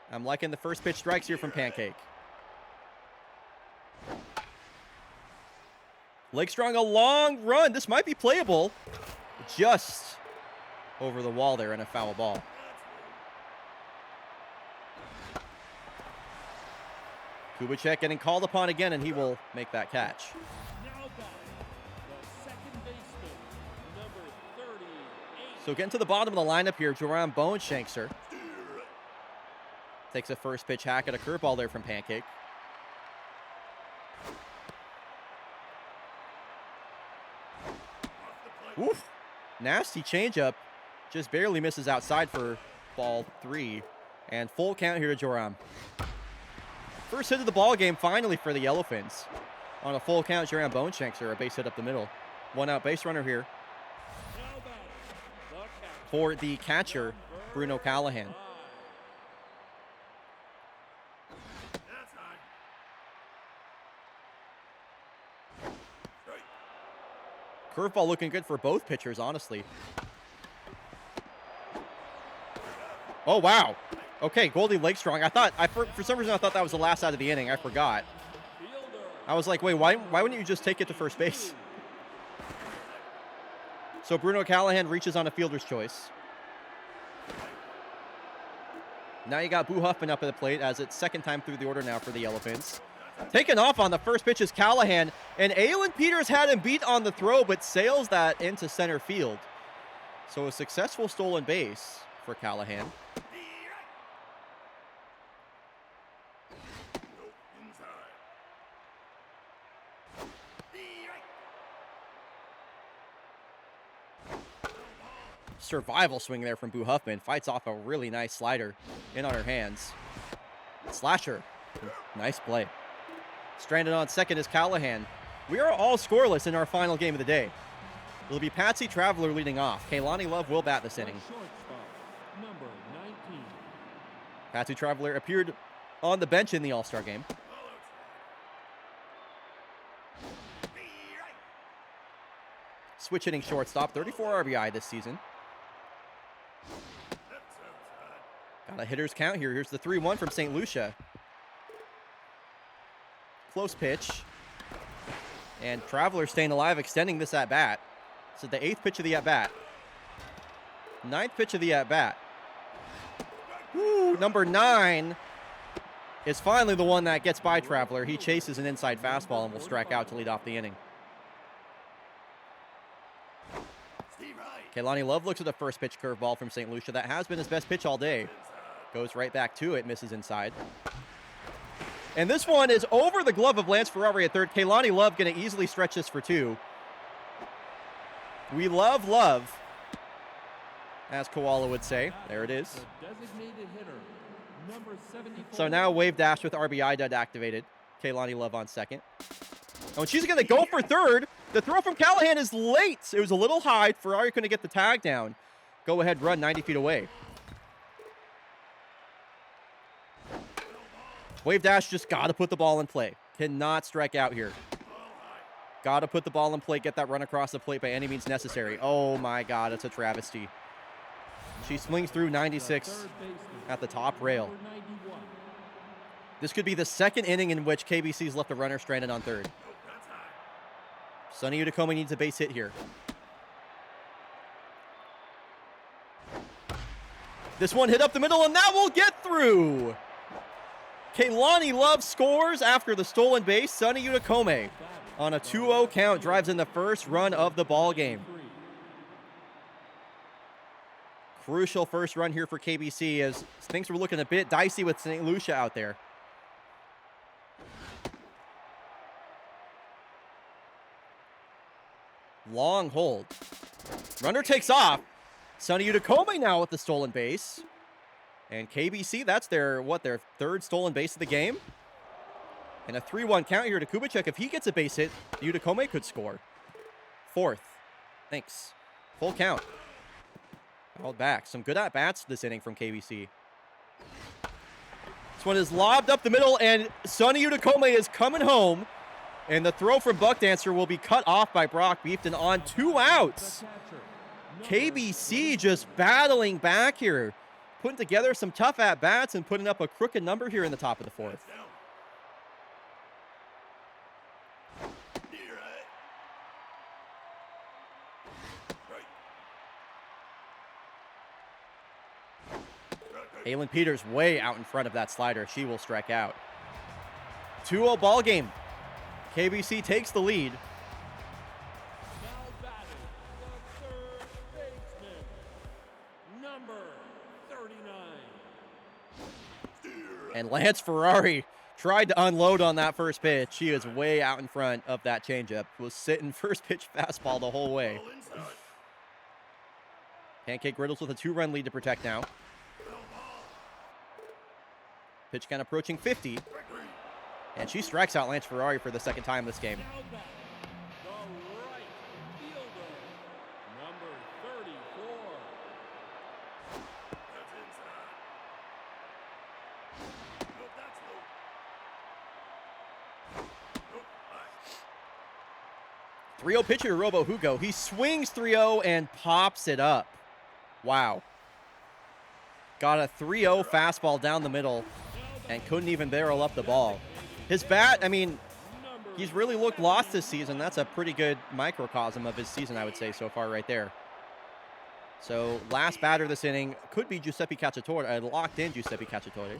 Speaker 1: I'm liking the first pitch strikes here from Pancake. Lakestrong, a long run. This might be playable. Just over the wall there and a foul ball. Kubicek getting called upon again, and he will make that catch.
Speaker 4: now batting, the second baseman, number 38.
Speaker 1: So getting to the bottom of the lineup here, Joram Boneshankser takes a first pitch hack at a curveball there from Pancake. Oof. Nasty changeup. Just barely misses outside for ball 3. And full count here to Joram. First hit of the ball game finally for the Elephants. On a full count, Joram Boneshanks are a base hit up the middle. 1 out base runner here for the catcher, Bruno Callahan.
Speaker 6: That's high. Strike.
Speaker 1: Curveball looking good for both pitchers, honestly. Oh, wow. Okay, Goldie Lake strong. For some reason, I thought that was the last out of the inning. I forgot. I was like, wait, why wouldn't you just take it to first base? So Bruno Callahan reaches on a fielder's choice. Now you got Boo Huffman up at the plate as it's second time through the order now for the Elephants. Taking off on the first pitch is Callahan, and Aylin Peters had him beat on the throw, but sails that into center field. So a successful stolen base for Callahan. Survival swing there from Boo Huffman. Fights off a really nice slider in on her hands. Slasher. Nice play. Stranded on second is Callahan. We are all scoreless in our final game of the day. It'll be Patsy Traveler leading off. Kaylani Love will bat this inning.
Speaker 4: Number 19.
Speaker 1: Patsy Traveler appeared on the bench in the All-Star game. Switch hitting shortstop. 34 RBI this season. Got a hitter's count here. Here's the 3-1 from St. Lucia. Close pitch. And Traveler staying alive, extending this at-bat. So the 8th pitch of the at-bat. 9th pitch of the at-bat. Number 9 is finally the one that gets by Traveler. He chases an inside fastball and will strike out to lead off the inning. Kaylani Love looks at the first pitch curveball from St. Lucia. That has been his best pitch all day. Goes right back to it, misses inside. And this one is over the glove of Lance Ferrari at third. Kaylani Love going to easily stretch this for 2. We love Love, as Koala would say. There it is.
Speaker 4: Designated hitter, number 74.
Speaker 1: So now wave dash with RBI dud activated. Kaylani Love on second. Oh, and she's going to go for third. The throw from Callahan is late. It was a little high. Ferrari couldn't get the tag down. Go ahead run 90 feet away. Wave dash just got to put the ball in play. Cannot strike out here. Got to put the ball in play, get that run across the plate by any means necessary. Oh my God, it's a travesty. She swings through 96 at the top rail. This could be the second inning in which KBC's left a runner stranded on third. Sonny Utakome needs a base hit here. This one hit up the middle, and that will get through. Kaylani Love scores after the stolen base. Sonny Utakome on a 2-0 count drives in the first run of the ball game. Crucial first run here for KBC as things were looking a bit dicey with St. Lucia out there. Long hold. Runner takes off. Sonny Utakome now with the stolen base. And KBC, that's their third stolen base of the game. And a 3-1 count here to Kubicek. If he gets a base hit, Utakome could score. 4th. Thanks. Full count. Held back. Some good at-bats this inning from KBC. This one is lobbed up the middle, and Sonny Utakome is coming home. And the throw from Buck Dancer will be cut off by Brock Beefton on 2 outs. KBC just battling back here. Putting together some tough at-bats and putting up a crooked number here in the top of the 4th. Aylin Peters way out in front of that slider. She will strike out. 2-0 ball game. KBC takes the lead.
Speaker 4: Now batting, the third baseman, number 39.
Speaker 1: And Lance Ferrari tried to unload on that first pitch. She is way out in front of that changeup. Was sitting first pitch fastball the whole way. Pancake Griddles with a 2-run lead to protect now. Pitch count approaching 50. And she strikes out Lance Ferrari for the second time this game.
Speaker 4: Now back, the right fielder, number 34.
Speaker 6: That's inside. Nope, that's low. Nope,
Speaker 1: 3-0 pitcher to Robo Hugo. He swings 3-0 and pops it up. Wow. Got a 3-0 fastball down the middle and couldn't even barrel up the ball. His bat, I mean, he's really looked lost this season. That's a pretty good microcosm of his season, I would say, so far right there. So, last batter this inning could be Giuseppe Cacciatore, locked in Giuseppe Cacciatore.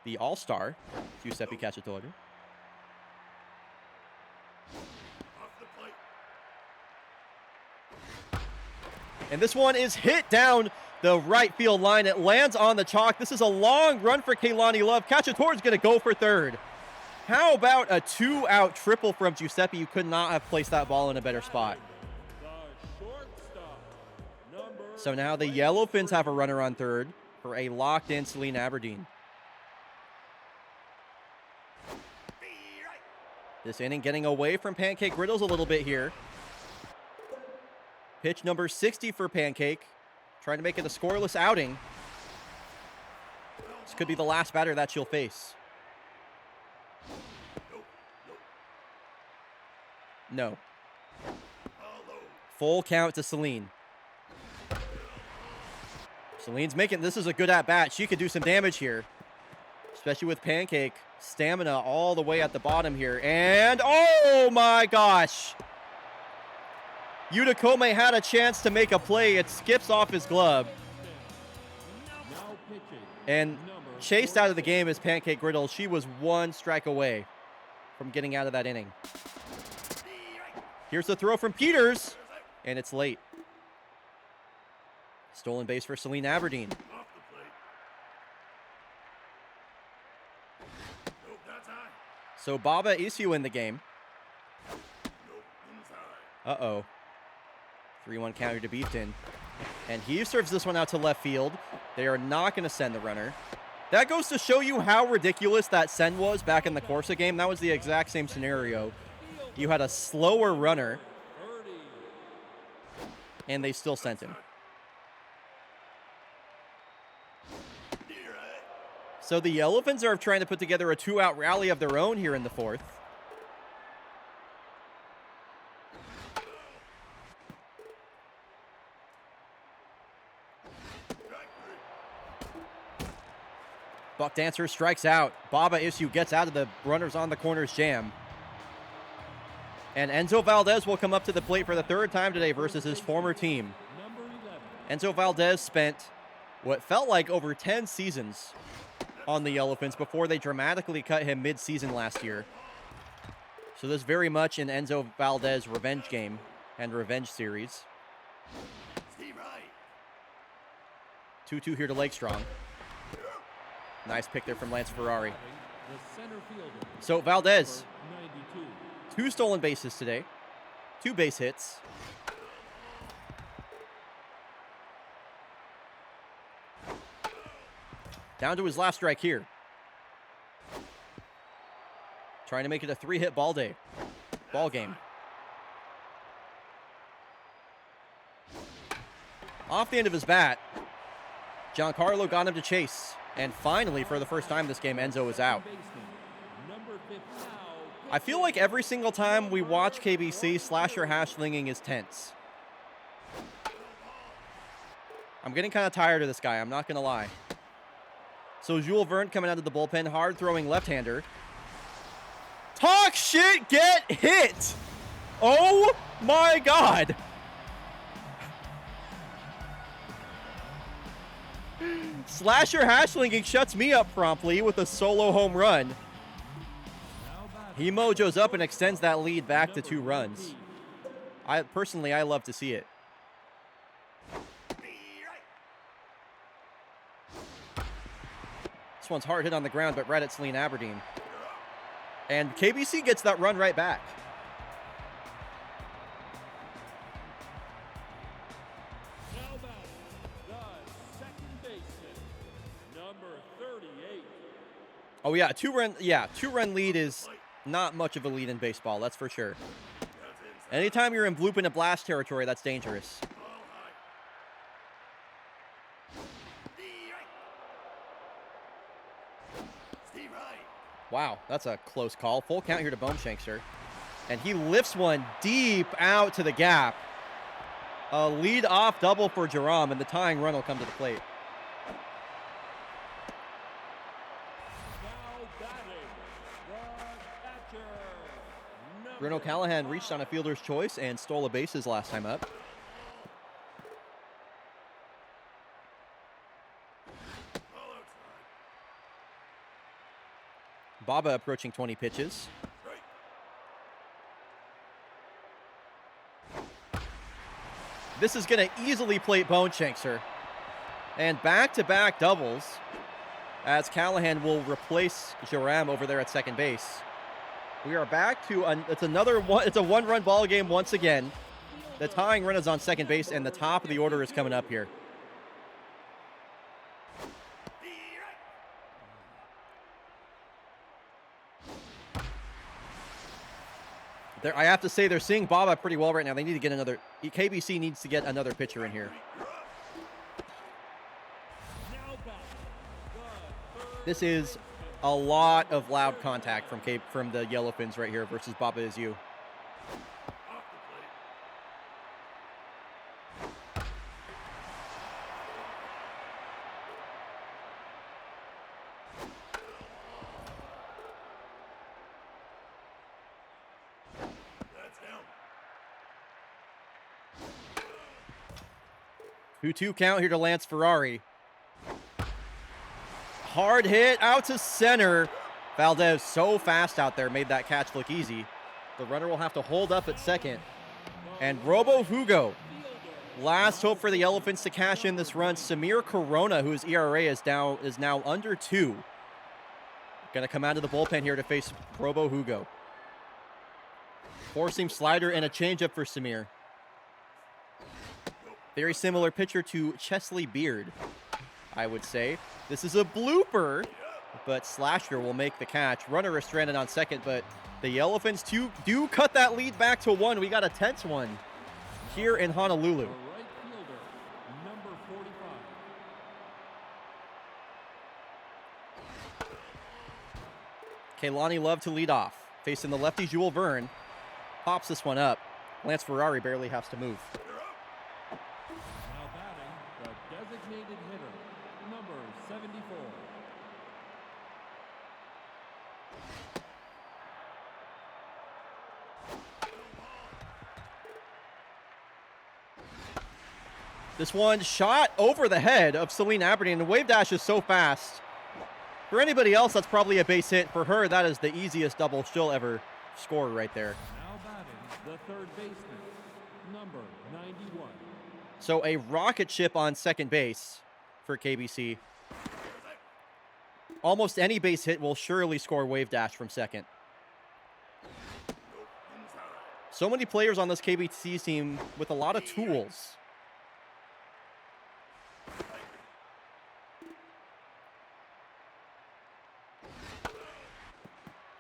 Speaker 1: The all-star, Giuseppe Cacciatore.
Speaker 6: off the plate.
Speaker 1: And this one is hit down the right field line. It lands on the chalk. This is a long run for Kaylani Love. Cacciatore's going to go for third. How about a 2-out triple from Giuseppe? You could not have placed that ball in a better spot.
Speaker 4: The shortstop, number
Speaker 1: So now the Yellowfins have a runner on third for a locked-in Celine Aberdeen. This inning getting away from Pancake Griddles a little bit here. Pitch number 60 for Pancake. Trying to make it a scoreless outing. This could be the last batter that she'll face. No. Full count to Celine. Celine's making, this is a good at-bat. She could do some damage here. Especially with Pancake. Stamina all the way at the bottom here. And, oh my gosh! Utakome had a chance to make a play. It skips off his glove.
Speaker 4: now pitching.
Speaker 1: And chased out of the game is Pancake Griddle. She was one strike away from getting out of that inning. Here's the throw from Peters. And it's late. Stolen base for Celine Aberdeen.
Speaker 6: Off the plate. Nope, that's high.
Speaker 1: So Baba Isu in the game.
Speaker 6: Nope, inside.
Speaker 1: Uh-oh. 3-1 counter to Beefton. And he serves this one out to left field. They are not going to send the runner. That goes to show you how ridiculous that send was back in the Corsa game. That was the exact same scenario. You had a slower runner,
Speaker 4: 30.
Speaker 1: and they still sent him. So the Elephants are trying to put together a 2-out rally of their own here in the fourth. Buck Dancer strikes out. Baba Isu gets out of the runners on the corners jam. And Enzo Valdez will come up to the plate for the third time today versus his former team.
Speaker 4: Number 11.
Speaker 1: Enzo Valdez spent what felt like over 10 seasons on the Elephants before they dramatically cut him mid-season last year. So this very much an Enzo Valdez revenge game and revenge series.
Speaker 6: Steve Wright.
Speaker 1: 2-2 here to Lake Strong. Nice pick there from Lance Ferrari.
Speaker 4: The center fielder,
Speaker 1: So Valdez,
Speaker 4: number 92.
Speaker 1: 2 stolen bases today, 2 base hits. Down to his last strike here. Trying to make it a 3-hit ball game. Off the end of his bat, Giancarlo got him to chase. And finally, for the first time this game, Enzo is out.
Speaker 4: Baseman, number 50.
Speaker 1: I feel like every single time we watch KBC, slasher hashlinging is tense. I'm getting kind of tired of this guy, I'm not going to lie. So Jules Verne coming out of the bullpen, hard-throwing left-hander. Talk shit, get hit! Oh my God! Slasher hashlinging shuts me up promptly with a solo home run. He mojos up and extends that lead back to 2 runs. I love to see it. This one's hard hit on the ground, but right at Celine Aberdeen. And KBC gets that run right back. Oh yeah, two-run lead is not much of a lead in baseball, that's for sure. Anytime you're in bloop and blast territory, that's dangerous. Wow, that's a close call. Full count here to Boneshankster. And he lifts one deep out to the gap. A lead-off double for Jerome, and the tying run will come to the plate.
Speaker 4: Now batting, the catcher.
Speaker 1: Bruno Callahan reached on a fielder's choice and stole a bases last time up. Baba approaching 20 pitches. This is going to easily plate Boneshankster. And back-to-back doubles as Callahan will replace Jerome over there at second base. We are back to it's a one-run ball game once again. The tying run is on second base, and the top of the order is coming up here. I have to say they're seeing Baba pretty well right now. They need to get another. KBC needs to get another pitcher in here. This is a lot of loud contact from the Yellowfins right here versus Baba Is You. Two count here to Lance Ferrari. Hard hit out to center. Valdez so fast out there, made that catch look easy. The runner will have to hold up at second. And Robo Hugo, last hope for the Elephants to cash in this run. Samir Corona, whose ERA is now under 2. Going to come out of the bullpen here to face Robo Hugo. Four-seam slider and a changeup for Samir. Very similar pitcher to Chesley Beard, I would say. This is a blooper, but Slasher will make the catch. Runner is stranded on second, but the Elephants do cut that lead back to 1. We got a tense one here in Honolulu.
Speaker 4: The right fielder, number 45.
Speaker 1: Kaylani Love to lead off. Facing the lefty Jules Verne. Pops this one up. Lance Ferrari barely has to move.
Speaker 4: Now batting, the designated hitter, number 74.
Speaker 1: This one shot over the head of Celine Aberdeen. The wave dash is so fast. For anybody else, that's probably a base hit. For her, that is the easiest double she'll ever score right there.
Speaker 4: Now batting, the third baseman, number 91.
Speaker 1: So a rocket ship on second base for KBC. Almost any base hit will surely score wave dash from second. So many players on this KBC team with a lot of tools.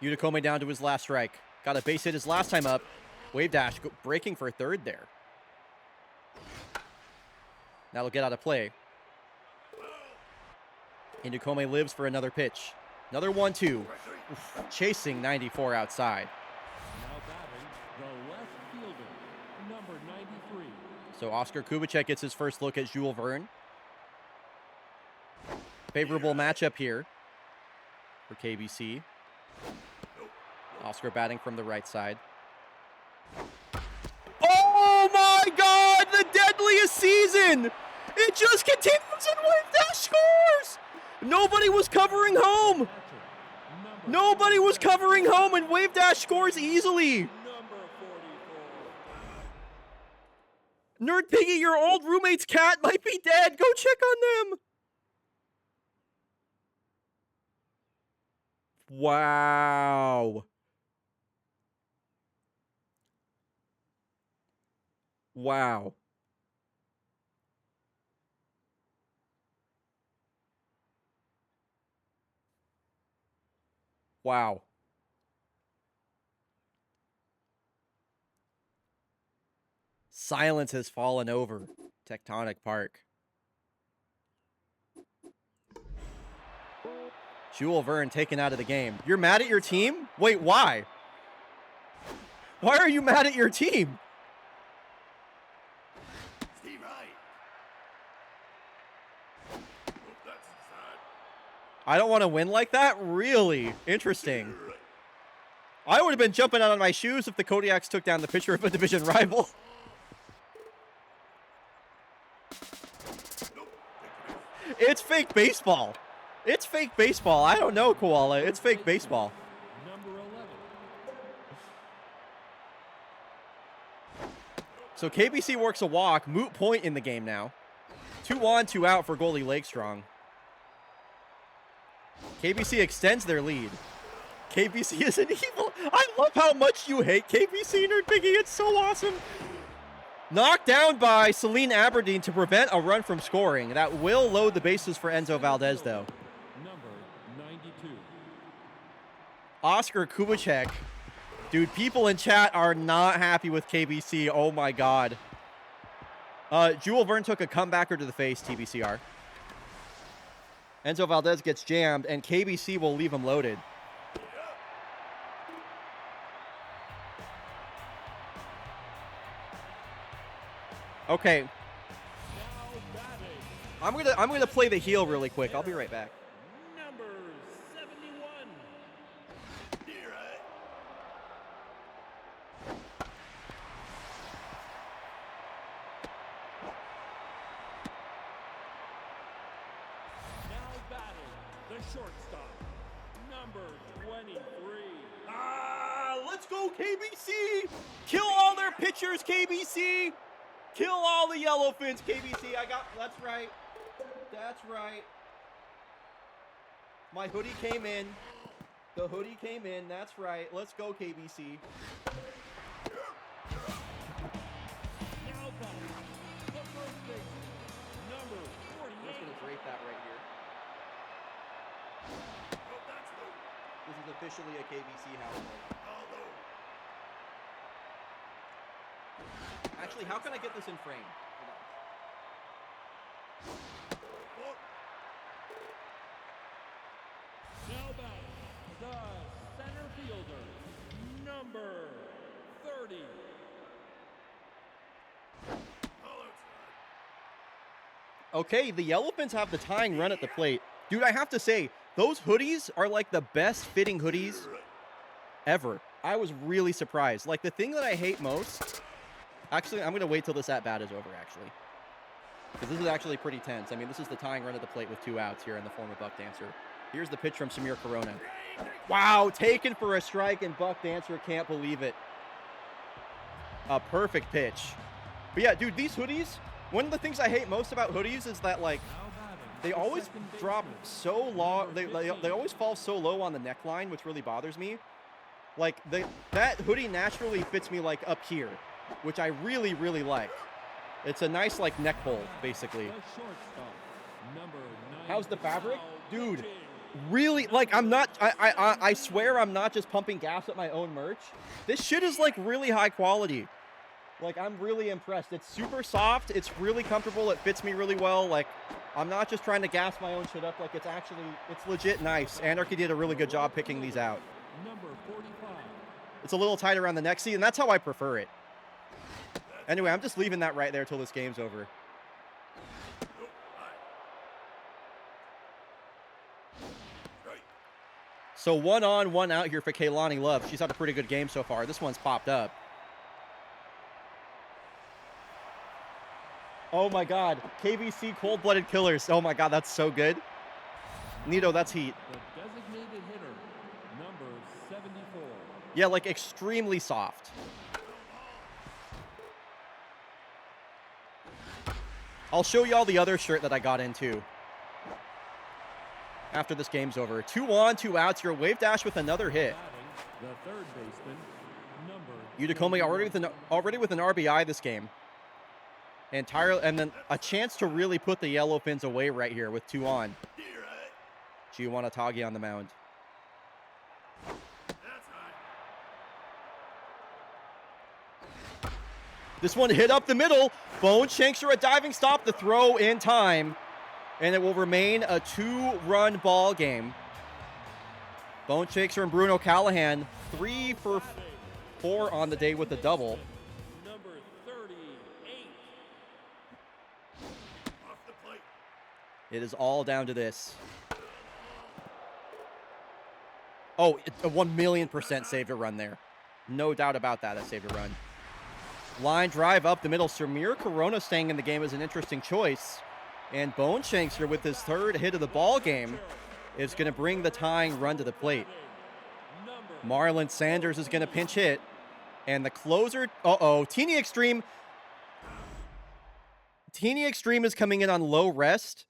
Speaker 1: Utakome down to his last strike. Got a base hit his last time up. Wave dash breaking for third there. That'll get out of play. Indukome lives for another pitch. Another 1-2. Chasing 94 outside.
Speaker 4: Now batting, the left fielder, number 93.
Speaker 1: So Oscar Kubicek gets his first look at Jules Verne. Favorable matchup here for KBC. Oscar batting from the right side. Oh my God! The deadliest season! It just continues and wave dash scores! Nobody was covering home! Nobody was covering home and wave dash scores easily!
Speaker 4: Number 44.
Speaker 1: Nerd Piggy, your old roommate's cat might be dead. Go check on them. Wow. Wow. Wow. Silence has fallen over Tectonic Park. Jules Verne taken out of the game. You're mad at your team? Wait, why? Why are you mad at your team?
Speaker 6: Steve right. Nope, that's inside.
Speaker 1: I don't want to win like that? Really? Interesting. I would have been jumping out of my shoes if the Kodiaks took down the pitcher of a division rival. It's fake baseball. It's fake baseball. I don't know, Koala. It's fake baseball.
Speaker 4: Number 11.
Speaker 1: So KBC works a walk. Moot point in the game now. 2 on, 2 out for goalie Lakestrong. KBC extends their lead. KBC is an evil. I love how much you hate KBC, Nerd Piggy. It's so awesome. Knocked down by Celine Aberdeen to prevent a run from scoring. That will load the bases for Enzo Valdez, though.
Speaker 4: Number 92.
Speaker 1: Oscar Kubicek. Dude, people in chat are not happy with KBC. Oh, my God. Jules Verne took a comebacker to the face, TBCR. Enzo Valdez gets jammed, and KBC will leave him loaded. Okay. I'm gonna play the heel really quick. I'll be right back.
Speaker 4: Number 71.
Speaker 6: You're right.
Speaker 4: Now batting the shortstop. Number 23.
Speaker 1: Let's go KBC! Kill all their pitchers, KBC! Kill all the Yellowfins, KBC. That's right. That's right. My hoodie came in. The hoodie came in. That's right. Let's go, KBC.
Speaker 4: Now batting the first baseman. Number
Speaker 1: I'm just
Speaker 4: 48.
Speaker 1: going to break that right here.
Speaker 6: Nope, that's low.
Speaker 1: This is officially a KBC household.
Speaker 6: All low.
Speaker 1: Actually, how can I get this in frame?
Speaker 6: Four.
Speaker 4: Now batting the center fielder. Number 30.
Speaker 6: All outside.
Speaker 1: Okay, the Yellowfins have the tying run at the plate. Dude, I have to say, those hoodies are like the best fitting hoodies ever. I was really surprised. Like, the thing that I hate most... Actually, I'm going to wait till this at-bat is over, actually. Because this is actually pretty tense. I mean, this is the tying run at the plate with 2 outs here in the form of Buck Dancer. Here's the pitch from Samir Corona. Wow, taken for a strike, and Buck Dancer can't believe it. A perfect pitch. But yeah, dude, these hoodies, one of the things I hate most about hoodies is that, like, they always drop so low. They always fall so low on the neckline, which really bothers me. Like, that hoodie naturally fits me, like, up here, which I really, really like. It's a nice, like, neck hole, basically.
Speaker 4: The shortstop. Number 9.
Speaker 1: How's the fabric? Dude, really, like, I swear I'm not just pumping gas at my own merch. This shit is, like, really high quality. Like, I'm really impressed. It's super soft. It's really comfortable. It fits me really well. Like, I'm not just trying to gas my own shit up. Like, it's legit nice. Anarchy did a really good job picking these out.
Speaker 4: Number 45.
Speaker 1: It's a little tight around the neck. See, and that's how I prefer it. Anyway, I'm just leaving that right there till this game's over.
Speaker 6: Nope. Right.
Speaker 1: So 1 on, 1 out here for Kaylani Love. She's had a pretty good game so far. This one's popped up. Oh my God. KBC cold-blooded killers. Oh my God, that's so good. Nito, that's heat.
Speaker 4: The designated hitter. Number 74.
Speaker 1: Yeah, like extremely soft. I'll show y'all the other shirt that I got into after this game's over. 2 on, 2 outs. Your wave dash with another hit.
Speaker 4: Batting the third baseman. Number
Speaker 1: Utakome already with an RBI this game. And then a chance to really put the Yellowfins away right here with 2 on.
Speaker 6: You're right.
Speaker 1: Giovanna Taghi on the mound.
Speaker 6: That's high.
Speaker 1: This one hit up the middle. Bone shanks her a diving stop. The throw in time. And it will remain a 2-run ball game. Bone Shaker and Bruno Callahan, 3 for 4 on the day with a double.
Speaker 4: Number 38.
Speaker 6: Off the plate.
Speaker 1: It is all down to this. Oh, a 1,000,000% saved a run there. No doubt about that, saved a run. Line drive up the middle. Samir Corona staying in the game is an interesting choice. And Bone Shankster with his 3rd hit of the ball game is going to bring the tying run to the plate. Marlon Sanders is going to pinch hit. And the closer, Teeny Extreme. Teeny Extreme is coming in on low rest.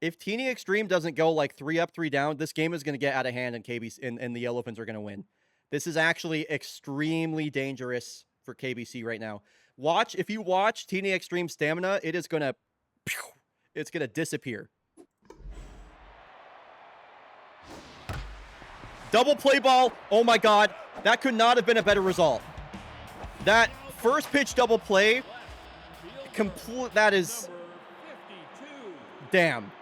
Speaker 1: If Teeny Extreme doesn't go like 3 up, 3 down, this game is going to get out of hand and KBC and the Yellowfins are going to win. This is actually extremely dangerous for KBC right now. If you watch Teeny Extreme stamina, it's going to disappear. Double play ball. Oh my God. That could not have been a better result. That first pitch double play, that is, damn.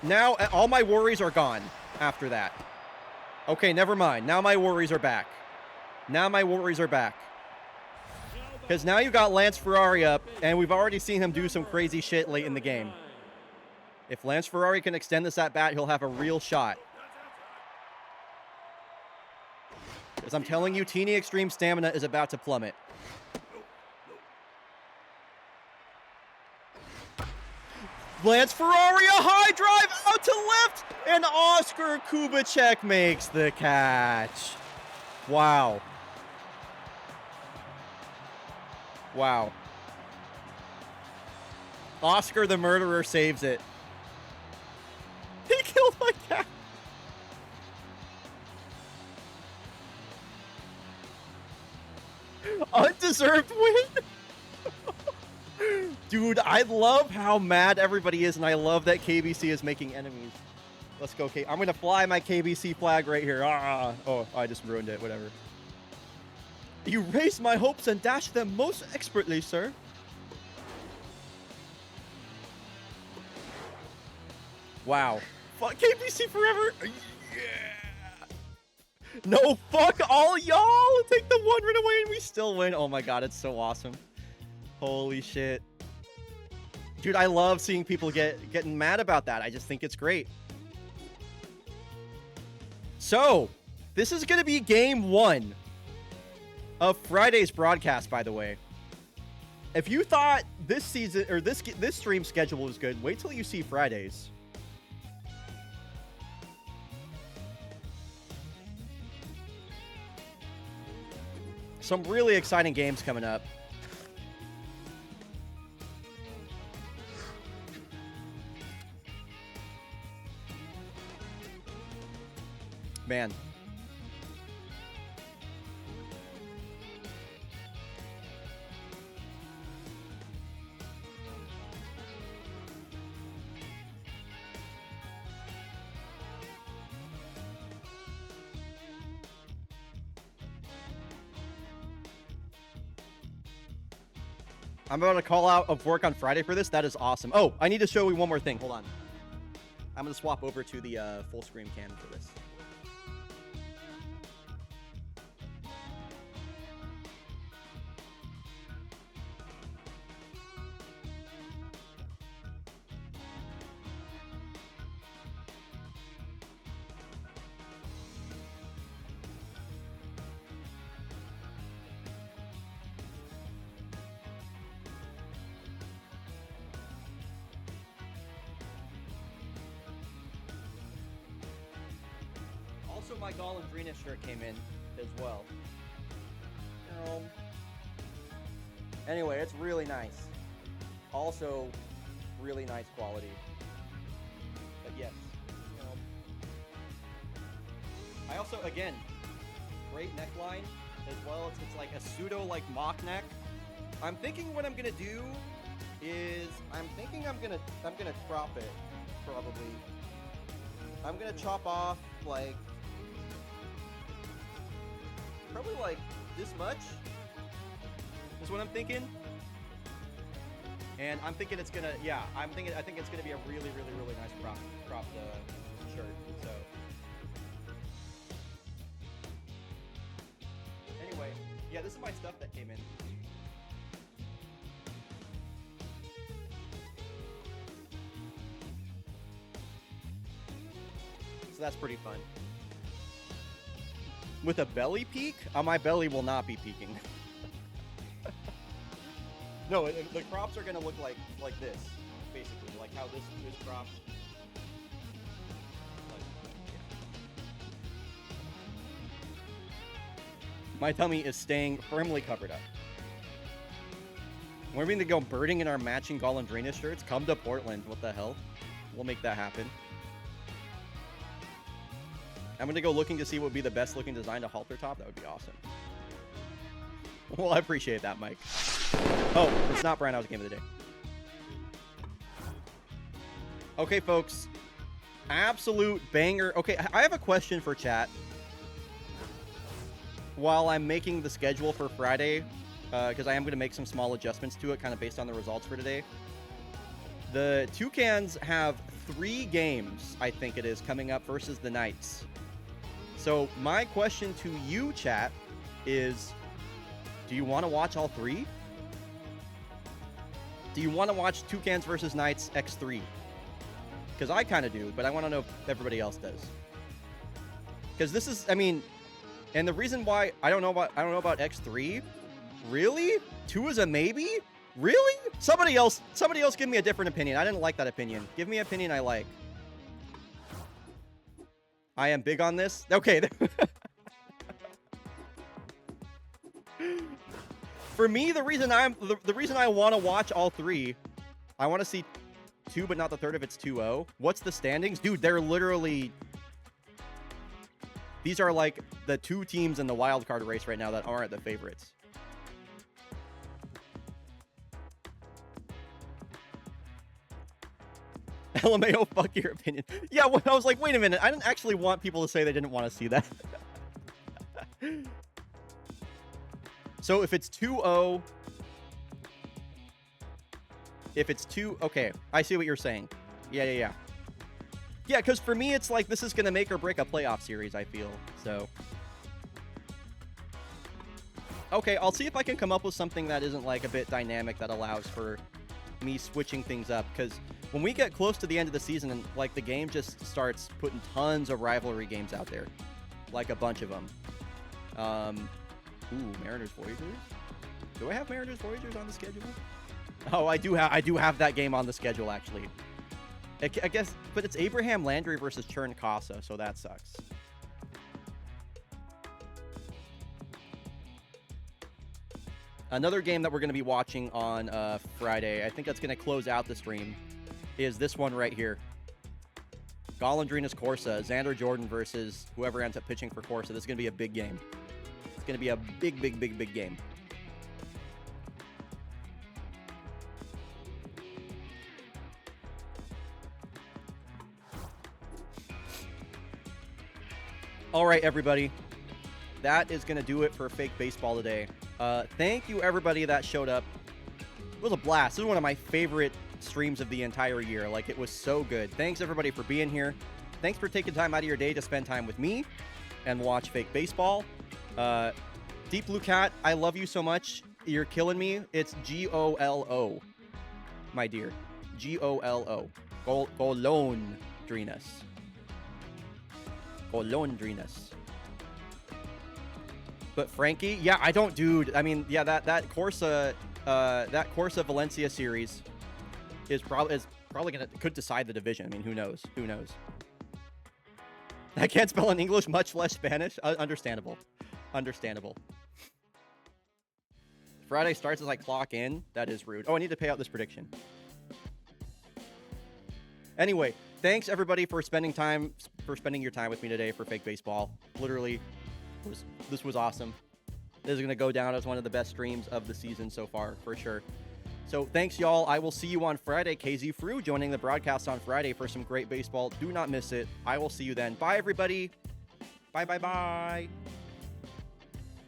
Speaker 1: Now all my worries are gone after that. Okay, never mind. Now my worries are back. Because now you got Lance Ferrari up, and we've already seen him do some crazy shit late in the game. If Lance Ferrari can extend this at bat, he'll have a real shot. As I'm telling you, Teeny Extreme stamina is about to plummet. Lance Ferrari, a high drive out to left, and Oscar Kubicek makes the catch. Wow. Wow. Oscar the Murderer saves it. He killed my cat. Undeserved win. Dude, I love how mad everybody is, and I love that KBC is making enemies. Let's go, I'm going to fly my KBC flag right here. Oh, I just ruined it. Whatever. You raised my hopes and dashed them most expertly, sir. Wow. Fuck KBC forever. Yeah. No, fuck all y'all. Take the 1 run away and we still win. Oh my God, it's so awesome. Holy shit. Dude, I love seeing people getting mad about that. I just think it's great. So, this is going to be game 1 of Friday's broadcast, by the way. If you thought this season or this stream schedule was good, wait till you see Fridays. Some really exciting games coming up. Man. I'm about to call out of work on Friday for this. That is awesome. Oh, I need to show you one more thing. Hold on. I'm going to swap over to the full screen cam for this. Also, my Gollandrina shirt came in as well. Anyway, it's really nice. Also, really nice quality. But yes. I also, again, great neckline as well. It's like a pseudo like mock neck. I'm thinking what I'm gonna do is I'm gonna crop it probably. I'm gonna chop off like probably like this much is what I'm thinking. And I'm thinking it's gonna, yeah, I think it's gonna be a really, really, really nice cropped shirt. So anyway, yeah, this is my stuff that came in. So that's pretty fun. With a belly peak? My belly will not be peaking. No, the crops are gonna look like this, basically, like how this crops. My tummy is staying firmly covered up. We're going to go birding in our matching Golondrina shirts. Come to Portland. What the hell? We'll make that happen. I'm going to go looking to see what would be the best looking design to halter top. That would be awesome. Well, I appreciate that, Mike. Oh, it's not Brian. That was game of the day. Okay, folks. Absolute banger. Okay, I have a question for chat. While I'm making the schedule for Friday, because I am going to make some small adjustments to it, kind of based on the results for today. The Toucans have 3 games, I think it is, coming up versus the Knights. So my question to you, chat, is do you want to watch all 3? Do you want to watch Toucans versus Knights X3? Because I kind of do, but I want to know if everybody else does. Because this is, I mean, and the reason why I don't know about X3, really? 2 is a maybe? Really? Somebody else give me a different opinion. I didn't like that opinion. Give me an opinion I like. I am big on this. Okay. For me, the reason I want to watch all 3, I want to see 2 but not the 3rd if it's 2-0. What's the standings? Dude, they're literally, these are like the 2 teams in the wild card race right now that aren't the favorites. LMAO, fuck your opinion. Yeah, when I was like, wait a minute, I didn't actually want people to say they didn't want to see that. So if it's 2-0, okay, I see what you're saying. Yeah. Yeah, because for me, it's like this is going to make or break a playoff series, I feel. So, okay, I'll see if I can come up with something that isn't like a bit dynamic that allows for me switching things up. Because when we get close to the end of the season and like the game just starts putting tons of rivalry games out there, like a bunch of them. Ooh, Mariners Voyagers. Do I have Mariners Voyagers on the schedule? Oh, I do have that game on the schedule actually. I guess, but it's Abraham Landry versus Churn Casa, so that sucks. Another game that we're going to be watching on Friday, I think that's going to close out the stream, is this one right here. Golondrina's Corsa, Xander Jordan versus whoever ends up pitching for Corsa. This is going to be a big game. It's going to be a big game. All right, everybody. That is going to do it for Fake Baseball today. Thank you, everybody that showed up. It was a blast. This is one of my favorite streams of the entire year. Like, it was so good. Thanks, everybody, for being here. Thanks for taking time out of your day to spend time with me and watch Fake Baseball. Deep Blue Cat, I love you so much. You're killing me. It's G-O-L-O, my dear. G-O-L-O. Golondrinas. Golondrinas. But Frankie, yeah, I don't, dude. I mean, yeah, that Corsa Valencia series is probably could decide the division. I mean, who knows? Who knows? I can't spell in English, much less Spanish. Understandable. Understandable. Friday starts as I clock in. That is rude. Oh, I need to pay out this prediction. Anyway, thanks everybody for spending your time with me today for Fake Baseball. Literally, this was awesome. This is going to go down as one of the best streams of the season so far, for sure. So thanks, y'all. I will see you on Friday. KZ Fru joining the broadcast on Friday for some great baseball. Do not miss it. I will see you then. Bye, everybody. Bye.